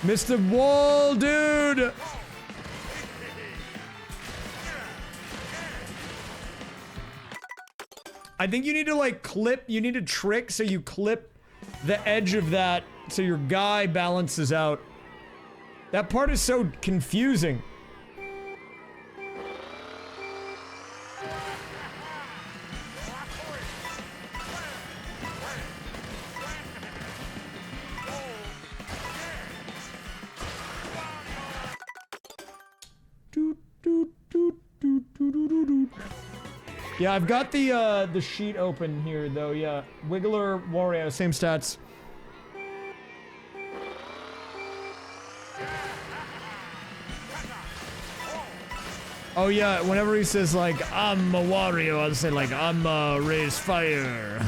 Mr. Wall, dude! I think you need to, like, clip, you need to trick so you clip the edge of that so your guy balances out. That part is so confusing. Yeah, I've got the sheet open here, though, yeah. Wiggler, Wario, same stats. Oh, yeah, whenever he says, like, I'm a Wario, I'll say, like, I'm a raysfire.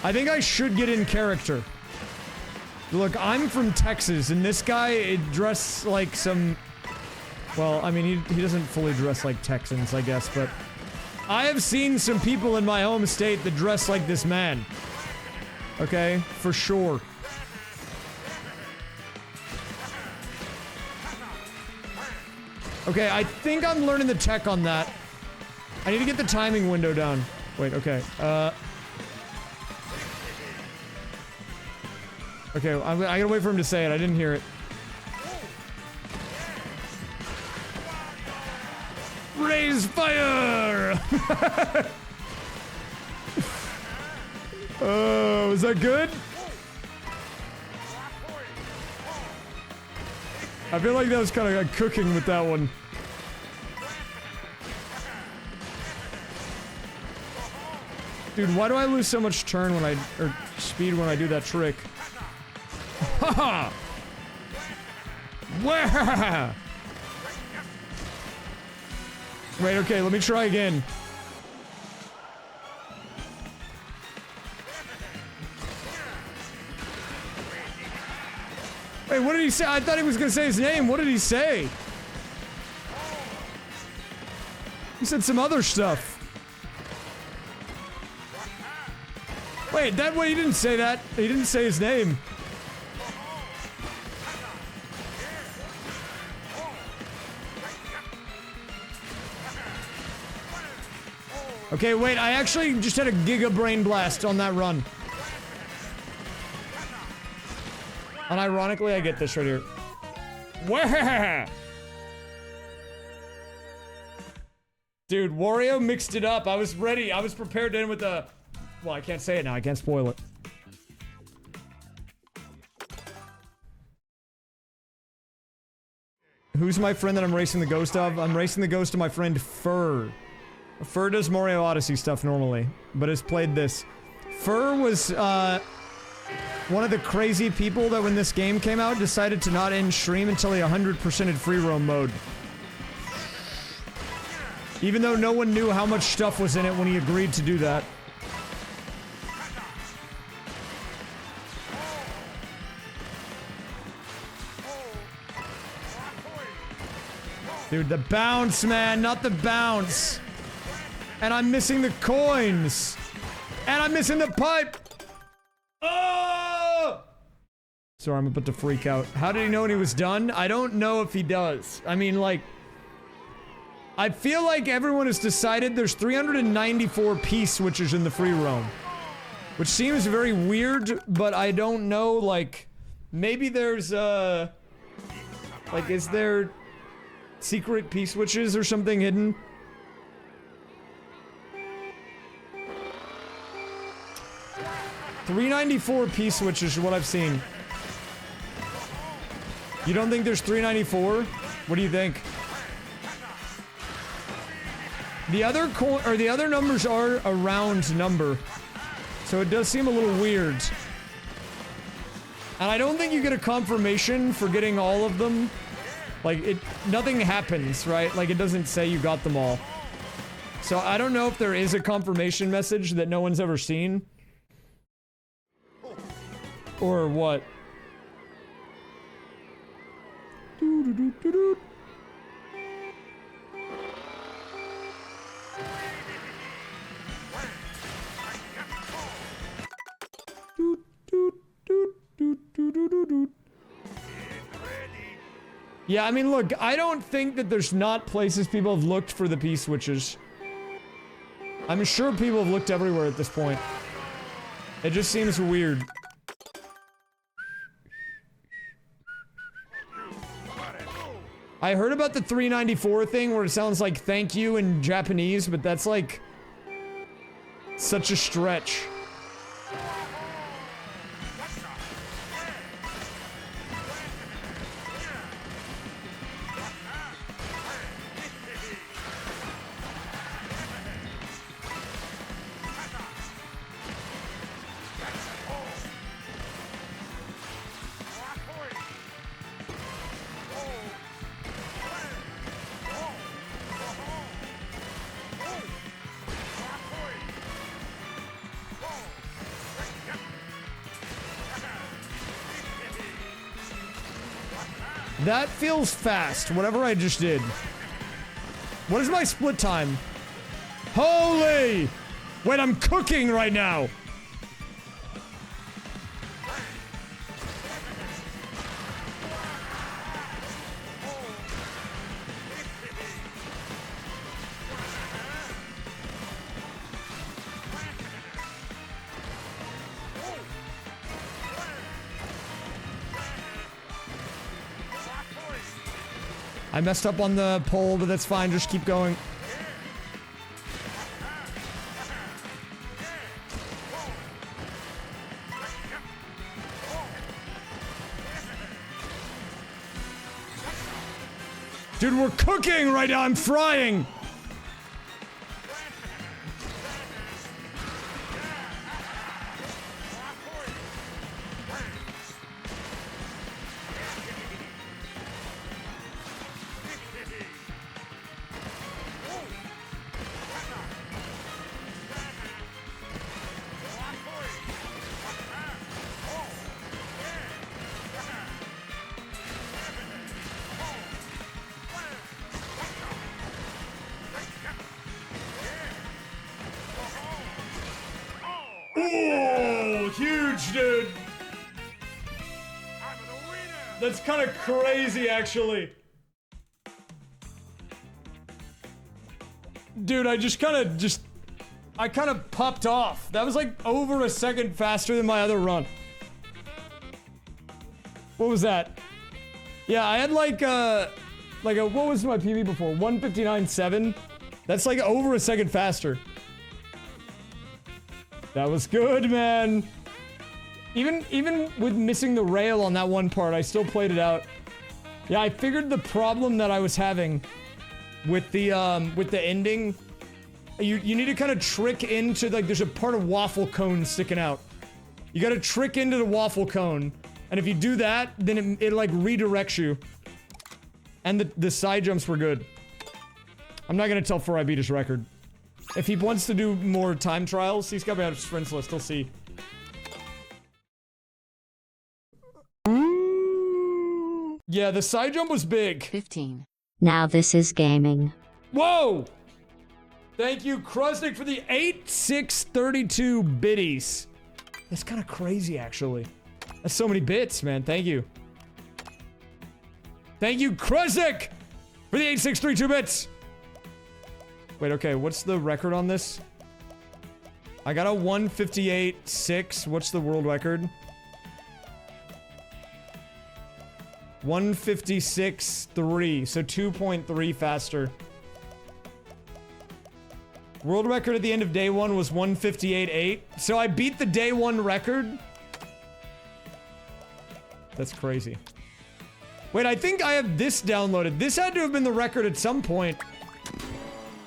I think I should get in character. Look, I'm from Texas, and this guy dressed like some... Well, I mean, he doesn't fully dress like Texans, I guess, but... I have seen some people in my home state that dress like this man. Okay? For sure. Okay, I think I'm learning the tech on that. I need to get the timing window down. Wait, okay. Okay, I gotta wait for him to say it. I didn't hear it. Raise fire! Oh, is that good? I feel like that was kind of cooking with that one. Dude, why do I lose so much turn when or speed when I do that trick? Haha! Wah! Wait, okay, let me try again. Wait, what did he say? I thought he was gonna say his name. What did he say? He said some other stuff. Wait, that way he didn't say that. He didn't say his name. Okay, wait, I actually just had a Giga Brain Blast on that run. Unironically, I get this right here. Wah! Dude, Wario mixed it up. I was ready. I was prepared to end with a... Well, I can't say it now. I can't spoil it. Who's my friend that I'm racing the ghost of? I'm racing the ghost of my friend Fur. Fur does Mario Odyssey stuff normally, but has played this. Fur was, one of the crazy people that when this game came out decided to not end stream until he 100%ed free roam mode. Even though no one knew how much stuff was in it when he agreed to do that. Dude, the bounce, man, not the bounce. And I'm missing the coins. And I'm missing the pipe. Oh! Sorry, I'm about to freak out. How did he know when he was done? I don't know if he does. I mean, like... I feel like everyone has decided there's 394 P-switches in the free roam. Which seems very weird, but I don't know, like... Maybe there's, like, is there... secret P-switches or something hidden? $394 P-switches is what I've seen. You don't think there's 394? What do you think? The other numbers are a round number. So it does seem a little weird. And I don't think you get a confirmation for getting all of them. Like, nothing happens, right? Like, it doesn't say you got them all. So I don't know if there is a confirmation message that no one's ever seen. Or what? Yeah, I mean, look, I don't think that there's not places people have looked for the P-switches. I'm sure people have looked everywhere at this point. It just seems weird. I heard about the 394 thing where it sounds like thank you in Japanese, but that's like... such a stretch. That feels fast, whatever I just did. What is my split time? Holy! Wait, I'm cooking right now! I messed up on the pole, but that's fine. Just keep going. Dude, we're cooking right now. I'm frying. Oh, huge, dude. That's kind of crazy, actually. Dude, I kind of popped off. That was like over a second faster than my other run. What was that? Yeah, I had like what was my PB before? 159.7. That's like over a second faster. That was good, man. Even with missing the rail on that one part, I still played it out. Yeah, I figured the problem that I was having with the ending, you need to kind of trick into, like, there's a part of waffle cone sticking out. You gotta trick into the waffle cone, and if you do that, then it like redirects you. And the side jumps were good. I'm not gonna tell before I beat his record. If he wants to do more time trials, he's got me out of sprints list. He'll see. Yeah, the side jump was big. 15. Now this is gaming. Whoa! Thank you, Krusnik, for the 8632 biddies. That's kind of crazy, actually. That's so many bits, man. Thank you. Thank you, Krusnik, for the 8632 bits. Wait, okay, what's the record on this? I got a 158.6. What's the world record? 156.3, so 2.3 faster. World record at the end of day one was 158.8. So I beat the day one record? That's crazy. Wait, I think I have this downloaded. This had to have been the record at some point.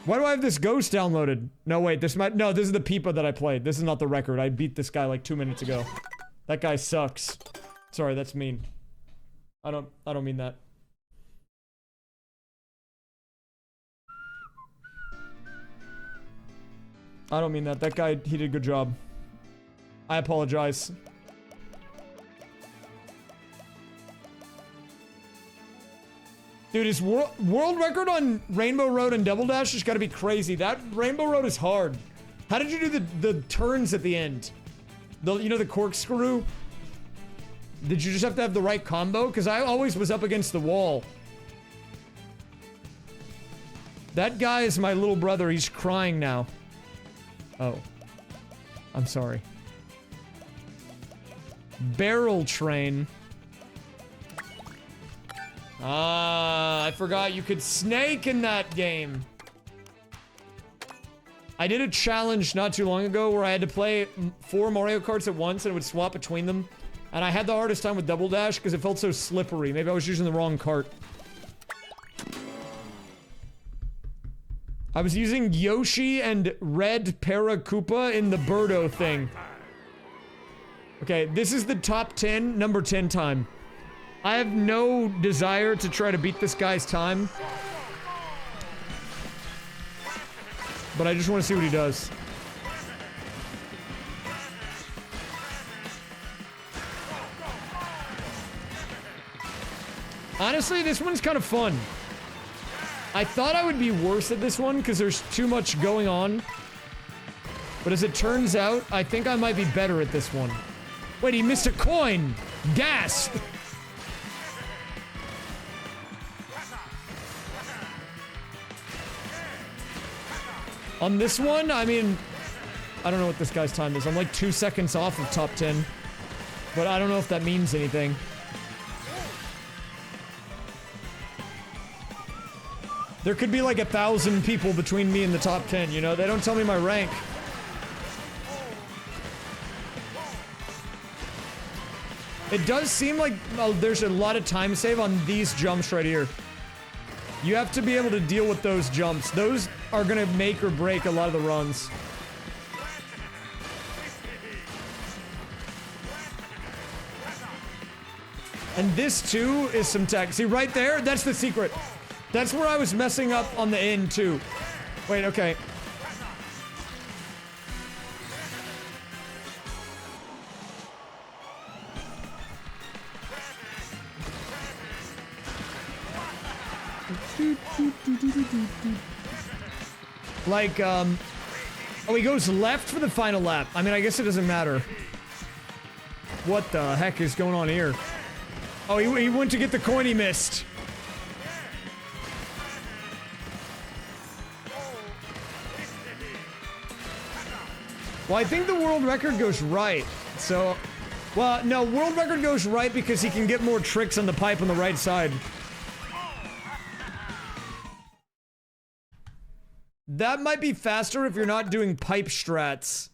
Why do I have this ghost downloaded? No, wait, this is the Peepa that I played. This is not the record. I beat this guy like 2 minutes ago. That guy sucks. Sorry, that's mean. I don't mean that. I don't mean that. That guy, he did a good job. I apologize. Dude, his world record on Rainbow Road and Double Dash has got to be crazy. That Rainbow Road is hard. How did you do the turns at the end? You know, the corkscrew? Did you just have to have the right combo? Because I always was up against the wall. That guy is my little brother. He's crying now. Oh. I'm sorry. Barrel train. Ah, I forgot you could snake in that game. I did a challenge not too long ago where I had to play 4 Mario Karts at once and it would swap between them. And I had the hardest time with Double Dash because it felt so slippery. Maybe I was using the wrong cart. I was using Yoshi and Red Paracoopa in the Birdo thing. Okay, this is the top 10, number 10 time. I have no desire to try to beat this guy's time. But I just want to see what he does. Honestly, this one's kind of fun. I thought I would be worse at this one because there's too much going on. But as it turns out, I think I might be better at this one. Wait, he missed a coin! Gas! On this one, I mean, I don't know what this guy's time is. I'm like 2 seconds off of top 10. But I don't know if that means anything. There could be like 1,000 people between me and the top 10, you know? They don't tell me my rank. It does seem like there's a lot of time save on these jumps right here. You have to be able to deal with those jumps. Those are gonna make or break a lot of the runs. And this too is some tech. See right there? That's the secret. That's where I was messing up on the end too. Wait, okay. Like, oh, he goes left for the final lap. I mean, I guess it doesn't matter. What the heck is going on here? Oh, he went to get the coin he missed. Well, I think the world record goes right. So, well, no, world record goes right because he can get more tricks on the pipe on the right side. That might be faster if you're not doing pipe strats.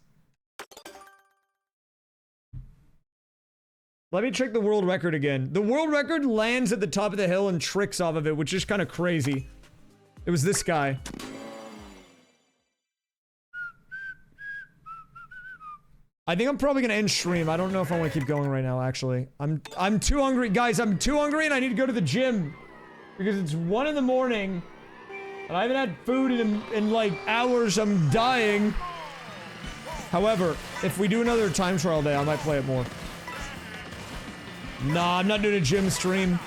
Let me check the world record again. The world record lands at the top of the hill and tricks off of it, which is kind of crazy. It was this guy. I think I'm probably gonna end stream. I don't know if I want to keep going right now, actually. I'm too hungry. Guys, I'm too hungry and I need to go to the gym. Because it's 1 in the morning. And I haven't had food in like hours. I'm dying. However, if we do another time trial day, I might play it more. Nah, I'm not doing a gym stream.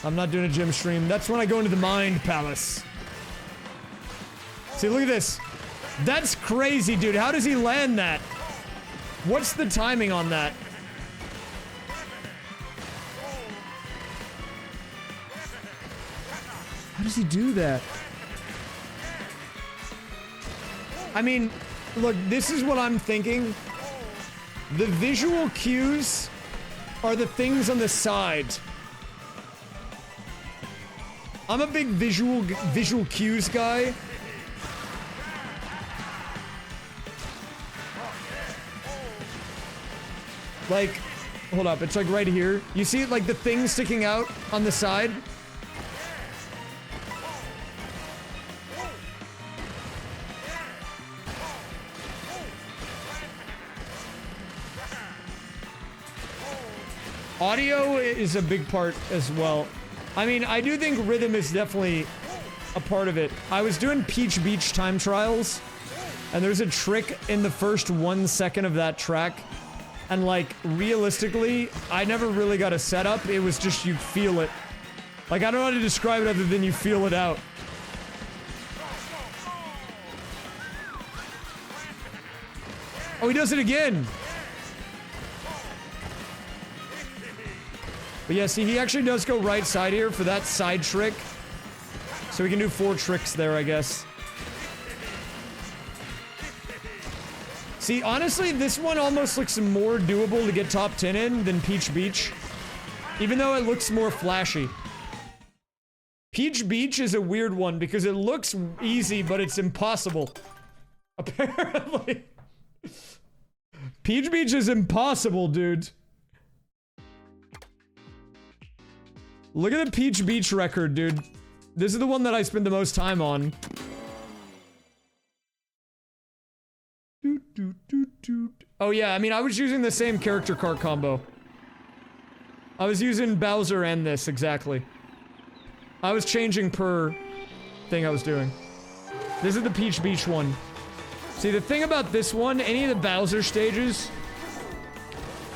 I'm not doing a gym stream. That's when I go into the Mind Palace. See, look at this. That's crazy, dude. How does he land that? What's the timing on that? How does he do that? I mean, look, this is what I'm thinking. The visual cues are the things on the side. I'm a big visual cues guy. Like, hold up, it's like right here. You see like the thing sticking out on the side? Audio is a big part as well. I mean, I do think rhythm is definitely a part of it. I was doing Peach Beach time trials, and there's a trick in the first 1 second of that track. And like, realistically, I never really got a setup. It was just, you feel it. Like, I don't know how to describe it other than you feel it out. Oh, he does it again. But yeah, see, he actually does go right side here for that side trick. So we can do 4 tricks there, I guess. See, honestly, this one almost looks more doable to get top 10 in than Peach Beach. Even though it looks more flashy. Peach Beach is a weird one because it looks easy, but it's impossible. Apparently. Peach Beach is impossible, dude. Look at the Peach Beach record, dude. This is the one that I spend the most time on. Oh yeah, I mean, I was using the same character card combo. I was using Bowser and this, exactly. I was changing per thing I was doing. This is the Peach Beach one. See, the thing about this one, any of the Bowser stages,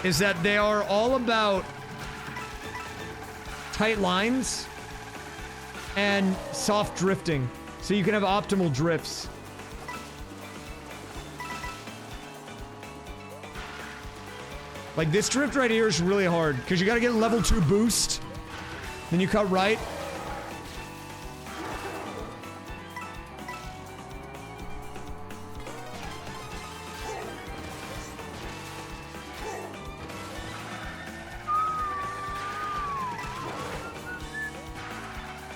is that they are all about tight lines and soft drifting, so you can have optimal drifts. Like this drift right here is really hard because you gotta get a level 2 boost, then you cut right.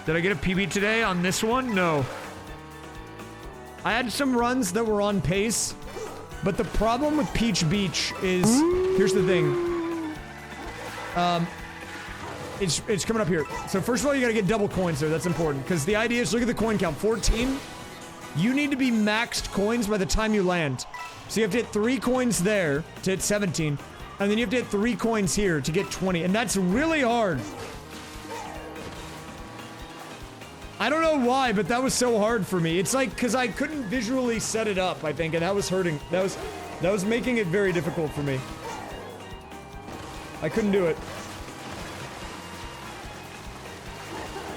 Did I get a PB today on this one? No. I had some runs that were on pace, but the problem with Peach Beach is, here's the thing. It's coming up here. So first of all, you gotta get double coins there. That's important, because the idea is, look at the coin count, 14. You need to be maxed coins by the time you land. So you have to hit 3 coins there to hit 17, and then you have to hit 3 coins here to get 20, and that's really hard. I don't know why, but that was so hard for me. It's like, because I couldn't visually set it up, I think, and that was hurting. That was making it very difficult for me. I couldn't do it.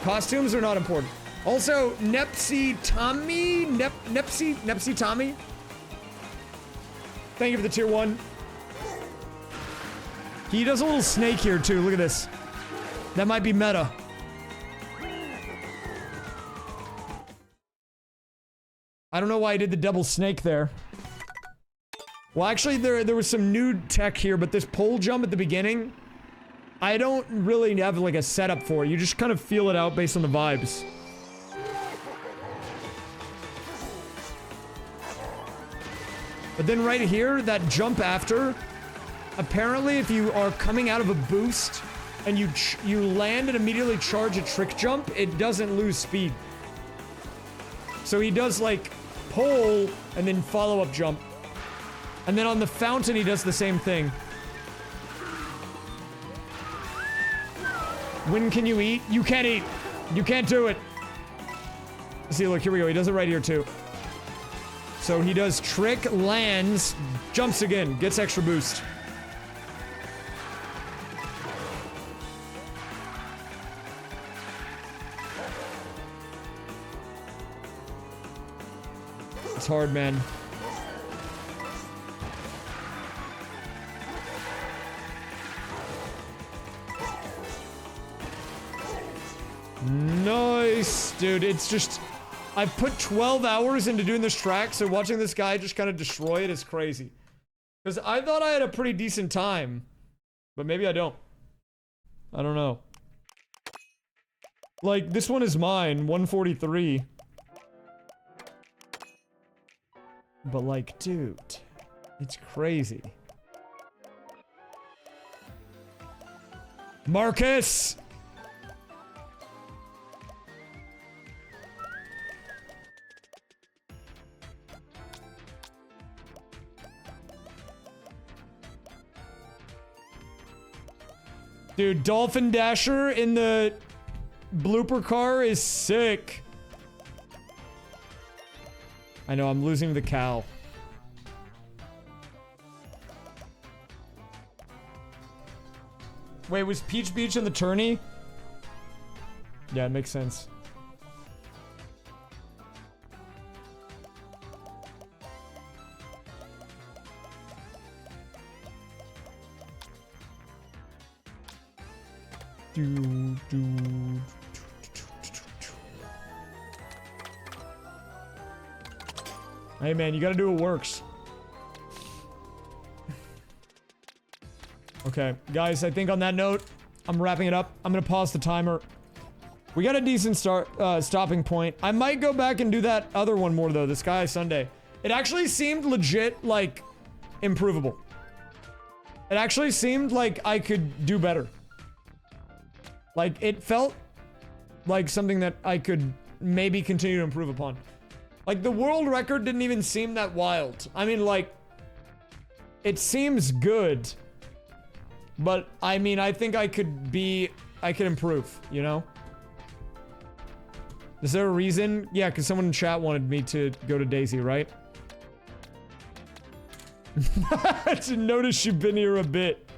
Costumes are not important. Also, Nepsy Tommy? Nepsy Tommy? Thank you for the tier 1. He does a little snake here, too. Look at this. That might be meta. I don't know why I did the double snake there. Well, actually, there was some new tech here, but this pole jump at the beginning, I don't really have, like, a setup for it. You just kind of feel it out based on the vibes. But then right here, that jump after, apparently if you are coming out of a boost and you land and immediately charge a trick jump, it doesn't lose speed. So he does, like, pole and then follow-up jump. And then on the fountain, he does the same thing. When can you eat? You can't eat. You can't do it. See, look, here we go. He does it right here, too. So he does trick, lands, jumps again, gets extra boost. It's hard, man. Nice, dude. It's just, I've put 12 hours into doing this track, so watching this guy just kind of destroy it is crazy. Because I thought I had a pretty decent time, but maybe I don't. I don't know. Like, this one is mine, 143. But like, dude, it's crazy. Marcus! Dude, Dolphin Dasher in the blooper car is sick. I know, I'm losing the cow. Wait, was Peach Beach in the tourney? Yeah, it makes sense. Hey man, you gotta do what works. Okay, guys, I think on that note, I'm wrapping it up. I'm gonna pause the timer. We got a decent stopping point. I might go back and do that other one more though, the Sky Sunday. It actually seemed legit, like, improvable. It actually seemed like I could do better. Like, it felt like something that I could maybe continue to improve upon. Like, the world record didn't even seem that wild. I mean, like, it seems good. But, I mean, I think I could improve, you know? Is there a reason? Yeah, because someone in chat wanted me to go to Daisy, right? I just noticed you've been here a bit.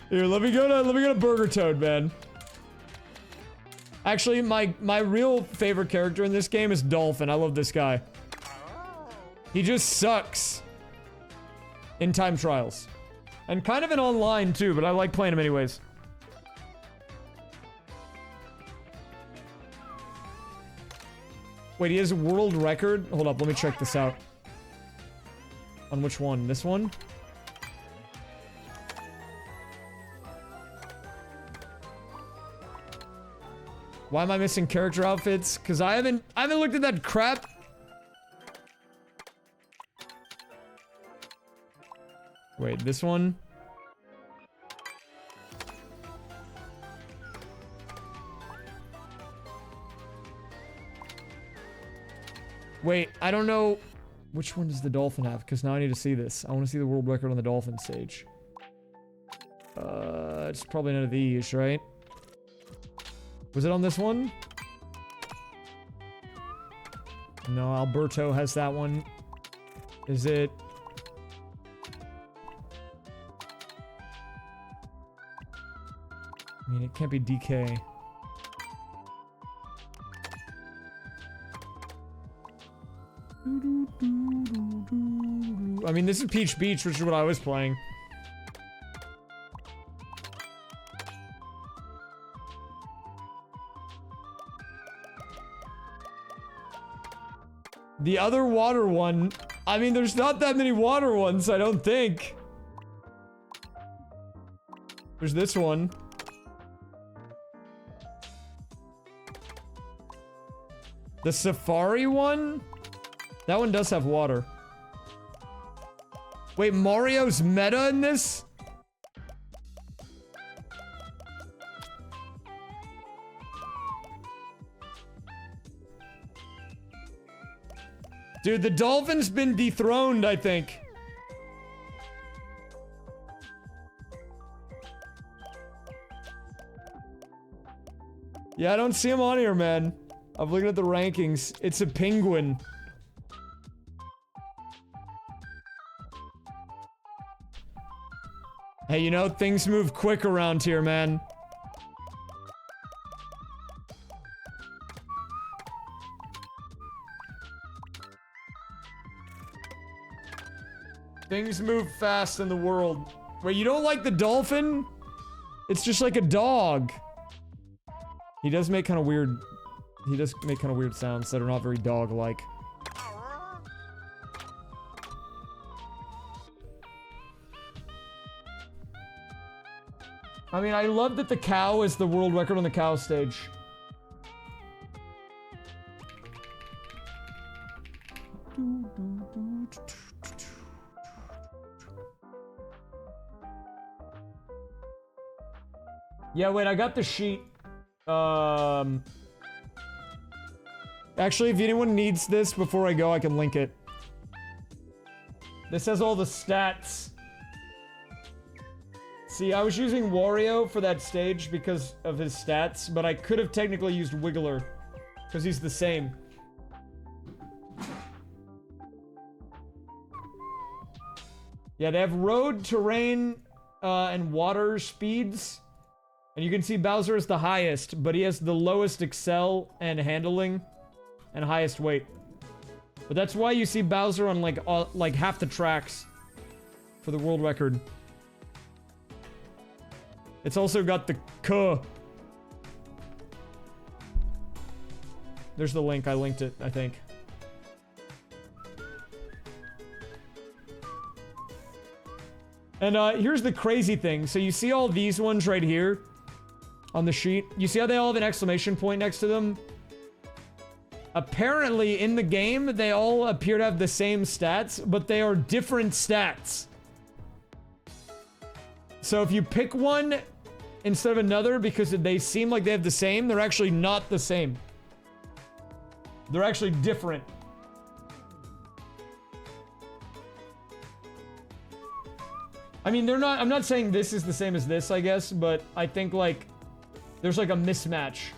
Here, let me go to Burger Toad, man. Actually, my real favorite character in this game is Dolphin. I love this guy. He just sucks in time trials. And kind of in online, too, but I like playing him anyways. Wait, he has a world record? Hold up, let me check this out. On which one? This one? Why am I missing character outfits? Because I haven't looked at that crap. Wait, this one? Wait, I don't know. Which one does the dolphin have? Because now I need to see this. I want to see the world record on the dolphin stage. It's probably none of these, right? Was it on this one? No, Alberto has that one. Is it? I mean, it can't be DK. I mean, this is Peach Beach, which is what I was playing. The other water one, I mean, there's not that many water ones, I don't think. There's this one. The safari one? That one does have water. Wait, Mario's meta in this? Dude, the dolphin's been dethroned, I think. Yeah, I don't see him on here, man. I'm looking at the rankings. It's a penguin. Hey, you know, things move quick around here, man. Things move fast in the world. Wait, you don't like the dolphin? It's just like a dog. He does make kind of weird... He does make kind of weird sounds that are not very dog-like. I mean, I love that the cow is the world record on the cow stage. Yeah, wait, I got the sheet. Actually, if anyone needs this before I go, I can link it. This has all the stats. See, I was using Wario for that stage because of his stats, but I could have technically used Wiggler, because he's the same. Yeah, they have road, terrain, and water speeds. And you can see Bowser is the highest, but he has the lowest excel and handling, and highest weight. But that's why you see Bowser on like half the tracks for the world record. It's also got the K. There's the link. I linked it, I think. And here's the crazy thing. So you see all these ones right here on the sheet? You see how they all have an exclamation point next to them? Apparently, in the game, they all appear to have the same stats, but they are different stats. So if you pick one instead of another because they seem like they have the same, they're actually not the same. They're actually different. I mean, they're not... I'm not saying this is the same as this, I guess, but I think, like, there's, like, a mismatch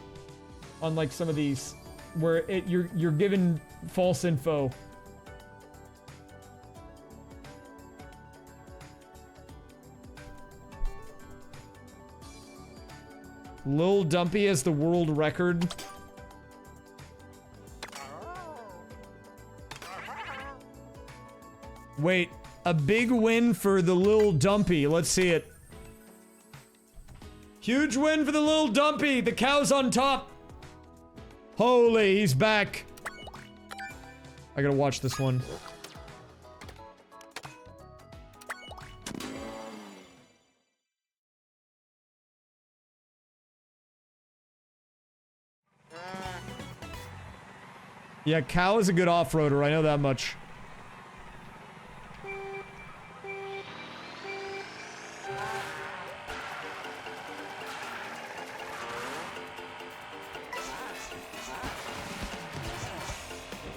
on, like, some of these where you're given false info. Lil Dumpy has the world record. Wait, a big win for the Lil Dumpy. Let's see it. Huge win for the Lil Dumpy. The cow's on top. Holy, he's back. I gotta watch this one. Yeah, Cow is a good off-roader, I know that much.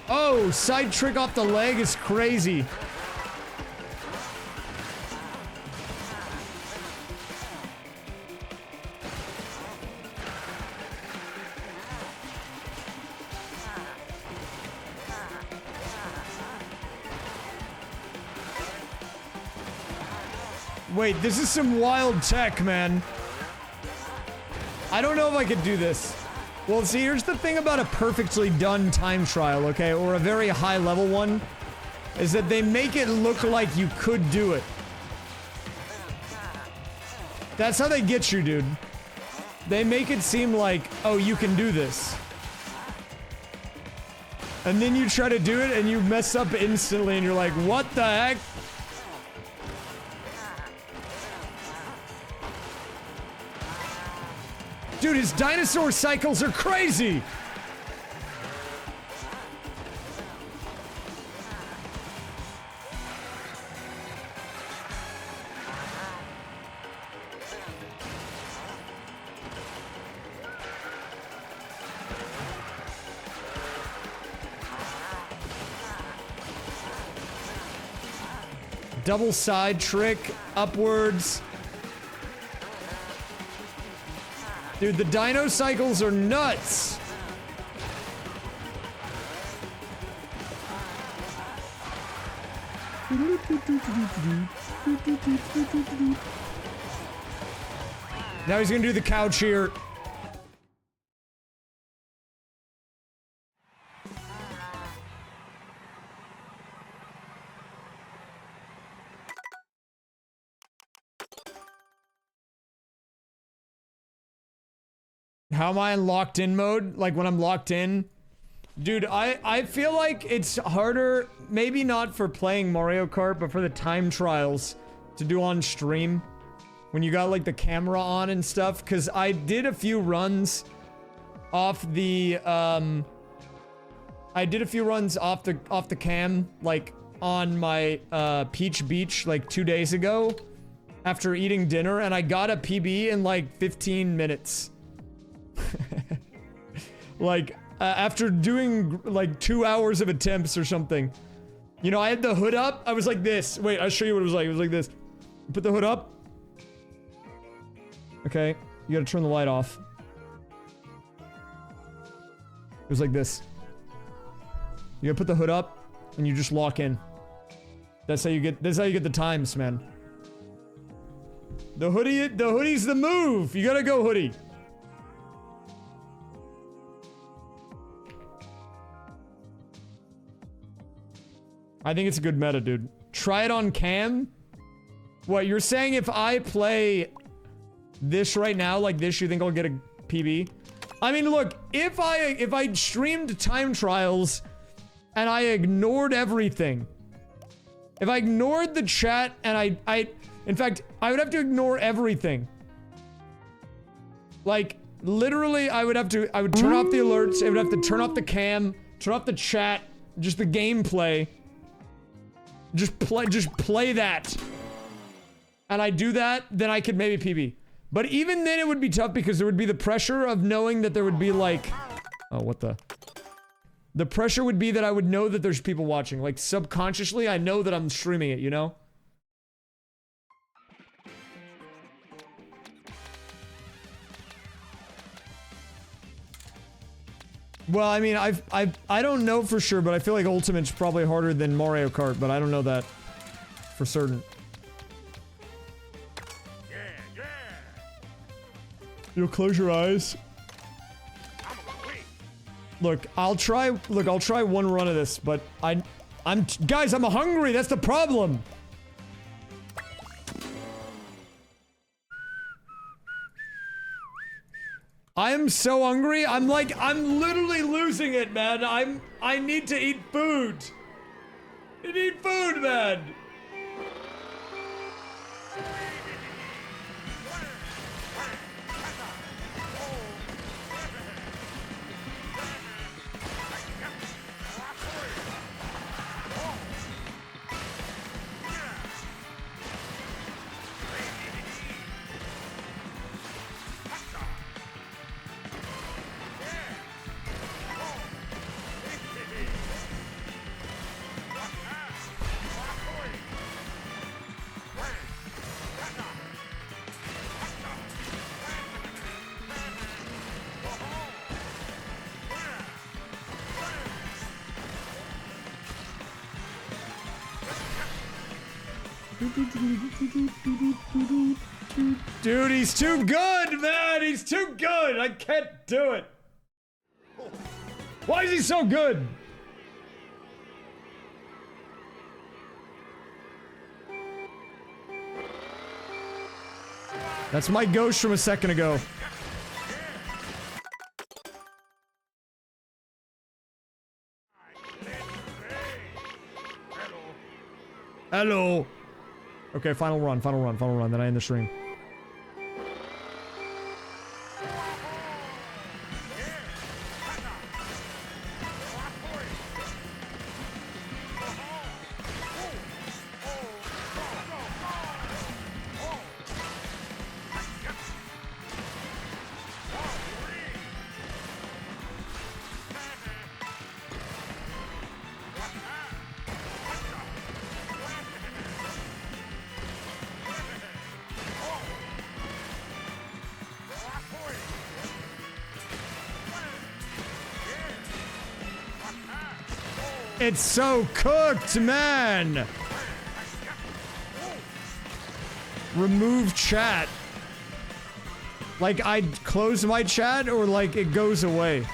Oh, side trick off the leg is crazy. Wait, this is some wild tech, man. I don't know if I could do this. Well, see, here's the thing about a perfectly done time trial, okay? Or a very high level one. Is that they make it look like you could do it. That's how they get you, dude. They make it seem like, oh, you can do this. And then you try to do it and you mess up instantly and you're like, what the heck? Dude, his dinosaur cycles are crazy! Double side trick, upwards. Dude, the dino cycles are nuts. Now he's gonna do the cow cheer. How am I in locked in mode? Like when I'm locked in? Dude, I feel like it's harder, maybe not for playing Mario Kart, but for the time trials to do on stream. When you got like the camera on and stuff. Cause I did a few runs off the, off the cam, like on my, Peach Beach like 2 days ago. After eating dinner, and I got a PB in like 15 minutes. Like, after doing like 2 hours of attempts or something. You know, I had the hood up. I was like this. Wait, I'll show you what it was like. It was like this. Put the hood up. Okay. You gotta turn the light off. It was like this. You gotta put the hood up, and you just lock in. That's how you get the times, man. The hoodie's the move! You gotta go hoodie. I think it's a good meta, dude. Try it on cam? What, you're saying if I play this right now, like this, you think I'll get a PB? I mean, look, if I streamed time trials and I ignored everything, if I ignored the chat and in fact, I would have to ignore everything. Like, literally, I would turn off the alerts, I would have to turn off the cam, turn off the chat, just the gameplay. Just play that. And I do that, then I could maybe PB. But even then it would be tough because there would be the pressure of knowing that there would be like... Oh, what the... The pressure would be that I would know that there's people watching. Like, subconsciously, I know that I'm streaming it, you know? Well, I mean, I don't know for sure, but I feel like Ultimate's probably harder than Mario Kart, but I don't know that for certain. You'll close your eyes. Look, I'll try one run of this, but guys, I'm hungry, that's the problem! I am so hungry. I'm literally losing it, man. I need to eat food. I need food, man. Dude, he's too good, man! He's too good! I can't do it! Why is he so good? That's my ghost from a second ago. Hello. Okay, final run, then I end the stream. It's so cooked, man! Remove chat. Like, I close my chat, or like, it goes away?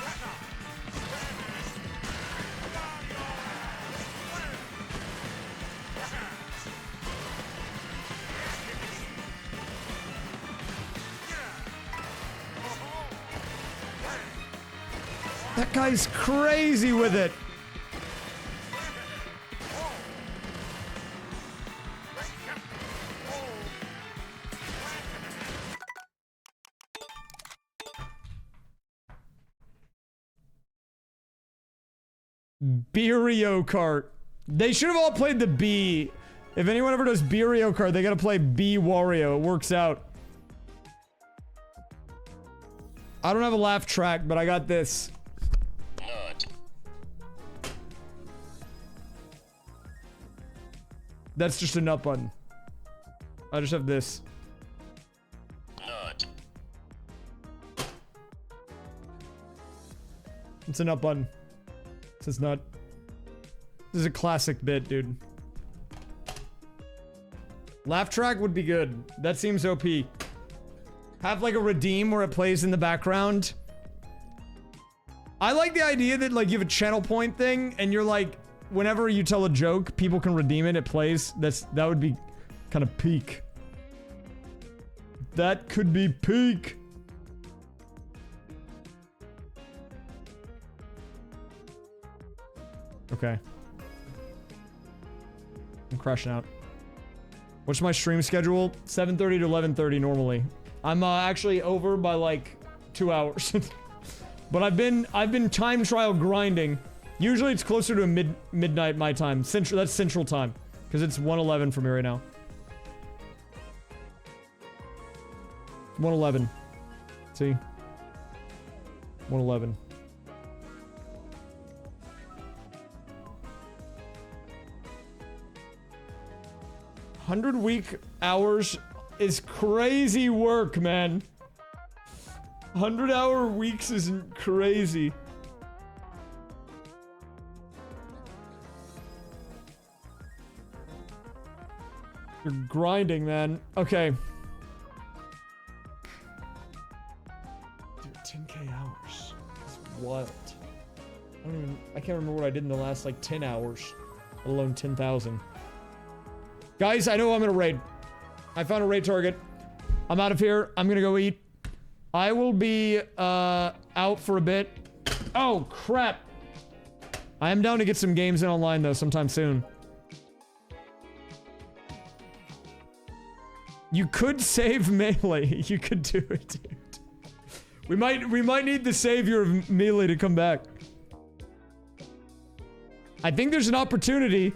That guy's crazy with it! Mario Kart. They should have all played the B. If anyone ever does Mario Kart, they gotta play B Wario. It works out. I don't have a laugh track, but I got this. Nut. That's just a nut button. I just have this. Nut. It's a nut button. This is not. This is a classic bit, dude. Laugh track would be good. That seems OP. Have like a redeem where it plays in the background. I like the idea that like you have a channel point thing and you're like, whenever you tell a joke, people can redeem it. It plays. That would be kind of peak. That could be peak. Okay. I'm crashing out. What's my stream schedule? 7:30 to 11:30 normally. I'm actually over by like 2 hours. But I've been time trial grinding. Usually it's closer to midnight my time. That's central time because it's 1:11 for me right now. 1:11. See? 1:11. 100-week hours is crazy work, man. 100-hour weeks is crazy. You're grinding, man. Okay. Dude, 10k hours. That's wild. I can't remember what I did in the last, like, 10 hours. Let alone 10,000. Guys, I know I'm gonna raid. I found a raid target. I'm out of here. I'm gonna go eat. I will be, out for a bit. Oh, crap. I am down to get some games in online, though, sometime soon. You could save Melee. You could do it, dude. We might need the savior of Melee to come back. I think there's an opportunity.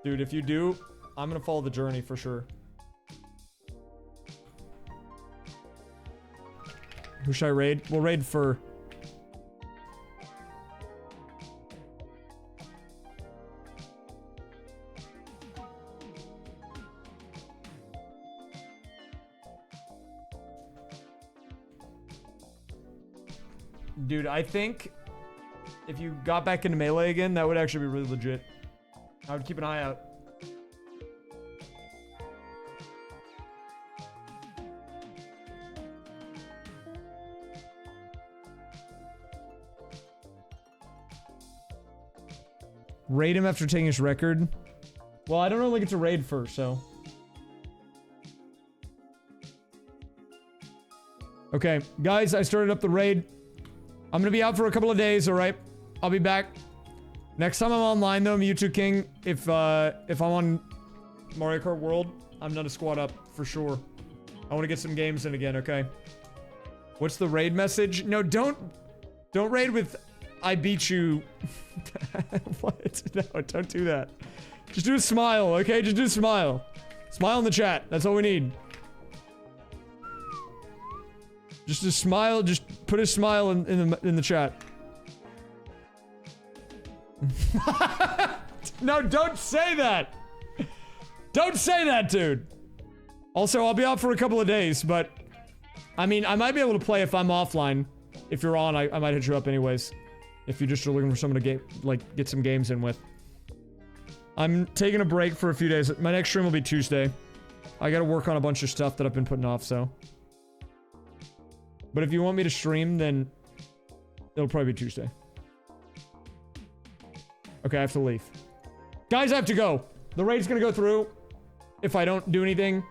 Dude, if you do, I'm gonna follow the journey for sure. Who should I raid? We'll raid for... Dude, I think if you got back into Melee again, that would actually be really legit. I would keep an eye out. Raid him after taking his record. Well, I don't really get to raid first, so. Okay, guys, I started up the raid. I'm gonna be out for a couple of days, alright? I'll be back. Next time I'm online, though, Mewtwo King, if I'm on Mario Kart World, I'm not a squad up, for sure. I want to get some games in again, okay? What's the raid message? No, don't raid with I beat you. What? No, don't do that. Just do a smile, okay? Just do a smile. Smile in the chat. That's all we need. Just a smile. Just put a smile in the chat. No, don't say that. Don't say that, dude. Also, I'll be out for a couple of days, but I mean, I might be able to play if I'm offline. If you're on, I might hit you up anyways. If you just are looking for someone to get some games in with. I'm taking a break for a few days. My next stream will be Tuesday. I gotta work on a bunch of stuff that I've been putting off, so. But if you want me to stream, then it'll probably be Tuesday. Okay, I have to leave. Guys, I have to go. The raid's gonna go through if I don't do anything.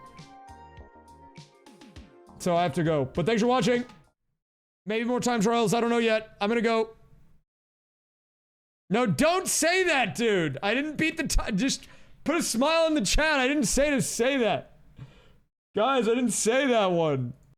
So I have to go. But thanks for watching. Maybe more time trials. I don't know yet. I'm gonna go. No, don't say that, dude. I didn't beat the time. Just put a smile in the chat. I didn't say to say that. Guys, I didn't say that one.